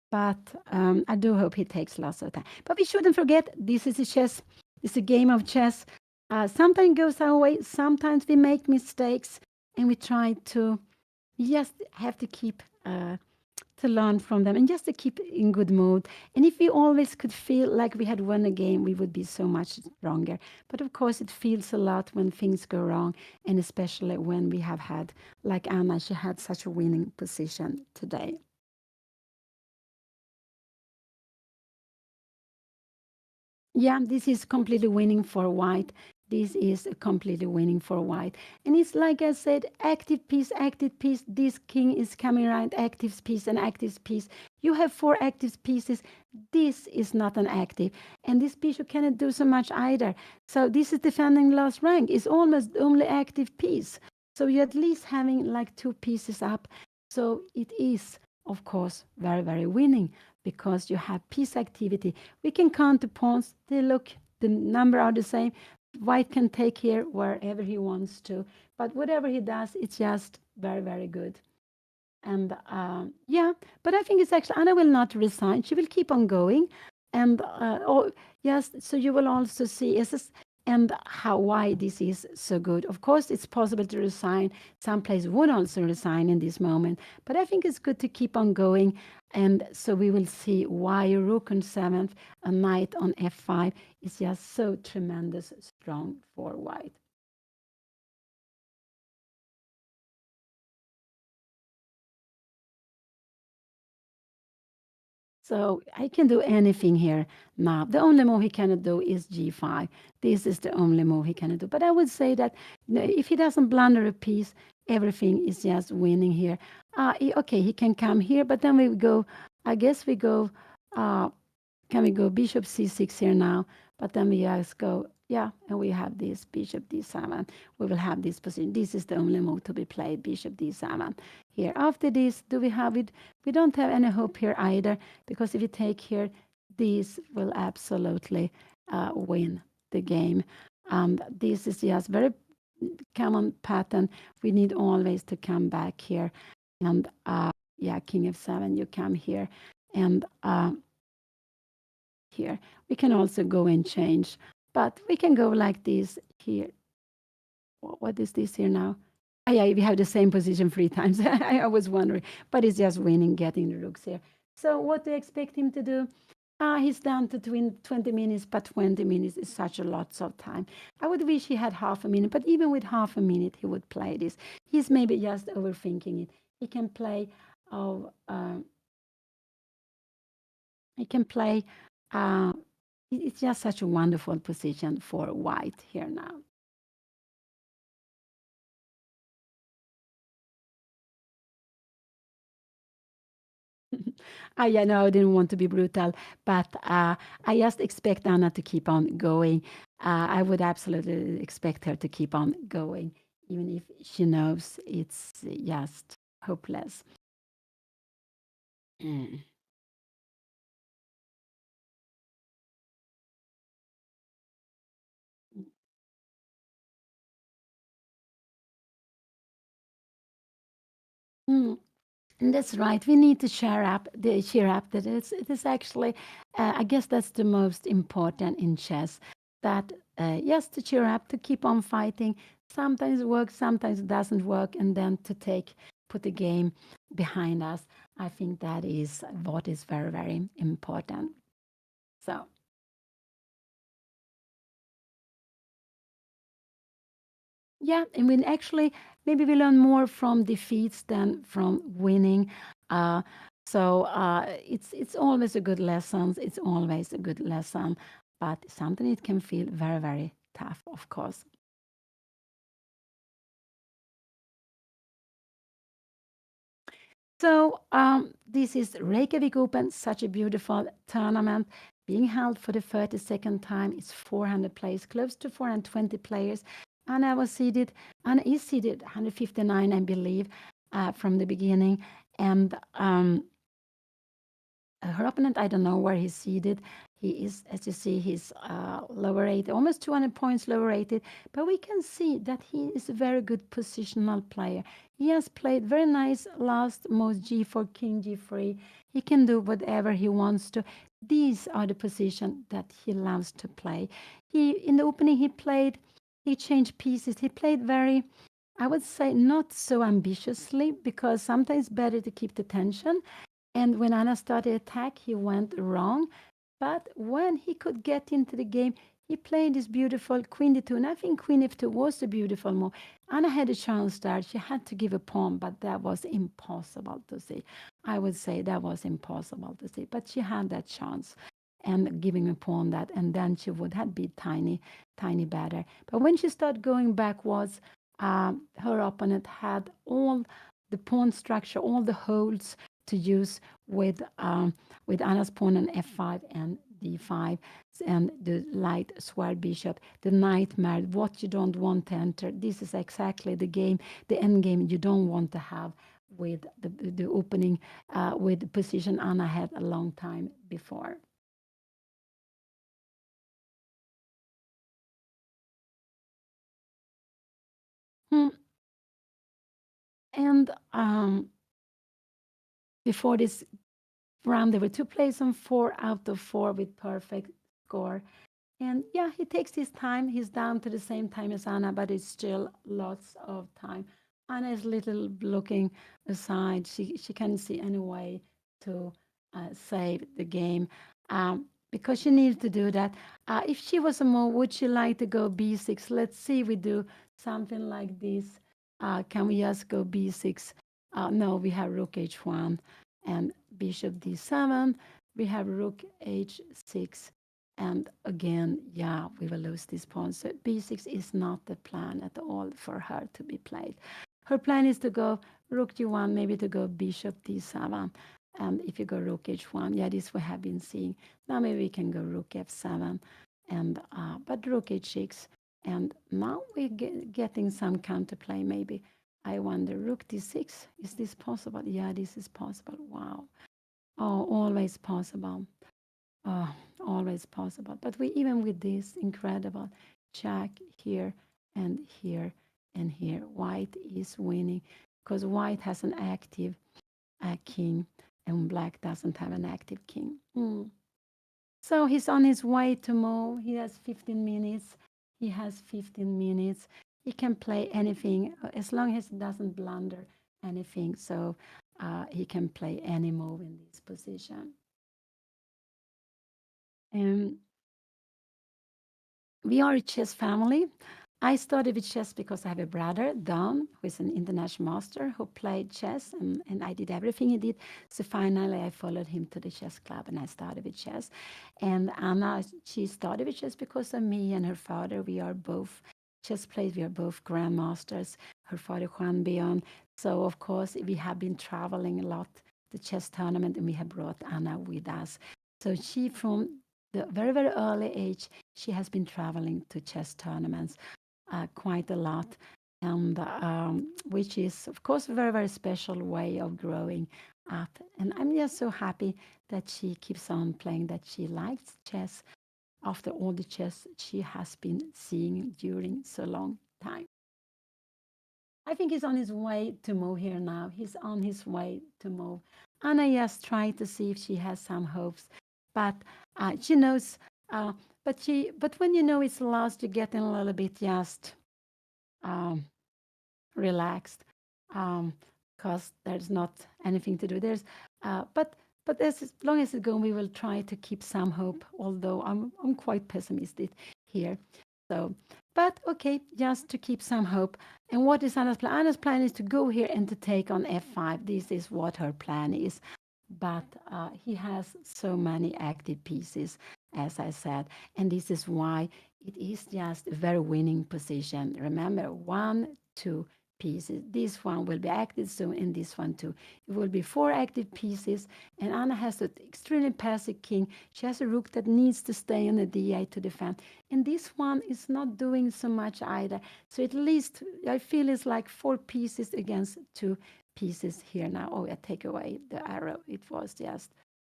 but I do hope he takes lots of time. But we shouldn't forget, this is a chess. It's a game of chess. Sometimes it goes our way. Sometimes we make mistakes, and we try to just have to keep to learn from them and just to keep in good mood. And if we always could feel like we had won a game, we would be so much stronger. But of course, it feels a lot when things go wrong, and especially when we have had, like Anna, she had such a winning position today. Yeah, this is completely winning for white. This is completely winning for white. And it's like I said, active piece, active piece. This king is coming around, active piece and active piece. You have 4 active pieces. This is not an active. And this bishop cannot do so much either. So this is defending last rank. It's almost the only active piece. So you're at least having like 2 pieces up. So it is, of course, very, very winning because you have piece activity. We can count the pawns. They look, the number are the same. White can take here wherever he wants to, but whatever he does, it's just very, very good. And yeah, but I think it's actually, Anna will not resign. She will keep on going. And oh, yes, so you will also see and why this is so good. Of course, it's possible to resign. Some players would also resign in this moment, but I think it's good to keep on going. And so we will see why a rook on 7th, a knight on f5 is just so tremendous strong for white. So I can do anything here now. The only move he cannot do is g5. This is the only move he cannot do. But I would say that if he doesn't blunder a piece, everything is just winning here. Okay, he can come here, but then we go, I guess we go, can we go bishop c6 here now? But then we just go, yeah, and we have this bishop d7. We will have this position. This is the only move to be played, bishop d7. Here, after this, do we have it? We don't have any hope here either, because if you take here, this will absolutely win the game. This is just very common pattern. We need always to come back here. And yeah, king f7, you come here. And here, we can also go and change. But we can go like this here. What is this here now? Yeah, we have the same position 3 times. I was wondering, but it's just winning, getting the rooks here. So what do you expect him to do? He's down to 20 minutes, but 20 minutes is such a lot of time. I would wish he had half a minute, but even with half a minute, he would play this. He's maybe just overthinking it. He can play He can play. Uh, it's just such a wonderful position for white here now. Yeah, no, I didn't want to be brutal, but I just expect Anna to keep on going. I would absolutely expect her to keep on going, even if she knows it's just hopeless. Mm. Mm. And that's right. We need to cheer up. That it is actually, I guess that's the most important in chess. That yes, to cheer up, to keep on fighting. Sometimes it works, sometimes it doesn't work, and then to put the game behind us. I think that is what is very, very important. So yeah, and we actually maybe we learn more from defeats than from winning. Uh, it's always a good lesson. It's always a good lesson, but sometimes it can feel very very tough, of course. So this is Reykjavik Open, such a beautiful tournament being held for the 32nd time. It's 400 players, close to 420 players. Anna was seeded, Anna is seeded 159, I believe, from the beginning. And her opponent, I don't know where he's seated. He is, as you see, he's lower rated, almost 200 points lower rated. But we can see that he is a very good positional player. He has played very nice last most G4, King G3. He can do whatever he wants to. These are the positions that he loves to play. He in the opening he changed pieces. He played very, I would say, not so ambitiously because sometimes better to keep the tension and when Anna started attack, he went wrong. But when he could get into the game, he played this beautiful Queen D2. And I think Queen F2 was a beautiful move. Anna had a chance there. She had to give a pawn, but that was impossible to see. I would say that was impossible to see. But she had that chance and giving a pawn that, and then she would have been tiny, tiny better. But when she started going backwards, her opponent had all the pawn structure, all the holes to use with Anna's pawn on f5 and d5 and the light square bishop, the nightmare, what you don't want to enter. This is exactly the game, the end game you don't want to have with the opening with the position Anna had a long time before. Hmm. And before this round, there were two plays on 4 out of 4 with perfect score. And yeah, he takes his time. He's down to the same time as Anna, but it's still lots of time. Anna is little looking aside. She can't see any way to save the game because she needs to do that. If she was a move, would she like to go b6? Let's see. We do something like this. Can we just go b6? No, we have rook h1 and bishop d7. We have rook h6 and again, yeah, we will lose this pawn. So b6 is not the plan at all for her to be played. Her plan is to go rook g1, maybe to go bishop d7. And if you go rook h1, yeah, this we have been seeing. Now maybe we can go rook f7, and but rook h6. And now we're getting some counterplay. Maybe I wonder rook d6. Is this possible? Yeah, this is possible. Wow. Oh, always possible. Oh, always possible. But we even with this incredible jack here and here and here, white is winning because white has an active king and black doesn't have an active king. Mm. So he's on his way to move. He has 15 minutes. He has 15 minutes. He can play anything as long as he doesn't blunder anything. So he can play any move in this position. And we are a chess family. I started with chess because I have a brother, Don, who is an international master who played chess, and I did everything he did. So finally, I followed him to the chess club and I started with chess. And Anna, she started with chess because of me and her father. We are both chess players, we are both grandmasters. Her father, Juan Bion. So, of course, we have been traveling a lot, the chess tournament, and we have brought Anna with us. So, she, from the very, very early age, she has been traveling to chess tournaments quite a lot, and which is, of course, a very, very special way of growing up. And I'm just so happy that she keeps on playing, that she likes chess after all the chess she has been seeing during so long time. I think he's on his way to move here now. He's on his way to move. Anna just tried to see if she has some hopes, but she knows. But when you know it's lost, you get in a little bit just um, relaxed because there's not anything to do. But as long as it's going, we will try to keep some hope. Although I'm quite pessimistic here. So, but okay, just to keep some hope. And what is Anna's plan? Anna's plan is to go here and to take on f5. This is what her plan is. But he has so many active pieces, as I said, and this is why it is just a very winning position. Remember, 1, 2 pieces. This one will be active soon, and this one too. It will be 4 active pieces, and Anna has an extremely passive king. She has a rook that needs to stay on the d8 to defend, and this one is not doing so much either. So at least I feel it's like 4 pieces against 2 pieces here now. Oh, I take away the arrow. It was just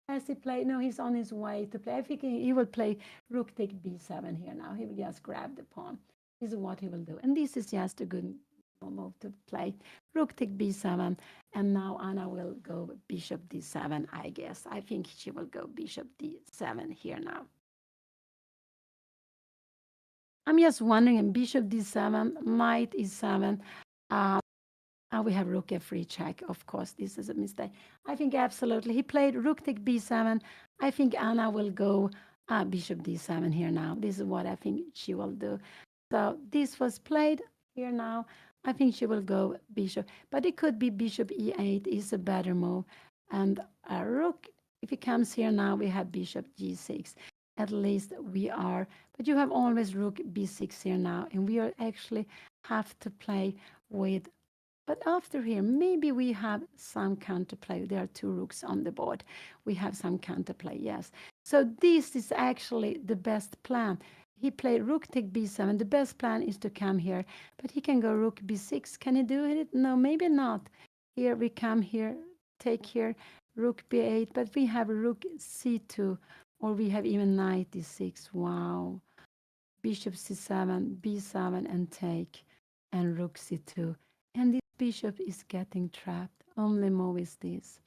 as he played. No, he's on his way to play. I think he will play rook take b7 here now. He will just grab the pawn. This is what he will do. And this is just a good move to play. Rook take b7. And now Anna will go bishop d7, I guess. I think she will go bishop d7 here now. I'm just wondering, bishop d7, knight e7. Uh, we have rook f3 check. Of course, this is a mistake. I think absolutely. He played rook take b7. I think Anna will go bishop d7 here now. This is what I think she will do. So this was played here now. I think she will go bishop, but it could be bishop e8 is a better move. And rook, if it comes here now, we have bishop g6. At least we are, but you have always rook b6 here now, and we are actually have to play with, but after here, maybe we have some counterplay. There are 2 rooks on the board. We have some counterplay, yes. So this is actually the best plan. He played rook take b7. The best plan is to come here, but he can go rook b6. Can he do it? No, maybe not. Here we come here, take here, rook b8, but we have rook c2, or we have even knight d6. Wow. Bishop c7, b7, and take, and rook c2. And this bishop is getting trapped. Only move is this.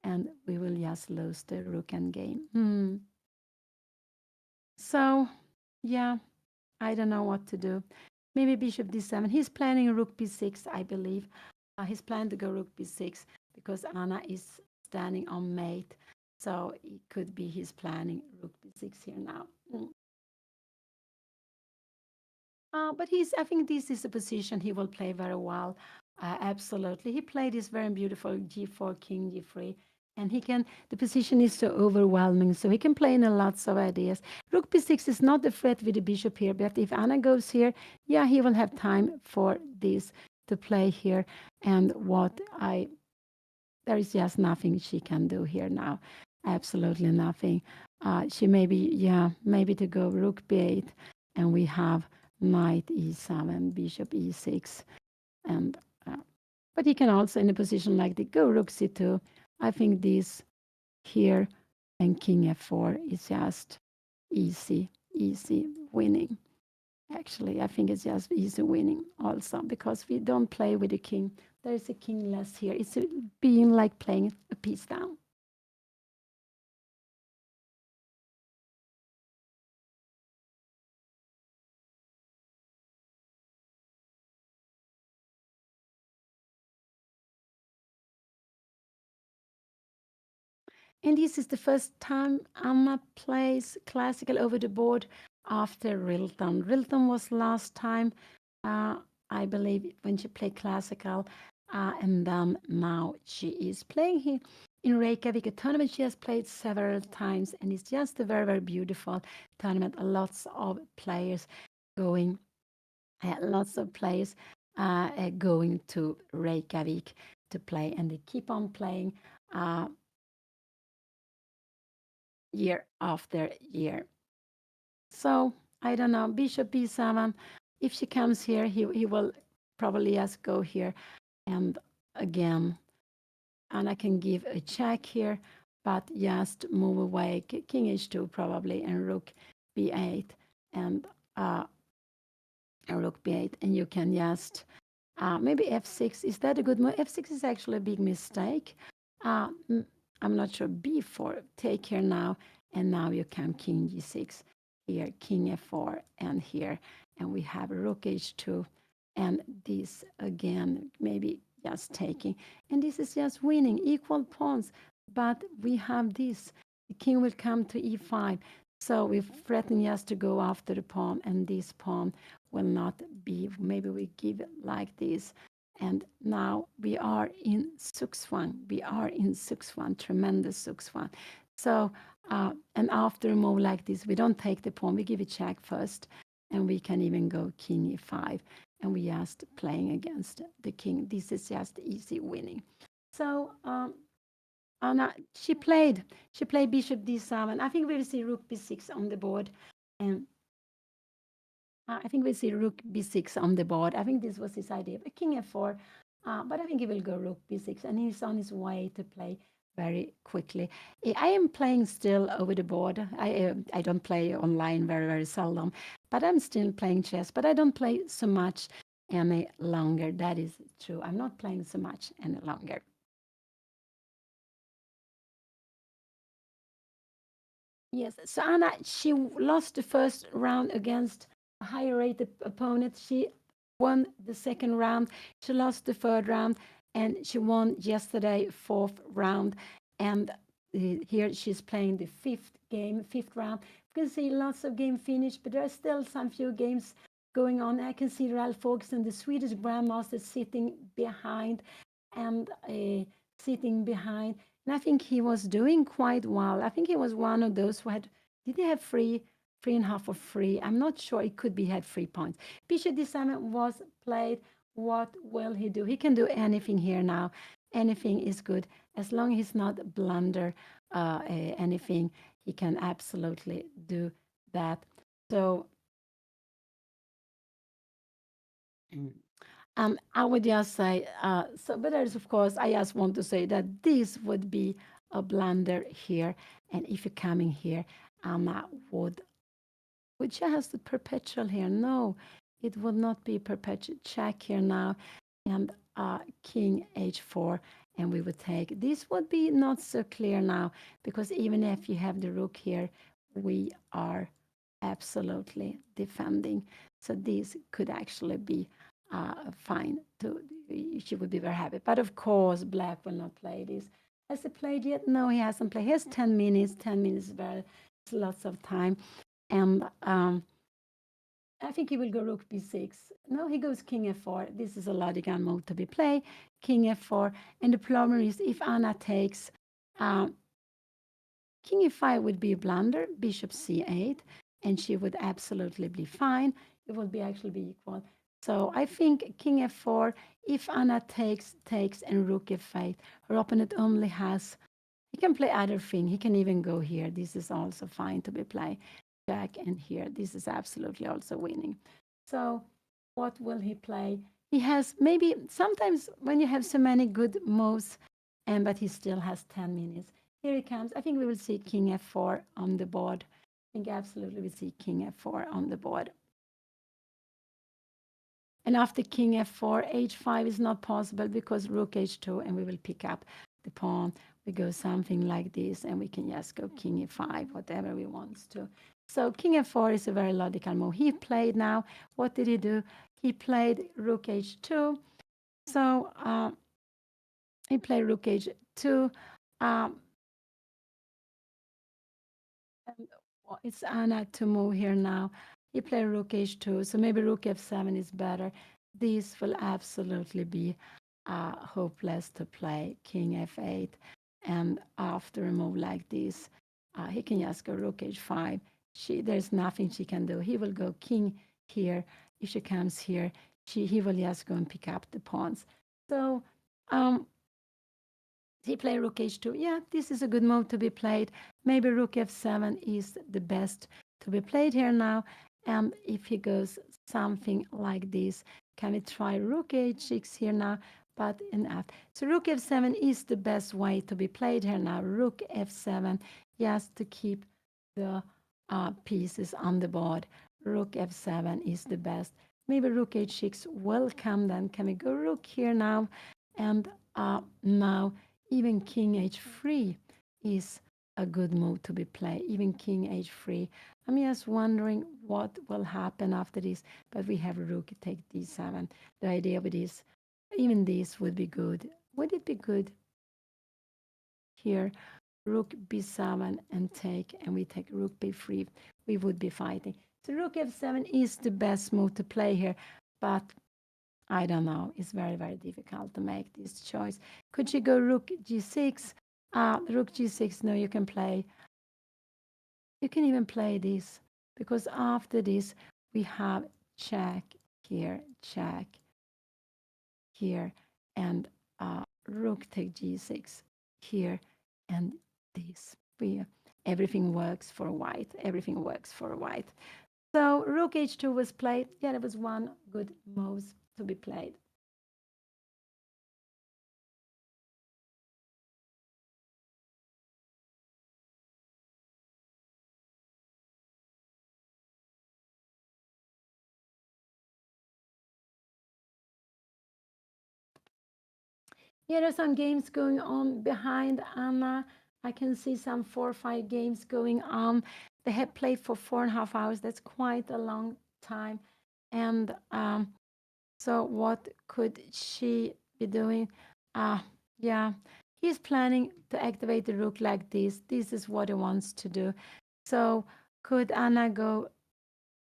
And we will just lose the rook and game. So, yeah, I don't know what to do. Maybe bishop d7. He's planning rook b6, I believe. He's planning to go rook b6 because Anna is standing on mate. So it could be he's planning rook b6 here now. But I think this is a position he will play very well. Absolutely. He played this very beautiful g4, king g3. And the position is so overwhelming, so he can play in a lots of ideas. Rook b6 is not a threat with the bishop here, but if Anna goes here, yeah, he will have time for this to play here. And there is just nothing she can do here now. Absolutely nothing. She maybe to go rook b8, and we have knight e7, bishop e6, and but he can also in a position like the go rook c2. I think this here and king f4 is just easy winning. Actually, I think it's just easy winning also because we don't play with the king. There is a king less here. It's being like playing a piece down. And this is the first time Anna plays classical over the board after Rilton. Rilton was last time uh, I believe, when she played classical. And then now she is playing here in Reykjavik, a tournament she has played several times, and it's just a very, very beautiful tournament. Lots of players going, lots of players going to Reykjavik to play, and they keep on playing uh, year after year. So I don't know, Bishop B7. If she comes here, he will probably just go here and again, and I can give a check here, but just move away King H2 probably, and Rook B8, and uh, Rook B8, and you can just maybe F6. Is that a good move? F6 is actually a big mistake. Uh, I'm not sure. B4, take here now, and now you come King G6 here, King F4, and here, and we have Rook H2, and this again, maybe just taking, and this is just winning, equal pawns, but we have this. The king will come to E5, so we threaten just to go after the pawn, and this pawn will not be, maybe we give it like this. And now we are in Sukswan. We are in Sukswan, tremendous Sukswan. So, and after a move like this, we don't take the pawn, we give a check first, and we can even go king e5, and we just playing against the king. This is just easy winning. So, Anna, she played bishop d7. I think we will see rook b6 on the board, and I think we see rook b6 on the board. I think this was his idea. But king f4, but I think he will go rook b6, and he's on his way to play very quickly. I am playing still over the board. I don't play online very, very seldom, but I'm still playing chess. But I don't play so much any longer. That is true. I'm not playing so much any longer. Yes, so Anna, she lost the first round against a higher rated opponent. She won the second round. She lost the third round, and she won yesterday, fourth round. And here she's playing the fifth game, fifth round. You can see lots of game finished, but there are still some few games going on. I can see Ralph Folkesson, the Swedish grandmaster, and sitting behind. And I think he was doing quite well. I think he was one of those who had, did he have three and a half or free? I'm not sure. It could be had 3 points. Bishop d7 was played. What will he do? He can do anything here now. Anything is good. As long as he's not blunder anything, he can absolutely do that. So I would just say, so, but there's, of course, I just want to say that this would be a blunder here. And if you're coming here, Anna would just the perpetual here. No, it would not be perpetual. Check here now, and king h4, and we would take. This would be not so clear now, because even if you have the rook here, we are absolutely defending. So this could actually be fine. She would be very happy. But of course, black will not play this. Has he played yet? No, he hasn't played. He has 10 minutes. 10 minutes is very, it's lots of time. And I think he will go rook b6. No, he goes king f4. This is a logical move to be played. King f4. And the problem is, if Anna takes um, king e5 would be a blunder, bishop c8, and she would absolutely be fine. It would be actually be equal. So I think king f4, if Anna takes, and rook f8, her opponent only has, he can play other thing. He can even go here. This is also fine to be played. Jack, and here, this is absolutely also winning. So what will he play? He has maybe, sometimes when you have so many good moves, and but he still has 10 minutes. Here he comes. I think we will see king f4 on the board. I think absolutely we see king f4 on the board. And after king f4, h5 is not possible because rook h2, and we will pick up the pawn. We go something like this, and we can just go king e5, whatever we want to. So king f4 is a very logical move. He played now. What did he do? He played rook h2. So he played rook h2. And it's Anna to move here now. He played rook h2, so maybe rook f7 is better. This will absolutely be hopeless to play king f8. And after a move like this, he can just go rook h5. There's nothing she can do. He will go king here. If she comes here, he will just go and pick up the pawns. So um, he played rook h2. Yeah, this is a good move to be played. Maybe rook f7 is the best to be played here now. And if he goes something like this, can we try rook h6 here now? But enough. So rook f7 is the best way to be played here now. Rook f7, just to keep the pieces on the board. Rook f7 is the best. Maybe rook h6 will come then. Can we go rook here now? And now even king h3 is a good move to be played. Even king h3. I'm just wondering what will happen after this. But we have rook take d7. The idea with this, even this would be good. Would it be good here? Rook b7 and take, and we take rook b3. We would be fighting. So rook f7 is the best move to play here, but I don't know. It's very, very difficult to make this choice. Could she go rook g6? Rook g6, no, you can play. You can even play this, because after this, we have check here, and rook take g6 here, and this. Everything works for white. Everything works for white. So rook h2 was played. Yeah, that was one good move to be played. Yeah, there's some games going on behind Anna. I can see some 4 or 5 games going on. They have played for 4.5 hours. That's quite a long time. And so what could she be doing? Yeah, he's planning to activate the rook like this. This is what he wants to do. So could Anna go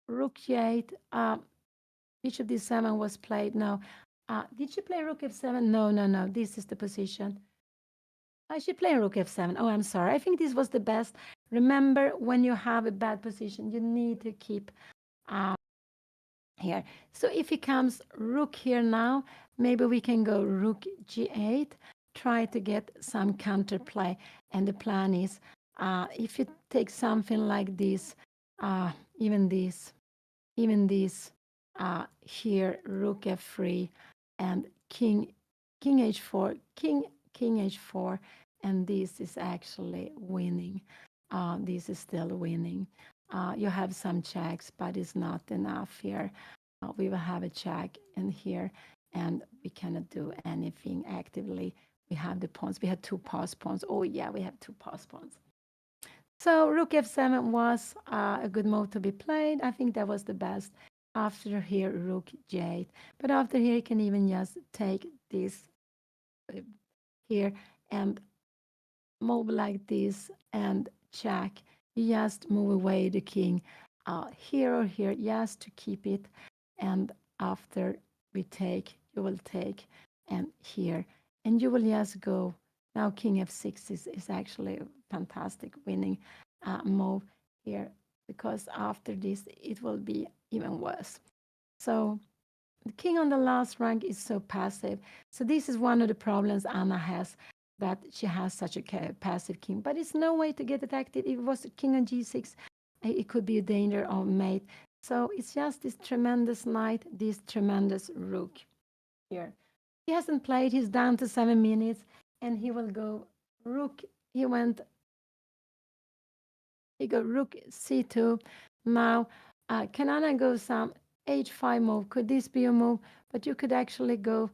rook g8? Bishop d7 was played. No. Did she play rook f7? No, no, no. This is the position. I should play rook f7. Oh, I'm sorry. I think this was the best. Remember, when you have a bad position, you need to keep here. So if he comes rook here now, maybe we can go rook g8, try to get some counterplay. And the plan is, if you take something like this, even this, here, rook f3, and king h4, king h4, and this is actually winning. This is still winning. You have some checks, but it's not enough here. We will have a check in here, and we cannot do anything actively. We have the pawns. We have 2 pass pawns. Oh yeah, we have 2 pass pawns. So rook f7 was a good move to be played. I think that was the best. After here, rook g8. But after here, you can even just take this here and move like this and check. You just move away the king here or here, just to keep it. And after we take, you will take, and here. And you will just go. Now king f6 is actually a fantastic winning move here, because after this, it will be even worse. So the king on the last rank is so passive. So this is one of the problems Anna has, that she has such a passive king. But it's no way to get it active. If it was a king on g6, it could be a danger of mate. So it's just this tremendous knight, this tremendous rook here. He hasn't played. He's down to 7 minutes, and he will go rook. He go rook c2. Now, can Anna go some h5 move? Could this be a move? But you could actually go,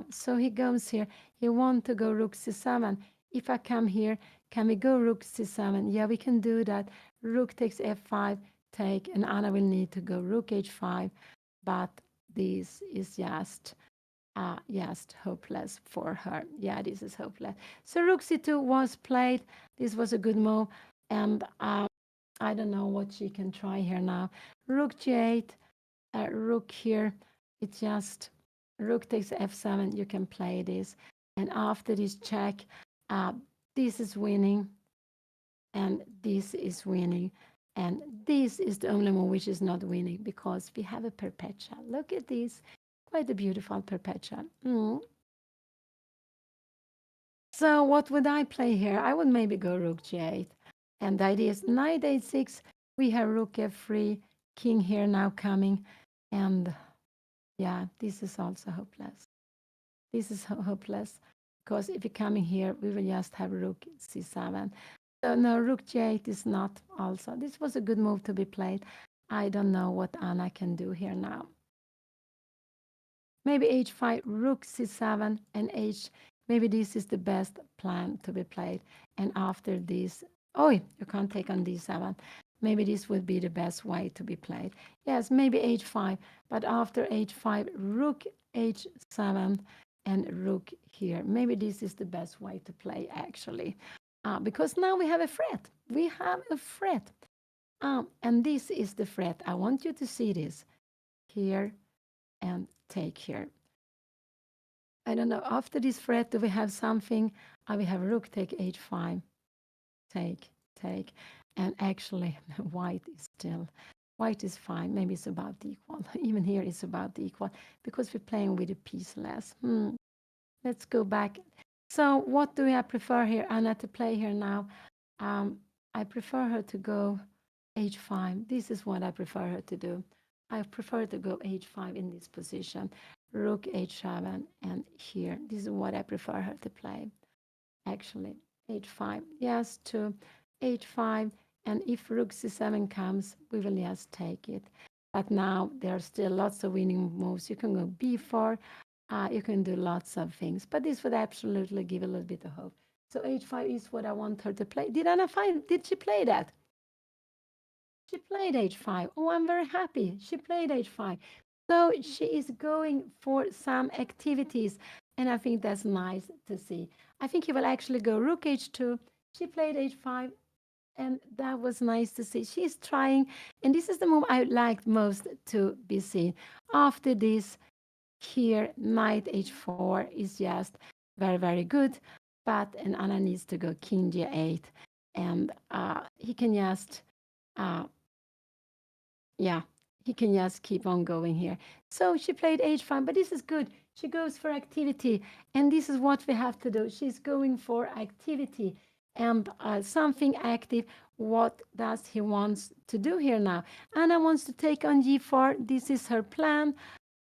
so he goes here. He wants to go rook c7. If I come here, can we go rook c7? Yeah, we can do that. Rook takes f5, take, and Anna will need to go rook h5. But this is just hopeless for her. Yeah, this is hopeless. So rook c2 was played. This was a good move. And I don't know what she can try here now. rook g8, rook here. It's just rook takes f7. You can play this. And after this check, uh, this is winning and this is winning. And this is the only one which is not winning because we have a perpetual. Look at this. Quite a beautiful perpetual. So what would I play here? I would maybe go rook g8. And the idea is knight a6. We have rook f3, king here now coming. And yeah, this is also hopeless. This is hopeless because if you're coming here, we will just have rook c7. So no, rook g8 is not also. This was a good move to be played. I don't know what Anna can do here now. Maybe h5, rook c7, and h. Maybe this is the best plan to be played. And after this, oh, you can't take on d7. Maybe this would be the best way to be played. Yes, maybe h5, but after h5, rook h7 and rook here. Maybe this is the best way to play, actually. Because now we have a threat. We have a threat. And this is the threat. I want you to see this here and take here. I don't know. After this threat, do we have something? We have rook take h5. Take. And actually, white is fine. Maybe it's about equal. Even here, it's about equal because we're playing with a piece less. Let's go back. So what do I prefer here, Anna, to play here now? I prefer her to go h5. This is what I prefer her to do. I prefer to go h5 in this position, rook h7, and here. This is what I prefer her to play, actually. h5, yes, to h5, and if rook c7 comes, we will just take it. But now there are still lots of winning moves. You can go b4, you can do lots of things, but this would absolutely give a little bit of hope. So h5 is what I want her to play. Did Anna find, did she play that? She played h5. Oh, I'm very happy. She played h5. So she is going for some activities, and I think that's nice to see. I think he will actually go rook h2. She played h5, and that was nice to see. She's trying, and this is the move I liked most to be seen. After this, here, knight h4 is just very, very good, but and Anna needs to go king g8, and he can just yeah, he can just keep on going here. So she played h5, but this is good. She goes for activity, and this is what we have to do. She's going for activity and something active. What does he wants to do here now? Anna wants to take on g4. This is her plan.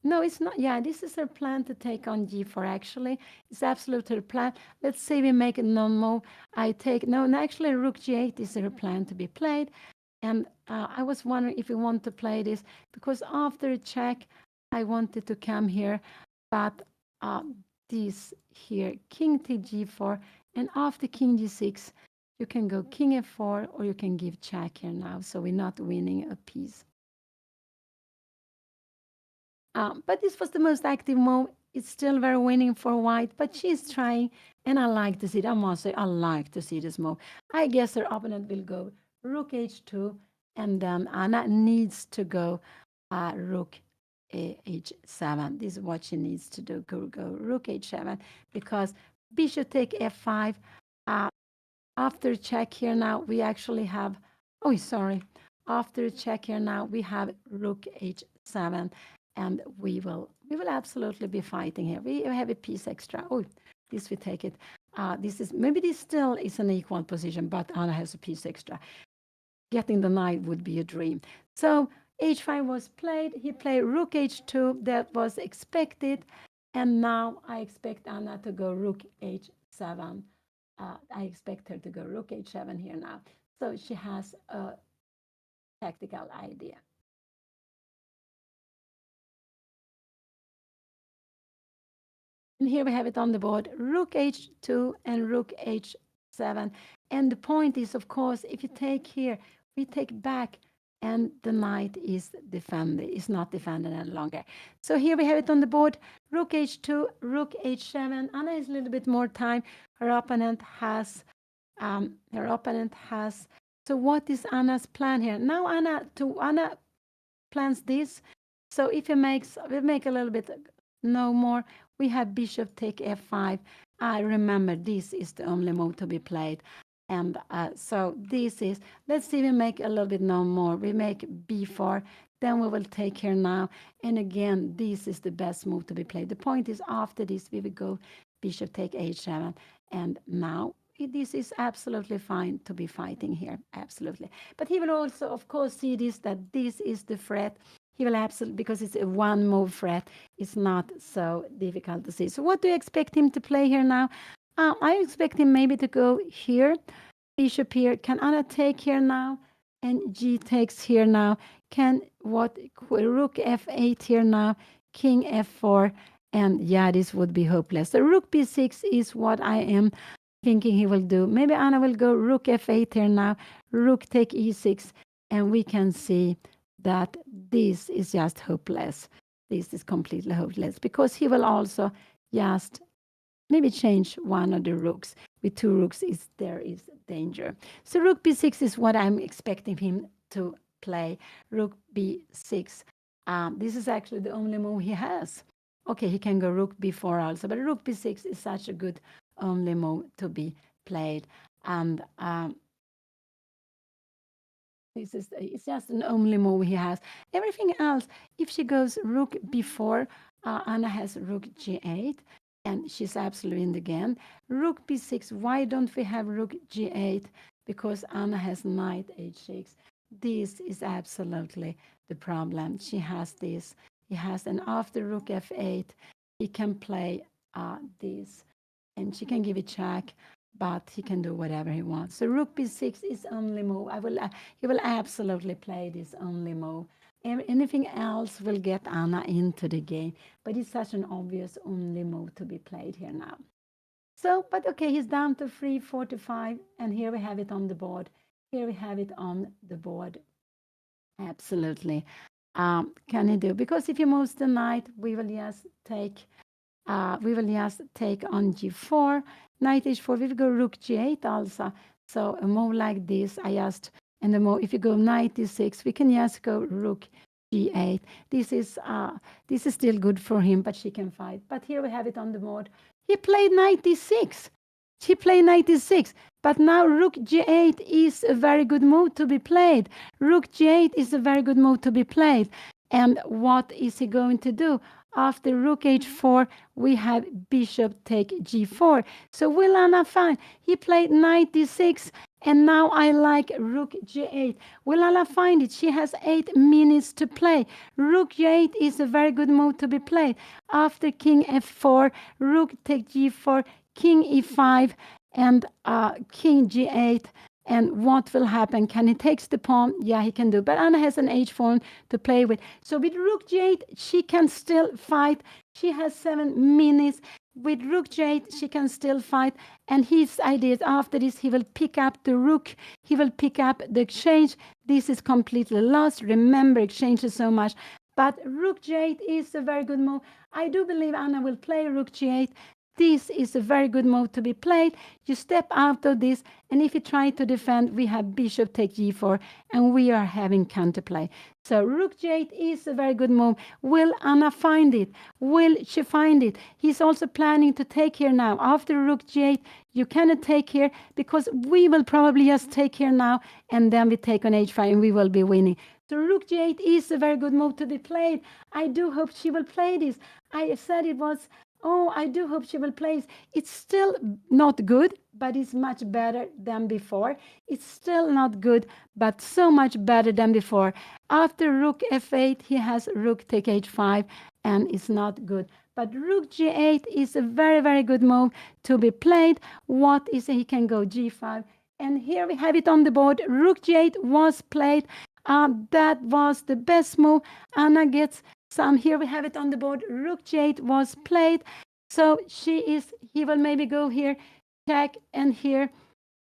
No, it's not. Yeah, this is her plan to take on g4, actually. It's absolutely her plan. Let's say we make a non-move. I take, no, actually, rook g8 is her plan to be played. And I was wondering if you want to play this, because after a check, I wanted to come here, but this here, king to g4, and after king g6, you can go king f4, or you can give check here now, so we're not winning a piece. But this was the most active move. It's still very winning for white, but she's trying, and I like to see it. I must say, I like to see this move. I guess her opponent will go rook h2, and then Anna needs to go rook h7. This is what she needs to do, go rook h7, because bishop take f5. After check here now, we actually have, oh, sorry. After check here now, we have rook h7, and we will absolutely be fighting here. We have a piece extra. Oh, this we take it. This is, maybe this still is an equal position, but Anna has a piece extra. Getting the knight would be a dream. So h5 was played. He played rook h2. That was expected. And now I expect Anna to go rook h7. I expect her to go rook h7 here now. So she has a tactical idea. And here we have it on the board, rook h2 and rook h7. And the point is, of course, if you take here, we take back, and the knight is defended, is not defended any longer. So here we have it on the board, rook h2, rook h7. Anna has a little bit more time. Her opponent has, so what is Anna's plan here? Now Anna plans this. So if we make a little bit no more. We have bishop take f5. I remember this is the only move to be played. And so this is, let's see, we make a little bit no more. We make b4, then we will take here now. And again, this is the best move to be played. The point is after this, we will go bishop take h7. And now this is absolutely fine to be fighting here, absolutely. But he will also, of course, see this, that this is the threat. He will absolutely, because it's a one move threat, it's not so difficult to see. So what do you expect him to play here now? I expect him maybe to go here, bishop here. Can Anna take here now? And G takes here now. Can what rook f8 here now? King f4. And yeah, this would be hopeless. So rook b6 is what I am thinking he will do. Maybe Anna will go rook f8 here now. Rook take e6. And we can see that this is just hopeless. This is completely hopeless because he will also just maybe change one of the rooks. With two rooks, there is danger. So rook b6 is what I'm expecting him to play. Rook b6. This is actually the only move he has. Okay, he can go rook b4 also, but rook b6 is such a good only move to be played. And it's just an only move he has. Everything else, if she goes rook b4, Anna has rook g8, and she's absolutely in the game. Rook b6, why don't we have rook g8? Because Anna has knight h6. This is absolutely the problem. She has this. He has, and after rook f8, he can play this, and she can give it check, but he can do whatever he wants. So rook b6 is only move. He will absolutely play this only move. Anything else will get Anna into the game, but it's such an obvious only move to be played here now. So, but okay, he's down to 345, and here we have it on the board. Here we have it on the board. Absolutely. Can he do? Because if he moves the knight, we will just take on g4, knight h4. We will go rook g8 also. So a move like this, and the move, if you go knight d6, we can just go rook g8. This is still good for him, but she can fight. But here we have it on the board. He played knight d6. She played knight d6. But now rook g8 is a very good move to be played. Rook g8 is a very good move to be played. And what is he going to do? After rook h4, we have bishop take g4. So will Anna find? He played knight d6, and now I like rook g8. Will Anna find it? She has 8 minutes to play. Rook g8 is a very good move to be played. After king f4, rook take g4, king e5, and king g8. And what will happen? Can he take the pawn? Yeah, he can do. But Anna has an h4 to play with. So with rook g8, she can still fight. She has 7 minutes. With rook g8, she can still fight. And his idea is after this, he will pick up the rook. He will pick up the exchange. This is completely lost. Remember, exchange is so much. But rook g8 is a very good move. I do believe Anna will play rook g8. This is a very good move to be played. You step out of this, and if you try to defend, we have bishop take g4, and we are having counterplay. So rook g8 is a very good move. Will Anna find it? Will she find it? He's also planning to take here now. After rook g8, you cannot take here because we will probably just take here now, and then we take on h5, and we will be winning. So rook g8 is a very good move to be played. I do hope she will play this. I said it was... Oh, I do hope she will play. It's still not good, but it's much better than before. It's still not good, but so much better than before. After rook f8, he has rook take h5, and it's not good. But rook g8 is a very, very good move to be played. What is it? He can go g5. And here we have it on the board. Rook g8 was played. That was the best move. Anna gets some. Here we have it on the board. Rook g8 was played. So he will maybe go here, check, and here.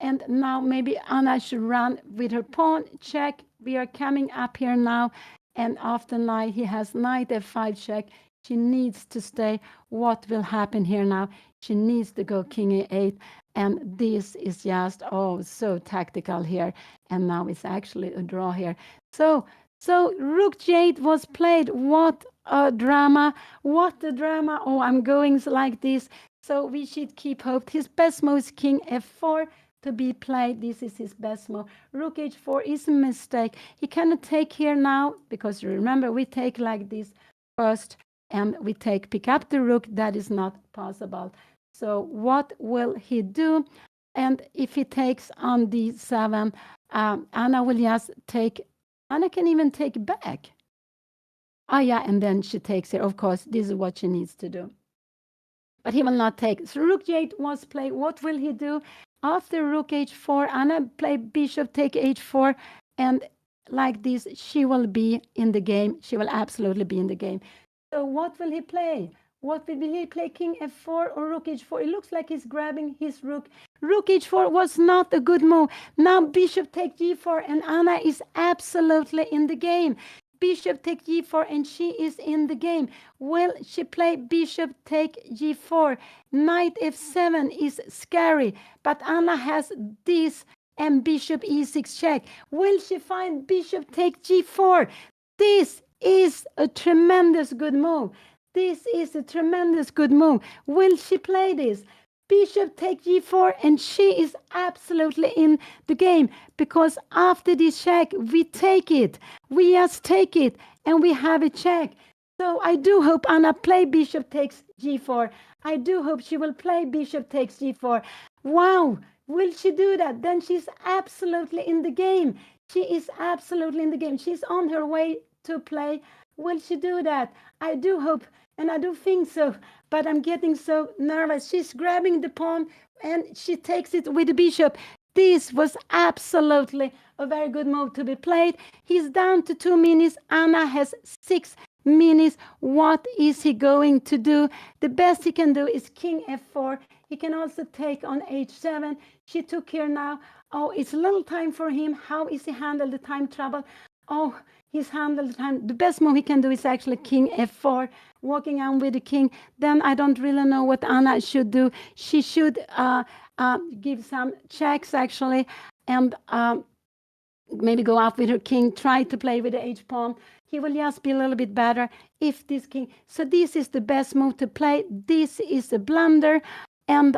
And now maybe Anna should run with her pawn, check. We are coming up here now. And after knight, he has knight f5 check. She needs to stay. What will happen here now? She needs to go king e8. And this is just, so tactical here. And now it's actually a draw here. So So rook g8 was played. What a drama. What a drama. Oh, I'm going like this. So we should keep hope. His best move is king f4 to be played. This is his best move. Rook h4 is a mistake. He cannot take here now because remember we take like this first and we pick up the rook. That is not possible. So what will he do? And if he takes on d7, Anna will just take. Anna can even take back. Oh yeah, and then she takes here. Of course, this is what she needs to do. But he will not take. So rook g8 was played. What will he do? After rook h4, Anna play bishop take h4, and like this, she will be in the game. She will absolutely be in the game. So what will he play? What will he play? King f4 or rook h4? It looks like he's grabbing his rook. Rook h4 was not a good move. Now bishop take g4, and Anna is absolutely in the game. Bishop take g4, and she is in the game. Will she play bishop take g4? Knight f7 is scary, but Anna has this and bishop e6 check. Will she find bishop take g4? This is a tremendous good move. This is a tremendous good move. Will she play this? Bishop take g4, and she is absolutely in the game because after this check, we take it. We just take it, and we have a check. So I do hope Anna play bishop takes g4. I do hope she will play bishop takes g4. Wow, will she do that? Then she's absolutely in the game. She is absolutely in the game. She's on her way to play. Will she do that? I do hope, and I do think so, but I'm getting so nervous. She's grabbing the pawn, and she takes it with the bishop. This was absolutely a very good move to be played. He's down to 2 minutes. Anna has 6 minutes. What is he going to do? The best he can do is king f4. He can also take on h7. She took here now. Oh, it's a little time for him. How is he handle the time trouble? Oh, he's handled the time. The best move he can do is actually king f4, walking on with the king. Then I don't really know what Anna should do. She should give some checks actually, and maybe go out with her king, try to play with the h-pawn. He will just be a little bit better if this king. So this is the best move to play. This is a blunder. And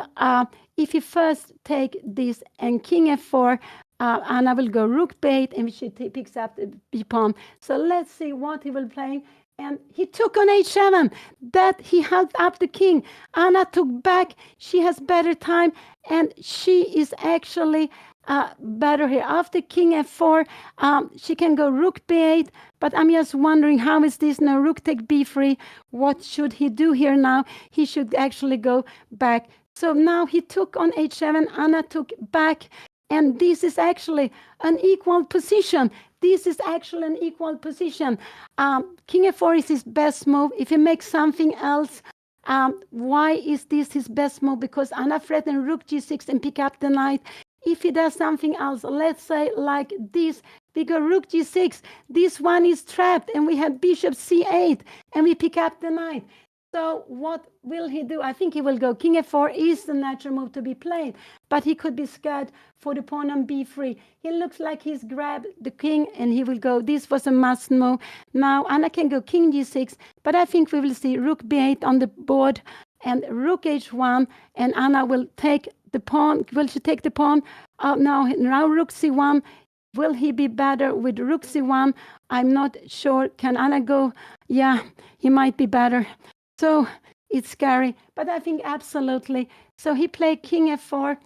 if you first take this and king f4, Anna will go rook b8, and she picks up the b-pawn. So let's see what he will play. And he took on h7. That he held up the king. Anna took back. She has better time, and she is actually better here. After king f4, she can go rook b8, but I'm just wondering, how is this now? Rook take b3. What should he do here now? He should actually go back. So now he took on h7. Anna took back, and this is actually an equal position. This is actually an equal position. King f4 is his best move. If he makes something else, why is this his best move? Because Anna threatened rook g6 and pick up the knight. If he does something else, let's say like this, we go rook g6. This one is trapped, and we have bishop c8, and we pick up the knight. So what will he do? I think he will go king f4 is the natural move to be played, but he could be scared for the pawn on b3. He looks like he's grabbed the king, and he will go. This was a must move. Now Anna can go king g6, but I think we will see rook b8 on the board and rook h1, and Anna will take the pawn. Will she take the pawn? Now rook c1. Will he be better with rook c1? I'm not sure. Can Anna go? Yeah, he might be better. So it's scary, but I think absolutely. So he played king f4,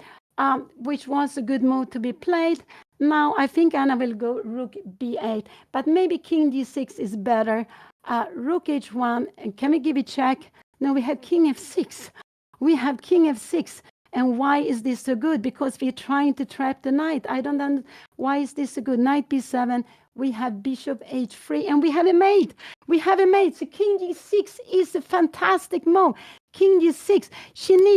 which was a good move to be played. Now I think Anna will go rook b8, but maybe king d6 is better. Rook h1, and can we give a check? No, we have king f6. We have king f6. And why is this so good? Because we're trying to trap the knight. I don't understand. Why is this so good? Knight b7. We have bishop h3, and we have a mate. We have a mate. So king g6 is a fantastic move. King g6.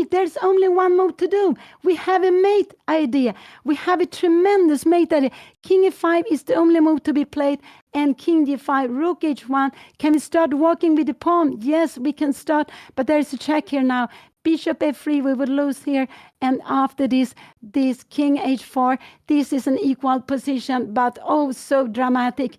There's only one move to do. We have a mate idea. We have a tremendous mate idea. King f5 is the only move to be played, and king d5, rook h1. Can we start walking with the pawn? Yes, we can start, but there's a check here now. Bishop f3, we would lose here, and after this king h4, this is an equal position, but oh, so dramatic.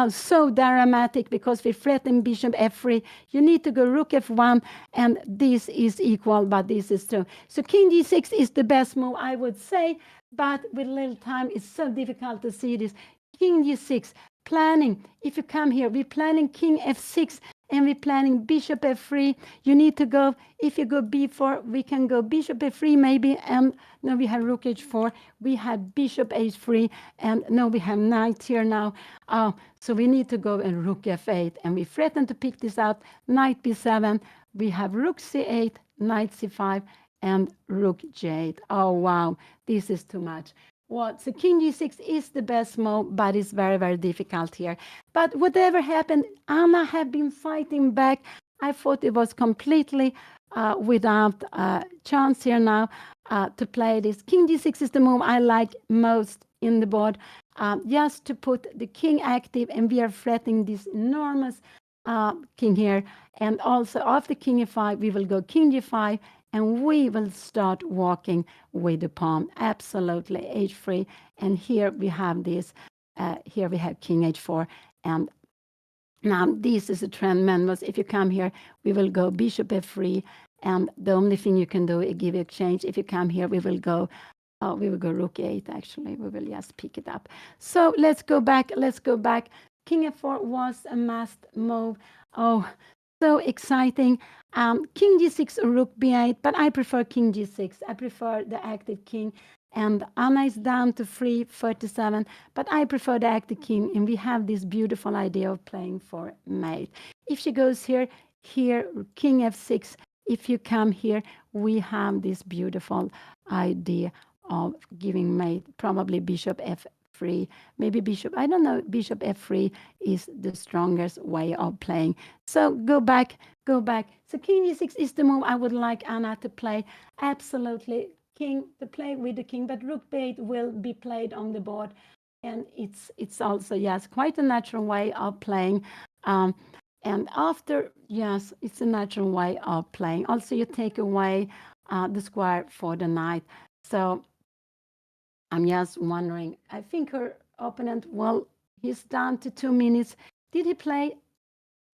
So dramatic because we threaten bishop f3. You need to go rook f1, and this is equal, but this is true. So king g6 is the best move, I would say, but with little time, it's so difficult to see this. King g6, planning. If you come here, we're planning king f6, and we're planning bishop f3. You need to go, if you go b4, we can go bishop f3 maybe, and now we have rook h4. We have bishop h3, and now we have knight here now. So we need to go and rook f8, and we threaten to pick this out. Knight b7, we have rook c8, knight c5, and rook j8. Oh, wow, this is too much. Well, so king g6 is the best move, but it's very, very difficult here. But whatever happened, Anna have been fighting back. I thought it was completely without chance here now to play this. King g6 is the move I like most in the board, just to put the king active, and we are threatening this enormous king here. And also after king e5, we will go king g5, and we will start walking with the pawn. Absolutely, h3. And here we have this, here we have king h4. And now this is a tremendous, if you come here, we will go bishop f3. And the only thing you can do is give a exchange. If you come here, we will go rook 8, actually. We will just pick it up. So let's go back. King f4 was a must move. Oh, so exciting. King g6 or rook b8, but I prefer king g6. I prefer the active king. And Anna is down to 337, but I prefer the active king, and we have this beautiful idea of playing for mate. If she goes here, king f6. If you come here, we have this beautiful idea of giving mate, probably bishop f3, maybe bishop, I don't know, bishop f3 is the strongest way of playing. So go back. So king g6 is the move I would like Anna to play. Absolutely, king to play with the king, but rook b8 will be played on the board, and it's also, yes, quite a natural way of playing. And after, yes, it's a natural way of playing. Also, you take away the square for the knight. So I'm just wondering, I think her opponent, well, he's down to 2 minutes. Did he play?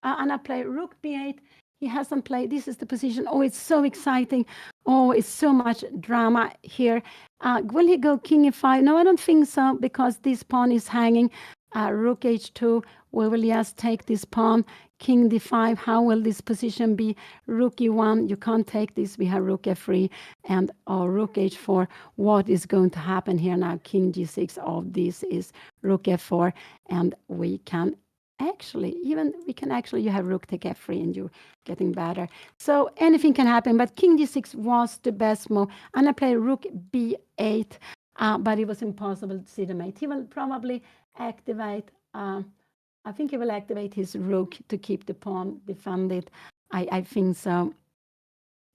Anna play rook b8. He hasn't played. This is the position. Oh, it's so exciting. Oh, it's so much drama here. Will he go king e5? No, I don't think so, because this pawn is hanging. Rook h2. We will just take this pawn. King d5. How will this position be? Rook e1. You can't take this. We have rook f3 and rook h4. What is going to happen here now? King g6. Oh, this is rook f4, and we can actually, you have rook take f3, and you're getting better. So anything can happen, but king d6 was the best move. And I play rook b8, but it was impossible to see the mate. He will probably activate, I think he will activate his rook to keep the pawn defended. I think so.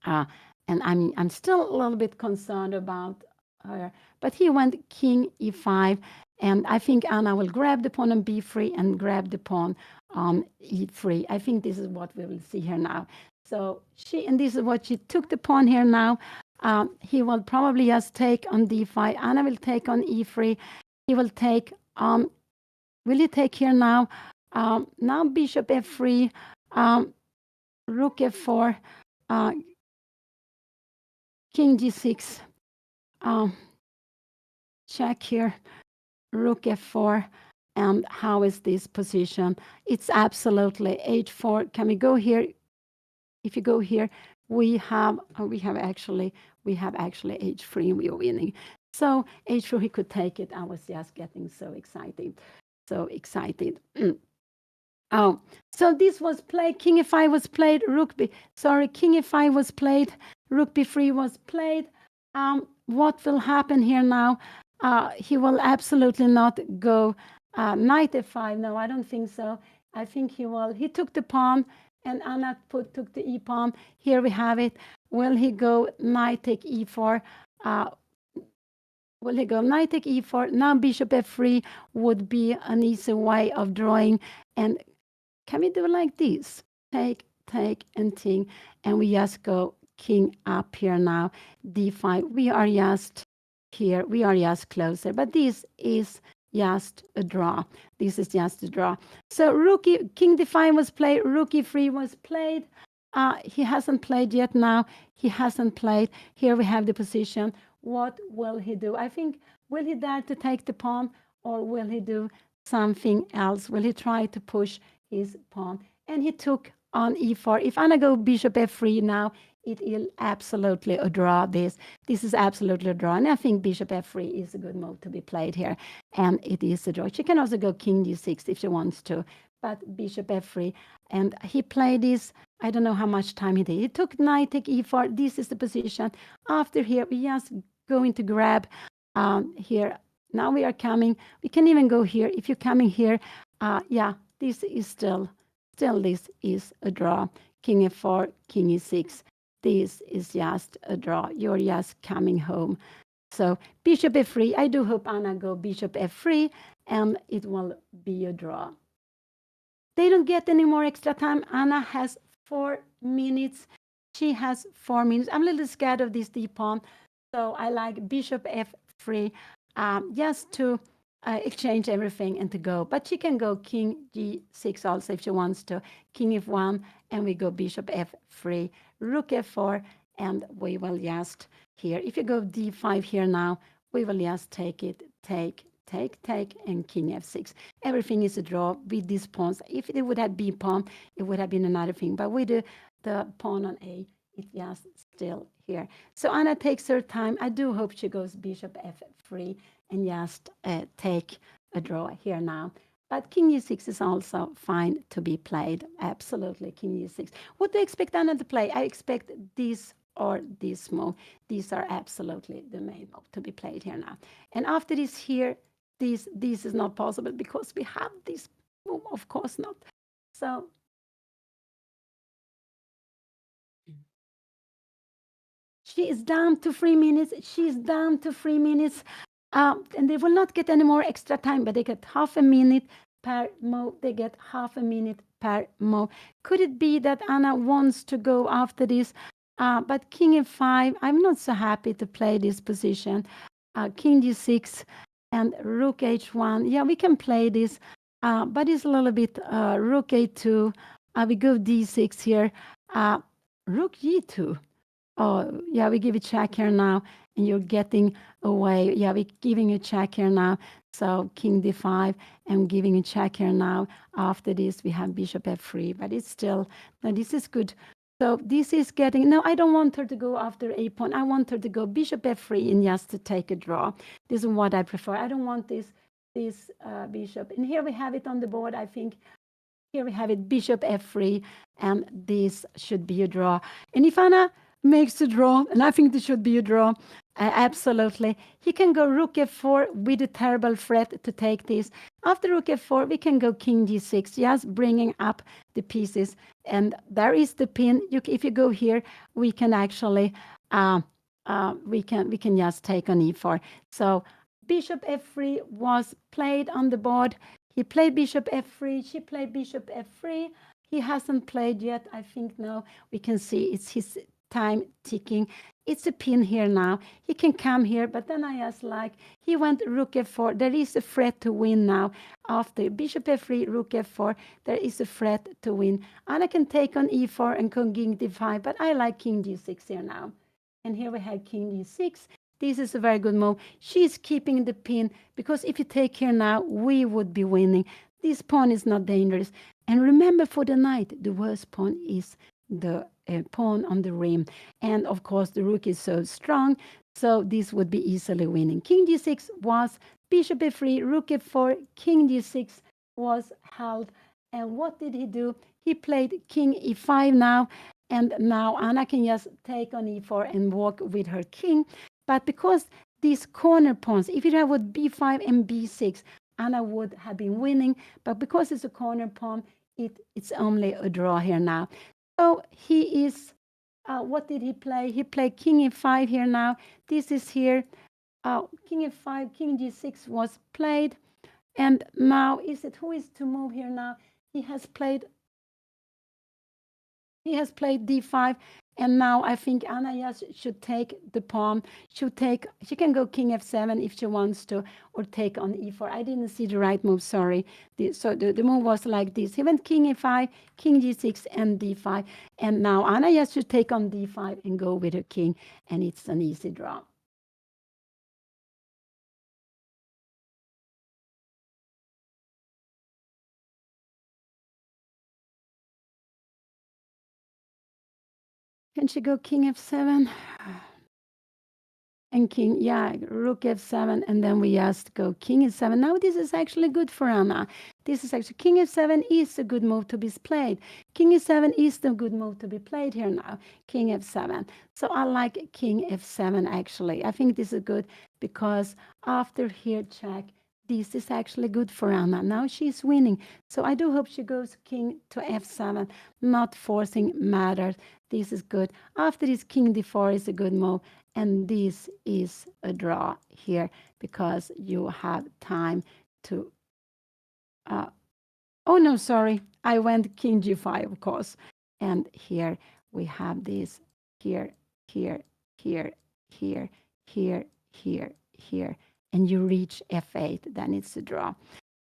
And I'm still a little bit concerned about her. But he went king e5, and I think Anna will grab the pawn on b3 and grab the pawn on e3. I think this is what we will see here now. So this is what she took the pawn here now. He will probably just take on d5. Anna will take on e3. He will take, will he take here now? Now bishop f3, rook f4, king g6, check here, rook f4, and how is this position? It's absolutely h4. Can we go here? If you go here, we have actually h3. We are winning. So h4, he could take it. I was just getting so excited. Oh, so this was played. King e5 was played. King e5 was played. Rook b3 was played. What will happen here now? He will absolutely not go knight f5. No, I don't think so. I think he will. He took the pawn, and Anna took the e-pawn. Here we have it. Will he go knight take e4? Will he go knight take e4? Now bishop f3 would be an easy way of drawing. And can we do like this? Take, and ting. And we just go king up here now. d5. We are just here. We are just closer. But this is just a draw. This is just a draw. So king d5 was played, rook e3 was played. He hasn't played yet now. He hasn't played. Here we have the position. What will he do? I think, will he dare to take the pawn, or will he do something else? Will he try to push his pawn? And he took on e4. If Anna go bishop f3 now, it is absolutely a draw. This is absolutely a draw. And I think bishop f3 is a good move to be played here. And it is a draw. She can also go king d6 if she wants to. But bishop f3. And he played this. I don't know how much time he did. He took knight, take e4. This is the position. After here, we just going to grab here. Now we are coming. We can even go here. If you're coming here, yeah, this is still this is a draw. King f4, king e6. This is just a draw. You're just coming home. So bishop f3. I do hope Anna go bishop f3, and it will be a draw. They don't get any more extra time. Anna has 4 minutes. She has 4 minutes. I'm a little scared of this d pawn, so I like bishop f3 just to exchange everything and to go. But she can go king g6 also if she wants to. King f1, and we go bishop f3, rook f4, and we will just here. If you go d5 here now, we will just take it, take, and king f6. Everything is a draw with these pawns. If it would have b pawn, it would have been another thing. But with the pawn on a, it's just still here. So Anna takes her time. I do hope she goes bishop f3 and just take a draw here now. But king e6 is also fine to be played. Absolutely, king e6. What do I expect Anna to play? I expect this or this move. These are absolutely the main move to be played here now. And after this here, this is not possible because we have this move, of course not. So she is down to 3 minutes. She's down to 3 minutes. And they will not get any more extra time, but they get half a minute per move. They get half a minute per move. Could it be that Anna wants to go after this? But king f5, I'm not so happy to play this position. King d6 and rook h1. Yeah, we can play this, but it's a little bit rook a2. We go d6 here. Rook g2. Oh, yeah, we give a check here now, and you're getting away. Yeah, we're giving a check here now. So king d5, and giving a check here now. After this, we have bishop f3, but it's still, no, this is good. So this is getting, no, I don't want her to go after a pawn. I want her to go bishop f3 and just to take a draw. This is what I prefer. I don't want this bishop. And here we have it on the board, I think. Here we have it, bishop f3, and this should be a draw. And if Anna makes a draw, and I think this should be a draw, absolutely. He can go rook f4 with a terrible threat to take this. After rook f4, we can go king g6, just bringing up the pieces. And there is the pin. If you go here, we can actually, we can just take on e4. So bishop f3 was played on the board. He played bishop f3. She played bishop f3. He hasn't played yet. I think now we can see it's his time ticking. It's a pin here now. He can come here, but then I just like, he went rook f4. There is a threat to win now. After bishop f3, rook f4, there is a threat to win. Anna can take on e4 and king d5, but I like king g6 here now. And here we have king d6. This is a very good move. She's keeping the pin, because if you take here now, we would be winning. This pawn is not dangerous. And remember, for the knight, the worst pawn is the pawn on the rim. And of course, the rook is so strong, so this would be easily winning. King d6 was bishop f3, rook f4, king d6 was held. And what did he do? He played king e5 now, and now Anna can just take on e4 and walk with her king. But because these corner pawns, if it was b5 and b6, Anna would have been winning. But because it's a corner pawn, it's only a draw here now. So he is, what did he play? He played king e5 here now. This is here. King f5, king g6 was played. And now who is to move here now? He has played d5. And now I think Anna just should take the pawn. She can go king f7 if she wants to, or take on e4. I didn't see the right move, sorry. So the move was like this. He went king e5, king g6, and d5. And now Anna just should take on d5 and go with her king, and it's an easy draw. Can she go king f7? And king, yeah, rook f7, and then we just go king e7. Now this is actually good for Anna. This is actually, king f7 is a good move to be played. King e7 is the good move to be played here now, king f7. So I like king f7 actually. I think this is good because after here check, this is actually good for Anna. Now she's winning. So I do hope she goes king to f7, not forcing matters. This is good. After this, king d4 is a good move. And this is a draw here because you have time to. Oh, no, sorry. I went king g5, of course. And here we have this here, here, here, here, here, here, here. And you reach f8, then it's a draw.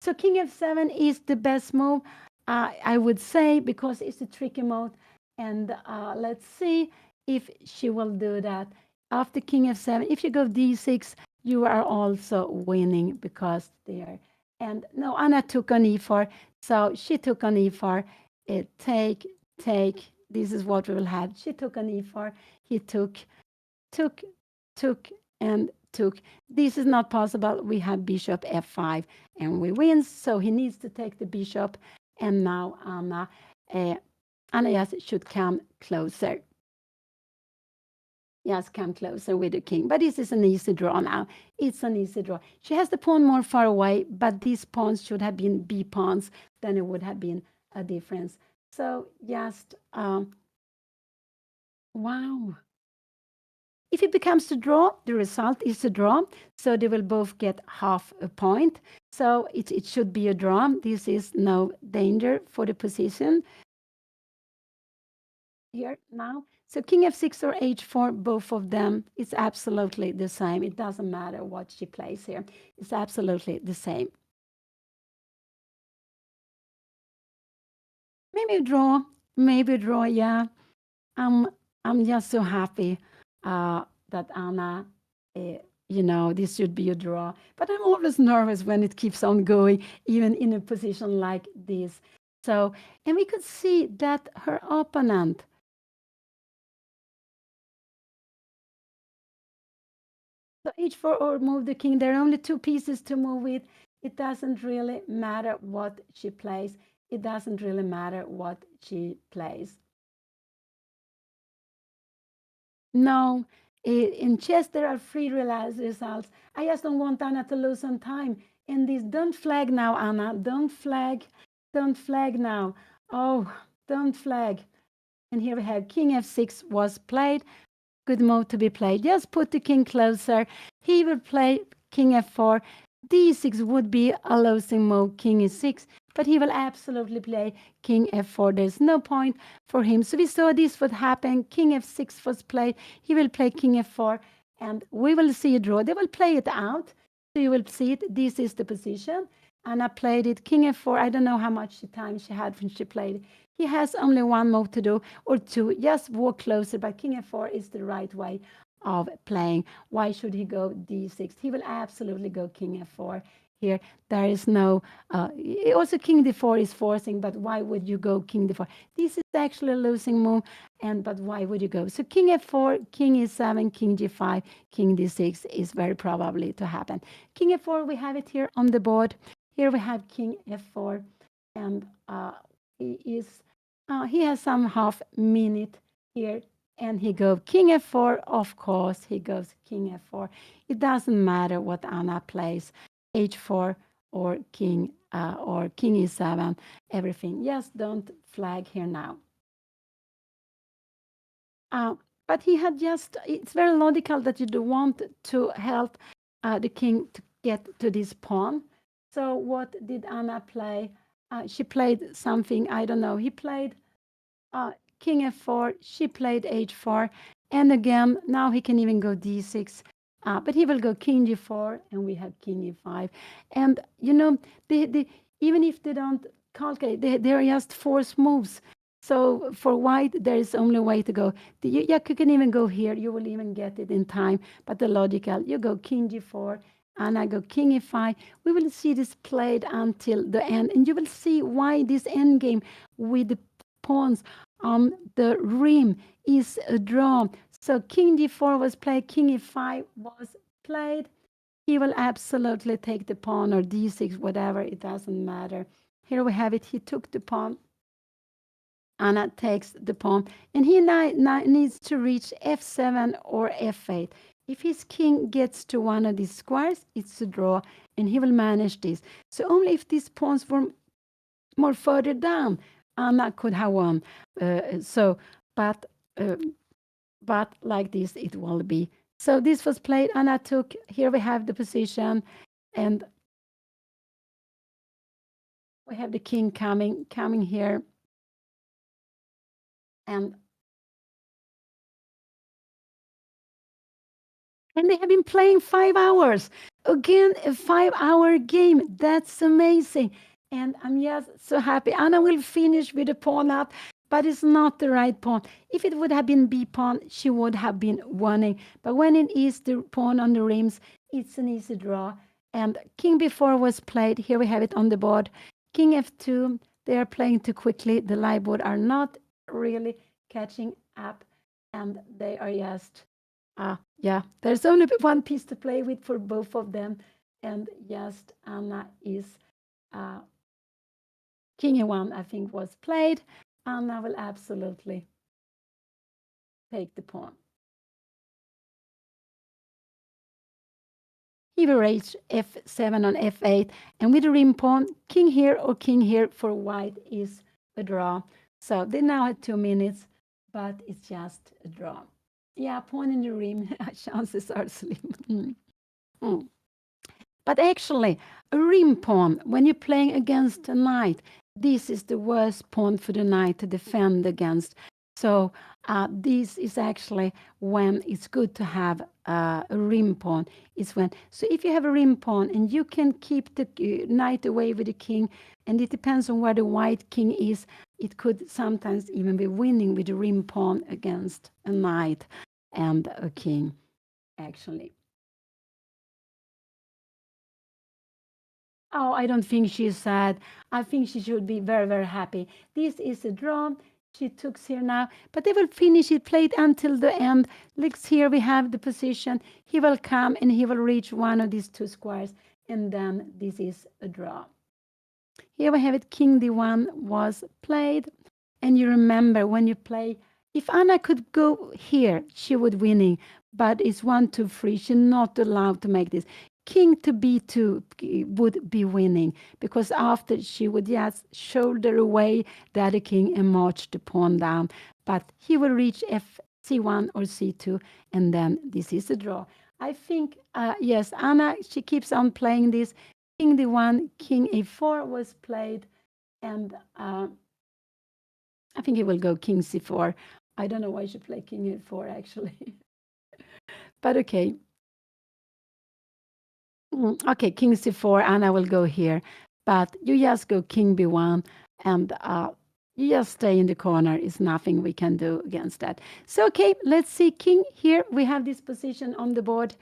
So king f7 is the best move, I would say, because it's a tricky move. And let's see if she will do that. After king f7, if you go d6, you are also winning because there. And no, Anna took on e4. So she took on e4. Take, take. This is what we will have. She took on e4. He took, took, took, and took. This is not possible. We have bishop f5, and we win. So he needs to take the bishop. And now Anna yes, should come closer. Yes, come closer with the king. But this is an easy draw now. It's an easy draw. She has the pawn more far away, but these pawns should have been b pawns. Then it would have been a difference. So just, wow. If it becomes a draw, the result is a draw. So they will both get half a point. So it should be a draw. This is no danger for the position. Here now. So king f6 or h4, both of them, it's absolutely the same. It doesn't matter what she plays here. It's absolutely the same. Maybe a draw, yeah. I'm just so happy that Anna, this should be a draw. But I'm always nervous when it keeps on going, even in a position like this. So, and we could see that her opponent, so h4 or move the king. There are only two pieces to move with. It doesn't really matter what she plays. It doesn't really matter what she plays. No, in chess there are free results. I just don't want Anna to lose some time. In this, don't flag now, Anna. Don't flag. Don't flag now. Oh, don't flag. And here we have king f6 was played. Good move to be played. Just put the king closer. He will play king f4. d6 would be a losing move, king e6, but he will absolutely play king f4. There's no point for him. So we saw this would happen. King f6 was played. He will play king f4, and we will see a draw. They will play it out. So you will see it. This is the position. Anna played it. King f4. I don't know how much time she had when she played it. He has only one move to do, or two. Just walk closer, but king f4 is the right way of playing. Why should he go d6? He will absolutely go king f4 here. There is no, also king d4 is forcing, but why would you go king d4? This is actually a losing move, but why would you go? So king f4, king e7, king g5, king d6 is very probably to happen. King f4, we have it here on the board. Here we have king f4, and he has some half minute here, and he goes king f4. Of course, he goes king f4. It doesn't matter what Anna plays, h4 or king e7, everything. Just don't flag here now. But he had just, it's very logical that you do want to help the king to get to this pawn. So what did Anna play? She played something, I don't know. He played king f4, she played h4, and again, now he can even go d6, but he will go king g4, and we have king e5. And you know, even if they don't calculate, they are just force moves. So for white, there is only way to go. You can even go here. You will even get it in time. But the logical, you go king g4, and I go king e5. We will see this played until the end, and you will see why this endgame with the pawns on the rim is a draw. So king d4 was played, king e5 was played. He will absolutely take the pawn or d6, whatever, it doesn't matter. Here we have it. He took the pawn. Anna takes the pawn, and he needs to reach f7 or f8. If his king gets to one of these squares, it's a draw, and he will manage this. So only if these pawns were more further down, Anna could have won. But like this, it will be. So this was played. Anna took. Here we have the position, and we have the king coming here, and they have been playing 5 hours. Again, a 5-hour game. That's amazing. And I'm just so happy. Anna will finish with a pawn up, but it's not the right pawn. If it would have been B pawn, she would have been winning. But when it is the pawn on the rims, it's an easy draw. And king b4 was played. Here we have it on the board. King f2, they are playing too quickly. The live board are not really catching up, and they are just yeah, there's only one piece to play with for both of them, and just Anna is king e1, I think, was played. Anna will absolutely take the pawn. He will raise f7 on f8, and with the rim pawn, king here or king here for white is a draw. So they now have 2 minutes, but it's just a draw. Yeah, pawn in the rim, chances are slim. But actually, a rim pawn, when you're playing against a knight, this is the worst pawn for the knight to defend against. So this is actually when it's good to have a rim pawn. So if you have a rim pawn and you can keep the knight away with the king, and it depends on where the white king is, it could sometimes even be winning with the rim pawn against a knight and a king, actually. Oh, I don't think she's sad. I think she should be very, very happy. This is a draw. She took here now, but they will finish it, play it until the end. Looks here, we have the position. He will come and he will reach one of these 2 squares, and then this is a draw. Here we have it, king d1 was played. And you remember when you play, if Anna could go here, she would winning, but it's 1, 2, 3. She's not allowed to make this. King to b2 would be winning, because after she would just shoulder away the other king and march the pawn down. But he will reach c1 or c2, and then this is a draw. I think, yes, Anna, she keeps on playing this. King d1, king a4 was played, and I think he will go king c4. I don't know why she played king a4, actually. But okay. Okay, king c4, and I will go here. But you just go king b1, and you just stay in the corner. It's nothing we can do against that. So, okay, let's see. King here. We have this position on the board.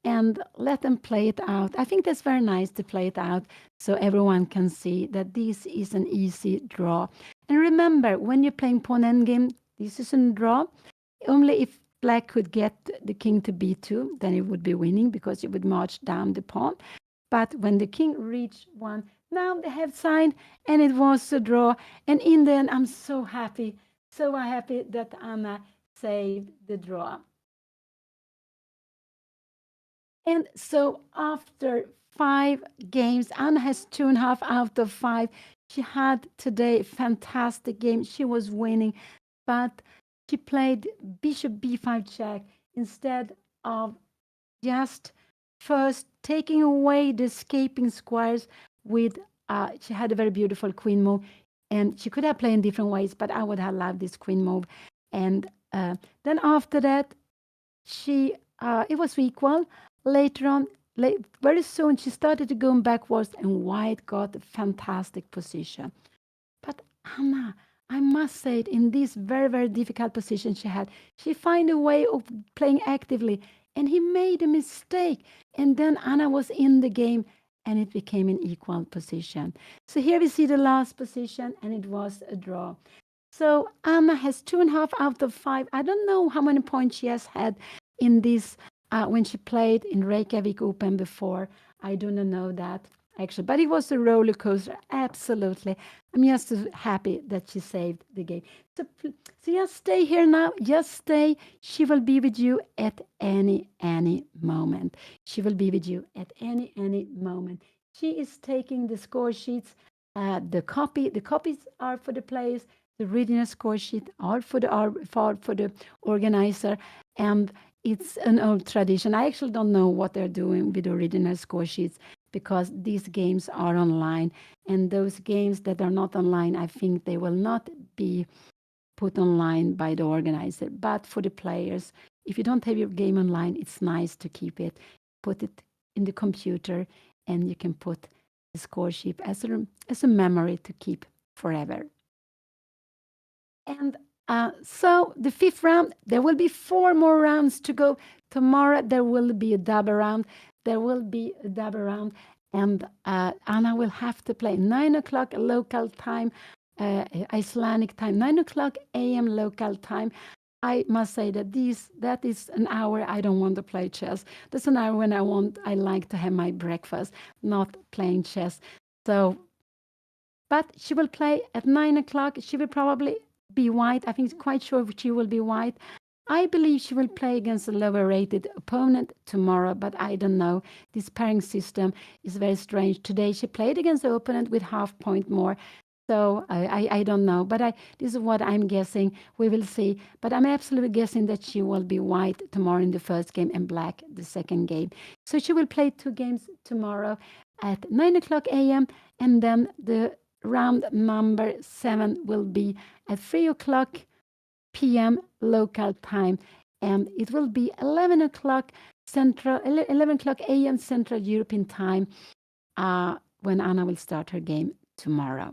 And let them play it out. I think that's very nice to play it out so everyone can see that this is an easy draw. And remember, when you're playing pawn endgame, this is a draw. Only if black could get the king to b2, then it would be winning because it would march down the pawn. But when the king reached 1, now they have signed, and it was a draw. And in the end, I'm so happy that Anna saved the draw. And so after 5 games, Anna has 2.5 out of 5. She had today a fantastic game. She was winning, but she played bishop b5 check instead of just first taking away the escaping squares with, she had a very beautiful queen move. And she could have played in different ways, but I would have loved this queen move. And then after that, she it was equal. Later on, very soon, she started to go backwards, and white got a fantastic position. But Anna, I must say it, in this very, very difficult position she had, she found a way of playing actively, and he made a mistake. And then Anna was in the game, and it became an equal position. So here we see the last position, and it was a draw. So Anna has 2.5 out of 5. I don't know how many points she has had in this when she played in Reykjavik Open before. I do not know that actually, but it was a roller coaster. Absolutely, I'm just so happy that she saved the game. So just stay here now. Just stay. She will be with you at any moment. She will be with you at any moment. She is taking the score sheets. The copies are for the players. The original score sheet are for the organizer, and it's an old tradition. I actually don't know what they're doing with the original score sheets because these games are online, and those games that are not online, I think they will not be put online by the organizer. But for the players, if you don't have your game online, it's nice to keep it, put it in the computer, and you can put the score sheet as a memory to keep forever. And so the fifth round, there will be 4 more rounds to go. Tomorrow there will be a double round. There will be a double round, and Anna will have to play 9 o'clock local time, Icelandic time, 9 o'clock a.m. local time. I must say that is an hour I don't want to play chess. That's an hour when I like to have my breakfast, not playing chess. So but she will play at 9 o'clock. She will probably be white. I think it's quite sure she will be white. I believe she will play against a lower rated opponent tomorrow, but I don't know. This pairing system is very strange. Today she played against the opponent with half point more. So I don't know, but this is what I'm guessing. We will see. But I'm absolutely guessing that she will be white tomorrow in the first game and black the second game. So she will play 2 games tomorrow at 9 o'clock a.m. and then the round number 7 will be at 3 o'clock p.m. local time, and it will be 11 o'clock a.m. Central European time when Anna will start her game tomorrow.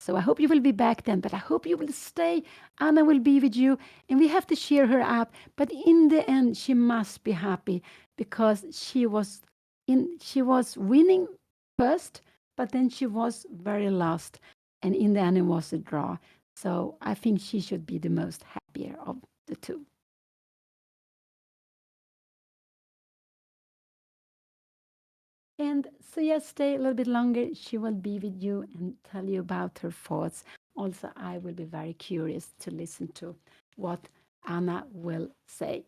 So I hope you will be back then, but I hope you will stay. Anna will be with you, and we have to cheer her up. But in the end, she must be happy because she was winning first, but then she was very lost, and in the end, it was a draw. So I think she should be the most happier of the two. And so just stay a little bit longer. She will be with you and tell you about her thoughts. Also, I will be very curious to listen to what Anna will say.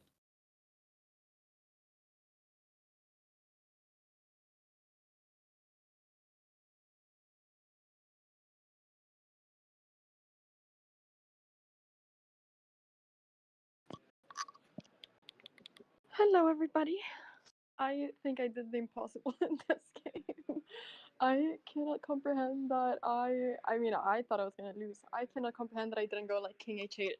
Hello, everybody. I think I did the impossible in this game. I cannot comprehend that I mean, I thought I was gonna lose. I cannot comprehend that I didn't go like King H8.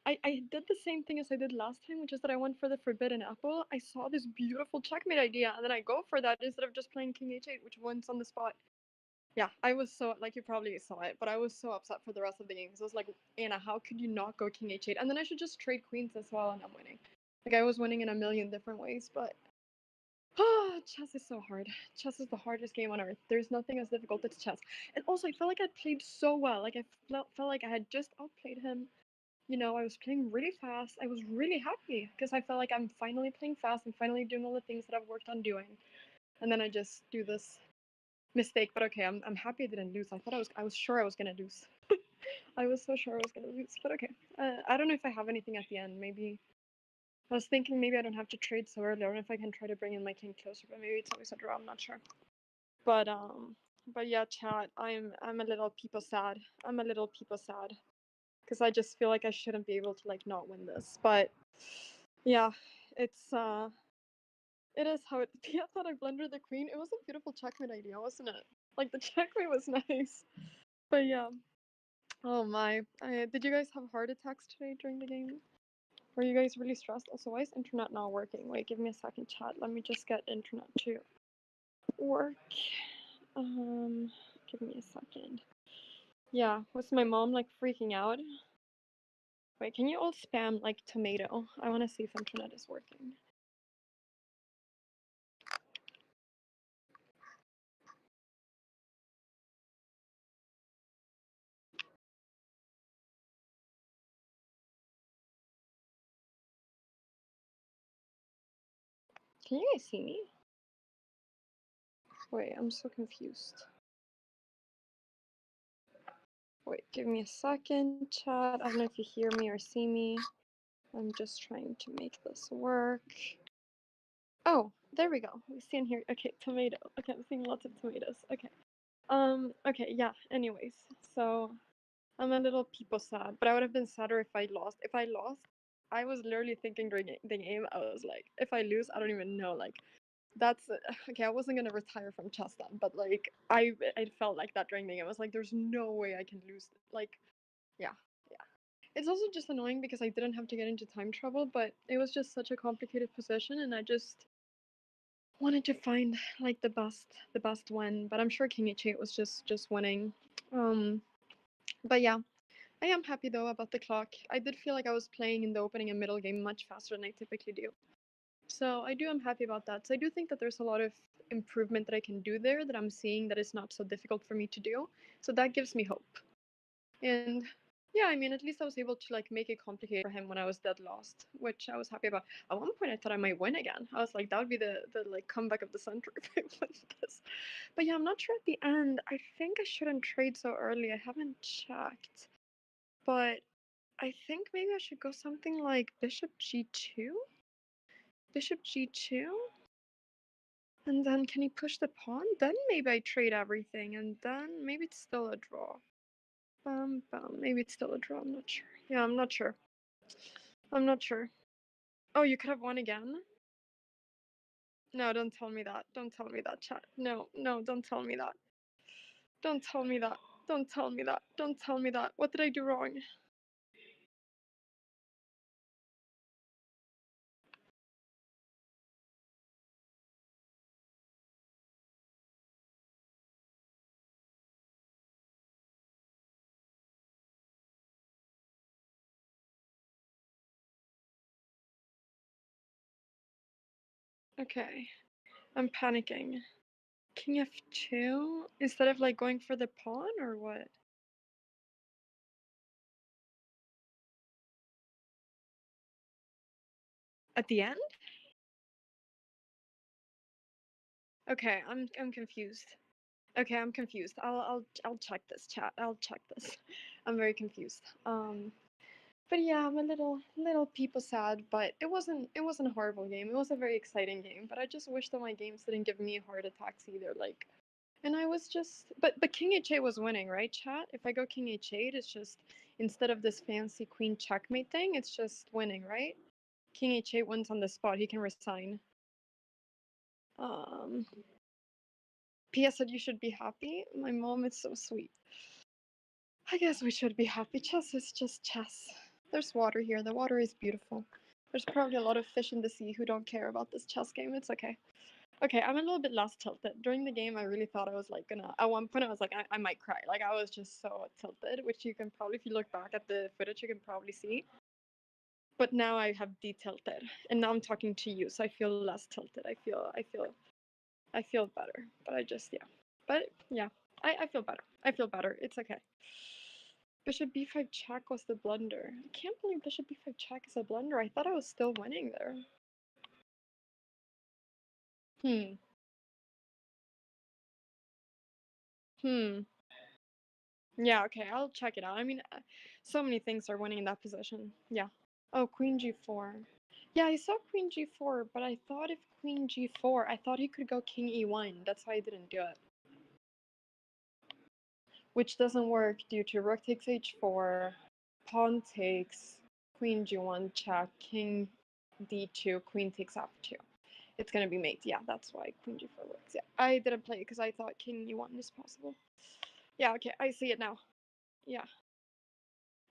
I did the same thing as I did last time, which is that I went for the Forbidden Apple. I saw this beautiful checkmate idea, and then I go for that instead of just playing King H8, which wins on the spot. Yeah, I was so, like, you probably saw it, but I was so upset for the rest of the game because I was like, Anna, how could you not go King H8? And then I should just trade queens as well, and I'm winning. Like, I was winning in a million different ways, but chess is so hard. Chess is the hardest game on earth. There's nothing as difficult as chess. And also, I felt like I played so well. Like, I felt like I had just outplayed him. You know, I was playing really fast. I was really happy because I felt like I'm finally playing fast and finally doing all the things that I've worked on doing. And then I just do this mistake. But okay, I'm happy I didn't lose. I was sure I was gonna lose. I was so sure I was gonna lose. But okay, I don't know if I have anything at the end. Maybe I was thinking maybe I don't have to trade so early, or if I can try to bring in my king closer, but maybe it's always a draw, I'm not sure. But yeah, chat, I'm a little people sad. I'm a little people sad. Because I just feel like I shouldn't be able to like not win this. But yeah, it's it is how it Pia thought I blundered the queen. It was a beautiful checkmate idea, wasn't it? Like the checkmate was nice. But yeah. Oh my. Did you guys have heart attacks today during the game? Were you guys really stressed? Also, why is internet not working? Wait, give me a second, chat. Let me just get internet to work. Give me a second. Yeah, was my mom like freaking out? Wait, can you all spam like tomato? I want to see if internet is working. Can you guys see me? Wait, I'm so confused. Wait, give me a second, chat. I don't know if you hear me or see me. I'm just trying to make this work. Oh, there we go. We see in here. Okay, tomato. Okay, I'm seeing lots of tomatoes. Okay. Okay, yeah. Anyways, so I'm a little people sad, but I would have been sadder if I lost. If I lost, I was literally thinking during the game, I was like, if I lose, I don't even know. Like, that's okay. I wasn't gonna retire from chess then, but like, I felt like that during the game. I was like, there's no way I can lose. Like, yeah, yeah. It's also just annoying because I didn't have to get into time trouble, but it was just such a complicated position, and I just wanted to find like the best win. But I'm sure King H8 was just winning. But yeah. I am happy though about the clock. I did feel like I was playing in the opening and middle game much faster than I typically do. So I'm happy about that. So I do think that there's a lot of improvement that I can do there that I'm seeing that is not so difficult for me to do. So that gives me hope. And yeah, I mean, at least I was able to like make it complicated for him when I was dead lost, which I was happy about. At one point I thought I might win again. I was like, that would be the like comeback of the century if I win this. But yeah, I'm not sure at the end. I think I shouldn't trade so early. I haven't checked. But I think maybe I should go something like bishop g2? Bishop g2? And then can he push the pawn? Then maybe I trade everything, and then maybe it's still a draw. Maybe it's still a draw, I'm not sure. Yeah, I'm not sure. I'm not sure. Oh, you could have won again? No, don't tell me that. Don't tell me that, chat. No, don't tell me that. Don't tell me that. Don't tell me that. Don't tell me that. What did I do wrong? Okay. I'm panicking. King f2? Instead of like going for the pawn or what? At the end? Okay, I'm confused. Okay, I'm confused. I'll check this, chat. I'll check this. I'm very confused. But yeah, I'm a little people sad, but it wasn't a horrible game. It was a very exciting game, but I just wish that my games didn't give me heart attacks either. Like, and I was just but King H8 was winning, right, chat? If I go King H8, it's just instead of this fancy queen checkmate thing, it's just winning, right? King H8 wins on the spot. He can resign. Um, Pia said you should be happy. My mom is so sweet. I guess we should be happy. Chess is just chess. There's water here. The water is beautiful. There's probably a lot of fish in the sea who don't care about this chess game. It's okay. Okay, I'm a little bit less tilted. During the game, I really thought I was like gonna. At one point, I was like, I might cry. Like, I was just so tilted, which you can probably, if you look back at the footage, you can probably see. But now I have de-tilted, and now I'm talking to you, so I feel less tilted. I feel better. But I just, yeah. But yeah, I feel better. I feel better. It's okay. Bishop b5 check was the blunder. I can't believe bishop b5 check is a blunder. I thought I was still winning there. Hmm. Hmm. Yeah, okay, I'll check it out. I mean, so many things are winning in that position. Yeah. Oh, queen g4. Yeah, I saw queen g4, but I thought if queen g4, I thought he could go king e1. That's why I didn't do it. Which doesn't work due to rook takes h4, pawn takes, queen g1 check, king d2, queen takes f2. It's gonna be mate. Yeah, that's why queen g4 works. Yeah, I didn't play it because I thought king e1 is possible. Yeah, okay, I see it now. Yeah.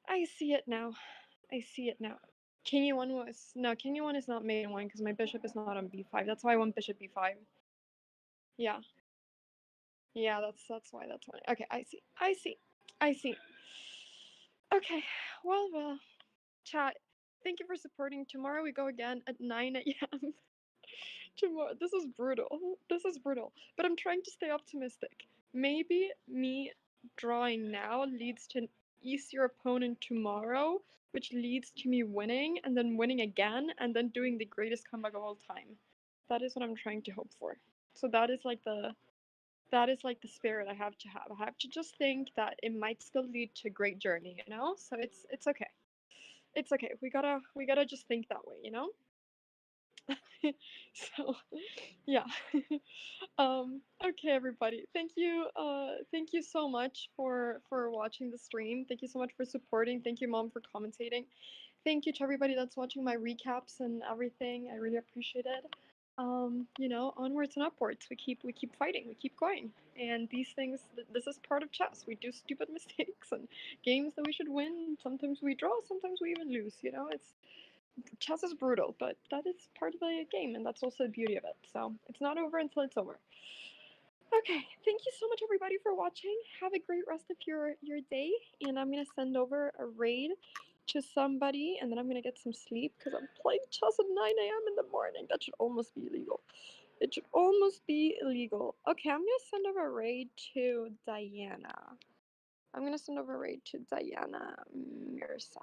I see it now. I see it now. King e1 was... No, king e1 is not mate in 1 because my bishop is not on b5. That's why I want bishop b5. Yeah. Yeah, that's why, that's why. Okay, I see. I see. I see. Okay, well, chat. Thank you for supporting. Tomorrow we go again at 9 a.m. Tomorrow. This is brutal. This is brutal. But I'm trying to stay optimistic. Maybe me drawing now leads to an easier opponent tomorrow, which leads to me winning, and then winning again, and then doing the greatest comeback of all time. That is what I'm trying to hope for. So that is like the spirit I have to have. I have to just think that it might still lead to a great journey, you know? So it's okay. It's okay. We gotta just think that way, you know? So yeah. Okay, everybody. Thank you so much for watching the stream. Thank you so much for supporting. Thank you, Mom, for commentating. Thank you to everybody that's watching my recaps and everything. I really appreciate it. You know, onwards and upwards. We keep fighting. We keep going. And these things, this is part of chess. We do stupid mistakes and games that we should win. Sometimes we draw. Sometimes we even lose. You know, chess is brutal, but that is part of the game, and that's also the beauty of it. So it's not over until it's over. Okay, thank you so much, everybody, for watching. Have a great rest of your day, and I'm gonna send over a raid to somebody, and then I'm gonna get some sleep because I'm playing chess at 9 a.m. in the morning. That should almost be illegal. It should almost be illegal. Okay, I'm gonna send over a raid to Diana. I'm gonna send over a raid to Diana Mirza.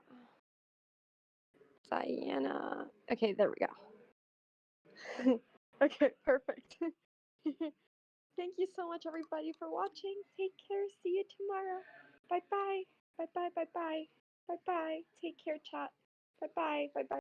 Diana. Okay, there we go. Okay, perfect. Thank you so much, everybody, for watching. Take care. See you tomorrow. Bye bye. Bye bye. Bye bye. Bye bye. Take care, chat. Bye bye. Bye bye.